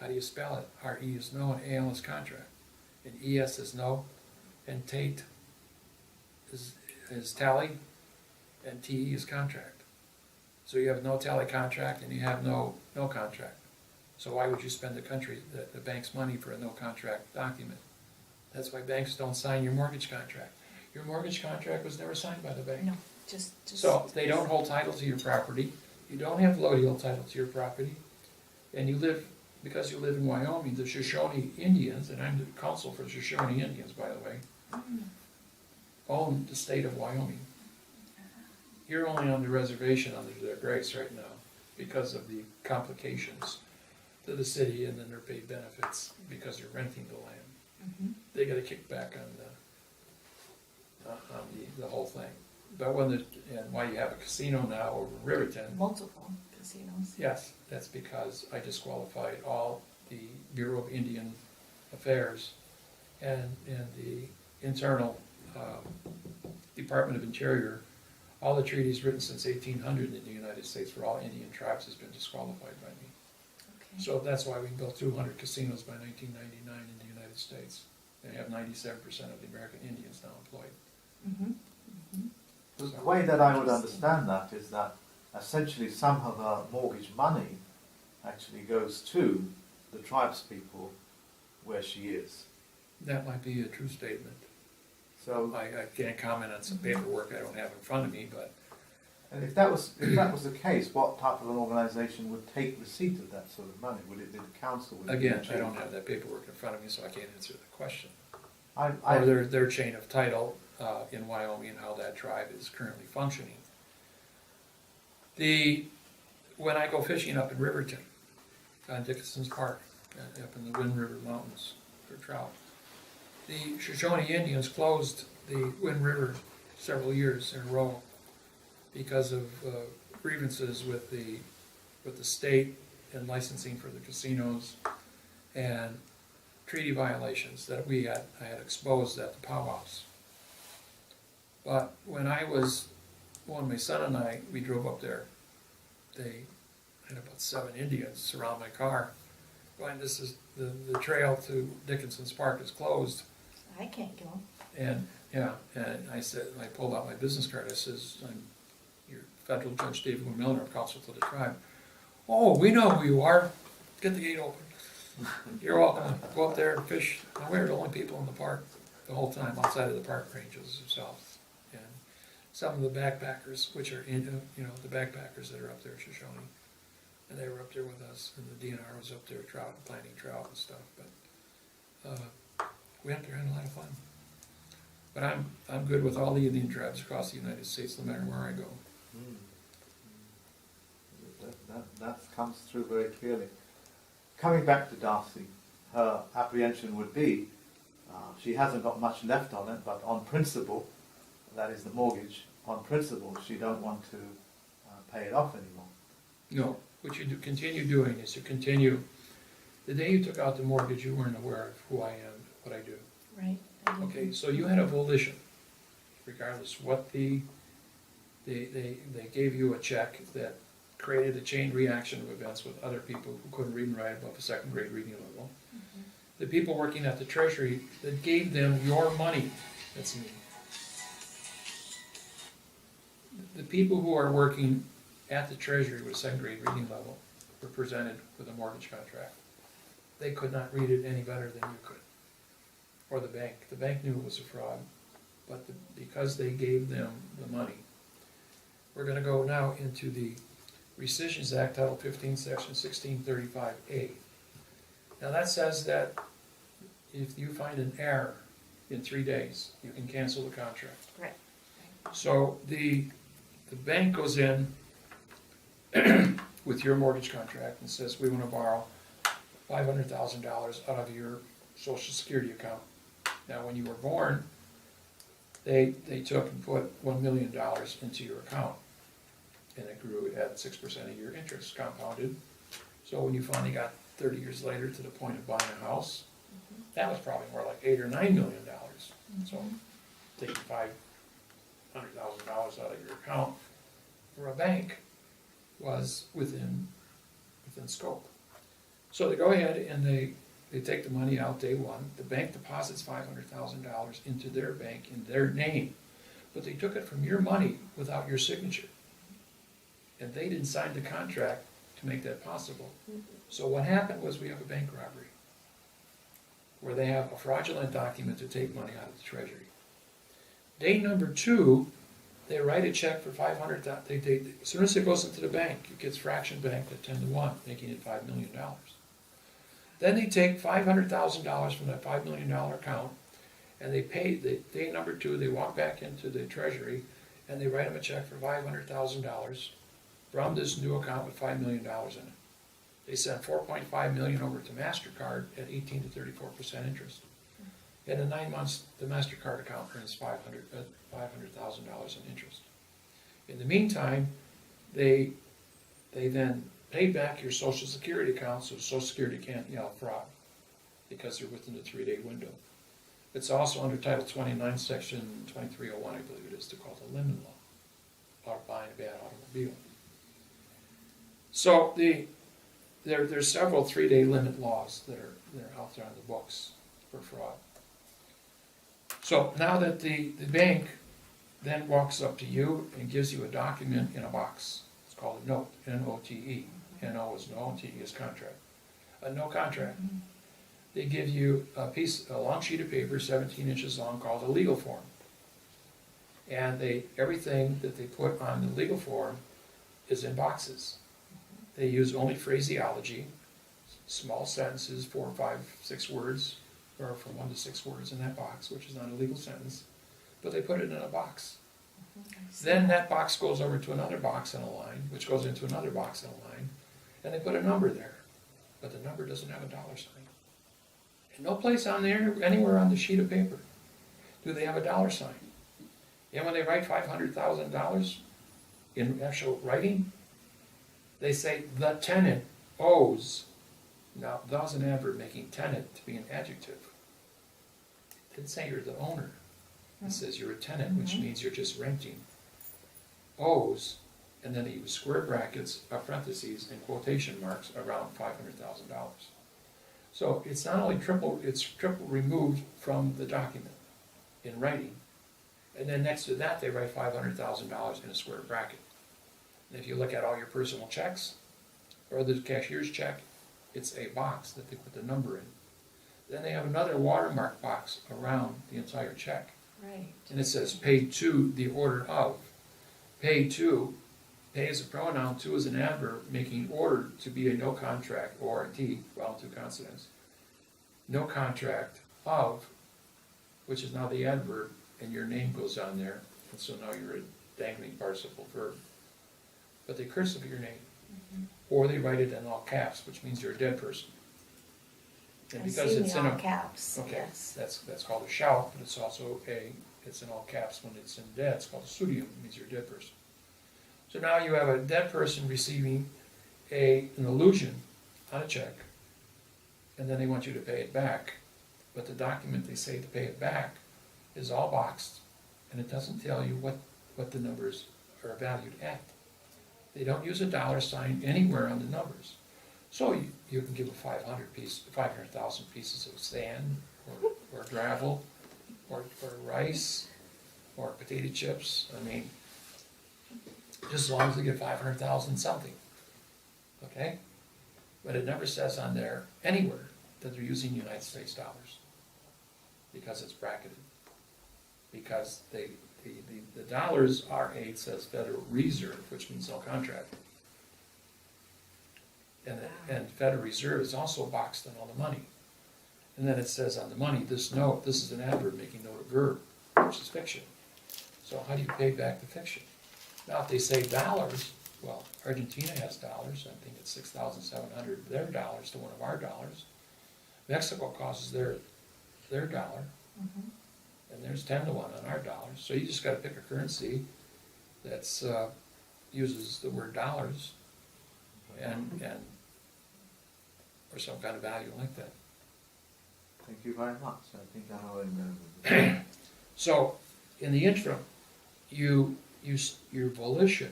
S2: How do you spell it? R-E is no, and A-L is contract. And E-S is no, and Tate is tally, and T-E is contract. So you have no tally contract and you have no contract. So why would you spend the bank's money for a no contract document? That's why banks don't sign your mortgage contract. Your mortgage contract was never signed by the bank.
S3: No, just.
S2: So they don't hold title to your property. You don't have lodial title to your property. And because you live in Wyoming, the Shoshone Indians, and I'm the counsel for the Shoshone Indians, by the way, own the state of Wyoming. You're only on the reservation under their grace right now because of the complications to the city, and then they're paid benefits because they're renting the land. They get a kickback on the whole thing. But and why you have a casino now over in Riverton?
S3: Multiple casinos.
S2: Yes, that's because I disqualified all the Bureau of Indian Affairs and the internal Department of Interior. All the treaties written since 1800 in the United States for all Indian tribes has been disqualified by me.
S3: Okay.
S2: So that's why we built 200 casinos by 1999 in the United States. They have 97% of the American Indians now employed.
S1: The way that I would understand that is that essentially some of the mortgage money actually goes to the tribespeople where she is.
S2: That might be a true statement.
S1: So,
S2: I can't comment on some paperwork I don't have in front of me, but
S1: and if that was the case, what type of an organisation would take receipt of that sort of money? Would it be the council? Would it be
S2: again,
S1: the
S2: I don't
S1: chief?
S2: have that paperwork in front of me, so I can't answer the question.
S1: I
S2: Or their chain of title in Wyoming and how that tribe is currently functioning. When I go fishing up in Riverton, on Dickinson's Park, up in the Wynn River Mountains for trout, the Shoshone Indians closed the Wynn River several years in a row because of grievances with the state and licensing for the casinos and treaty violations that I had exposed at the powwows. But when my son and I, we drove up there, they had about 7 Indians surround my car, going, this is, the trail to Dickinson's Park is closed.
S3: I can't go.
S2: And, yeah, and I said, I pulled out my business card, I says, I'm your federal Judge David Wynn Miller of Council to the Tribe. Oh, we know who you are, get the gate open. You're welcome to go up there and fish. And we were the only people in the park the whole time, outside of the park rangers themselves. And some of the backpackers, which are in, the backpackers that are up there, Shoshone, and they were up there with us, and the DNR was up there planting trout and stuff, but, we went up there and had a lot of fun. But I'm good with all the Indian tribes across the United States, no matter where I go.
S1: That comes through very clearly. Coming back to Darcy, her apprehension would be, she hasn't got much left on it, but on principle, that is the mortgage, on principle, she don't want to pay it off anymore.
S2: No, what you do, continue doing is you continue, the day you took out the mortgage, you weren't aware of who I am, what I do.
S3: Right. I didn't-
S2: Okay, so you had a volition, regardless what they gave you a check that created a chain reaction of events with other people who couldn't read and write above a second grade reading level.
S3: Mhm.
S2: The people working at the Treasury that gave them your money, that's me. The people who are working at the Treasury with a second grade reading level were presented with a mortgage contract. They could not read it any better than you could. Or the bank. The bank knew it was a fraud, but because they gave them the money. We're gonna go now into the Rescissions Act, Title 15, Section 1635A. Now that says that if you find an error in 3 days, you can cancel the contract.
S3: Right.
S2: So the bank goes in with your mortgage contract and says, we want to borrow $500,000 out of your Social Security account. Now, when you were born, they took and put $1 million into your account, and it grew at 6% a year interest, compounded. So when you finally got 30 years later to the point of buying a house, that was probably more like $8 or $9 million. So taking $500,000 out of your account for a bank was within scope. So they go ahead and they take the money out day one. The bank deposits $500,000 into their bank in their name, but they took it from your money without your signature. And they didn't sign the contract to make that possible. So what happened was we have a bank robbery where they have a fraudulent document to take money out of the Treasury. Day number 2, they write a check for $500,000. As soon as it goes into the bank, it gets fraction banked at 10-1, making it $5 million. Then they take $500,000 from that $5 million account, and they pay, day number 2, they walk back into the Treasury, and they write them a check for $500,000 from this new account with $5 million in it. They send $4.5 million over to MasterCard at 18 to 34% interest. And in 9 months, the MasterCard account earns $500,000 in interest. In the meantime, they then pay back your Social Security account, so Social Security can't yell fraud because they're within the 3-day window. It's also under Title 29, Section 2301, I believe it is, to call the lemon law, or buying a bad automobile. So there's several 3-day limit laws that are out there on the books for fraud. So now that the bank then walks up to you and gives you a document in a box, it's called a note, N-O-T-E. N-O is no, and T is contract. A no contract. They give you a long sheet of paper, 17 inches long, called a legal form. And everything that they put on the legal form is in boxes. They use only phraseology, small sentences, 4, 5, 6 words, or from 1 to 6 words in that box, which is not a legal sentence, but they put it in a box. Then that box goes over to another box in a line, which goes into another box in a line, and they put a number there, but the number doesn't have a dollar sign. And no place on there, anywhere on the sheet of paper, do they have a dollar sign. And when they write $500,000 in actual writing, they say the tenant owes. Now, thou's an adverb, making tenant to be an adjective. It didn't say you're the owner. It says you're a tenant, which means you're just renting. Owes and then they use square brackets, parentheses, and quotation marks around $500,000. So it's not only triple, it's triple removed from the document in writing. And then next to that, they write $500,000 in a square bracket. And if you look at all your personal checks, or the cashier's check, it's a box that they put the number in. Then they have another watermark box around the entire check.
S3: Right.
S2: And it says paid to the order of. Paid to, pay is a pronoun, to is an adverb, making order to be a no contract, or a T, well, two consonants. No contract of, which is now the adverb, and your name goes on there, and so now you're a dangling participle verb. But they cursive your name, or they write it in all caps, which means you're a dead person. And
S3: I
S2: because
S3: see
S2: it's
S3: the
S2: in
S3: all
S2: a
S3: caps,
S2: okay,
S3: yes.
S2: that's called a shout, but it's also it's in all caps when it's in dead. It's called a pseudium. It means you're a dead person. So now you have a dead person receiving an illusion on a check, and then they want you to pay it back. But the document they say to pay it back is all boxed, and it doesn't tell you what the numbers are valued at. They don't use a dollar sign anywhere on the numbers. So you can give a 500,000 pieces of sand, or gravel, or rice, or potato chips. I mean, just as long as they get 500,000 something, okay? But it never says on there anywhere that they're using United States dollars, because it's bracketed. Because the dollars are it says Federal Reserve, which means no contract. And Federal Reserve is also boxed on all the money. And then it says on the money, this is an adverb making note of verb, which is fiction. So how do you pay back the fiction? Now if they say dollars, well, Argentina has dollars, I think it's 6,700 of their dollars to one of our dollars. Mexico causes their dollar, and there's 10 to 1 on our dollars. So you just gotta pick a currency that's uses the word dollars and or some kind of value like that.
S1: Thank you very much. I think I know remember.
S2: So, in the interim, your volition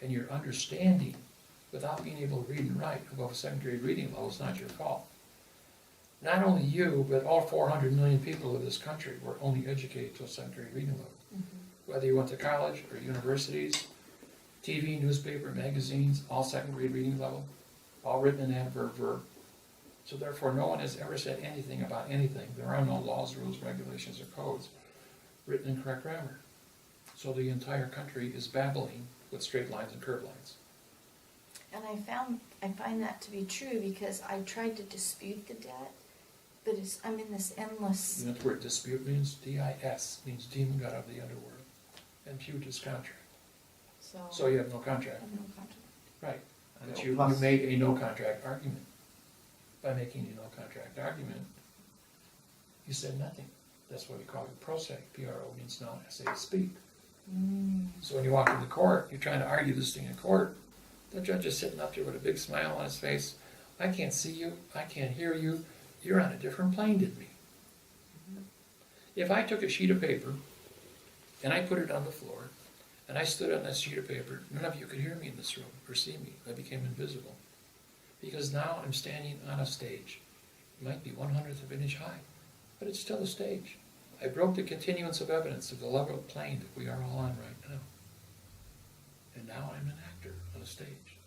S2: and your understanding, without being able to read and write above a second grade reading level, is not your fault. Not only you, but all 400 million people of this country were only educated to a second grade reading level. Whether you went to college or universities, TV, newspaper, magazines, all second grade reading level, all written in adverb verb. So therefore, no one has ever said anything about anything. There are no laws, rules, regulations, or codes written in correct grammar. So the entire country is babbling with straight lines and curved lines.
S3: And I find that to be true because I tried to dispute the debt, but I'm in this endless.
S2: You know what the word dispute means? D-I-S means demon god of the underworld, and pute is contract. So you have no contract.
S3: I have no contract.
S2: Right. But
S1: Okay,
S2: you
S1: plus-
S2: made a no contract argument. By making a no contract argument, you said nothing. That's why we call it pro se. P-R-O means no, S-A is speak. So when you walk into court, you're trying to argue this thing in court, the judge is sitting up there with a big smile on his face. I can't see you, I can't hear you, you're on a different plane than me. If I took a sheet of paper and I put it on the floor, and I stood on that sheet of paper, none of you could hear me in this room or see me. I became invisible. Because now I'm standing on a stage. It might be 1/100 of an inch high, but it's still a stage. I broke the continuance of evidence of the level plane that we are all on right now. And now I'm an actor on a stage.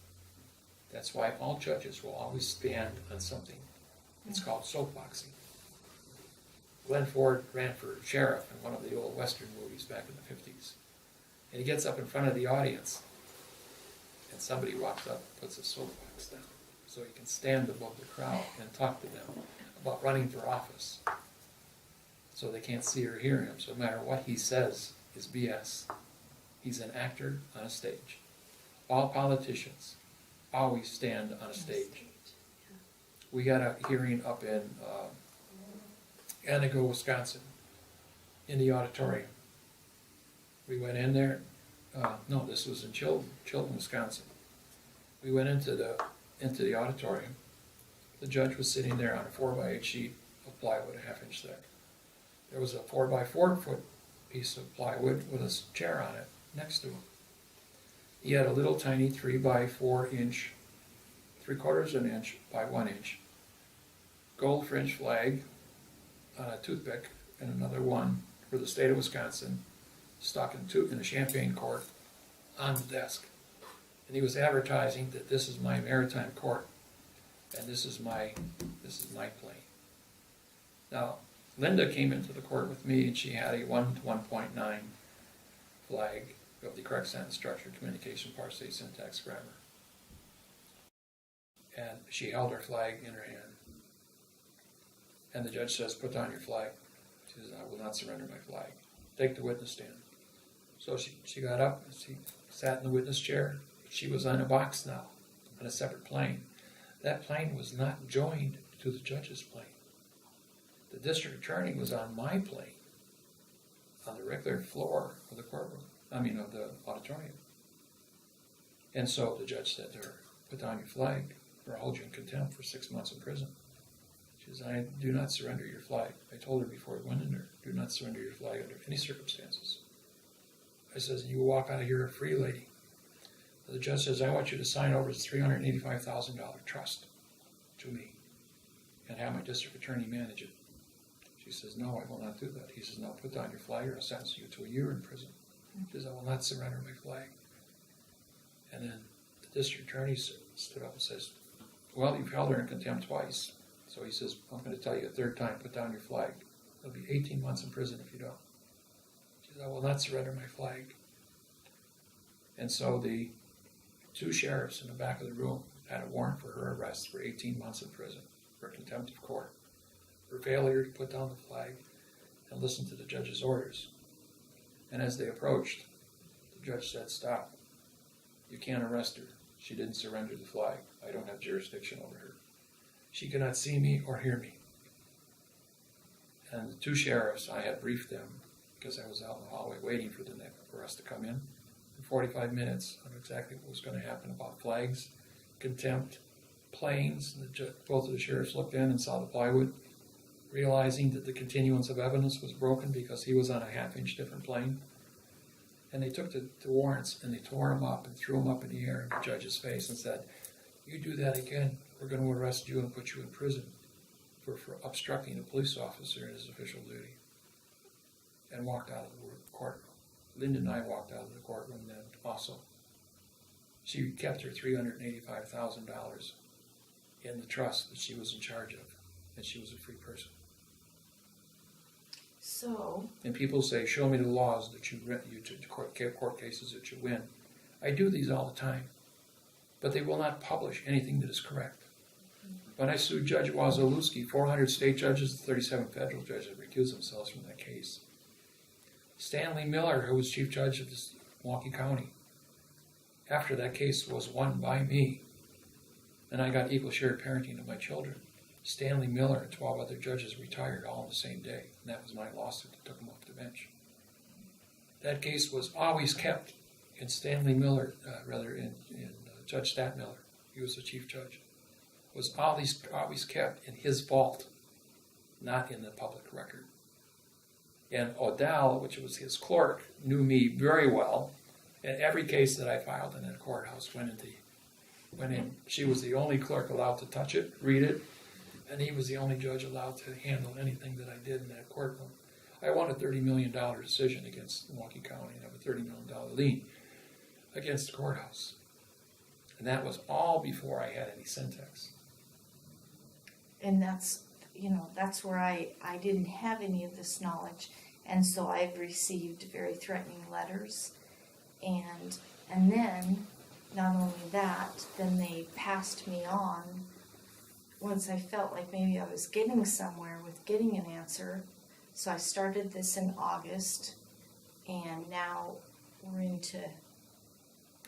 S2: That's why all judges will always stand on something. It's called soapboxing. Glenn Ford ran for sheriff in one of the old Western movies back in the 50s. And he gets up in front of the audience, and somebody walks up and puts a soapbox down so he can stand above the crowd and talk to them about running for office. So they can't see or hear him, so no matter what he says is BS. He's an actor on a stage. All politicians always stand on a stage. We got a hearing up in Antigo, Wisconsin, in the auditorium. We went in there, no, this was in Chilton, Wisconsin. We went into the auditorium. The judge was sitting there on a 4x8 sheet of plywood, a 1/2 inch thick. There was a 4x4 foot piece of plywood with a chair on it next to him. He had a little tiny 3x4 inch, 3/4 of an inch by 1 inch, gold fringe flag on a toothpick and another one for the state of Wisconsin, stuck in a champagne court on the desk. And he was advertising that this is my maritime court, and this is my plane. Now, Linda came into the court with me, and she had a 1 to 1.9 flag of the correct sentence structure, communication, parsing, syntax, grammar. And she held her flag in her hand. And the judge says, "Put down your flag." She says, "I will not surrender my flag. Take the witness stand." So she got up and she sat in the witness chair. She was on a box now, on a separate plane. That plane was not joined to the judge's plane. The district attorney was on my plane, on the regular floor of the courtroom, of the auditorium. And so the judge said to her, "Put down your flag, or I'll hold you in contempt for 6 months in prison." She says, "I do not surrender your flag." I told her before I went in there, "Do not surrender your flag under any circumstances." I says, "You will walk out of here a free lady." The judge says, "I want you to sign over this $385,000 trust to me and have my district attorney manage it." She says, "No, I will not do that." He says, "No, put down your flag or I'll sentence you to a year in prison." She says, "I will not surrender my flag." And then the district attorney stood up and says, "Well, you've held her in contempt twice." So he says, "I'm going to tell you a third time, put down your flag. It'll be 18 months in prison if you don't." She says, "I will not surrender my flag." And so the 2 sheriffs in the back of the room had a warrant for her arrest for 18 months in prison for contempt of court, for failure to put down the flag and listen to the judge's orders. And as they approached, the judge said, "Stop. You can't arrest her. She didn't surrender the flag. I don't have jurisdiction over her. She cannot see me or hear me." And the 2 sheriffs, I had briefed them because I was out in the hallway waiting for us to come in. For 45 minutes on exactly what was going to happen about flags, contempt, planes. Both of the sheriffs looked in and saw the plywood, realizing that the continuance of evidence was broken because he was on a half-inch different plane. And they took the warrants and they tore them up and threw them up in the air in the judge's face and said, "You do that again, we're going to arrest you and put you in prison for obstructing a police officer in his official duty." And walked out of the courtroom. Linda and I walked out of the courtroom then also. She kept her $385,000 in the trust that she was in charge of, and she was a free person.
S3: So,
S2: And people say, "Show me the laws that court cases that you win." I do these all the time, but they will not publish anything that is correct. When I sued Judge Wazalewski, 400 state judges and 37 federal judges recused themselves from that case. Stanley Miller, who was chief judge of Milwaukee County, after that case was won by me, and I got equal share parenting of my children, Stanley Miller and 12 other judges retired all on the same day, and that was my lawsuit that took them off the bench. That case was always kept in Stanley Miller, in Judge Stat Miller, he was the chief judge, was always kept in his vault, not in the public record. And Odell, which was his clerk, knew me very well, and every case that I filed in that courthouse went in. She was the only clerk allowed to touch it, read it, and he was the only judge allowed to handle anything that I did in that courtroom. I won a $30 million decision against Milwaukee County, and I have a $30 million lien against the courthouse. And that was all before I had any syntax.
S3: and that's where I didn't have any of this knowledge, and so I've received very threatening letters, and then not only that, then they passed me on once I felt like maybe I was getting somewhere with getting an answer. So I started this in August, and now we're into.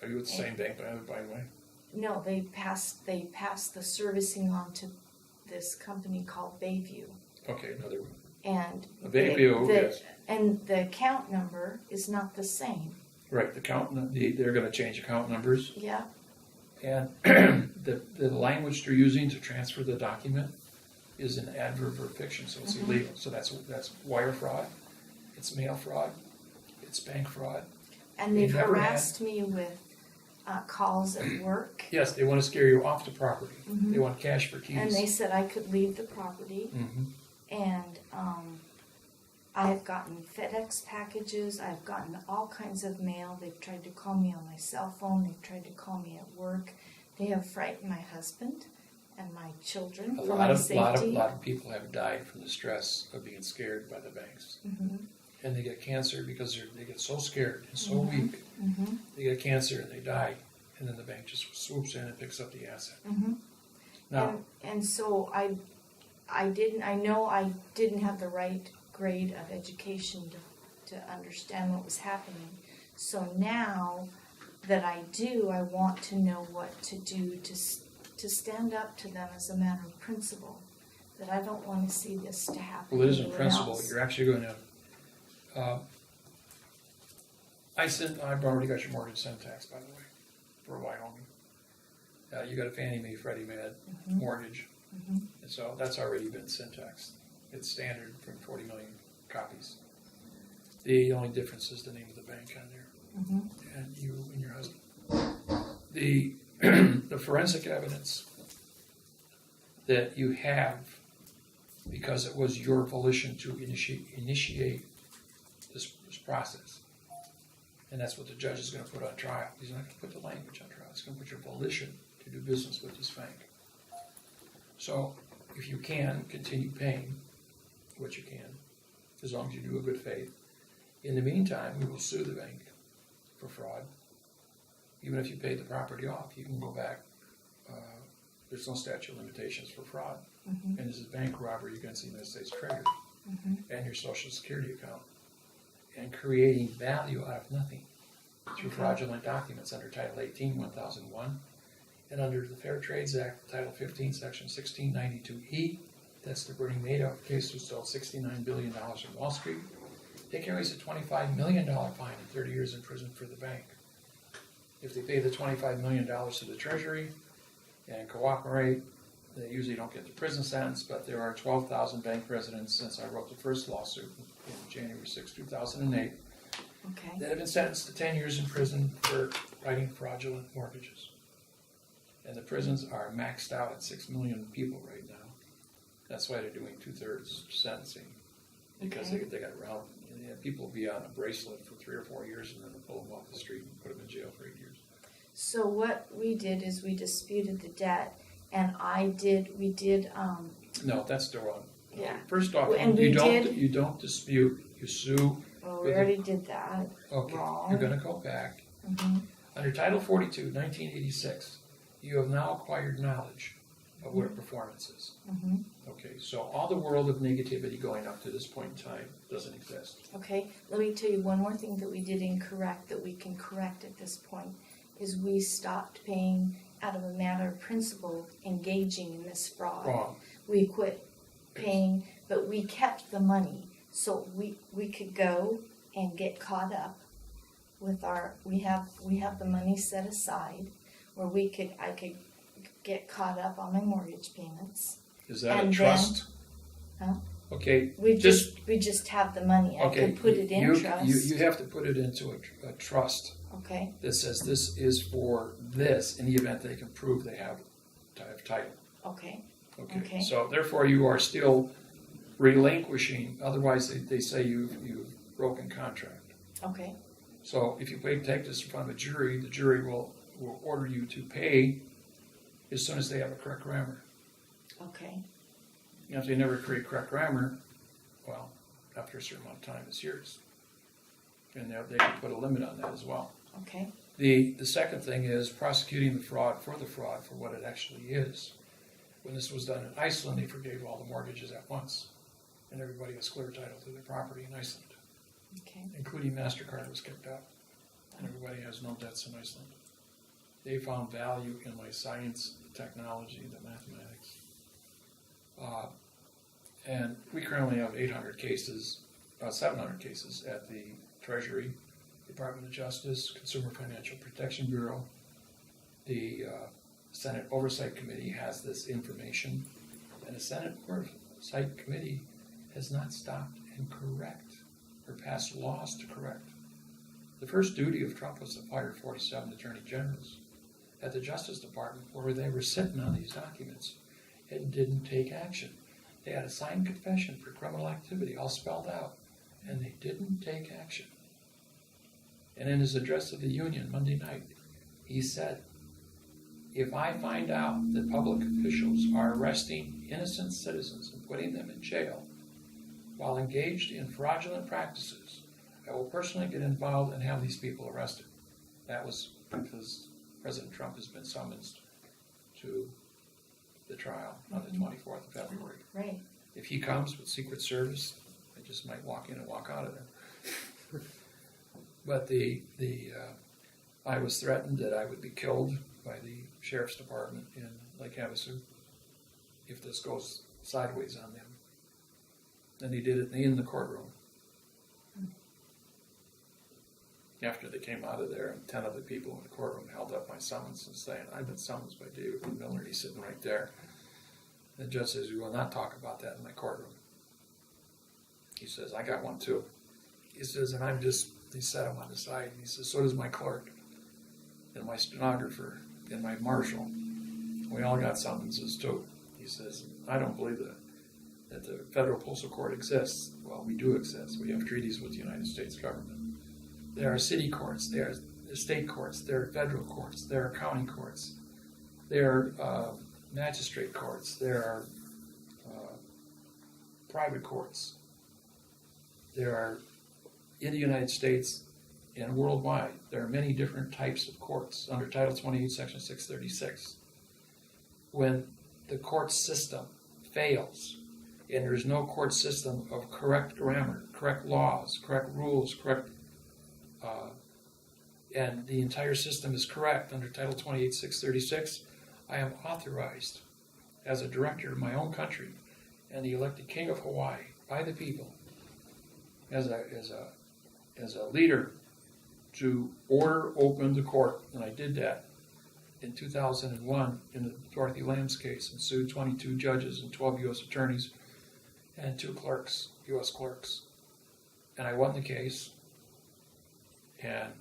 S2: Are you with the same bank, by the way?
S3: No, they passed the servicing on to this company called Bayview.
S2: Okay, another one.
S3: And
S2: Bayview, yes.
S3: And the account number is not the same.
S2: Right, they're going to change account numbers.
S3: Yeah.
S2: And the language they're using to transfer the document is an adverb or fiction, so it's illegal. So that's wire fraud, it's mail fraud, it's bank fraud.
S3: And they've
S2: never
S3: harassed me with calls at work,
S2: Yes, they want to scare you off the property.
S3: Mhm.
S2: They want cash for keys.
S3: and they said I could leave the property.
S2: Mhm.
S3: And I've gotten FedEx packages. I've gotten all kinds of mail. They've tried to call me on my cell phone. They've tried to call me at work. They have frightened my husband and my children
S2: A
S3: for
S2: lot
S3: my
S2: of
S3: safety.
S2: people have died from the stress of being scared by the banks,
S3: Mhm.
S2: and they get cancer because they get so scared and so
S3: Mhm.
S2: weak.
S3: Mhm.
S2: They get cancer and they die, and then the bank just swoops in and picks up the asset.
S3: Mhm.
S2: Now,
S3: And so I know I didn't have the right grade of education to understand what was happening. So now that I do, I want to know what to do to stand up to them as a matter of principle. That I don't want to see this to happen.
S2: well, it
S3: to
S2: isn't
S3: anyone
S2: principle.
S3: else.
S2: You're actually going to. I've already got your mortgage syntax, by the way, for Wyoming. You got a Fannie Mae, Freddie Mae mortgage,
S3: Mhm.
S2: and so that's already been syntaxed. It's standard from 40 million copies. The only difference is the name of the bank on there,
S3: Mhm.
S2: and you and your husband. The the forensic evidence that you have, because it was your volition to initiate this process, and that's what the judge is going to put on trial. He's not going to put the language on trial. He's going to put your volition to do business with this bank. So, if you can, continue paying what you can, as long as you do a good faith. In the meantime, we will sue the bank for fraud. Even if you paid the property off, you can go back. There's no statute of limitations for fraud.
S3: Mhm.
S2: And this is bank robbery against the United States Treasury
S3: Mhm.
S2: and your Social Security account, and creating value out of nothing through
S3: Okay.
S2: fraudulent documents under Title 18, 1001, and under the Fair Trades Act, Title 15, Section 1692E. That's the Bernie Madoff case who stole $69 billion from Wall Street. They carries a $25 million fine and 30 years in prison for the bank. If they pay the $25 million to the Treasury and cooperate, they usually don't get the prison sentence, but there are 12,000 bank residents since I wrote the first lawsuit in January 6, 2008,
S3: Okay.
S2: that have been sentenced to 10 years in prison for writing fraudulent mortgages. And the prisons are maxed out at 6 million people right now. That's why they're doing 2/3 sentencing, because
S3: Okay.
S2: they got around. People will be on a bracelet for 3 or 4 years, and then they'll pull them off the street and put them in jail for 8 years.
S3: So what we did is we disputed the debt, and we did,
S2: No, that's still wrong.
S3: Yeah.
S2: First off,
S3: And we did-
S2: you don't dispute. You sue.
S3: well, we already did that.
S2: Okay,
S3: Wrong.
S2: you're going to go back.
S3: Mhm.
S2: Under Title 42, 1986, you have now acquired knowledge of what a performance is.
S3: Mhm.
S2: Okay, so all the world of negativity going up to this point in time doesn't exist.
S3: Okay, let me tell you one more thing that we did incorrect that we can correct at this point, is we stopped paying out of a matter of principle, engaging in this fraud.
S2: Wrong.
S3: We quit paying, but we kept the money, so we could go and get caught up with we have the money set aside where I could get caught up on my mortgage payments.
S2: Is that
S3: And
S2: a trust?
S3: Huh?
S2: Okay,
S3: We just have the money. I
S2: okay.
S3: could put it in trust.
S2: You have to put it into a trust
S3: Okay.
S2: that says this is for this in the event they can prove they have title.
S3: Okay.
S2: Okay.
S3: Okay.
S2: So therefore, you are still relinquishing. Otherwise, they say you've broken contract.
S3: Okay.
S2: So if you take this in front of a jury, the jury will order you to pay as soon as they have a correct grammar.
S3: Okay.
S2: And if they never create correct grammar, well, after a certain amount of time, it's yours. And they can put a limit on that as well.
S3: Okay.
S2: The second thing is prosecuting the fraud for what it actually is. When this was done in Iceland, they forgave all the mortgages at once, and everybody has clear title to their property in Iceland,
S3: Okay.
S2: including MasterCard was kicked out, and everybody has no debts in Iceland. They found value in my science, the technology, the mathematics. And we currently have 800 cases, 700 cases at the Treasury, Department of Justice, Consumer Financial Protection Bureau. The Senate Oversight Committee has this information, and the Senate Oversight Committee has not stopped and correct or passed laws to correct The first duty of Trump was to fire 47 attorney generals at the Justice Department, where they were sitting on these documents and didn't take action. They had a signed confession for criminal activity, all spelled out, and they didn't take action. And in his address to the Union Monday night, he said, if I find out that public officials are arresting innocent citizens and putting them in jail while engaged in fraudulent practices, I will personally get involved and have these people arrested. That was because President Trump has been summoned to the trial on the 24th of February.
S3: Right.
S2: If he comes with Secret Service, I just might walk in and walk out of there. But I was threatened that I would be killed by the Sheriff's Department in Lake Havasu if this goes sideways on them. And he did it in the courtroom. After they came out of there, and 10 other people in the courtroom held up my summons and saying, I've been summoned by David Miller. He's sitting right there. The judge says, we will not talk about that in my courtroom. He says, I got one too. He says, and he set him on the side, and he says, so does my clerk, and my stenographer, and my marshal. We all got summonses too. He says, I don't believe that the federal postal court exists. Well, we do exist. We have treaties with the United States government. There are city courts, there are state courts, there are federal courts, there are county courts, there are magistrate courts, there are private courts. There are, in the United States and worldwide, there are many different types of courts under Title 28, Section 636. When the court system fails, and there is no court system of correct grammar, correct laws, correct rules, and the entire system is correct under Title 28, 636, I am authorized as a director of my own country and the elected King of Hawaii by the people as a leader to order open the court. And I did that in 2001 in the Dorothy Lambs case and sued 22 judges and 12 U.S. attorneys and 2 clerks, U.S. clerks. And I won the case, and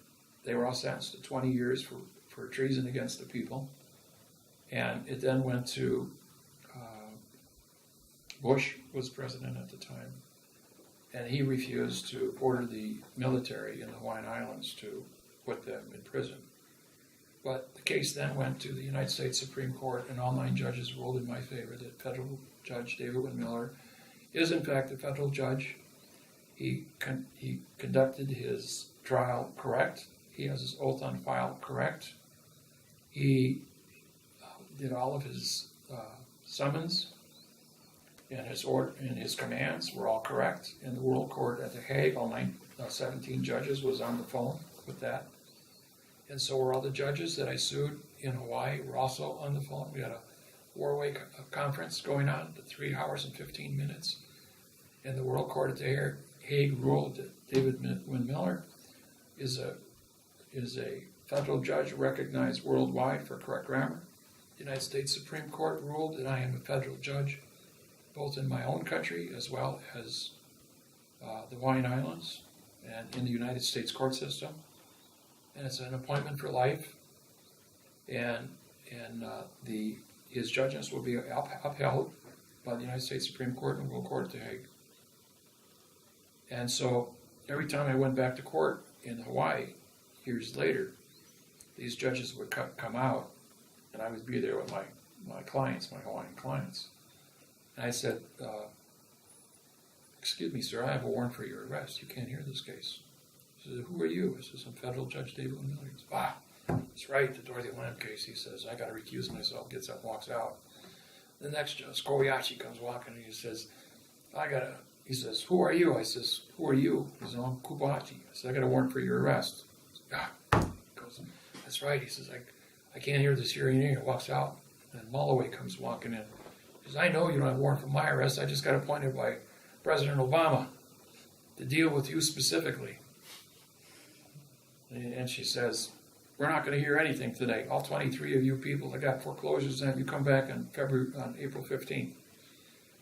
S2: they were all sentenced to 20 years for treason against the people. And it then went to Bush was president at the time, and he refused to order the military in the Hawaiian Islands to put them in prison. But the case then went to the United States Supreme Court, and all 9 judges ruled in my favor that federal Judge David Wynn Miller is in fact a federal judge. He conducted his trial correct. He has his oath on file correct. He did all of his summons and his commands were all correct. In the World Court at The Hague, all 17 judges was on the phone with that. And so were all the judges that I sued in Hawaii were also on the phone. We had a 4-way conference going on for 3 hours and 15 minutes. And the World Court at The Hague ruled that David Wynn Miller is a federal judge recognized worldwide for correct grammar. The United States Supreme Court ruled that I am a federal judge, both in my own country as well as the Hawaiian Islands and in the United States court system. And it's an appointment for life, and his judgments will be upheld by the United States Supreme Court and World Court at The Hague. And so every time I went back to court in Hawaii, years later, these judges would come out, and I would be there with my clients, my Hawaiian clients. And I said, excuse me, sir, I have a warrant for your arrest. You can't hear this case. He said, who are you? I said, I'm federal Judge David Wynn Miller. He goes, that's right, the Dorothy Lamb case. He says, I got to recuse myself, gets up, walks out. The next judge, Kobayashi, comes walking, and he says, he says, who are you? I says, who are you? He says, I'm Kobayashi. I said, I got a warrant for your arrest. He goes, that's right. He says, I can't hear this hearing aid. He walks out, and Mulloway comes walking in. He says, I know you don't have a warrant for my arrest. I just got appointed by President Obama to deal with you specifically. And she says, we're not going to hear anything today. All 23 of you people that got foreclosures, and you come back on April 15th.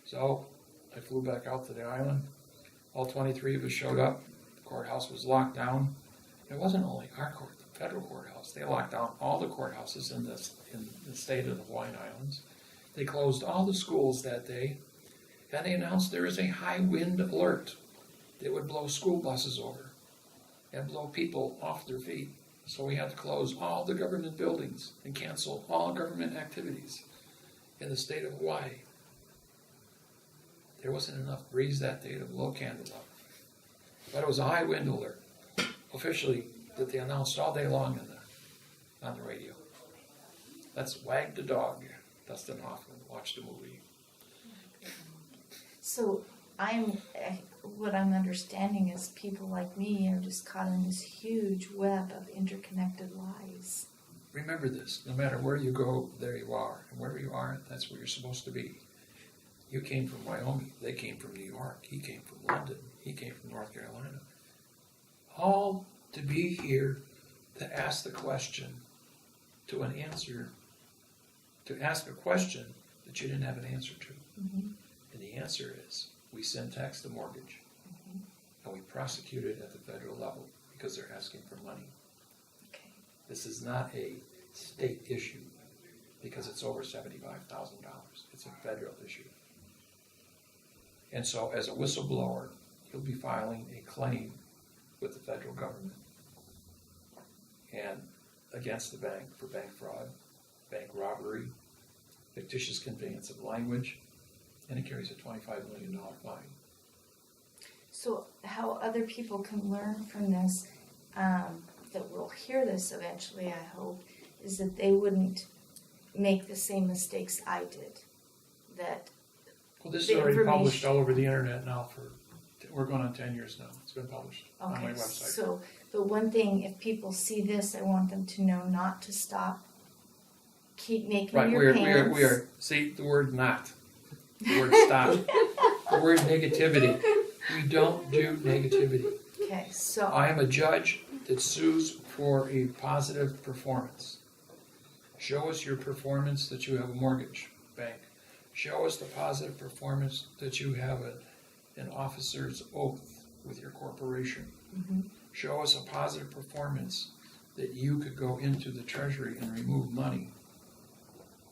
S2: So I flew back out to the island. All 23 of us showed up. The courthouse was locked down. It wasn't only our court, the federal courthouse. They locked down all the courthouses in the state of the Hawaiian Islands. They closed all the schools that day, and they announced there is a high wind alert that would blow school buses over and blow people off their feet. So we had to close all the government buildings and cancel all government activities in the state of Hawaii. There wasn't enough breeze that day to blow candle up. But it was a high wind alert, officially, that they announced all day long on the radio. That's Wag the Dog, Dustin Hoffman. Watch the movie.
S3: So what I'm understanding is people like me are just caught in this huge web of interconnected lies.
S2: Remember this, no matter where you go, there you are. And wherever you are, that's where you're supposed to be. You came from Wyoming, they came from New York, he came from London, he came from North Carolina. All to be here to ask the question, to an answer, to ask a question that you didn't have an answer to.
S3: Mm-hmm.
S2: And the answer is, we syntax the mortgage, and we prosecute it at the federal level because they're asking for money.
S3: Okay.
S2: This is not a state issue because it's over $75,000. It's a federal issue. And so as a whistleblower, you'll be filing a claim with the federal government and against the bank for bank fraud, bank robbery, fictitious conveyance of language, and it carries a $25 million fine.
S3: So how other people can learn from this, that will hear this eventually, I hope, is that they wouldn't make the same mistakes I did. That
S2: Well, this is
S3: the
S2: already published
S3: information-
S2: all over the internet now we're going on 10 years now. It's been published on my
S3: okay,
S2: website.
S3: so the one thing, if people see this, I want them to know not to stop. Keep making
S2: Right,
S3: your
S2: we are, see the word not, the word stop, the word negativity. We don't do negativity.
S3: Okay, so
S2: I am a judge that sues for a positive performance. Show us your performance that you have a mortgage bank. Show us the positive performance that you have an officer's oath with your corporation.
S3: Mhm.
S2: Show us a positive performance that you could go into the treasury and remove money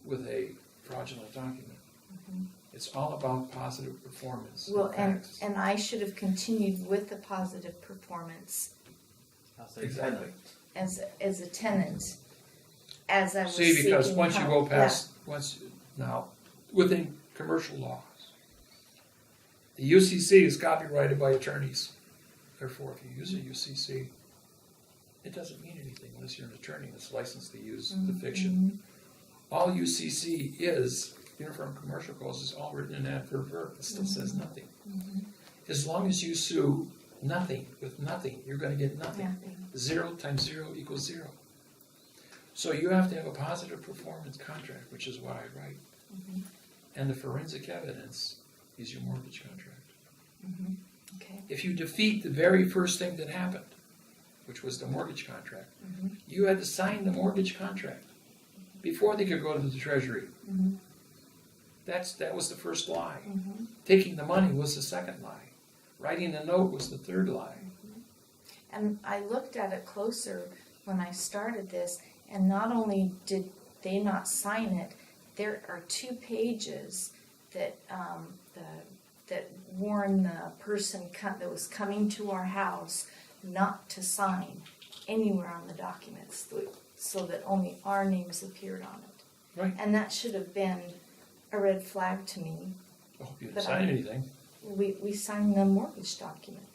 S2: with a fraudulent document.
S3: Mhm.
S2: It's all about positive performance.
S3: well, and
S2: facts.
S3: I should have continued with the positive performance
S1: That's a
S2: Exactly.
S1: tenant.
S3: as a tenant, as I was
S2: See, because
S3: seeking
S2: once you
S3: help.
S2: go past, now, within commercial laws, the UCC is copyrighted by attorneys. Therefore, if you use a UCC, it doesn't mean anything unless you're an attorney that's licensed to use the fiction. All UCC is, Uniform Commercial Codes, is all written in adverb verb. It still says nothing. As long as you sue nothing with nothing, you're going to get nothing.
S3: Nothing.
S2: 0 times 0 equals 0. So you have to have a positive performance contract, which is what I write. And the forensic evidence is your mortgage contract.
S3: Okay.
S2: If you defeat the very first thing that happened, which was the mortgage contract, you had to sign the mortgage contract before they could go to the treasury. That was the first lie. Taking the money was the second lie. Writing the note was the third lie.
S3: And I looked at it closer when I started this, and not only did they not sign it, there are 2 pages that that warn the person that was coming to our house not to sign anywhere on the documents, so that only our names appeared on it.
S2: Right.
S3: And that should have been a red flag to me.
S2: I hope you didn't
S3: But
S2: sign anything.
S3: We signed the mortgage document.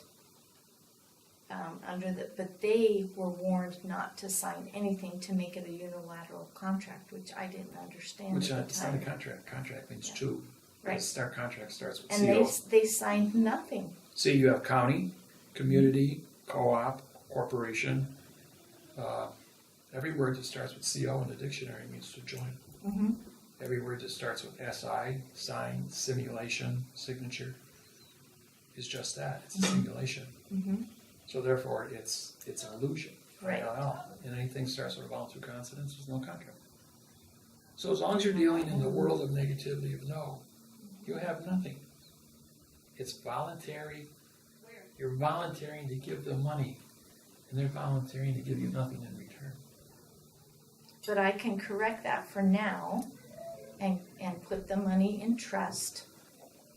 S3: But they were warned not to sign anything to make it a unilateral contract, which I didn't understand
S2: Which
S3: at the
S2: it's not a
S3: time.
S2: contract. Contract means two.
S3: Right.
S2: The contract starts with
S3: And
S2: CO.
S3: they signed nothing.
S2: See, you have county, community, co-op, corporation. Every word that starts with CO in the dictionary means to join.
S3: Mm-hmm.
S2: Every word that starts with SI, sign, simulation, signature, is just that. It's a simulation.
S3: Mm-hmm.
S2: So therefore, it's an illusion.
S3: Right.
S2: ILL. And anything starts with a vowel through consonants, there's no contract. So as long as you're dealing in the world of negativity of no, you have nothing. It's voluntary. You're volunteering to give the money. and they're volunteering to give you nothing in return.
S3: But I can correct that for now and put the money in trust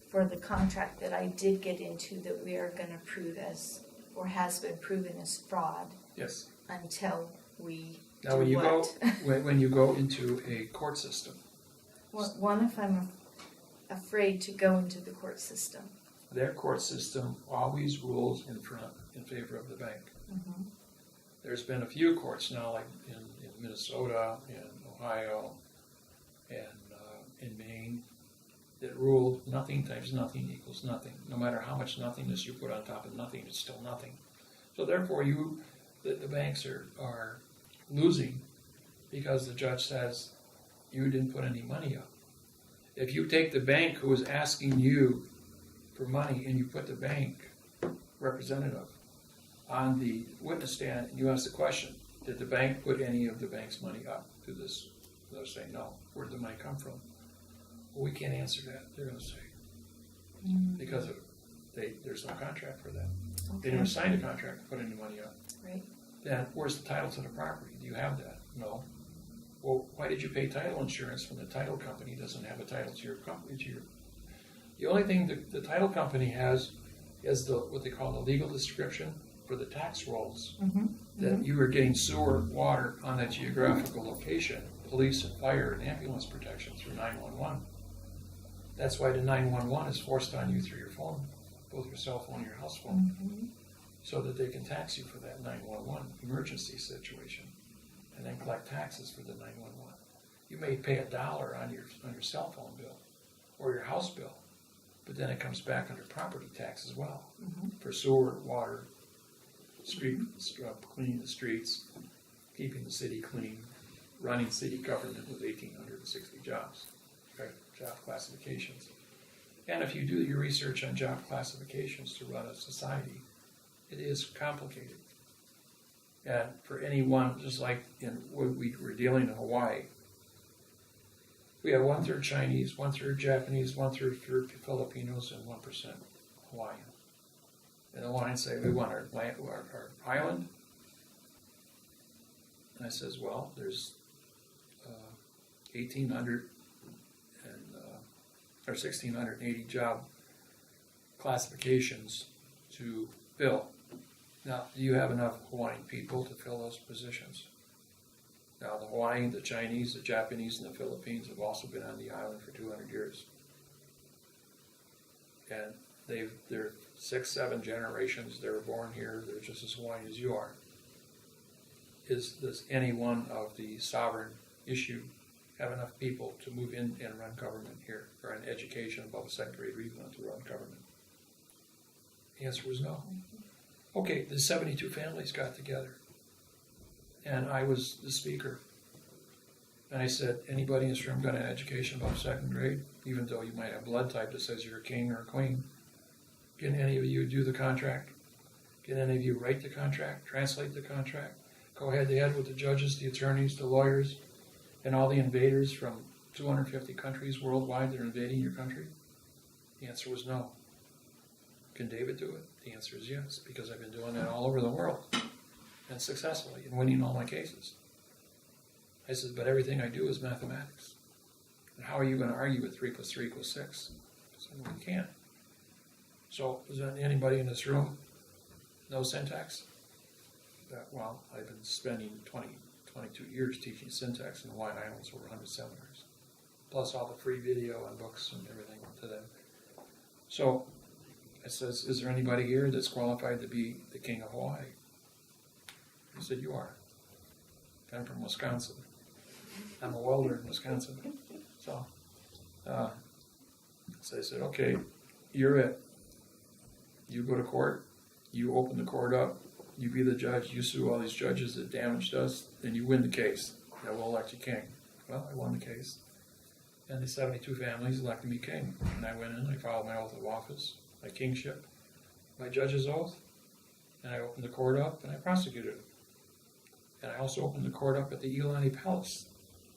S3: for the contract that I did get into that we are gonna prove as, or has been proven as fraud
S2: Yes.
S3: until we
S2: Now,
S3: do
S2: when you
S3: what?
S2: when you go into a court system,
S3: One, if I'm afraid to go into the court system.
S2: their court system always rules in favor of the bank.
S3: Mhm.
S2: There's been a few courts now, like in Minnesota, in Ohio, and in Maine, that ruled nothing times nothing equals nothing. No matter how much nothingness you put on top of nothing, it's still nothing. So therefore, the banks are losing because the judge says you didn't put any money up. If you take the bank who is asking you for money and you put the bank representative on the witness stand and you ask the question, did the bank put any of the bank's money up to this? They'll say no. Where did the money come from? Well, we can't answer that. They're going to say because there's no contract for that. They
S3: Okay.
S2: never signed a contract to put any money up.
S3: Right.
S2: Then where's the title to the property? Do you have that? No. Well, why did you pay title insurance when the title company doesn't have a title to your company? The only thing the title company has is what they call the legal description for the tax rolls
S3: Mm-hmm.
S2: that you are getting sewer, water on that geographical location, police and fire and ambulance protection through 911. That's why the 911 is forced on you through your phone, both your cell phone and your house phone,
S3: Mm-hmm.
S2: so that they can tax you for that 911 emergency situation and then collect taxes for the 911. You may pay $1 on your cell phone bill or your house bill, but then it comes back under property tax as well for sewer, water, cleaning the streets, keeping the city clean, running city government with 1,860 jobs, job classifications. And if you do your research on job classifications to run a society, it is complicated. And for anyone, just like in what we were dealing in Hawaii, we have 1/3 Chinese, 1/3 Japanese, 1/3 Filipinos, and 1% Hawaiian. And the Hawaiians say, we want our island. And I says, well, there's 1,800 or 1,680 job classifications to fill. Now, do you have enough Hawaiian people to fill those positions? Now, the Hawaiian, the Chinese, the Japanese, and the Philippines have also been on the island for 200 years. And they're 6, 7 generations. They were born here. They're just as Hawaiian as you are. Does any one of the sovereign issue have enough people to move in and run government here, or an education above a second grade or even to run government? The answer was no. Okay, the 72 families got together, and I was the speaker. And I said, anybody in this room got an education above second grade, even though you might have blood type that says you're a king or a queen? Can any of you do the contract? Can any of you write the contract, translate the contract, go head to head with the judges, the attorneys, the lawyers, and all the invaders from 250 countries worldwide that are invading your country? The answer was no. Can David do it? The answer is yes, because I've been doing that all over the world, and successfully, and winning all my cases. I said, but everything I do is mathematics. And how are you going to argue with 3 + 3 = 6? I said, well, we can't. So, is there anybody in this room know syntax? Well, I've been spending 22 years teaching syntax in Hawaiian Islands, over 100 seminars, plus all the free video and books and everything to them. So, I says, is there anybody here that's qualified to be the king of Hawaii? He said, you are. I'm from Wisconsin. I'm a welder in Wisconsin. So I said, okay, you're it. You go to court, you open the court up, you be the judge, you sue all these judges that damaged us, then you win the case. Now we'll elect you king. Well, I won the case. And the 72 families elected me king. And I went in, I filed my oath of office, my kingship, my judge's oath, and I opened the court up and I prosecuted it. And I also opened the court up at the Iolani Palace,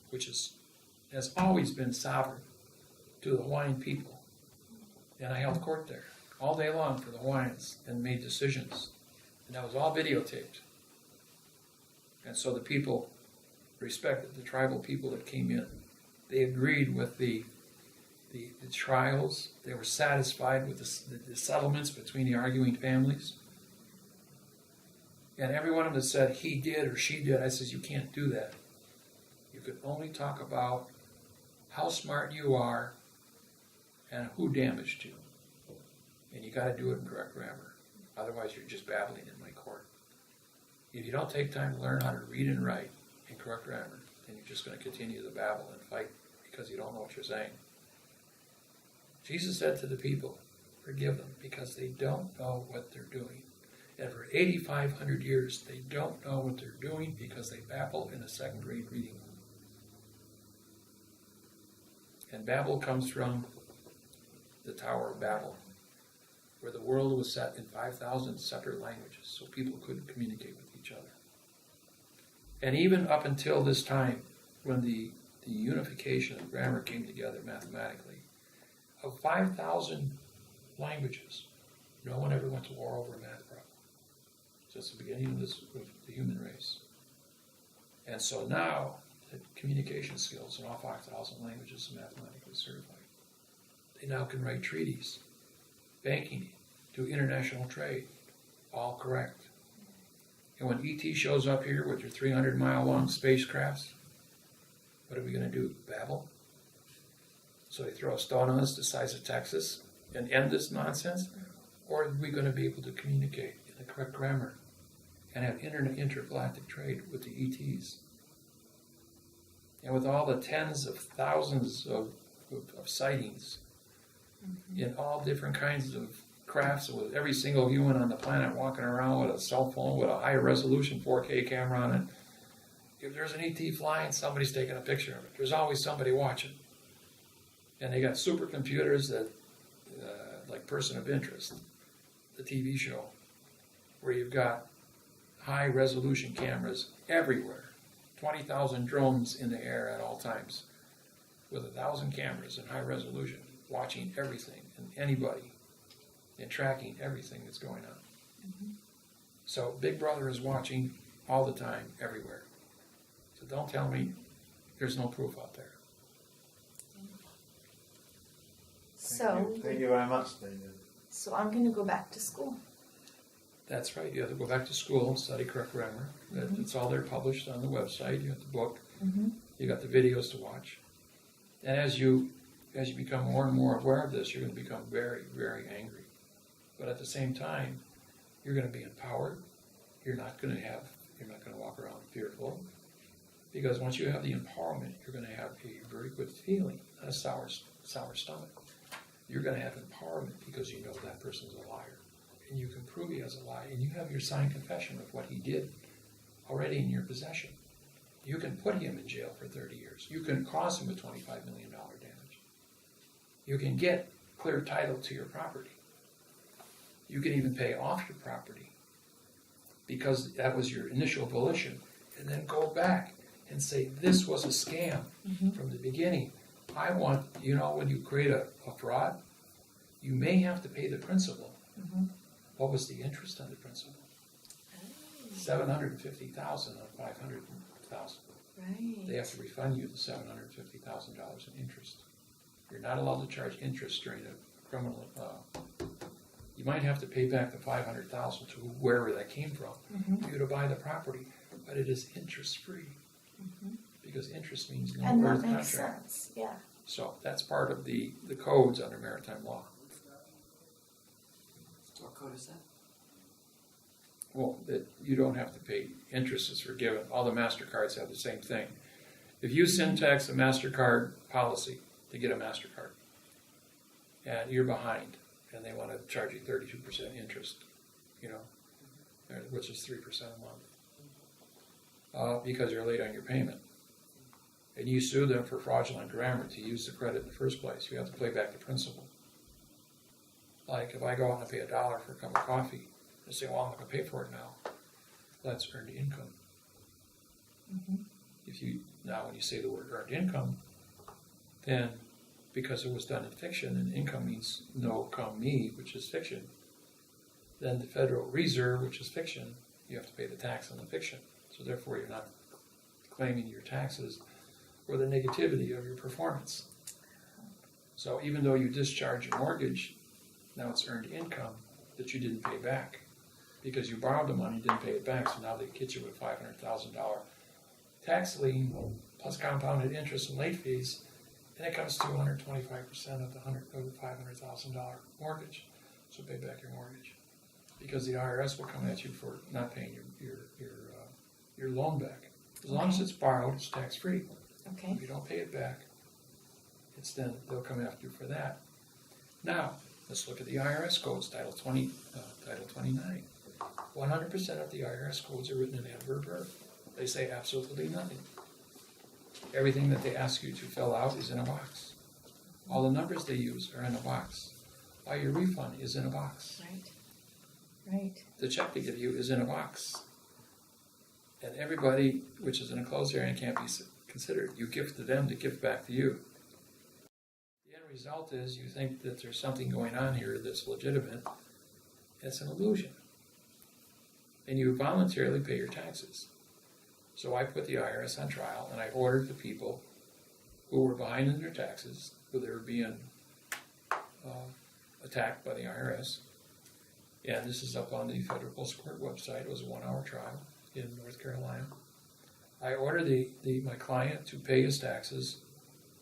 S2: which has always been sovereign to the Hawaiian people. And I held court there all day long for the Hawaiians and made decisions. And that was all videotaped. And so the people respected, the tribal people that came in. They agreed with the trials. They were satisfied with the settlements between the arguing families. And every one of them that said he did or she did, I says, you can't do that. You can only talk about how smart you are and who damaged you. And you got to do it in correct grammar. Otherwise, you're just babbling in my court. If you don't take time to learn how to read and write in correct grammar, then you're just going to continue to babble and fight because you don't know what you're saying. Jesus said to the people, forgive them because they don't know what they're doing. And for 8,500 years, they don't know what they're doing because they babble in a second grade reading. And Babel comes from the Tower of Babel, where the world was set in 5,000 separate languages, so people couldn't communicate with each other. And even up until this time, when the unification of grammar came together mathematically, of 5,000 languages, no one ever went to war over a math problem. So it's the beginning of the human race. And so now, the communication skills in all 5,000 languages are mathematically certified. They now can write treaties, banking, do international trade, all correct. And when ET shows up here with your 300-mile-long spacecrafts, what are we going to do? Babble? So they throw a stone on us the size of Texas and end this nonsense? Or are we going to be able to communicate in the correct grammar and have intergalactic trade with the ETs? And with all the tens of thousands of sightings in all different kinds of crafts, with every single human on the planet walking around with a cell phone with a high-resolution 4K camera on it, if there's an ET flying, somebody's taking a picture of it. There's always somebody watching. And they got supercomputers that, like Person of Interest, the TV show, where you've got high-resolution cameras everywhere. 20,000 drones in the air at all times with 1,000 cameras in high resolution watching everything and anybody and tracking everything that's going on. Mm-hmm. So Big Brother is watching all the time, everywhere. So don't tell me there's no proof out there.
S1: Thank you very much, David.
S3: So I'm going to go back to school.
S2: That's right. You have to go back to school and study correct grammar. Mm-hmm. It's all there published on the website. You have the book. Mm-hmm. You got the videos to watch. And as you become more and more aware of this, you're going to become very, very angry. But at the same time, you're going to be empowered. You're not going to walk around fearful. Because once you have the empowerment, you're going to have a very good feeling, not a sour stomach. You're going to have empowerment because you know that person's a liar. And you can prove he has a lie, and you have your signed confession of what he did already in your possession. You can put him in jail for 30 years. You can cause him a $25 million damage. You can get clear title to your property. You can even pay off your property because that was your initial volition, and then go back and say, this was a scam from the beginning. When you create a fraud, you may have to pay the principal. What was the interest on the principal? $750,000 on $500,000.
S3: Right.
S2: They have to refund you the $750,000 in interest. You're not allowed to charge interest during a criminal. You might have to pay back the $500,000 to wherever that came from for you to buy the property, but it is interest free because interest means no
S3: and
S2: earth
S3: that makes
S2: contract.
S3: sense. Yeah.
S2: So that's part of the codes under maritime law.
S5: What code is that?
S2: Well, that you don't have to pay. Interest is forgiven. All the MasterCards have the same thing. If you syntax a MasterCard policy to get a MasterCard, and you're behind, and they want to charge you 32% interest, which is 3% a month, because you're late on your payment, and you sue them for fraudulent grammar to use the credit in the first place, you have to pay back the principal. Like if I go out and pay $1 for a cup of coffee, they say, well, I'm not going to pay for it now. That's earned income. When you say the word earned income, then because it was done in fiction, and income means no come me, which is fiction, then the Federal Reserve, which is fiction, you have to pay the tax on the fiction. So therefore, you're not claiming your taxes or the negativity of your performance. So even though you discharge your mortgage, now it's earned income that you didn't pay back because you borrowed the money, didn't pay it back, so now they hit you with $500,000 tax lien plus compounded interest and late fees, and it comes to 125% of the $500,000 mortgage. So pay back your mortgage because the IRS will come at you for not paying your loan back. As long as it's borrowed, it's tax free.
S3: Okay.
S2: If you don't pay it back, it's then they'll come after you for that. Now, let's look at the IRS codes, Title 20, Title 29. 100% of the IRS codes are written in adverb verb. They say absolutely nothing. Everything that they ask you to fill out is in a box. All the numbers they use are in a box. All your refund is in a box.
S3: Right.
S2: The check they give you is in a box. And everybody, which is in a closed area, can't be considered. You give to them to give back to you. The end result is you think that there's something going on here that's legitimate. It's an illusion. And you voluntarily pay your taxes. So I put the IRS on trial, and I ordered the people who were behind in their taxes, who they were being attacked by the IRS. And this is up on the Federal Post Court website. It was a 1-hour trial in North Carolina. I ordered my client to pay his taxes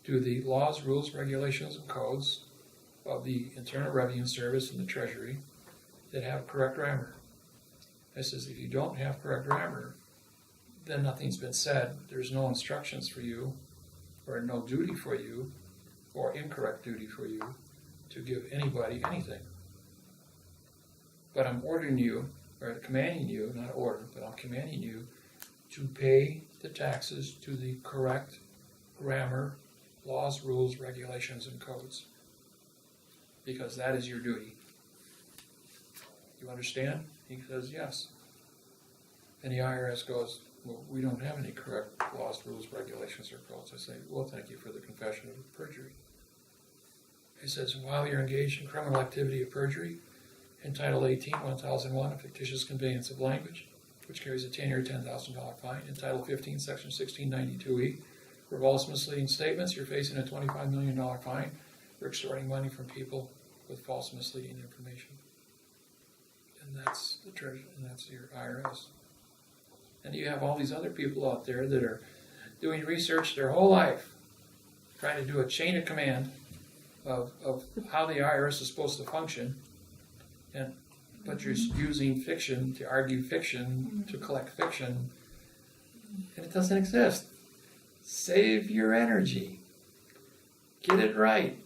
S2: to the laws, rules, regulations, and codes of the Internal Revenue Service and the Treasury that have correct grammar. I says, if you don't have correct grammar, then nothing's been said. There's no instructions for you, or no duty for you, or incorrect duty for you to give anybody anything. But I'm ordering you, or commanding you, not order, but I'm commanding you to pay the taxes to the correct grammar, laws, rules, regulations, and codes. Because that is your duty. You understand? He says, yes. And the IRS goes, well, we don't have any correct laws, rules, regulations, or codes. I say, well, thank you for the confession of perjury. He says, while you're engaged in criminal activity of perjury, in Title 18, 1001, a fictitious conveyance of language, which carries a 10-year, $10,000 fine. In Title 15, Section 1692E, for false misleading statements, you're facing a $25 million fine for extorting money from people with false misleading information. And that's the treasury, and that's your IRS. And you have all these other people out there that are doing research their whole life, trying to do a chain of command of how the IRS is supposed to function, but you're using fiction to argue fiction, to collect fiction, and it doesn't exist. Save your energy. Get it right.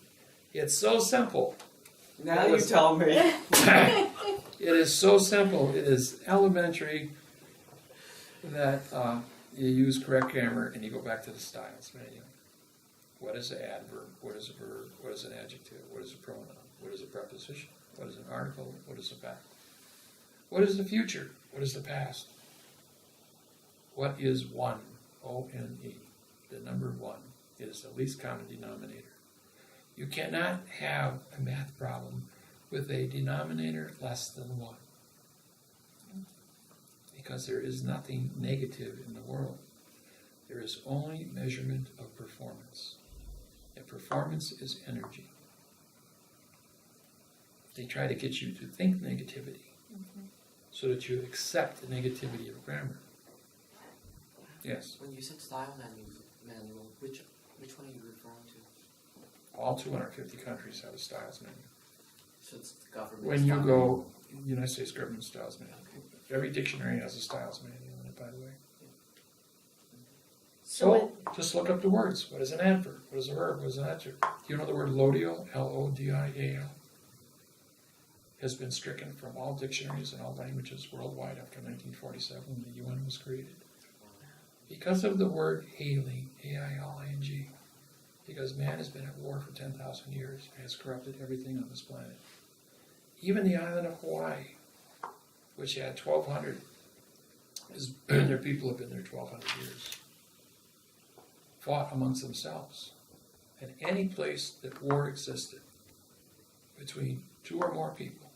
S2: It's so simple.
S5: Now you tell me.
S2: It is so simple. It is elementary that you use correct grammar and you go back to the styles manual. What is an adverb? What is a verb? What is an adjective? What is a pronoun? What is a preposition? What is an article? What is a fact? What is the future? What is the past? What is one? O-N-E. The number one is the least common denominator. You cannot have a math problem with a denominator less than 1. Because there is nothing negative in the world. There is only measurement of performance. And performance is energy. They try to get you to think negativity so that you accept the negativity of grammar. Yes?
S7: When you said style manual, which one are you referring to?
S2: All 250 countries have a styles manual.
S7: So it's the government.
S2: When you
S7: style
S2: go, United States government styles manual. Every dictionary has a styles manual in it, by the way. So just look up the words. What is an adverb? What is a verb? What is an adjective? Do you know the word lodial? L-O-D-I-A-L. Has been stricken from all dictionaries and all languages worldwide after 1947 when the UN was created. Because of the word hailing, A-I-L-I-N-G. Because man has been at war for 10,000 years and has corrupted everything on this planet. Even the island of Hawaii, which had 1,200, their people have been there 1,200 years, fought amongst themselves. And any place that war existed between 2 or more people,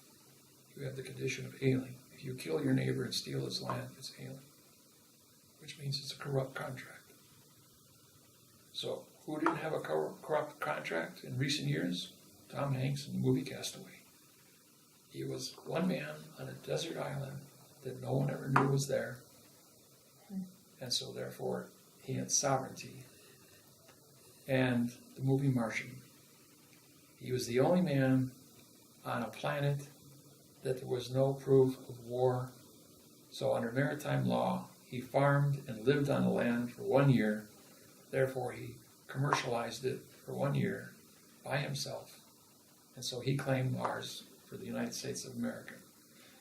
S2: you have the condition of hailing. If you kill your neighbor and steal his land, it's hailing. which means it's a corrupt contract. So, who didn't have a corrupt contract in recent years? Tom Hanks in the movie Castaway. He was one man on a desert island that no one ever knew was there, and so therefore he had sovereignty. And the movie Martian. He was the only man on a planet that there was no proof of war. So under maritime law, he farmed and lived on the land for 1 year. Therefore, he commercialized it for 1 year by himself. And so he claimed Mars for the United States of America.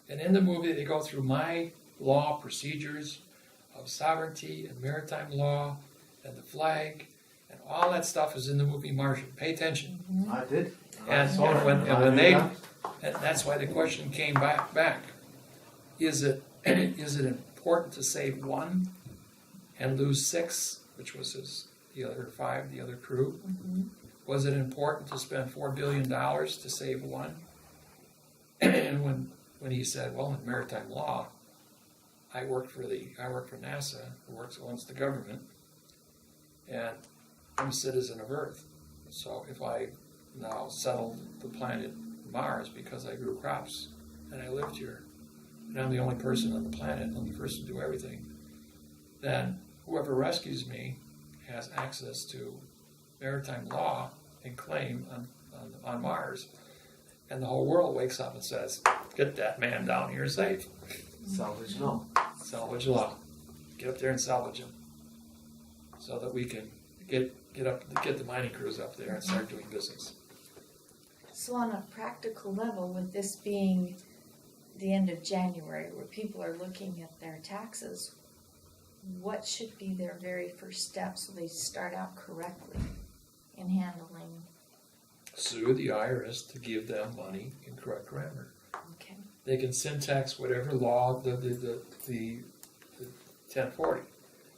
S2: And in the movie, they go through my law procedures of sovereignty and maritime law and the flag, and all that stuff is in the movie Martian. Pay attention.
S1: I did.
S2: And that's why the question came back. Is it important to save one and lose 6, which was the other 5, the other crew? Was it important to spend $4 billion to save one? And when he said, well, in maritime law, I work for NASA, who owns the government, and I'm a citizen of Earth. So if I now settled the planet Mars because I grew crops and I lived here, and I'm the only person on the planet, I'm the first to do everything, then whoever rescues me has access to maritime law and claim on Mars. And the whole world wakes up and says, get that man down here safe.
S1: Salvage law.
S2: Salvage law. Get up there and salvage him. So that we can get the mining crews up there and start doing business.
S3: So on a practical level, with this being the end of January, where people are looking at their taxes, what should be their very first step so they start out correctly in handling?
S2: Sue the IRS to give them money in correct grammar.
S3: Okay.
S2: They can syntax whatever law, the 1040.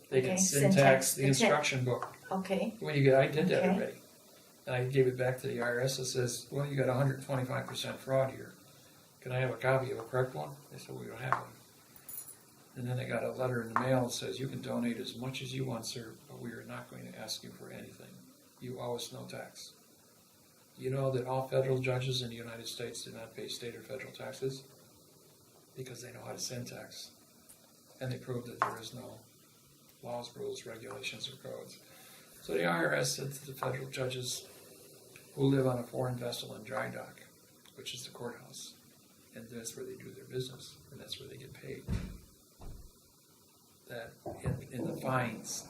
S2: They can
S3: Okay,
S2: syntax the
S3: the
S2: instruction book.
S3: Okay.
S2: When you get, I did that
S3: Okay.
S2: already. And I gave it back to the IRS. It says, well, you got 125% fraud here. Can I have a copy of a correct one? They said, we don't have one. And then I got a letter in the mail that says, you can donate as much as you want, sir, but we are not going to ask you for anything. You owe us no tax. You know that all federal judges in the United States do not pay state or federal taxes because they know how to syntax. And they prove that there is no laws, rules, regulations, or codes. So the IRS said to the federal judges who live on a foreign vessel in dry dock, which is the courthouse, and that's where they do their business, and that's where they get paid, that in the fines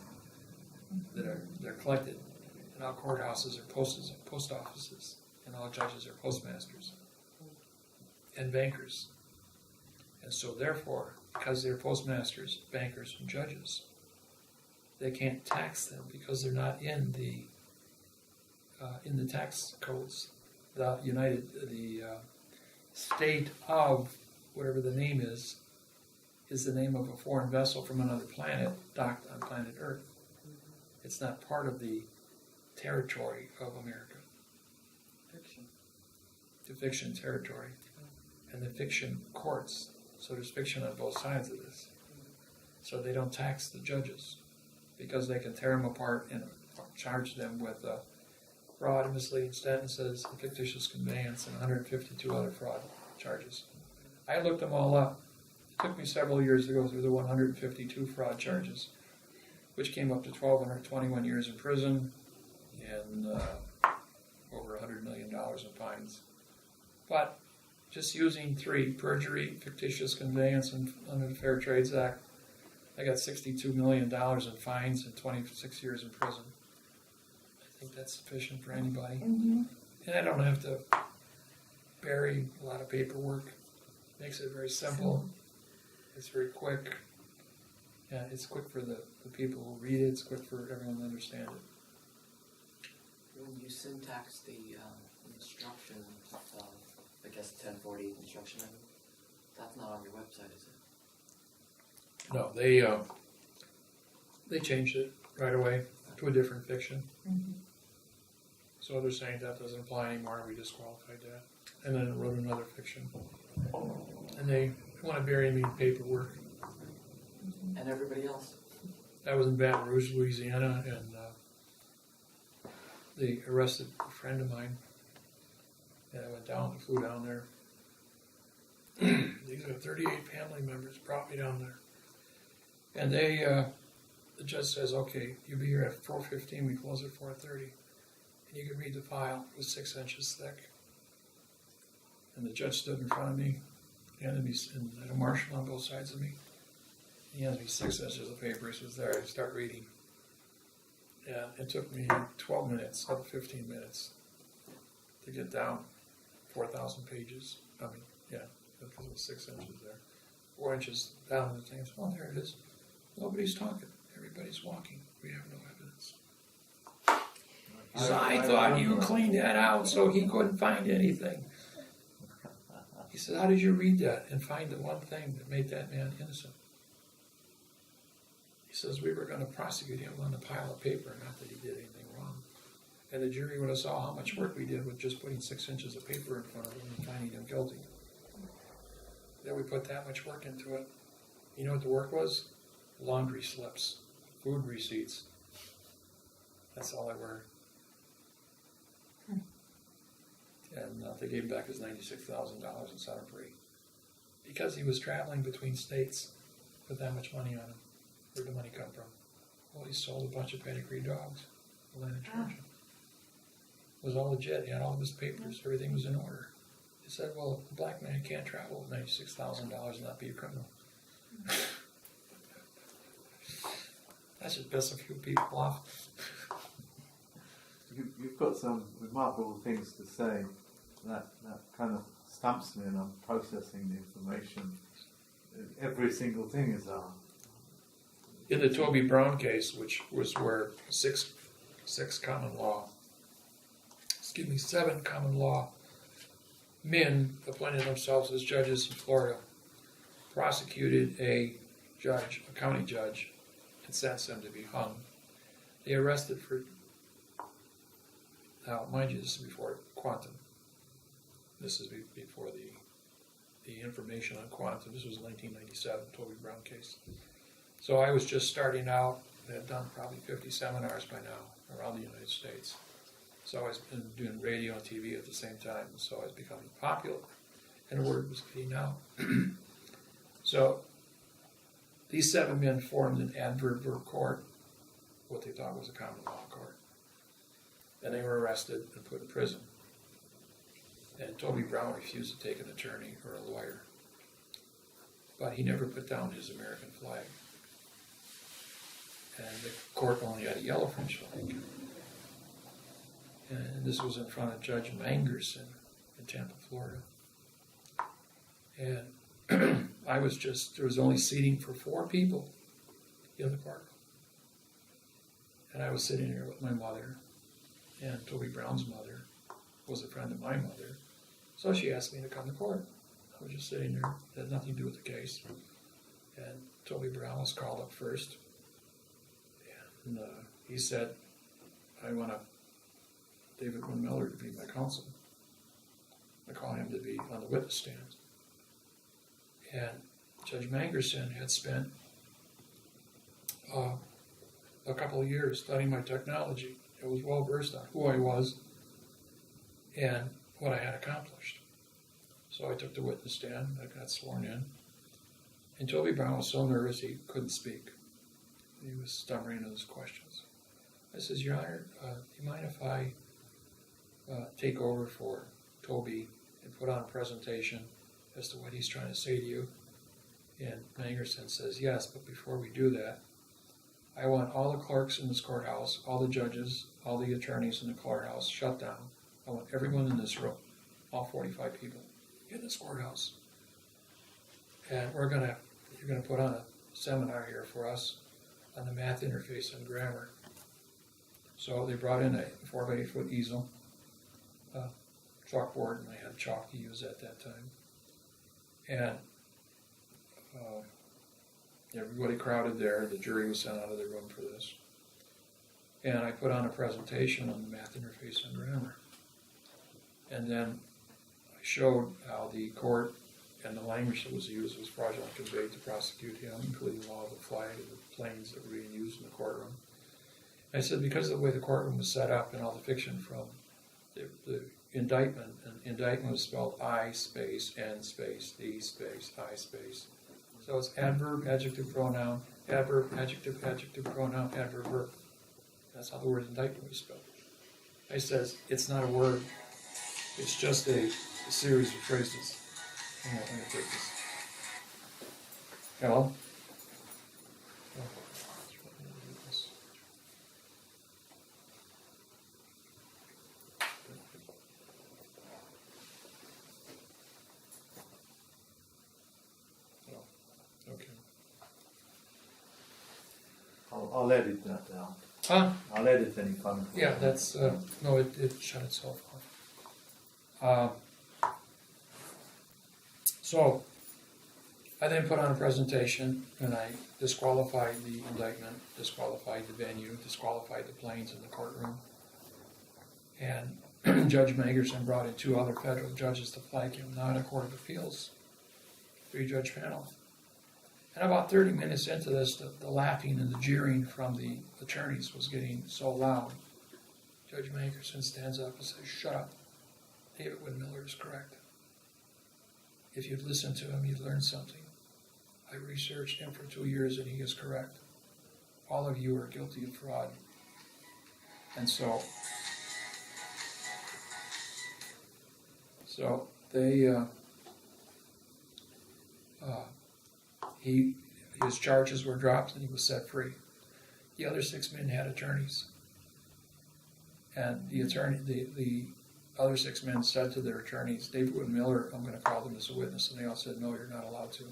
S2: that they're collected, and all courthouses are post offices, and all judges are postmasters and bankers. And so therefore, because they're postmasters, bankers, and judges, they can't tax them because they're not in the tax codes. The state of whatever the name is the name of a foreign vessel from another planet docked on planet Earth. It's not part of the territory of America.
S7: Fiction.
S2: The fiction territory and the fiction courts. So there's fiction on both sides of this. So they don't tax the judges because they can tear them apart and charge them with fraud, misleading sentences, fictitious conveyance, and 152 other fraud charges. I looked them all up. It took me several years to go through the 152 fraud charges, which came up to 1,221 years in prison and over $100 million in fines. But just using 3, perjury, fictitious conveyance, and under the Fair Trades Act, I got $62 million in fines and 26 years in prison. I think that's sufficient for anybody.
S3: Mm-hmm.
S2: And I don't have to bury a lot of paperwork. Makes it very simple. It's very quick. Yeah, it's quick for the people who read it. It's quick for everyone to understand it.
S7: When you syntax the instruction of, I guess, 1040 instruction, that's not on your website, is it?
S2: No, they changed it right away to a different fiction.
S3: Mm-hmm.
S2: So they're saying that doesn't apply anymore. We disqualified that. And then wrote another fiction. And they want to bury me in paperwork.
S7: And everybody else?
S2: I was in Baton Rouge, Louisiana, and they arrested a friend of mine. And I flew down there. These are 38 family members brought me down there. And the judge says, okay, you'll be here at 4:15, we close at 4:30. And you can read the file. It was 6 inches thick. And the judge stood in front of me, handed me, and I had a marshal on both sides of me. He handed me 6 inches of paper. He says, there, I start reading. Yeah, it took me 12 minutes out of 15 minutes to get down 4,000 pages. I mean, yeah, because it was 6 inches there. 4 inches down the thing. Oh, there it is. Nobody's talking. Everybody's walking. We have no evidence. So I thought you cleaned that out so he couldn't find anything. He said, how did you read that and find the one thing that made that man innocent? He says, we were going to prosecute him on a pile of paper, not that he did anything wrong. And the jury would have saw how much work we did with just putting 6 inches of paper in front of him and finding him guilty. Then we put that much work into it. You know what the work was? Laundry slips, food receipts. That's all they were. And they gave him back his $96,000 and set him free. Because he was traveling between states with that much money on him. Where'd the money come from? Well, he sold a bunch of pedigree dogs in Atlanta, Georgia. It was all legit. He had all of his papers. Everything was in order. He said, well, a black man can't travel with $96,000 and not be a criminal. That should piss a few people off.
S1: You've got some remarkable things to say. That kind of stamps me, and I'm processing the information. Every single thing is
S2: In the Toby Brown case, which was where seven common law men appointed themselves as judges in Florida, prosecuted a county judge, and sentenced him to be hung. They arrested for, now mind you, this is before quantum. This is before the information on quantum. This was 1997, Toby Brown case. So I was just starting out. I had done probably 50 seminars by now around the United States. So I was doing radio and TV at the same time, so I was becoming popular, and word was getting out. So these 7 men formed an adverb court, what they thought was a common law court. And they were arrested and put in prison. And Toby Brown refused to take an attorney or a lawyer. But he never put down his American flag. And the court only had a yellow French flag. And this was in front of Judge Mangerson in Tampa, Florida. And there was only seating for 4 people in the courtroom. And I was sitting here with my mother, and Toby Brown's mother was a friend of my mother. So she asked me to come to court. I was just sitting there. It had nothing to do with the case. And Toby Brown was called up first. And he said, I want David Wynn Miller to be my counsel. I called him to be on the witness stand. And Judge Mangerson had spent a couple of years studying my technology. He was well versed on who I was and what I had accomplished. So I took the witness stand. I got sworn in. And Toby Brown was so nervous he couldn't speak. He was stammering in his questions. I says, Your Honor, do you mind if I take over for Toby and put on a presentation as to what he's trying to say to you? And Mangerson says, yes, but before we do that, I want all the clerks in this courthouse, all the judges, all the attorneys in the courthouse shut down. I want everyone in this room, all 45 people in this courthouse. And you're going to put on a seminar here for us on the math interface and grammar. So they brought in a 4-by-8-foot easel, chalkboard, and I had chalk to use at that time. And everybody crowded there. The jury was sent out of the room for this. And I put on a presentation on the math interface and grammar. And then I showed how the court and the language that was used was fraudulently conveyed to prosecute him, including law of the flag and the planes that were being used in the courtroom. I said, because of the way the courtroom was set up and all the fiction from the indictment, and indictment was spelled I space, N space, D space, I space. So it's adverb, adjective, pronoun, adverb, adjective, adjective, pronoun, adverb, verb. That's how the word indictment was spelled. I says, it's not a word, it's just a series of phrases. Hang on, I'm going to take this. Hello? Okay.
S1: I'll edit that out.
S2: Huh?
S1: I'll edit any comment.
S2: Yeah, that's, no, it shut itself off. So, I then put on a presentation, and I disqualified the indictment, disqualified the venue, disqualified the planes in the courtroom. And Judge Magerson brought in 2 other federal judges to flag him, not a Court of Appeals, 3-judge panel. And about 30 minutes into this, the laughing and the jeering from the attorneys was getting so loud. Judge Magerson stands up and says, "Shut up. David Wynn Miller is correct. If you'd listened to him, you'd learn something. I researched him for 2 years and he is correct. All of you are guilty of fraud." And so they, his charges were dropped and he was set free. The other 6 men had attorneys. And the other 6 men said to their attorneys, "David Wynn Miller, I'm going to call him as a witness." And they all said, "No, you're not allowed to."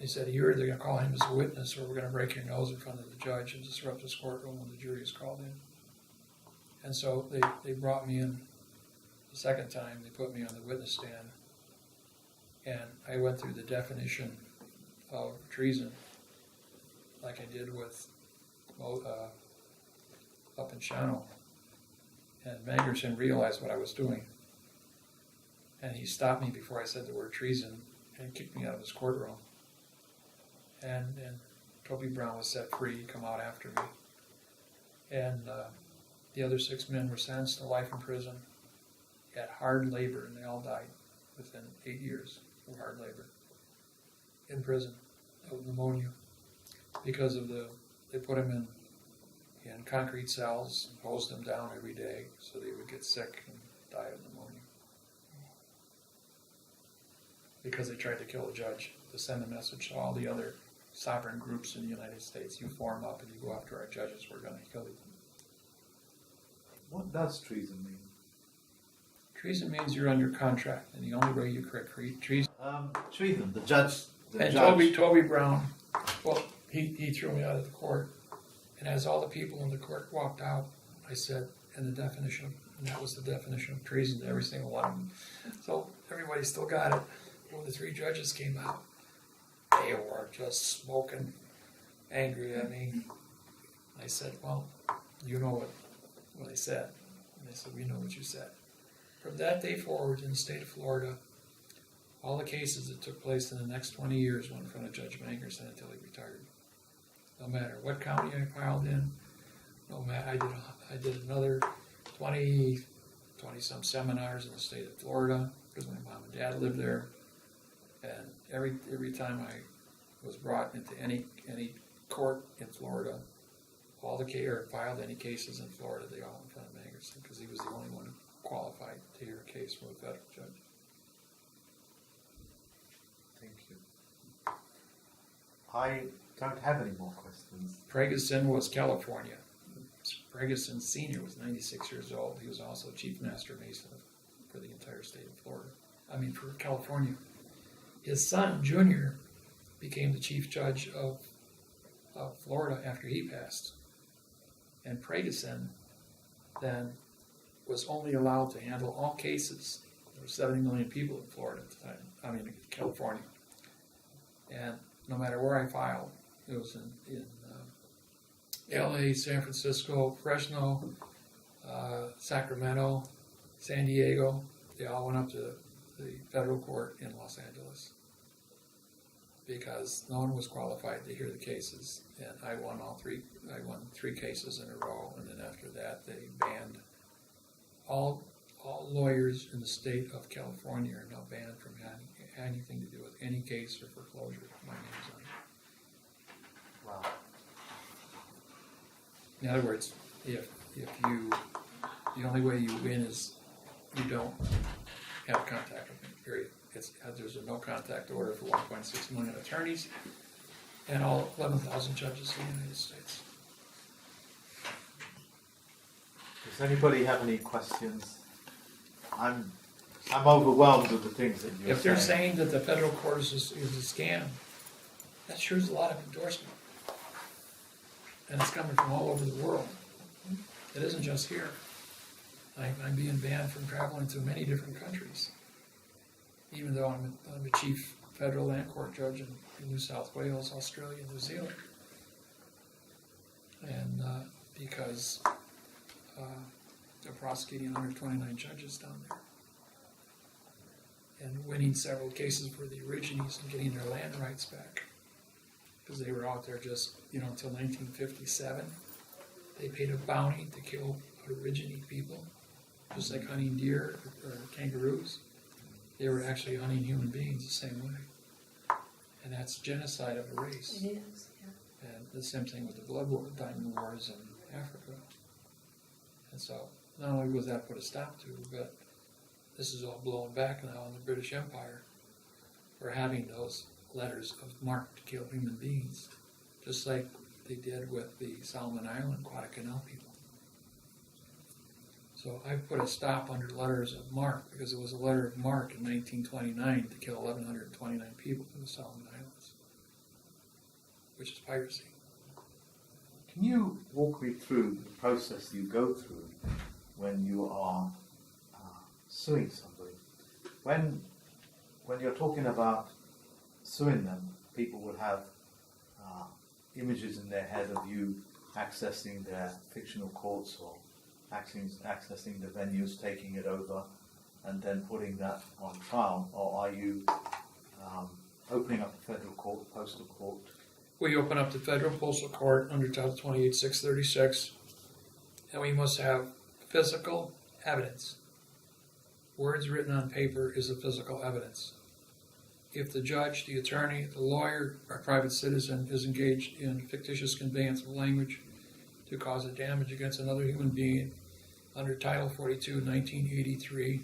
S2: They said, "You're either going to call him as a witness or we're going to break your nose in front of the judge and disrupt this courtroom when the jury is called in." And so they brought me in the second time. They put me on the witness stand. And I went through the definition of treason like I did with up in Shano. And Magerson realized what I was doing. And he stopped me before I said the word treason and kicked me out of his courtroom. And Toby Brown was set free, come out after me. And the other 6 men were sentenced to life in prison at hard labor, and they all died within 8 years of hard labor in prison of pneumonia because of they put them in concrete cells, hosed them down every day so they would get sick and die of pneumonia. Because they tried to kill a judge, to send a message to all the other sovereign groups in the United States. You form up and you go after our judges, we're going to kill you.
S1: What does treason mean?
S2: Treason means you're under contract, and the only way you correct treason.
S1: Treason, the judge.
S2: And Toby Brown, well, he threw me out of the court. And as all the people in the court walked out, I said, and that was the definition of treason to every single one of them. So everybody still got it. When the 3 judges came out, they were just smoking, angry at me. I said, "Well, you know what I said." And they said, "We know what you said." From that day forward in the state of Florida, all the cases that took place in the next 20 years went in front of Judge Magerson until he retired. No matter what county I filed in, no matter, I did another 20-some seminars in the state of Florida because my mom and dad lived there. And every time I was brought into any court in Florida, or filed any cases in Florida, they all in front of Magerson because he was the only one qualified to hear a case from a federal judge.
S1: Thank you. I don't have any more questions.
S2: Pregeson was California. Pregeson Sr. was 96 years old. He was also Chief Master Mason for the entire state of Florida. For California. His son, Junior, became the Chief Judge of Florida after he passed. And Pregeson then was only allowed to handle all cases. There were 70 million people in Florida at the time. California. And no matter where I filed, it was in LA, San Francisco, Fresno, Sacramento, San Diego. They all went up to the federal court in Los Angeles because no one was qualified to hear the cases, and I won all three. I won 3 cases in a row, and then after that, they banned all lawyers in the state of California are now banned from having anything to do with any case or foreclosure. My name's on it.
S1: Wow.
S2: In other words, if you, the only way you win is you don't have contact with me, period. There's a no contact order for 1.6 million attorneys and all 11,000 judges in the United States.
S1: Does anybody have any questions? I'm overwhelmed with the things that you're
S2: If they're saying that the federal court is a scam, that sure is a lot of endorsement. And it's coming from all over the world. It isn't just here. I'm being banned from traveling to many different countries, even though I'm a chief federal land court judge in New South Wales, Australia, and New Zealand. And because they're prosecuting 129 judges down there and winning several cases for the Aborigines and getting their land rights back. Because they were out there just, until 1957. They paid a bounty to kill Aborigine people, just like hunting deer or kangaroos. They were actually hunting human beings the same way. And that's genocide of a race.
S3: It is, yeah.
S2: And the same thing with the blood war, diamond wars in Africa. And so, not only was that put a stop to, but this is all blowing back now in the British Empire for having those letters of marque to kill human beings, just like they did with the Solomon Island Guadalcanal people. So I put a stop under letters of marque because it was a letter of marque in 1929 to kill 1,129 people in the Solomon Islands, which is piracy.
S1: Can you walk me through the process you go through when you are suing somebody? When you're talking about suing them, people would have images in their head of you accessing their fictional courts or accessing the venues, taking it over, and then putting that on trial, or are you opening up a federal court, postal court?
S2: We open up the federal postal court under Title 28, 636, and we must have physical evidence. Words written on paper is a physical evidence. If the judge, the attorney, the lawyer, or private citizen is engaged in fictitious conveyance of language to cause a damage against another human being under Title 42, 1983,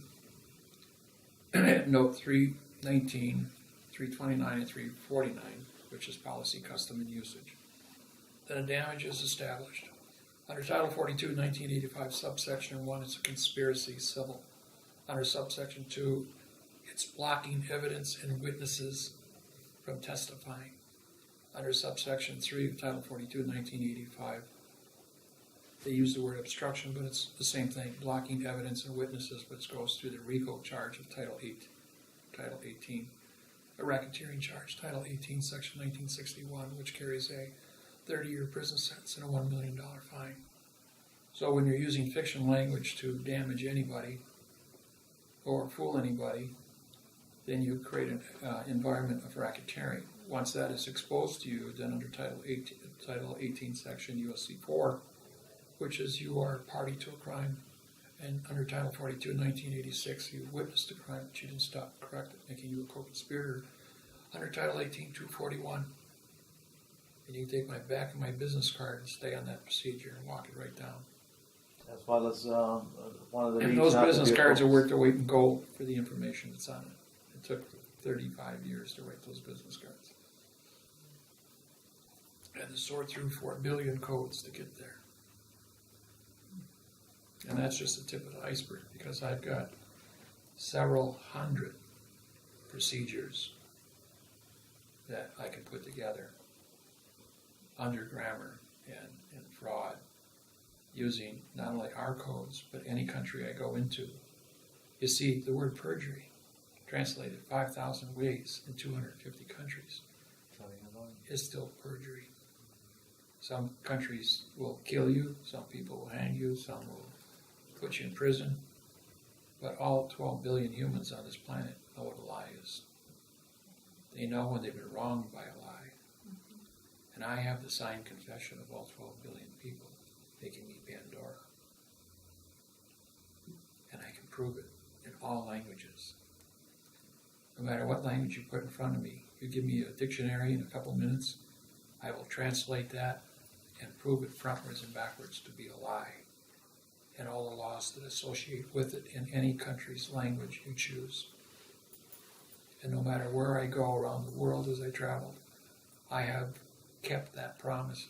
S2: Note 319, 329, and 349, which is policy, custom, and usage, then a damage is established. Under Title 42, 1985, subsection 1, it's a conspiracy civil. Under subsection 2, it's blocking evidence and witnesses from testifying. Under subsection 3 of Title 42, 1985, they use the word obstruction, but it's the same thing, blocking evidence and witnesses, which goes through the RICO charge of Title 18. A racketeering charge, Title 18, Section 1961, which carries a 30-year prison sentence and a $1 million fine. So when you're using fiction language to damage anybody or fool anybody, then you create an environment of racketeering. Once that is exposed to you, then under Title 18, Section USC 4, which is you are party to a crime, and under Title 42, 1986, you witnessed a crime, but you didn't stop to correct it, making you a co-conspirator. Under Title 18, 241, and you can take my back of my business card and stay on that procedure and walk it right down.
S1: As well as one of the
S2: And those business cards are worth their weight in gold for the information that's on it. It took 35 years to write those business cards. I had to sort through 4 billion codes to get there. And that's just the tip of the iceberg, because I've got several hundred procedures that I can put together under grammar and fraud, using not only our codes, but any country I go into. You see, the word perjury, translated 5,000 ways in 250 countries, is still perjury. Some countries will kill you, some people will hang you, some will put you in prison, but all 12 billion humans on this planet know what a lie is. They know when they've been wronged by a lie. And I have the signed confession of all 12 billion people making me Pandora. And I can prove it in all languages. No matter what language you put in front of me, you give me a dictionary in a couple minutes, I will translate that and prove it frontwards and backwards to be a lie. And all the laws that associate with it in any country's language you choose. And no matter where I go around the world as I traveled, I have kept that promise,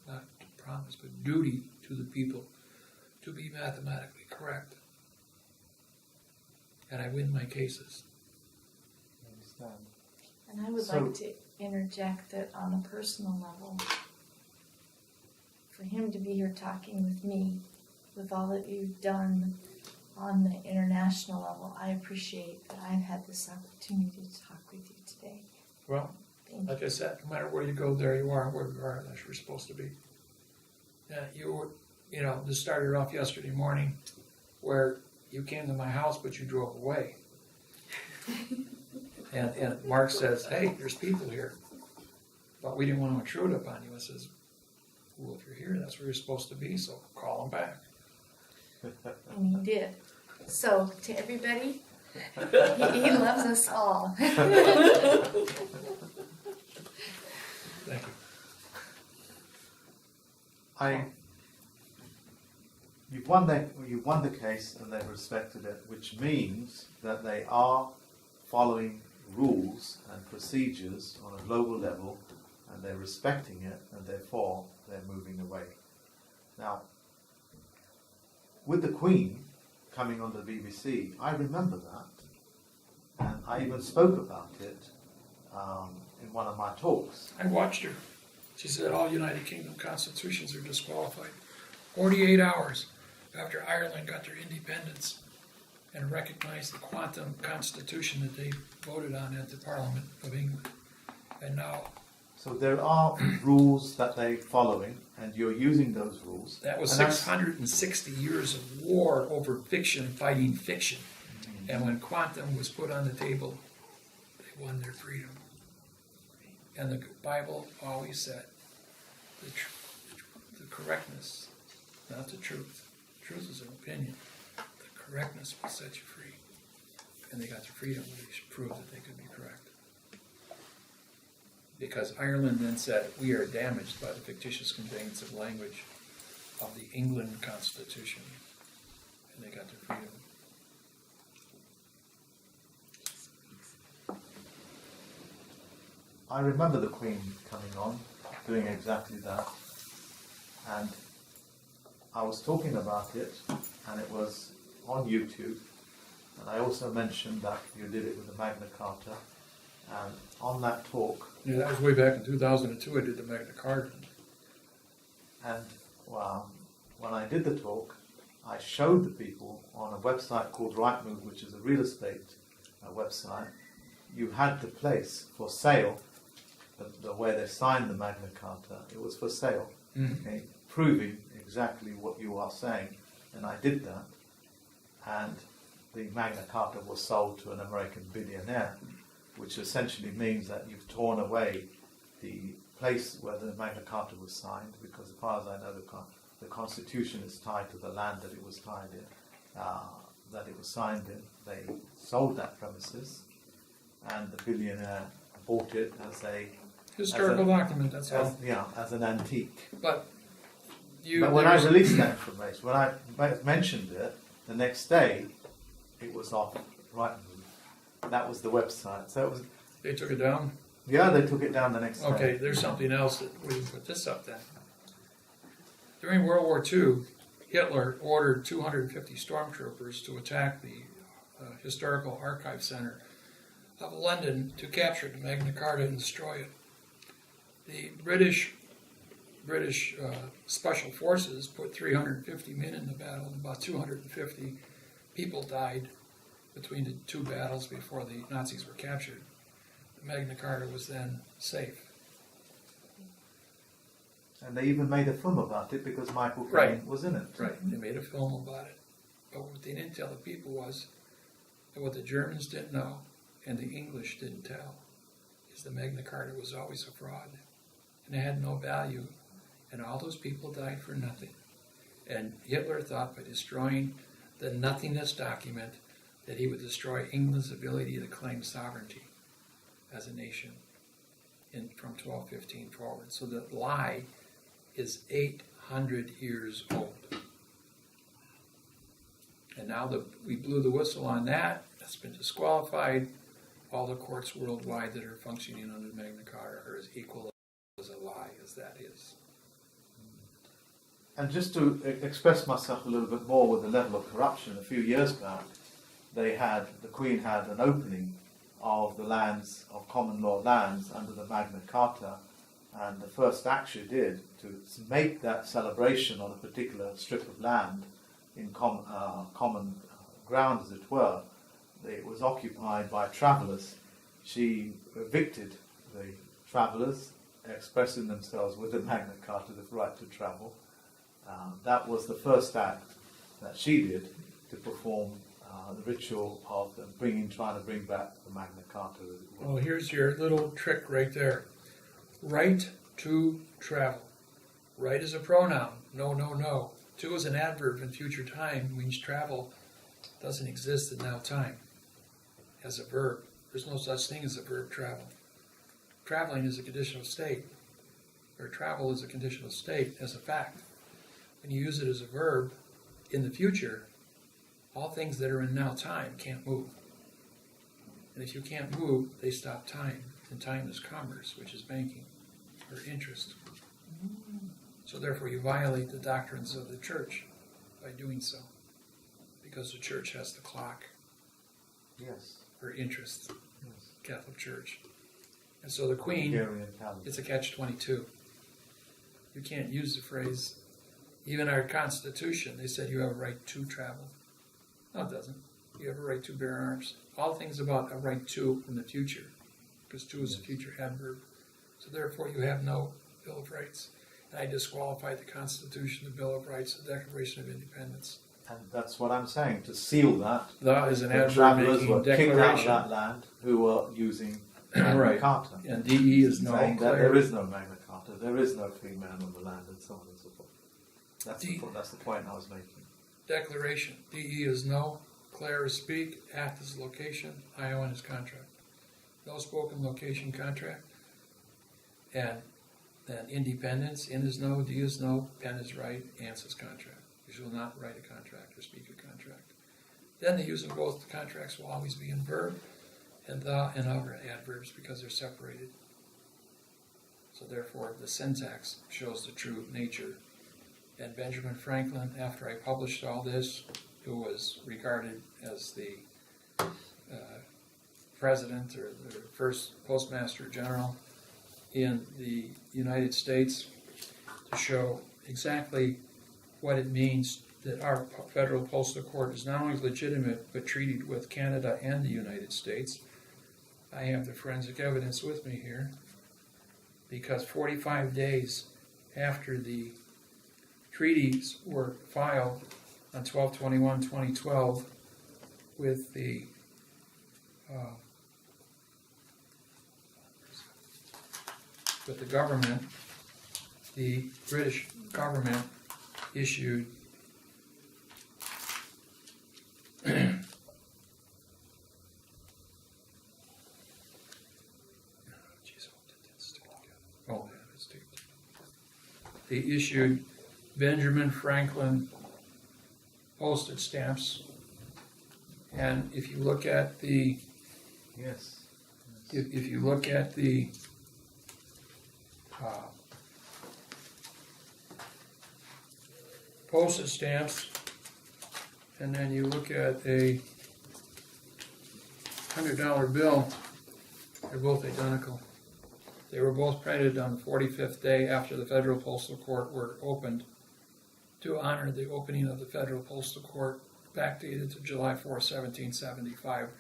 S2: not promise, but duty to the people to be mathematically correct. And I win my cases.
S1: I understand.
S3: And I would
S1: So-
S3: like to interject that on a personal level, for him to be here talking with me, with all that you've done on the international level, I appreciate that I've had this opportunity to talk with you today.
S2: Well,
S3: Thank
S2: like
S3: you.
S2: I said, no matter where you go, there you are, where you are, that's where you're supposed to be. You were, this started off yesterday morning where you came to my house, but you drove away. And Mark says, hey, there's people here. But we didn't want to intrude upon you. I says, well, if you're here, that's where you're supposed to be, so call them back.
S3: And he did. So, to everybody, he loves us all.
S2: Thank you.
S1: You've won the case and they've respected it, which means that they are following rules and procedures on a global level, and they're respecting it, and therefore they're moving away. Now, with the Queen coming on the BBC, I remember that, and I even spoke about it in one of my talks.
S2: I watched her. She said all United Kingdom constitutions are disqualified. 48 hours after Ireland got their independence and recognized the quantum constitution that they voted on at the Parliament of England. And now,
S1: So there are rules that they're following, and you're using those rules.
S2: that was
S1: And that's-
S2: 660 years of war over fiction, fighting fiction. And when quantum was put on the table, they won their freedom. And the Bible always said the correctness, not the truth. Truth is an opinion. The correctness will set you free. And they got the freedom when they proved that they could be correct. Because Ireland then said, we are damaged by the fictitious conveyance of language of the England Constitution. And they got their freedom.
S1: I remember the Queen coming on, doing exactly that, and I was talking about it, and it was on YouTube, and I also mentioned that you did it with the Magna Carta, and on that talk,
S2: Yeah, that was way back in 2002. I did the Magna Carta.
S1: and when I did the talk, I showed the people on a website called Rightmove, which is a real estate website. You had the place for sale, the way they signed the Magna Carta. It was for sale, okay, proving exactly what you are saying, and I did that. And the Magna Carta was sold to an American billionaire, which essentially means that you've torn away the place where the Magna Carta was signed, because as far as I know, the Constitution is tied to the land that it was tied in, that it was signed in. They sold that premises, and the billionaire bought it as a
S2: Historical document, that's all.
S1: as an antique.
S2: But
S1: But when I released that information, when I mentioned it, the next day it was off Rightmove. That was the website. So it was.
S2: they took it down.
S1: Yeah, they took it down the next day.
S2: Okay, there's something else that we can put this up then. During World War II, Hitler ordered 250 stormtroopers to attack the Historical Archive Center of London to capture the Magna Carta and destroy it. The British Special Forces put 350 men in the battle, and about 250 people died between the two battles before the Nazis were captured. The Magna Carta was then safe.
S1: And they even made a film about it because Michael Caine
S2: Right.
S1: was in it.
S2: Right, they made a film about it. But what they didn't tell the people was that what the Germans didn't know and the English didn't tell, is the Magna Carta was always a fraud, and it had no value, and all those people died for nothing. And Hitler thought by destroying the nothingness document that he would destroy England's ability to claim sovereignty as a nation from 1215 forward. So the lie is 800 years old. And now that we blew the whistle on that, that's been disqualified. All the courts worldwide that are functioning under Magna Carta are as equal as a lie as that is.
S1: And just to express myself a little bit more with the level of corruption, a few years back, the Queen had an opening of the lands, of common law lands under the Magna Carta, and the first act she did to make that celebration on a particular strip of land in common ground, as it were, it was occupied by travellers. She evicted the travellers, expressing themselves with the Magna Carta, the right to travel. That was the first act that she did to perform the ritual of trying to bring back the Magna Carta.
S2: Well, here's your little trick right there. Right to travel. Right is a pronoun. No, no, no. To is an adverb in future time, means travel doesn't exist in now time as a verb. There's no such thing as a verb travel. Traveling is a conditional state, or travel is a conditional state as a fact. When you use it as a verb in the future, all things that are in now time can't move. And if you can't move, they stop time. And time is commerce, which is banking, or interest. So therefore you violate the doctrines of the church by doing so. Because the church has the clock.
S1: Yes.
S2: Or interest.
S1: Yes.
S2: Catholic Church. And so the Queen, it's a catch-22. You can't use the phrase, even our Constitution, they said you have a right to travel. No, it doesn't. You have a right to bear arms. All things about a right to in the future, because to is a future adverb. So therefore you have no Bill of Rights. And I disqualified the Constitution, the Bill of Rights, the Declaration of Independence.
S1: And that's what I'm saying, to seal that.
S2: That is an
S1: The
S2: adverb
S1: travellers
S2: making
S1: were kicked out of
S2: declaration.
S1: that land who were using Magna
S2: Right.
S1: Carta.
S2: And DE is no
S1: saying that
S2: clear.
S1: there is no Magna Carta, there is no free man on the land, and so on and so forth. That's the point I was making.
S2: Declaration. DE is no, declare is speak, act is location, ION is contract. No spoken location contract. And then independence, in is no, D is no, pen is right, ans is contract. You shall not write a contract or speak a contract. Then the use of both the contracts will always be in verb and the and other adverbs because they're separated. So therefore the syntax shows the true nature. And Benjamin Franklin, after I published all this, who was regarded as the president or the first postmaster general in the United States, to show exactly what it means that our federal postal court is not only legitimate but treated with Canada and the United States. I have the forensic evidence with me here, because 45 days after the treaties were filed on 12/21/2012 with the government, the British government issued they issued Benjamin Franklin postage stamps, and if you look at the if you look at the postage stamps, and then you look at a $100 bill, they're both identical. They were both printed on the 45th day after the Federal Postal Court were opened to honor the opening of the Federal Postal Court, backdated to July 4, 1775,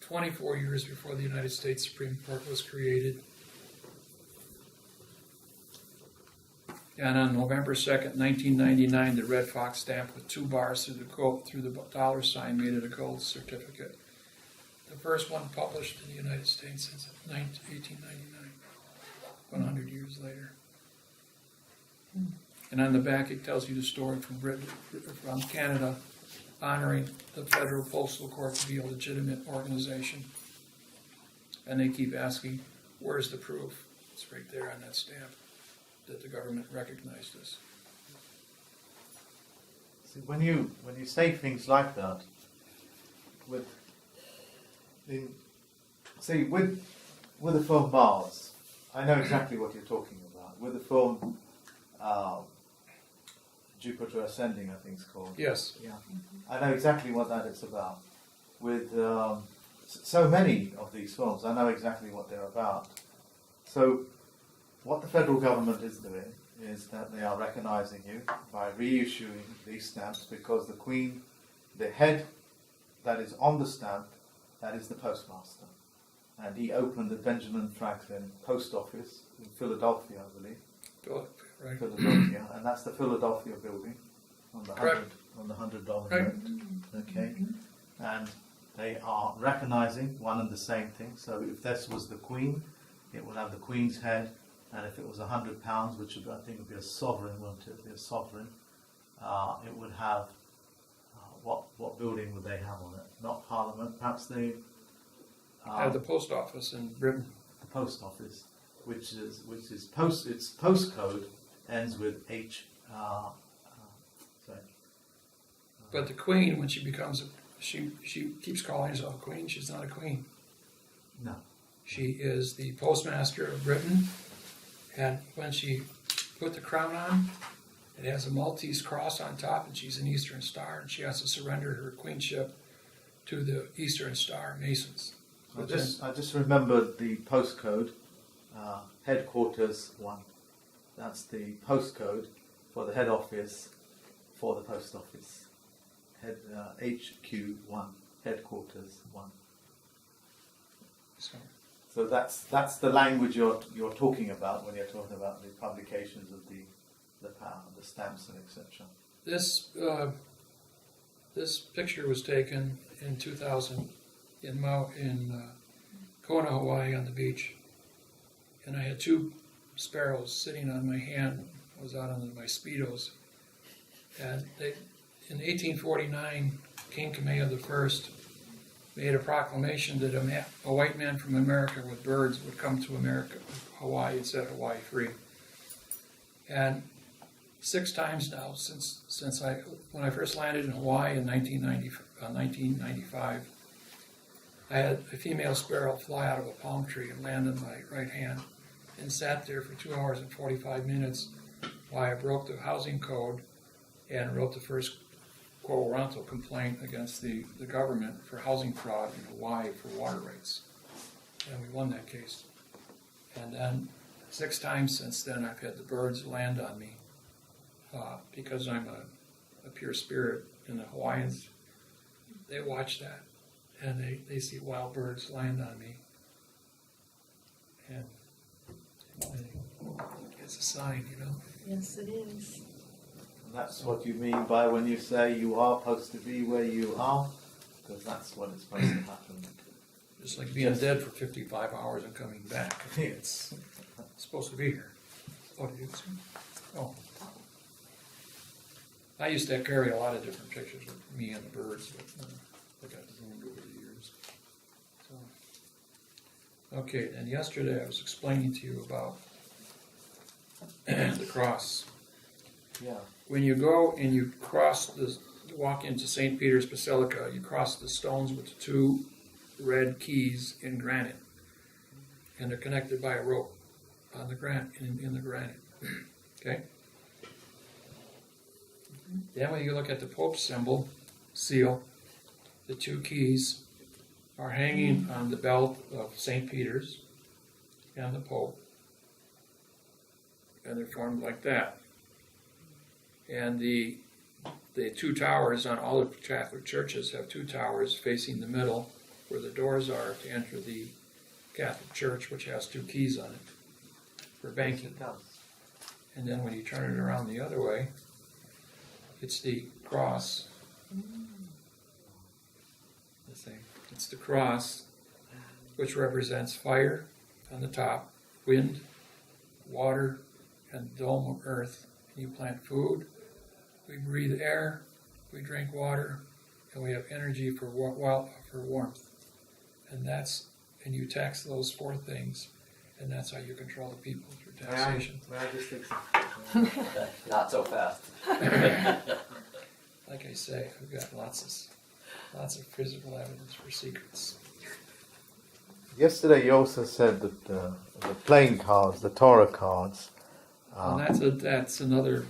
S2: 24 years before the United States Supreme Court was created. And on November 2nd, 1999, the red fox stamp with 2 bars through the dollar sign made it a gold certificate. The first one published in the United States since 1899, 100 years later. And on the back it tells you the story from Britain, from Canada, honoring the Federal Postal Corp to be a legitimate organization. And they keep asking, where's the proof? It's right there on that stamp that the government recognized us.
S1: See, when you say things like that, with the film Mars, I know exactly what you're talking about. With the film Jupiter Ascending, I think it's called.
S2: Yes.
S1: Yeah, I know exactly what that is about. With so many of these films, I know exactly what they're about. So, what the federal government is doing is that they are recognizing you by reissuing these stamps because the Queen, the head that is on the stamp, that is the postmaster. And he opened the Benjamin Franklin Post Office in Philadelphia, I believe.
S2: Right.
S1: Philadelphia, and that's the Philadelphia building on the
S2: Correct.
S1: $100
S2: Right.
S1: note. Okay, and they are recognizing one and the same thing. So if this was the Queen, it would have the Queen's head, and if it was £100, which would, I think would be a sovereign, wouldn't it? Be a sovereign. It would have what building would they have on it? Not Parliament, perhaps they
S2: Had the post office in Britain.
S1: the post office, which is post. Its postcode ends with H. Sorry.
S2: But the queen, when she becomes she keeps calling herself a queen. She's not a queen.
S1: No.
S2: She is the postmaster of Britain, and when she put the crown on, it has a Maltese cross on top, and she's an Eastern Star, and she has to surrender her queenship to the Eastern Star Masons.
S1: I just remembered the postcode, headquarters 1. That's the postcode for the head office for the post office. HQ 1, headquarters 1. So that's the language you're talking about when you're talking about the publications of the stamps and etc.
S2: This picture was taken in 2000 in Kona, Hawaii, on the beach, and I had two sparrows sitting on my hand. I was out on my Speedos, and in 1849, King Kamehameha I made a proclamation that a white man from America with birds would come to America, Hawaii, and set Hawaii free. And 6 times now since when I first landed in Hawaii in 1995, I had a female sparrow fly out of a palm tree and land on my right hand, and sat there for 2 hours and 45 minutes while I broke the housing code and wrote the first quo warranto complaint against the government for housing fraud in Hawaii for water rights. And we won that case. And then 6 times since then I've had the birds land on me because I'm a pure spirit, and the Hawaiians, they watch that and they see wild birds land on me. And it's a sign, you know.
S3: Yes, it is.
S1: And that's what you mean by when you say you are supposed to be where you are, because that's what it's supposed to happen.
S2: Just like being dead for 55 hours and coming back. It's supposed to be here. Oh, did you see? Oh. I used to carry a lot of different pictures of me and the birds, but they got ruined over the years. So. Okay, and yesterday I was explaining to you about the cross.
S1: Yeah.
S2: When you go and you walk into St. Peter's Basilica, you cross the stones with the 2 red keys in granite, and they're connected by a rope on the in the granite. Okay. Then when you look at the Pope's seal, the 2 keys are hanging on the belt of St. Peter's and the Pope, and they're formed like that. And the 2 towers on all the Catholic churches have 2 towers facing the middle where the doors are to enter the Catholic Church, which has 2 keys on it for banking.
S1: It does.
S2: And then when you turn it around the other way, it's the cross. The same. It's the cross, which represents fire on the top, wind, water, and dome of earth. And you plant food, we breathe air, we drink water, and we have energy for warmth. And you tax those four things, and that's how you control the people through taxation.
S1: May I just take some?
S7: Not so fast.
S2: Like I say, I've got lots of physical evidence for secrets.
S1: Yesterday you also said that the playing cards, the Torah cards.
S2: And that's another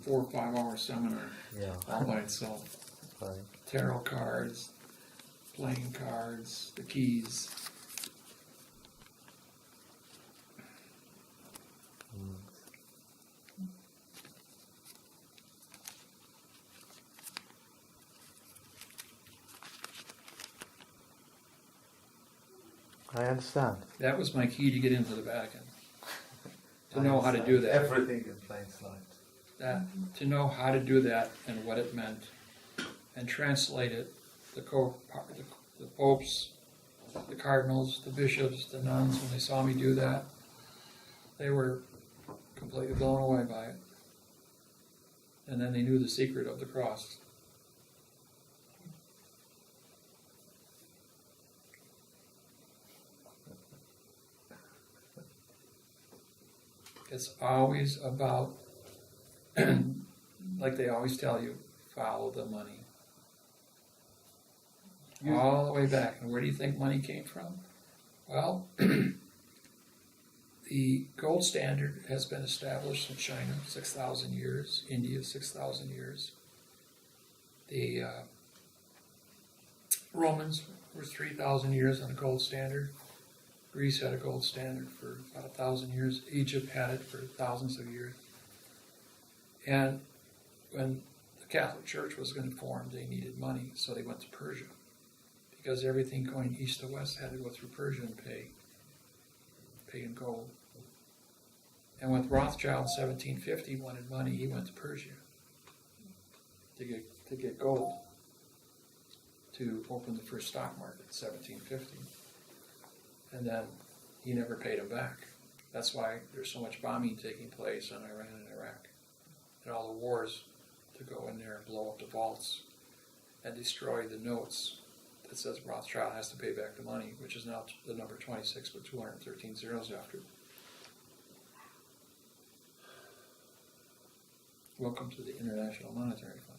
S2: 4 or 5 hour seminar
S1: Yeah.
S2: all by itself.
S1: Right.
S2: Tarot cards, playing cards, the keys.
S1: I understand.
S2: That was my key to get into the Vatican. To know how to do that.
S1: Everything in plain sight.
S2: To know how to do that and what it meant, and translate it. The popes, the cardinals, the bishops, the nuns, when they saw me do that, they were completely blown away by it. And then they knew the secret of the cross. It's always about, like they always tell you, follow the money. All the way back. And where do you think money came from? Well, the gold standard has been established in China 6,000 years, India 6,000 years. The Romans were 3,000 years on the gold standard. Greece had a gold standard for about 1,000 years. Egypt had it for thousands of years. And when the Catholic Church was going to form, they needed money, so they went to Persia. Because everything going east to west had to go through Persia and pay in gold. And when Rothschild in 1750 wanted money, he went to Persia to get gold to open the first stock market in 1750. And then he never paid him back. That's why there's so much bombing taking place in Iran and Iraq. And all the wars to go in there and blow up the vaults and destroy the notes that says Rothschild has to pay back the money, which is now the number 26 with 213 zeros after it. Welcome to the International Monetary Fund.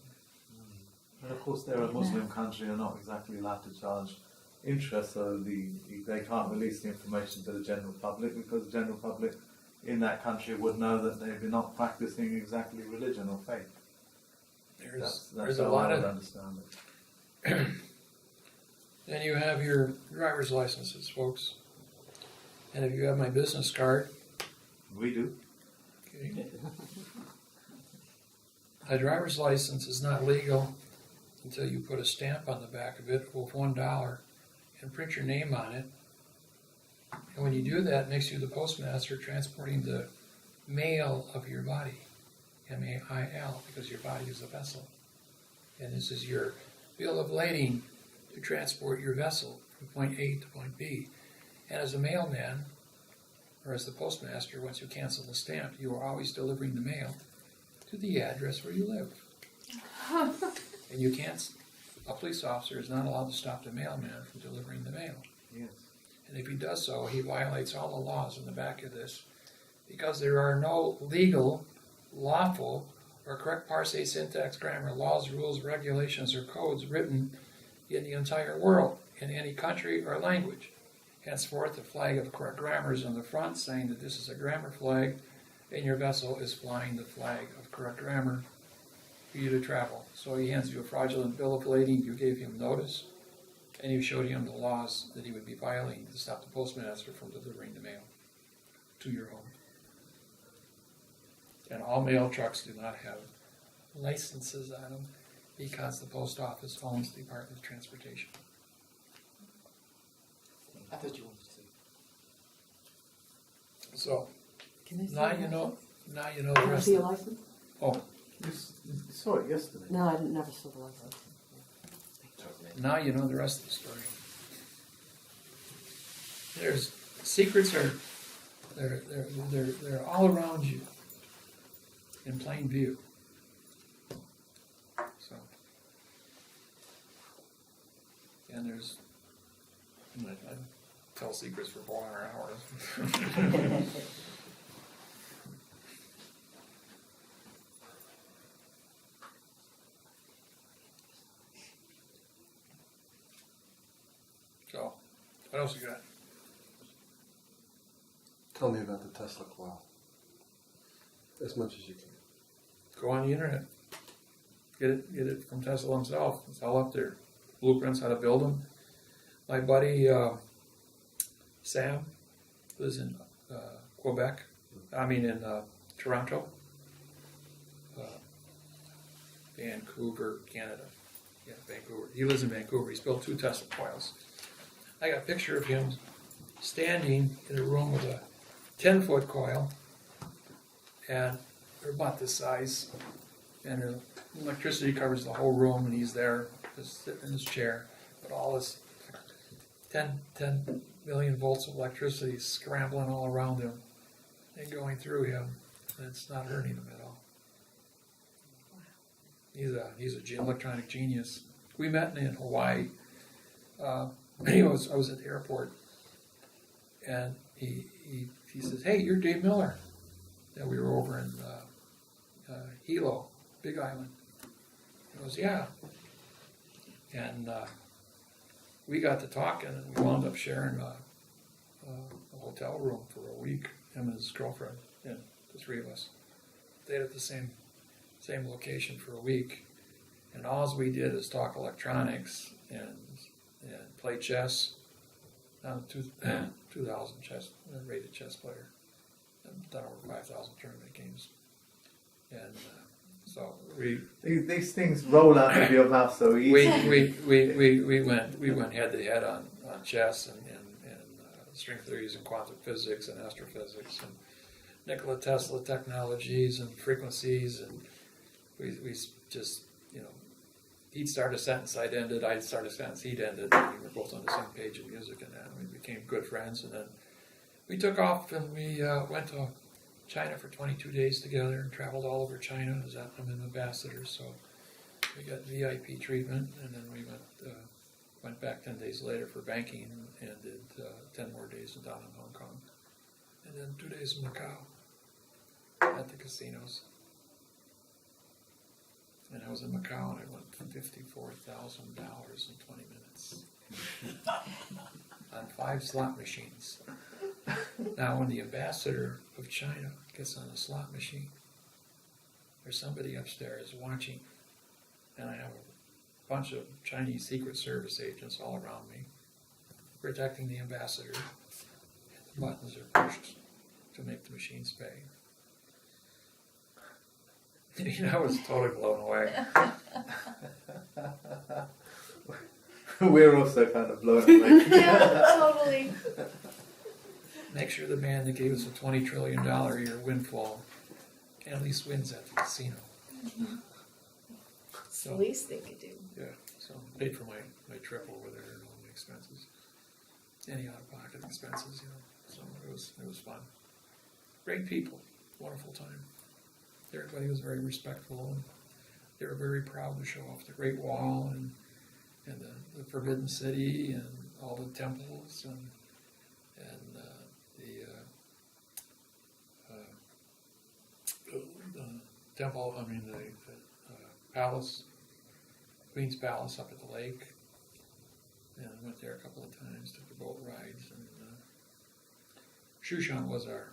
S1: And of course, they're a Muslim country and not exactly allowed to charge interest, so they can't release the information to the general public because the general public in that country would know that they're not practicing exactly religion or faith.
S2: There's a
S1: how
S2: lot
S1: I would
S2: of.
S1: understand it.
S2: Then you have your driver's licenses, folks. And if you have my business card,
S1: We do.
S2: okay, a driver's license is not legal until you put a stamp on the back of it with $1 and print your name on it. And when you do that, it makes you the postmaster transporting the mail of your body, M-A-I-L, because your body is a vessel. And this is your bill of lading to transport your vessel from point A to point B. And as a mailman, or as the postmaster, once you cancel the stamp, you are always delivering the mail to the address where you live. And you can't, a police officer is not allowed to stop the mailman from delivering the mail.
S1: Yes.
S2: And if he does so, he violates all the laws in the back of this, because there are no legal, lawful, or correct parse, syntax, grammar, laws, rules, regulations, or codes written in the entire world, in any country or language. Henceforth, the flag of correct grammar is on the front, saying that this is a grammar flag, and your vessel is flying the flag of correct grammar for you to travel. So he hands you a fraudulent bill of lading. You gave him notice, and you showed him the laws that he would be violating to stop the postmaster from delivering the mail to your home. And all mail trucks do not have licenses on them because the post office owns the Department of Transportation.
S7: I thought you wanted to say.
S2: So
S5: Can I see
S2: now
S5: your
S2: you know.
S5: license?
S2: Now you know
S5: Can
S2: the
S5: I
S2: rest.
S5: see your license?
S2: Oh,
S1: You saw it yesterday.
S5: No, I didn't never saw the license.
S2: now you know the rest of the story. There's secrets are they're all around you in plain view. So, and there's I tell secrets for 400 hours. So, what else you got?
S6: Tell me about the Tesla coil. As much as you can.
S2: Go on the internet. Get it from Tesla himself. It's all up there. Blueprints how to build them. My buddy Sam lives in Quebec. I mean in Toronto, Vancouver, Canada. Yeah, Vancouver. He lives in Vancouver. He's built 2 Tesla coils. I got a picture of him standing in a room with a 10-foot coil, and they're about this size, and the electricity covers the whole room, and he's there, just sitting in his chair, but all this 10 million volts of electricity scrambling all around him and going through him, and it's not hurting him at all. He's a electronic genius. We met in Hawaii. I was at the airport, and he says, "Hey, you're Dave Miller." And we were over in Hilo, Big Island. He goes, "Yeah." And we got to talking, and we wound up sharing a hotel room for a week. Him and his girlfriend, and the 3 of us stayed at the same location for a week. And all we did is talk electronics and play chess. I'm 2,000 rated chess player. I've done over 5,000 tournament games. And so
S1: These things roll out of your mouth so easy.
S2: we went head to head on chess and string theories and quantum physics and astrophysics and Nikola Tesla technologies and frequencies, and we just, he'd start a sentence, I'd end it, I'd start a sentence, he'd end it, and we were both on the same page of music and that, and we became good friends, and then we took off and we went to China for 22 days together and traveled all over China. I'm an ambassador, so we got VIP treatment, and then we went back 10 days later for banking and did 10 more days down in Hong Kong, and then 2 days in Macau at the casinos. And I was in Macau, and I won $54,000 in 20 minutes on 5 slot machines. Now, when the ambassador of China gets on a slot machine, there's somebody upstairs watching, and I have a bunch of Chinese Secret Service agents all around me, protecting the ambassador, and the buttons are pushed to make the machines pay. I was totally blown away.
S1: We're also kind of blown away.
S3: Yeah, totally.
S2: Make sure the man that gave us a $20 trillion a year windfall at least wins at the casino.
S3: It's the least they could do.
S2: Yeah, so paid for my trip over there and all my expenses, any out-of-pocket expenses, So it was fun. Great people, wonderful time. Everybody was very respectful, and they were very proud to show off the Great Wall and the Forbidden City and all the temples and the temple. I mean the palace, Queen's Palace up at the lake. And I went there a couple of times, took the boat rides, and Shushan was our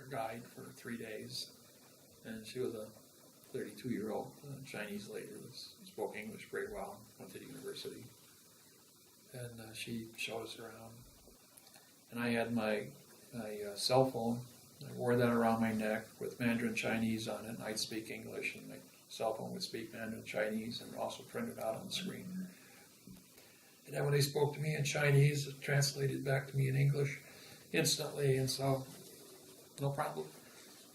S2: guide for 3 days. And she was a 32-year-old Chinese lady who spoke English very well, went to the university. And she showed us around. And I had my cell phone. I wore that around my neck with Mandarin Chinese on it, and I'd speak English, and my cell phone would speak Mandarin Chinese, and also printed out on the screen. And then when they spoke to me in Chinese, it translated back to me in English instantly, and so no problem.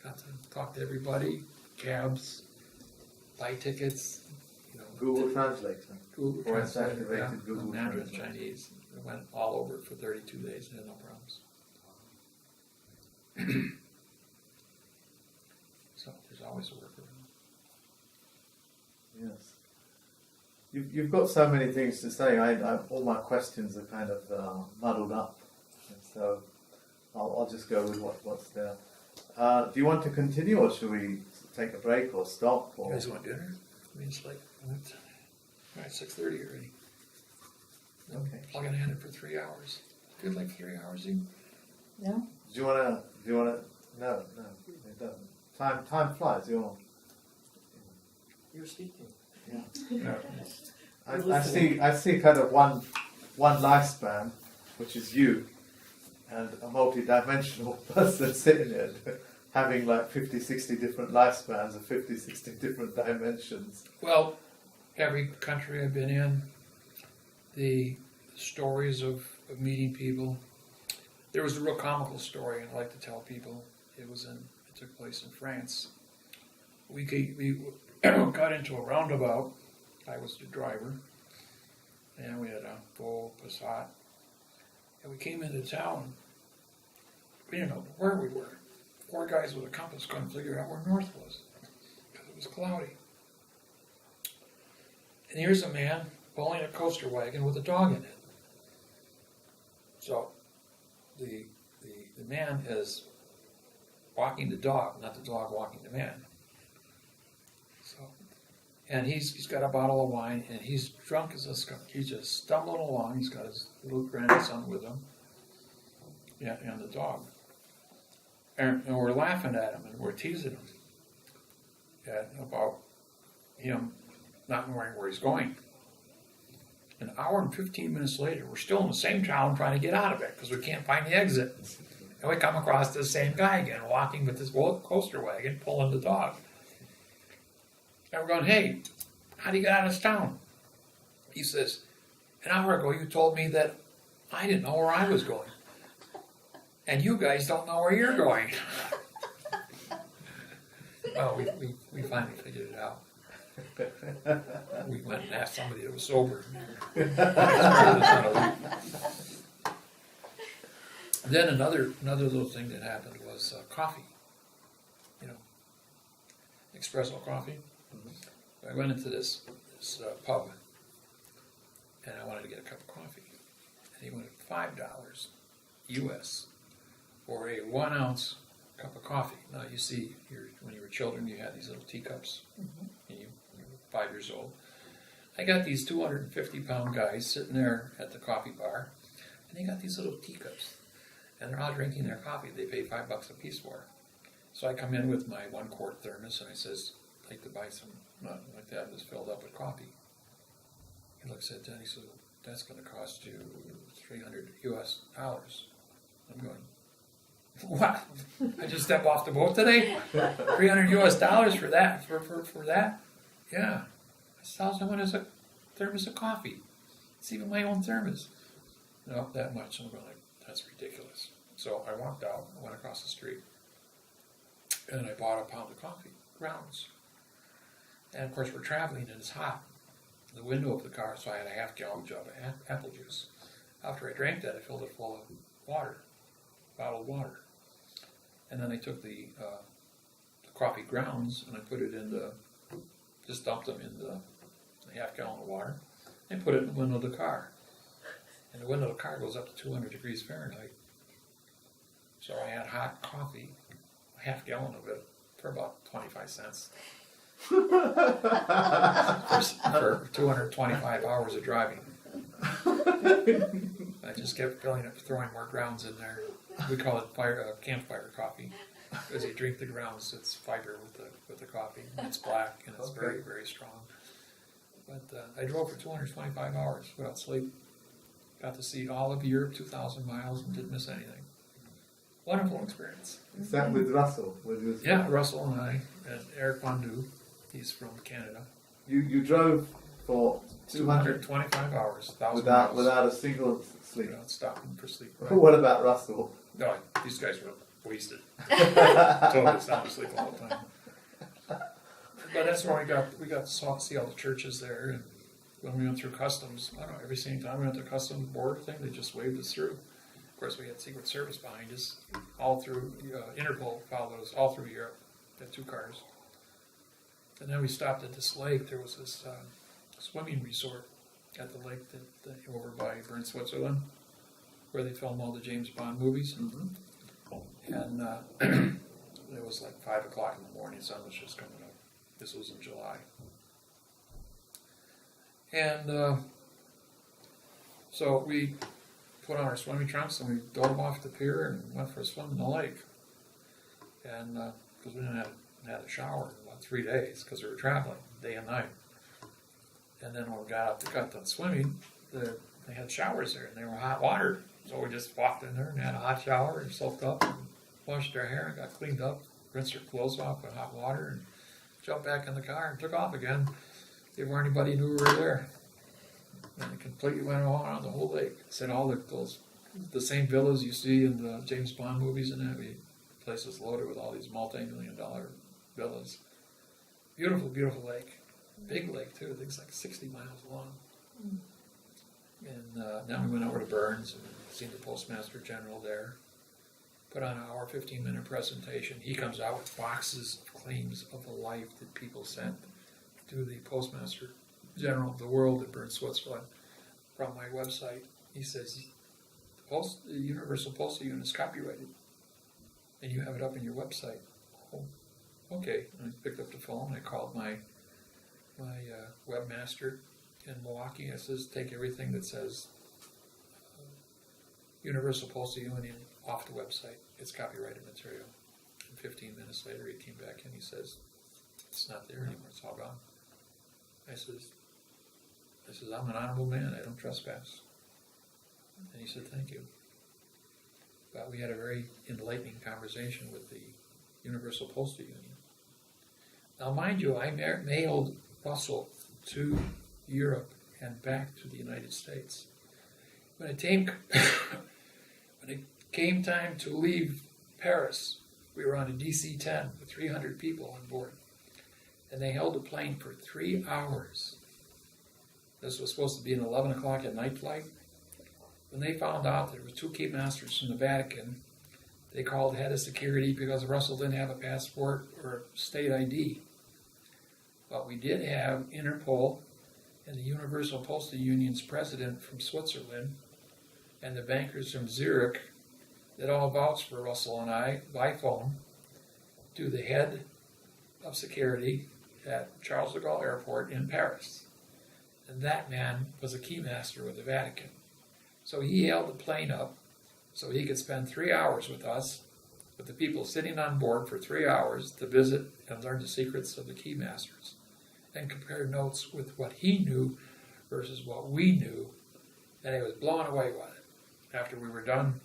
S2: Got to talk to everybody, cabs, buy tickets,
S1: Google Translate.
S2: Google
S1: Voice
S2: Translate,
S1: activated Google
S2: Mandarin
S1: Translate.
S2: Chinese. I went all over it for 32 days and had no problems. So there's always a workaround.
S1: Yes. You've got so many things to say. All my questions are kind of muddled up, and so I'll just go with what's there. Do you want to continue, or should we take a break, or stop?
S2: You
S1: Or
S2: guys want dinner? I mean, it's like, all right, 6:30 already.
S1: Okay.
S2: Plugging in for 3 hours. Good, like 3 hours.
S3: No?
S1: do you wanna? No, it doesn't. Time flies.
S7: You're speaking.
S2: No.
S1: I see kind of one lifespan, which is you, and a multi-dimensional person sitting there having like 50, 60 different lifespans of 50, 60 different dimensions.
S2: Well, every country I've been in, the stories of meeting people. There was a real comical story I like to tell people. It took place in France. We got into a roundabout. I was the driver, and we had a full Passat. And we came into town. We didn't know where we were. 4 guys with a compass couldn't figure out where north was because it was cloudy. And here's a man pulling a coaster wagon with a dog in it. So the man is walking the dog, not the dog walking the man. So, and he's got a bottle of wine, and he's drunk as a skunk. He's just stumbling along. He's got his little grandson with him, and the dog. And we're laughing at him, and we're teasing him about him not knowing where he's going. An hour and 15 minutes later, we're still in the same town trying to get out of it because we can't find the exit. And we come across this same guy again, walking with this coaster wagon, pulling the dog. And we're going, hey, how do you get out of this town? He says, an hour ago you told me that I didn't know where I was going. And you guys don't know where you're going. Well, we finally figured it out. We went and asked somebody that was sober. Then another little thing that happened was coffee. Espresso coffee. I went into this pub, and I wanted to get a cup of coffee. And he wanted $5 US for a 1 ounce cup of coffee. Now you see, when you were children, you had these little teacups, and you were 5 years old. I got these 250-pound guys sitting there at the coffee bar, and they got these little teacups, and they're all drinking their coffee. They pay $5 a piece for it. So I come in with my 1-quart thermos, and I says, I'd like to buy some, not like that, was filled up with coffee. He looks at that, and he says, that's going to cost you $300 US. I'm going, what? I just stepped off the boat today? $300 US for that? For that? Yeah. $1,000 is a thermos of coffee. It's even my own thermos. No, that much. I'm going like, that's ridiculous. So I walked out, I went across the street, and I bought a pound of coffee, grounds. And of course we're traveling and it's hot. The window of the car, so I had a half-gallon jug of apple juice. After I drank that, I filled it full of water, bottled water. And then I took the coffee grounds and I put it just dumped them in the half-gallon of water and put it in the window of the car. And the window of the car goes up to 200 degrees Fahrenheit. So I had hot coffee, a half-gallon of it, for about 25 cents. for 225 hours of driving. I just kept filling up, throwing more grounds in there. We call it campfire coffee because you drink the grounds. It's fiber with the coffee. It's black and it's very, very strong. But I drove for 225 hours without sleep. Got to see all of Europe, 2,000 miles, and didn't miss anything. Wonderful experience.
S1: Is that with Russell?
S2: Yeah, Russell and I, and Eric Bondu. He's from Canada.
S1: You drove for
S2: 225 hours, 1,000 miles.
S1: Without a single sleep.
S2: Without stopping for sleep.
S1: Right. What about Russell?
S2: No, these guys were wasted. Totally sound asleep all the time. But that's where we got to see all the churches there. And when we went through customs, I don't know, every single time we went to customs border thing, they just waved us through. Of course, we had Secret Service behind us, all through, Interpol followed us all through Europe. Had 2 cars. And then we stopped at this lake. There was this swimming resort at the lake over by Bern, Switzerland, where they film all the James Bond movies.
S1: Mm-hmm.
S2: And it was like 5 o'clock in the morning. The sun was just coming up. This was in July. And so we put on our swimming trunks and we dove off the pier and went for a swim in the lake. And because we hadn't had a shower in about 3 days because we were traveling day and night. And then when we got done swimming, they had showers there and they were hot water. So we just walked in there and had a hot shower and soaked up and washed our hair and got cleaned up, rinsed our clothes off with hot water and jumped back in the car and took off again before anybody knew we were there. And it completely went around the whole lake. It's in all the same villas you see in the James Bond movies and that. The place is loaded with all these multi-million-dollar villas. Beautiful, beautiful lake. Big lake too. I think it's like 60 miles long. And then we went over to Burns and seen the Postmaster General there. Put on an hour, 15-minute presentation. He comes out with boxes of claims of the life that people sent to the Postmaster General of the world in Bern, Switzerland, from my website. He says, the Universal Postal Union is copyrighted, and you have it up on your website. Oh, okay. And I picked up the phone. I called my webmaster in Milwaukee. I says, take everything that says Universal Postal Union off the website. It's copyrighted material. And 15 minutes later, he came back and he says, it's not there anymore. It's all gone. I says, I'm an honorable man. I don't trespass. And he said, thank you. But we had a very enlightening conversation with the Universal Postal Union. Now, mind you, I mailed Russell to Europe and back to the United States. When it came time to leave Paris, we were on a DC-10 with 300 people on board. And they held the plane for 3 hours. This was supposed to be an 11 o'clock at night flight. When they found out there were 2 keepmasters from the Vatican, they called head of security because Russell didn't have a passport or state ID. But we did have Interpol and the Universal Postal Union's president from Switzerland and the bankers from Zurich that all vouched for Russell and I by phone to the head of security at Charles de Gaulle Airport in Paris. And that man was a keymaster with the Vatican. So he held the plane up so he could spend 3 hours with us, with the people sitting on board for 3 hours to visit and learn the secrets of the keymasters and compare notes with what he knew versus what we knew. And he was blown away by it. After we were done,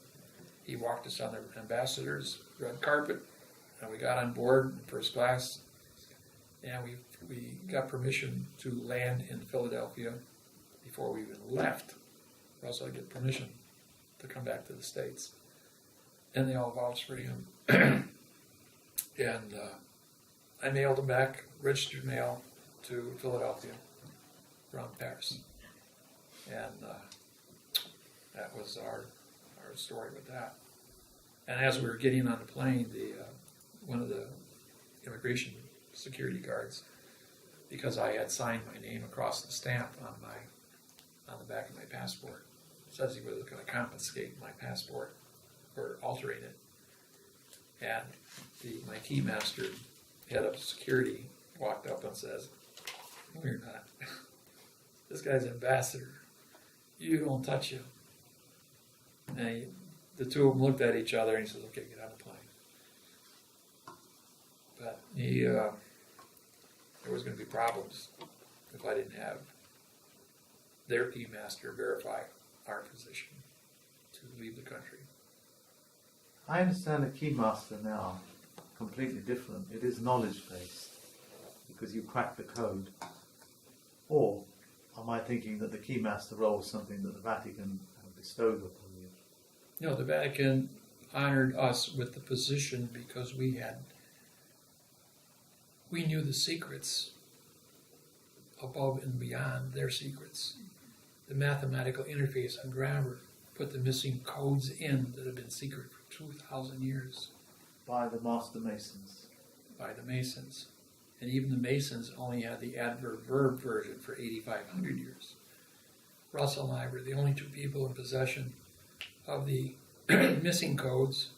S2: he walked us on the ambassador's red carpet, and we got on board in first class, and we got permission to land in Philadelphia before we even left. Russell had to get permission to come back to the States. And they all vouched for him. And I mailed him back, registered mail, to Philadelphia from Paris. And that was our story with that. And as we were getting on the plane, one of the immigration security guards, because I had signed my name across the stamp on the back of my passport, says he was going to confiscate my passport for altering it. And my keymaster, head of security, walked up and says, "No, you're not. This guy's ambassador. You don't touch him." And the two of them looked at each other and he says, "Okay, get on the plane." But there was going to be problems if I didn't have their keymaster verify our position to leave the country.
S1: I understand the keymaster now completely different. It is knowledge-based because you crack the code. Or am I thinking that the keymaster role is something that the Vatican have bestowed upon you?
S2: No, the Vatican honored us with the position because we knew the secrets above and beyond their secrets. The mathematical interface on grammar put the missing codes in that have been secret for 2,000 years
S1: By the Master Masons.
S2: by the Masons. And even the Masons only had the adverb-verb version for 8,500 years. Russell and I were the only two people in possession of the missing codes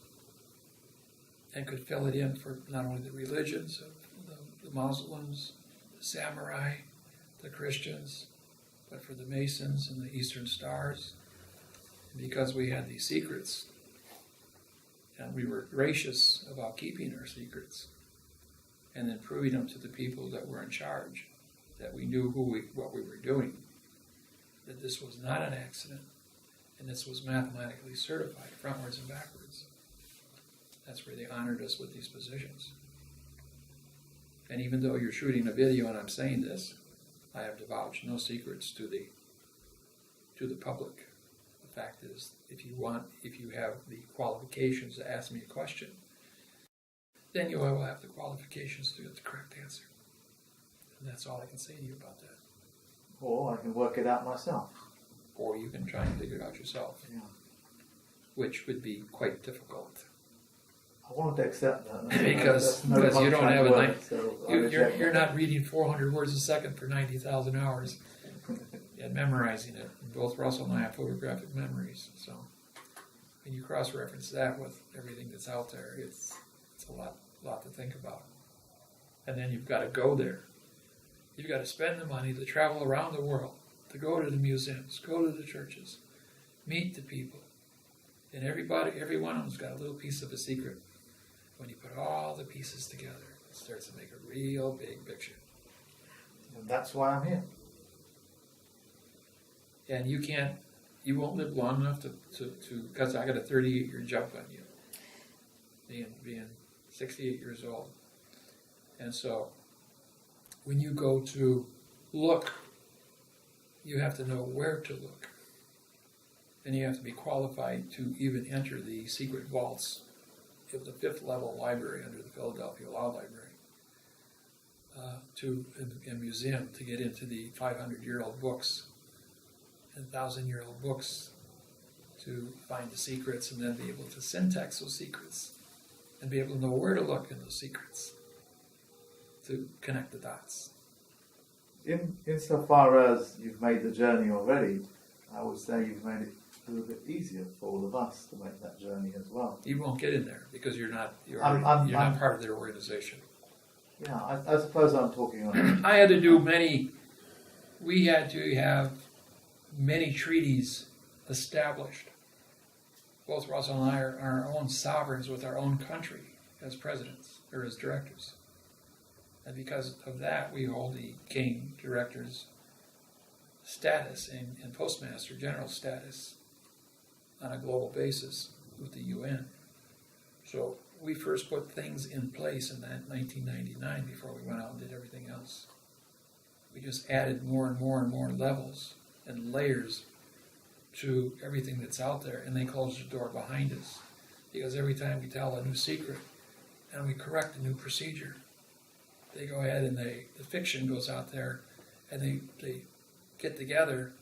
S2: and could fill it in for not only the religions of the Muslims, the samurai, the Christians, but for the Masons and the Eastern Stars. And because we had these secrets, and we were gracious about keeping our secrets, and then proving them to the people that were in charge, that we knew what we were doing, that this was not an accident, and this was mathematically certified, frontwards and backwards. That's where they honored us with these positions. And even though you're shooting a video and I'm saying this, I have divulged no secrets to the public. The fact is, if you have the qualifications to ask me a question, then you will have the qualifications to get the correct answer. And that's all I can say to you about that.
S1: Or I can work it out myself.
S2: Or you can try and figure it out yourself,
S1: Yeah.
S2: which would be quite difficult.
S1: I won't accept that.
S2: Because
S1: That's no
S2: you don't have a
S1: contract
S2: nice,
S1: word, so I
S2: you're
S1: reject
S2: not reading 400 words a second for 90,000 hours and memorizing it. Both Russell and I have photographic memories, so when you cross-reference that with everything that's out there, it's a lot to think about. And then you've got to go there. You've got to spend the money to travel around the world, to go to the museums, go to the churches, meet the people. And every one of them's got a little piece of a secret. When you put all the pieces together, it starts to make a real big picture.
S1: And that's why I'm here.
S2: And you won't live long enough to because I got a 38-year jump on you, being 68 years old. And so, when you go to look, you have to know where to look. And you have to be qualified to even enter the secret vaults of the 5th level library under the Philadelphia Law Library, to a museum, to get into the 500-year-old books and 1,000-year-old books, to find the secrets and then be able to syntax those secrets and be able to know where to look in those secrets to connect the dots.
S1: Insofar as you've made the journey already, I would say you've made it a little bit easier for all of us to make that journey as well.
S2: You won't get in there because you're not
S1: I'm
S2: part of their organization.
S1: Yeah, I suppose I'm talking on.
S2: I had to do we had to have many treaties established. Both Russell and I are our own sovereigns with our own country as presidents or as directors. And because of that, we hold the king director's status and postmaster general status on a global basis with the UN. So we first put things in place in that 1999 before we went out and did everything else. We just added more and more and more levels and layers to everything that's out there, and they closed the door behind us. Because every time we tell a new secret and we correct a new procedure, they go ahead and the fiction goes out there and they get together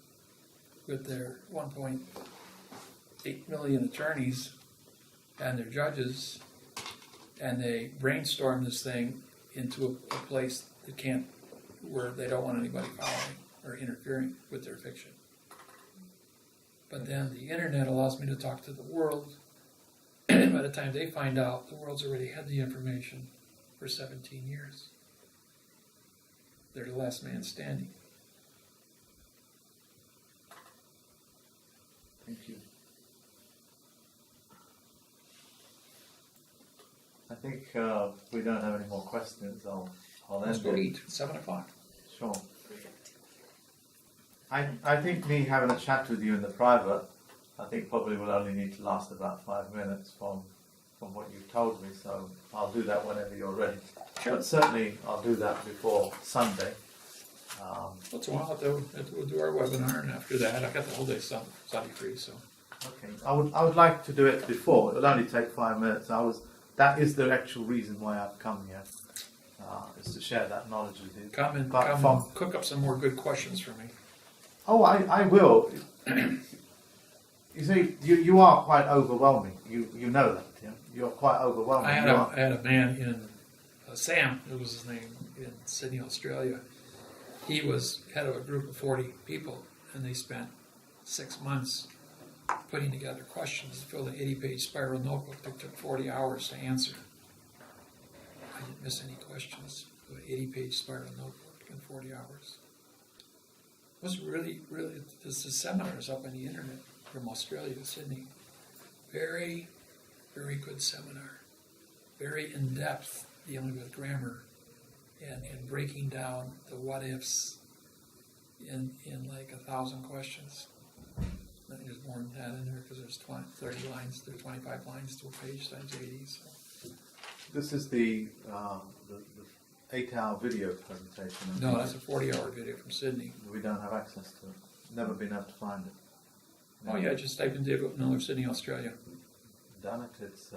S2: with their 1.8 million attorneys and their judges, and they brainstorm this thing into a place where they don't want anybody following or interfering with their fiction. But then the internet allows me to talk to the world. By the time they find out, the world's already had the information for 17 years. They're the last man standing.
S1: Thank you. I think if we don't have any more questions, I'll
S2: Let's
S1: end
S2: go
S1: it.
S2: eat. 7 o'clock.
S1: Sure. I think me having a chat with you in the private, I think probably will only need to last about 5 minutes from what you've told me, so I'll do that whenever you're ready.
S2: Sure.
S1: But certainly I'll do that before Sunday.
S2: Once in a while, we'll do our webinar, and after that, I got the whole day Sunday free, so.
S1: Okay, I would like to do it before. It'll only take 5 minutes. That is the actual reason why I've come here, is to share that knowledge with you.
S2: Come and cook up some more good questions for me.
S1: Oh, I will. You see, you are quite overwhelming. You know that, yeah? You're quite overwhelming.
S2: I
S1: You are.
S2: had a man in Sam, it was his name, in Sydney, Australia. He was head of a group of 40 people, and they spent 6 months putting together questions to fill an 80-page spiral notebook that took 40 hours to answer. I didn't miss any questions. An 80-page spiral notebook in 40 hours. It was really, this is seminars up on the internet from Australia to Sydney. Very, very good seminar. Very in-depth, dealing with grammar and breaking down the what-ifs in like 1,000 questions. I think there's more than that in there because there's 30 lines, there's 25 lines to a page times 80. So.
S1: This is the 8-hour video presentation.
S2: No, that's a 40-hour video from Sydney.
S1: We don't have access to it. Never been able to find it.
S2: Oh yeah, just type in David Miller, Sydney, Australia.
S1: Damn it, it's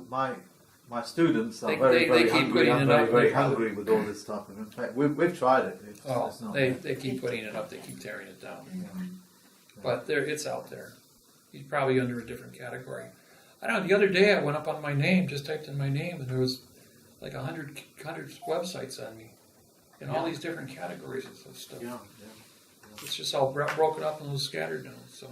S1: my students are
S2: They
S1: very
S2: keep
S1: hungry.
S2: putting
S1: I'm
S2: it
S1: very,
S2: up.
S1: very hungry with all this stuff. In fact, we've tried it. It's not
S2: They keep putting it up. They keep tearing it down. But it's out there. He's probably under a different category. I don't know. The other day I went up on my name, just typed in my name, and there was like 100 websites on me in all these different categories of stuff.
S1: Yeah.
S2: It's just all broken up and a little scattered now. So